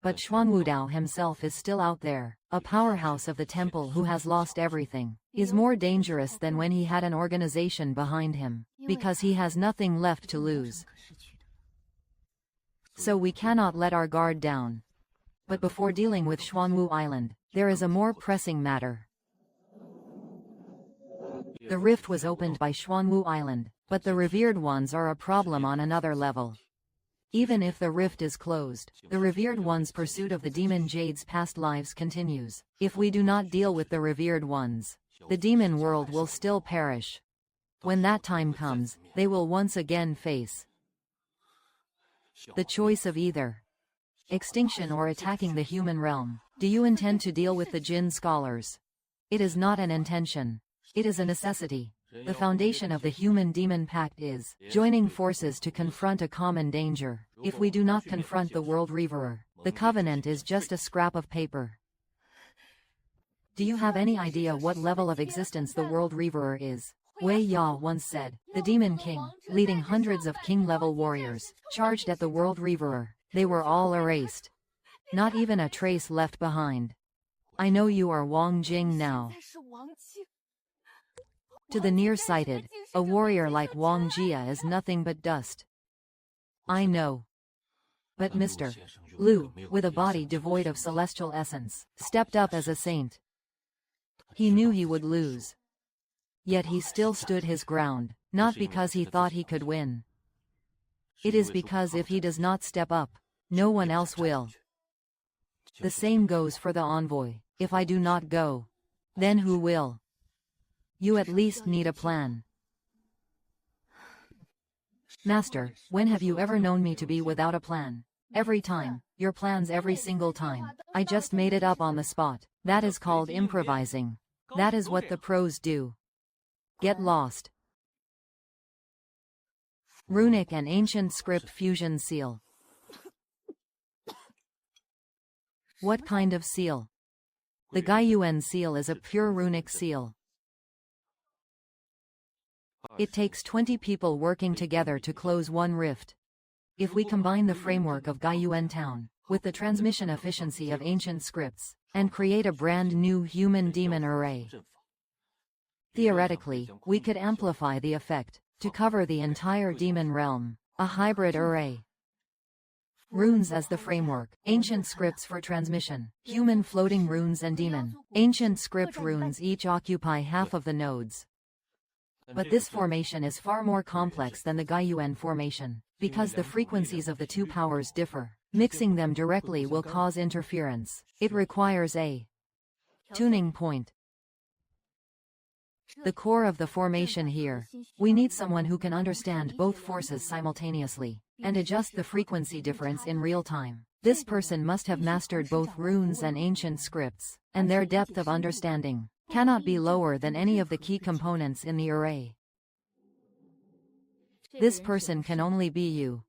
But Xuanwu Dao himself is still out there. A powerhouse of the temple who has lost everything is more dangerous than when he had an organization behind him, because he has nothing left to lose. So we cannot let our guard down. But before dealing with Xuanwu Island, there is a more pressing matter. The rift was opened by Xuanwu Island, but the revered ones are a problem on another level. Even if the rift is closed, the revered ones' pursuit of the demon Jade's past lives continues. If we do not deal with the revered ones, the demon world will still perish. When that time comes, they will once again face the choice of either extinction or attacking the human realm. Do you intend to deal with the Jinn scholars? It is not an intention. It is a necessity. The foundation of the human-demon pact is joining forces to confront a common danger. If we do not confront the World Reaverer, the Covenant is just a scrap of paper. Do you have any idea what level of existence the World Reaverer is? Wei Ya once said, the Demon King, leading hundreds of king-level warriors, charged at the World Reaverer. They were all erased. Not even a trace left behind. I know you are Wang Jing now. To the nearsighted, a warrior like Wang Jia is nothing but dust. I know. But Mr. Liu, with a body devoid of celestial essence, stepped up as a saint. He knew he would lose. Yet he still stood his ground, not because he thought he could win. It is because if he does not step up, no one else will. The same goes for the envoy. If I do not go, then who will? You at least need a plan. Master, when have you ever known me to be without a plan? Every time. Your plans every single time. I just made it up on the spot. That is called improvising. That is what the pros do. Get lost. Runic and ancient script fusion seal. What kind of seal? The Gaiyuan seal is a pure runic seal. It takes 20 people working together to close one rift. If we combine the framework of Gaiyuan Town with the transmission efficiency of ancient scripts and create a brand new human-demon array, theoretically, we could amplify the effect to cover the entire demon realm, a hybrid array. Runes as the framework, ancient scripts for transmission, human floating runes and demon. Ancient script runes each occupy half of the nodes. But this formation is far more complex than the Gaiyuan formation, because the frequencies of the two powers differ. Mixing them directly will cause interference. It requires a tuning point. The core of the formation here. We need someone who can understand both forces simultaneously and adjust the frequency difference in real time. This person must have mastered both runes and ancient scripts, and their depth of understanding cannot be lower than any of the key components in the array. This person can only be you.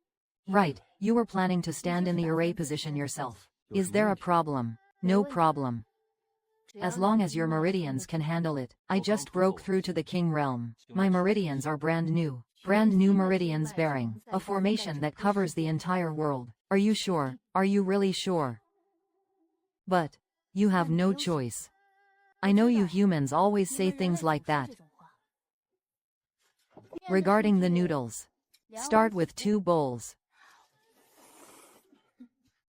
Right, you were planning to stand in the array position yourself. Is there a problem? No problem. As long as your meridians can handle it. I just broke through to the king realm. My meridians are brand new meridians bearing a formation that covers the entire world. Are you sure? Are you really sure? But you have no choice. I know you humans always say things like that. Regarding the noodles, start with 2 bowls.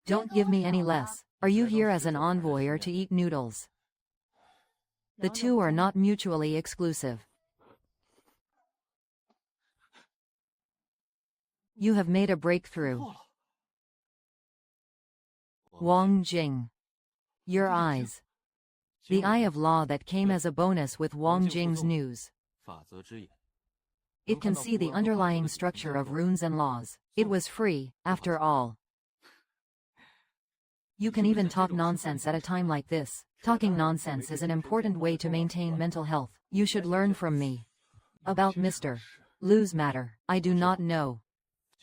Don't give me any less. Are you here as an envoy or to eat noodles? The two are not mutually exclusive. You have made a breakthrough. Wang Jing. Your eyes. The eye of law that came as a bonus with Wang Jing's news. It can see the underlying structure of runes and laws. It was free, after all. You can even talk nonsense at a time like this. Talking nonsense is an important way to maintain mental health. You should learn from me. About Mr. Lu's matter, I do not know.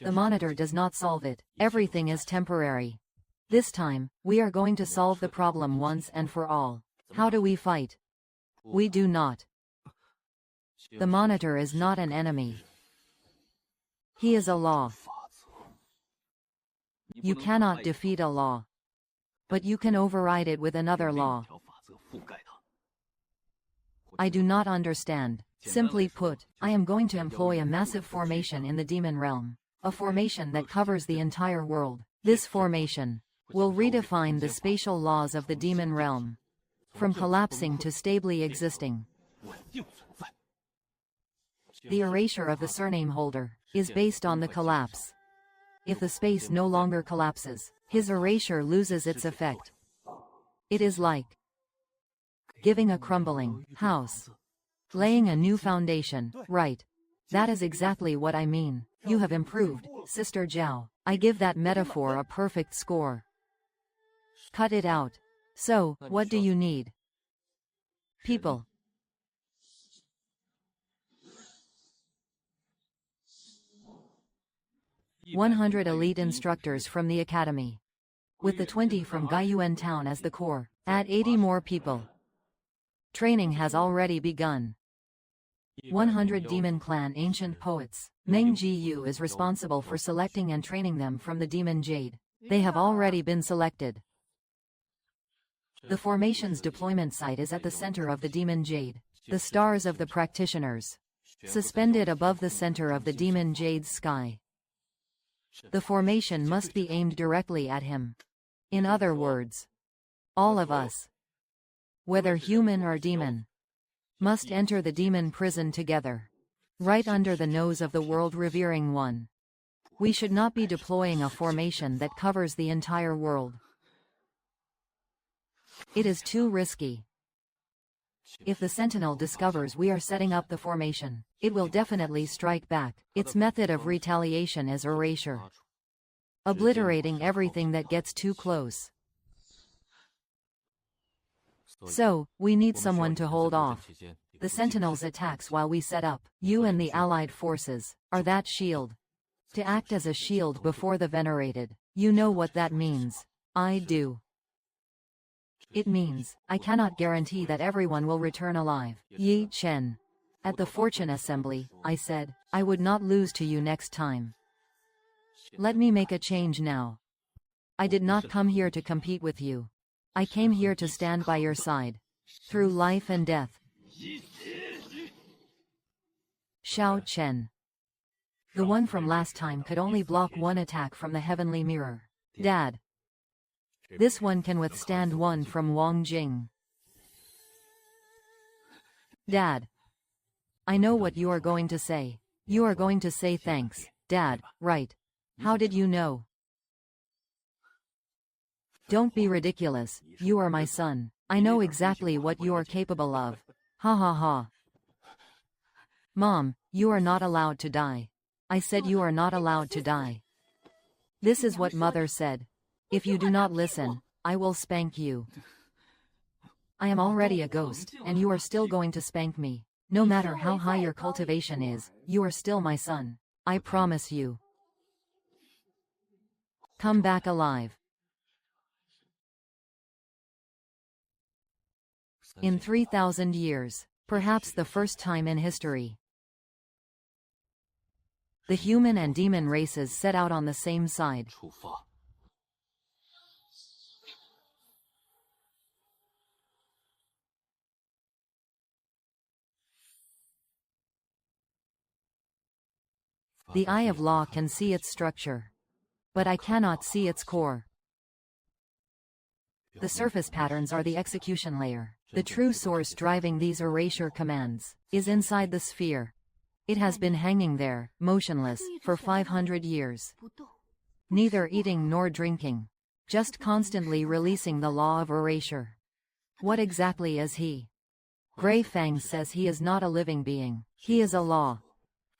The monitor does not solve it. Everything is temporary. This time, we are going to solve the problem once and for all. How do we fight? We do not. The monitor is not an enemy. He is a law. You cannot defeat a law, but you can override it with another law. I do not understand. Simply put, I am going to employ a massive formation in the demon realm. A formation that covers the entire world. This formation will redefine the spatial laws of the demon realm, from collapsing to stably existing. The erasure of the surname holder is based on the collapse. If the space no longer collapses, his erasure loses its effect. It is like giving a crumbling house, laying a new foundation. Right. That is exactly what I mean. You have improved, Sister Zhao. I give that metaphor a perfect score. Cut it out. So, what do you need? People. 100 elite instructors from the academy. With the 20 from Gaiyuan Town as the core, add 80 more people. Training has already begun. 100 Demon Clan ancient poets. Meng Jiyu is responsible for selecting and training them from the Demon Jade. They have already been selected. The formation's deployment site is at the center of the Demon Jade. The stars of the practitioners, suspended above the center of the Demon Jade's sky. The formation must be aimed directly at him. In other words, all of us, whether human or demon, must enter the demon prison together, right under the nose of the world-revering one. We should not be deploying a formation that covers the entire world. It is too risky. If the Sentinel discovers we are setting up the formation, it will definitely strike back. Its method of retaliation is erasure, obliterating everything that gets too close. So, we need someone to hold off the Sentinel's attacks while we set up. You and the allied forces are that shield. To act as a shield before the venerated. You know what that means. I do. It means, I cannot guarantee that everyone will return alive. Yi Chen. At the fortune assembly, I said, I would not lose to you next time. Let me make a change now. I did not come here to compete with you. I came here to stand by your side. Through life and death. Xiao Chen. The one from last time could only block one attack from the heavenly mirror. Dad. This one can withstand one from Wang Jing. Dad. I know what you are going to say. You are going to say thanks, Dad, right? How did you know? Don't be ridiculous, you are my son. I know exactly what you are capable of. Ha ha ha. Mom, you are not allowed to die. I said you are not allowed to die. This is what Mother said. If you do not listen, I will spank you. I am already a ghost, and you are still going to spank me. No matter how high your cultivation is, you are still my son. I promise you. Come back alive. In 3,000 years, perhaps the first time in history, the human and demon races set out on the same side. The eye of law can see its structure, but I cannot see its core. The surface patterns are the execution layer. The true source driving these erasure commands is inside the sphere. It has been hanging there, motionless, for 500 years. Neither eating nor drinking. Just constantly releasing the law of erasure. What exactly is he? Grey Fang says he is not a living being. He is a law.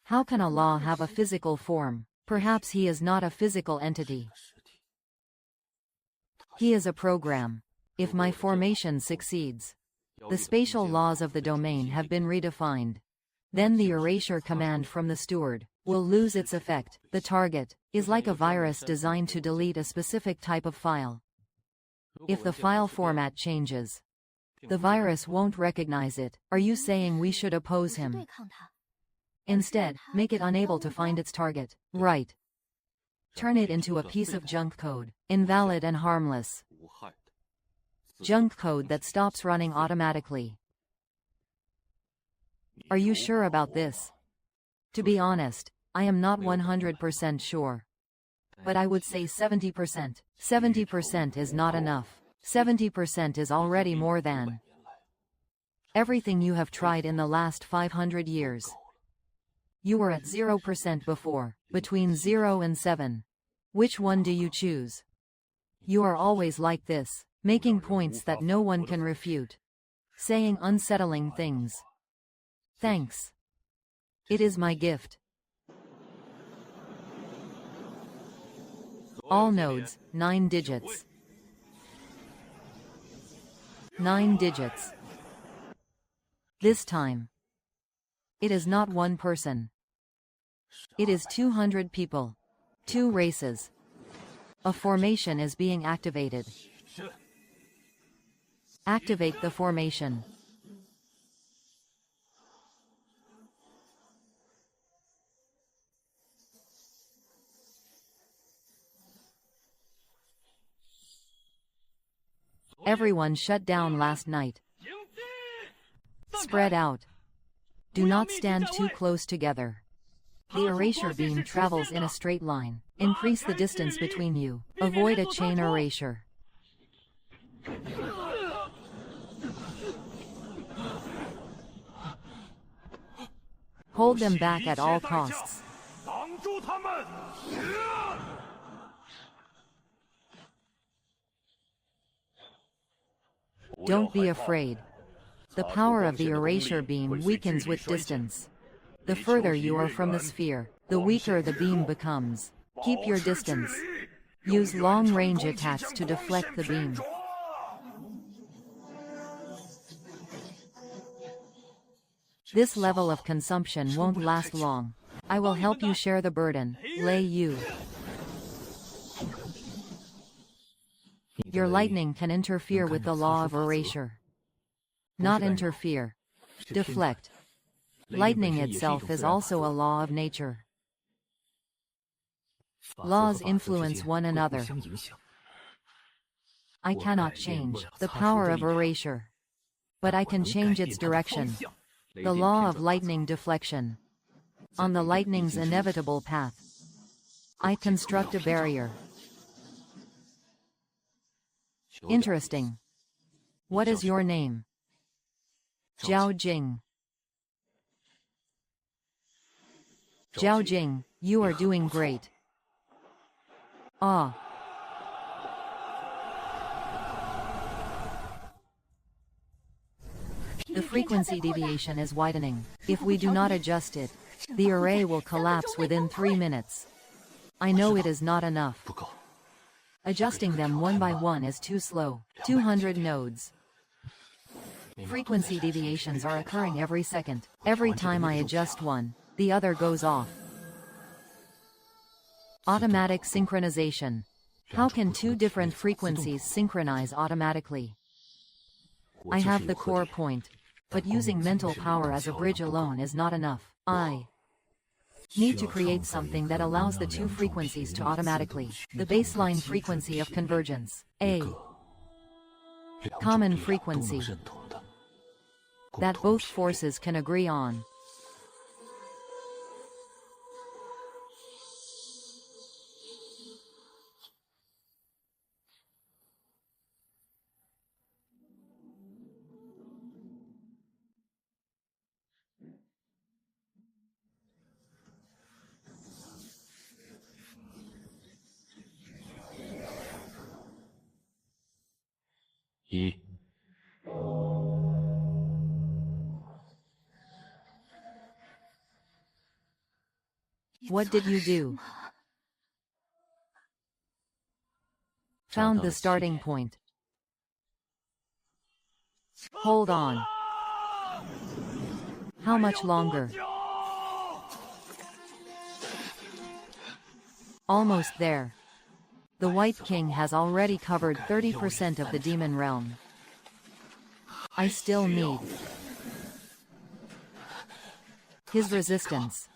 How can a law have a physical form? Perhaps he is not a physical entity. He is a program. If my formation succeeds, the spatial laws of the domain have been redefined. Then the erasure command from the steward will lose its effect. The target is like a virus designed to delete a specific type of file. If the file format changes, the virus won't recognize it. Are you saying we should oppose him? Instead, make it unable to find its target. Right. Turn it into a piece of junk code, invalid and harmless. Junk code that stops running automatically. Are you sure about this? To be honest, I am not 100% sure. But I would say 70%. 70% is not enough. 70% is already more than everything you have tried in the last 500 years. You were at 0% before, between 0 and 7. Which one do you choose? You are always like this, making points that no one can refute. Saying unsettling things. Thanks. It is my gift. All nodes, 9 digits. 9 digits. This time. It is not one person. It is 200 people. 2 races. A formation is being activated. Activate the formation. Everyone shut down last night. Spread out. Do not stand too close together. The erasure beam travels in a straight line. Increase the distance between you. Avoid a chain erasure. Hold them back at all costs. Don't be afraid. The power of the erasure beam weakens with distance. The further you are from the sphere, the weaker the beam becomes. Keep your distance. Use long-range attacks to deflect the beam. This level of consumption won't last long. I will help you share the burden, Lei Yu. Your lightning can interfere with the law of erasure. Not interfere. Deflect. Lightning itself is also a law of nature. Laws influence one another. I cannot change the power of erasure, but I can change its direction. The law of lightning deflection. On the lightning's inevitable path, I construct a barrier. Interesting. What is your name? Zhao Jing. Zhao Jing, you are doing great. Ah. The frequency deviation is widening. If we do not adjust it, the array will collapse within 3 minutes. I know it is not enough. Adjusting them one by one is too slow. 200 nodes. Frequency deviations are occurring every second. Every time I adjust one, the other goes off. Automatic synchronization. How can two different frequencies synchronize automatically? I have the core point, but using mental power as a bridge alone is not enough. I need to create something that allows the two frequencies to automatically, the baseline frequency of convergence, a common frequency that both forces can agree on. What did you do? Found the starting point. Hold on. How much longer? Almost there. The White King has already covered 30% of the demon realm. I still need his resistance.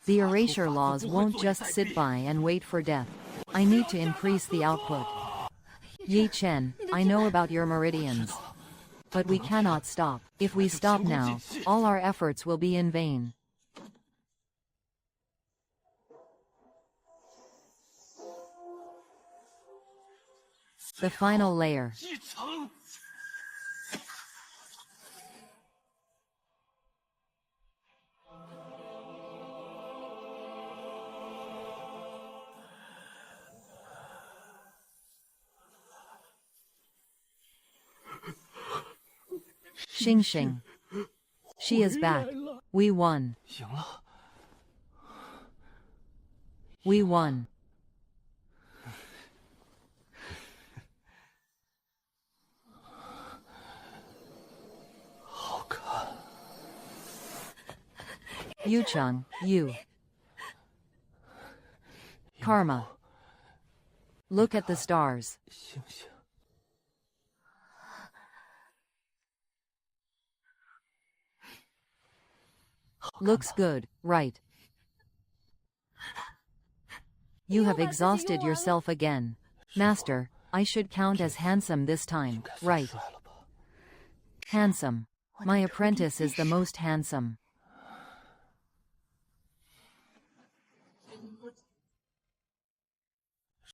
The erasure laws won't just sit by and wait for death. I need to increase the output. Yi Chen, I know about your meridians. But we cannot stop. If we stop now, all our efforts will be in vain. The final layer. Xing Xing. She is back. We won. We won. Yu Cheng, you. Karma. Look at the stars. Looks good, right? You have exhausted yourself again. Master, I should count as handsome this time, right? Handsome. My apprentice is the most handsome.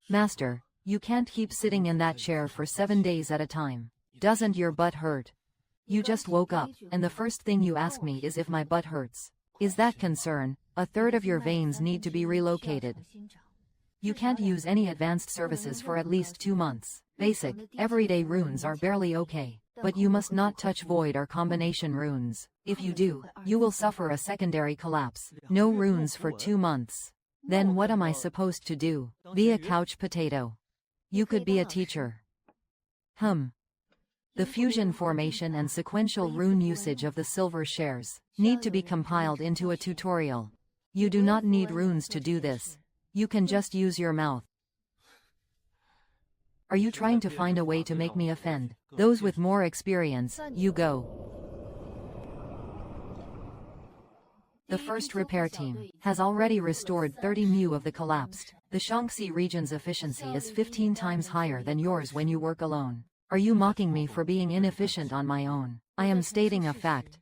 Master, you can't keep sitting in that chair for 7 days at a time. Doesn't your butt hurt? You just woke up, and the first thing you ask me is if my butt hurts. Is that concern? A third of your veins need to be relocated. You can't use any advanced services for at least 2 months. Basic, everyday runes are barely okay. But you must not touch void or combination runes. If you do, you will suffer a secondary collapse. No runes for 2 months. Then what am I supposed to do? Be a couch potato. You could be a teacher. The fusion formation and sequential rune usage of the silver shares need to be compiled into a tutorial. You do not need runes to do this. You can just use your mouth. Are you trying to find a way to make me offend? Those with more experience, you go. The first repair team has already restored 30 mu of the collapsed. The Shaanxi region's efficiency is 15 times higher than yours when you work alone. Are you mocking me for being inefficient on my own? I am stating a fact.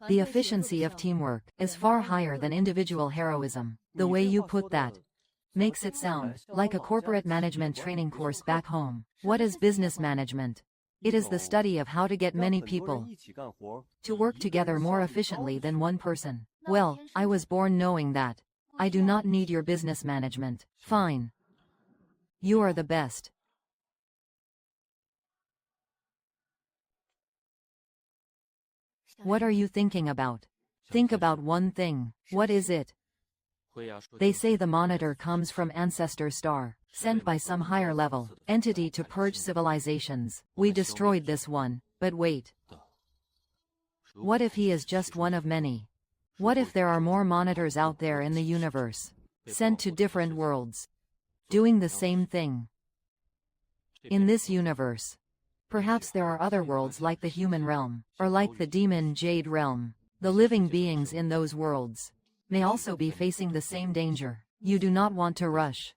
The efficiency of teamwork is far higher than individual heroism. The way you put that makes it sound like a corporate management training course back home. What is business management? It is the study of how to get many people to work together more efficiently than one person. Well, I was born knowing that. I do not need your business management. Fine. You are the best. What are you thinking about? Think about one thing. What is it? They say the monitor comes from Ancestor Star, sent by some higher level entity to purge civilizations. We destroyed this one, but wait. What if he is just one of many? What if there are more monitors out there in the universe, sent to different worlds, doing the same thing? In this universe, perhaps there are other worlds like the human realm, or like the demon Jade realm. The living beings in those worlds may also be facing the same danger. You do not want to rush.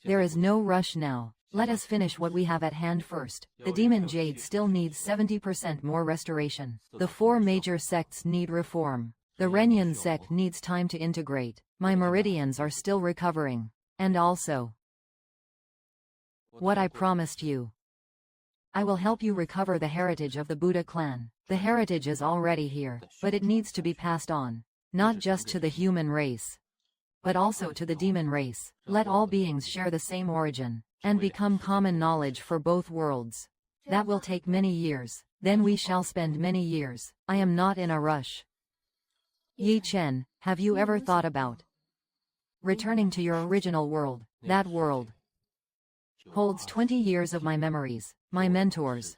There is no rush now. Let us finish what we have at hand first. The demon Jade still needs 70% more restoration. The 4 major sects need reform. The Renyan sect needs time to integrate. My meridians are still recovering. And also, what I promised you. I will help you recover the heritage of the Buddha clan. The heritage is already here, but it needs to be passed on. Not just to the human race, but also to the demon race. Let all beings share the same origin, and become common knowledge for both worlds. That will take many years. Then we shall spend many years. I am not in a rush. Yi Chen, have you ever thought about returning to your original world? That world holds 20 years of my memories, my mentors,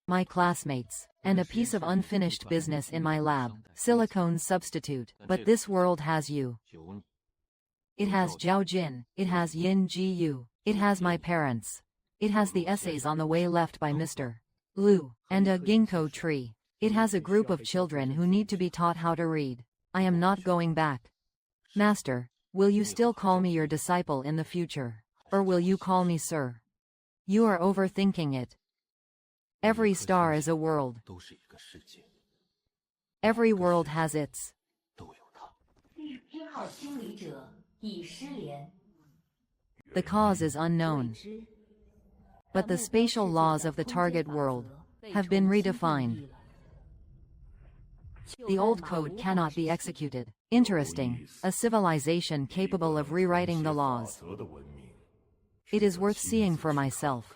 my classmates, and a piece of unfinished business in my lab, silicone substitute. But this world has you. It has Zhao Jin, it has Yin Ji Yu, it has my parents. It has the essays on the way left by Mr. Liu, and a ginkgo tree. It has a group of children who need to be taught how to read. I am not going back. Master, will you still call me your disciple in the future? Or will you call me sir? You are overthinking it. Every star is a world. Every world has its. The cause is unknown. But the spatial laws of the target world have been redefined. The old code cannot be executed. Interesting. A civilization capable of rewriting the laws. It is worth seeing for myself.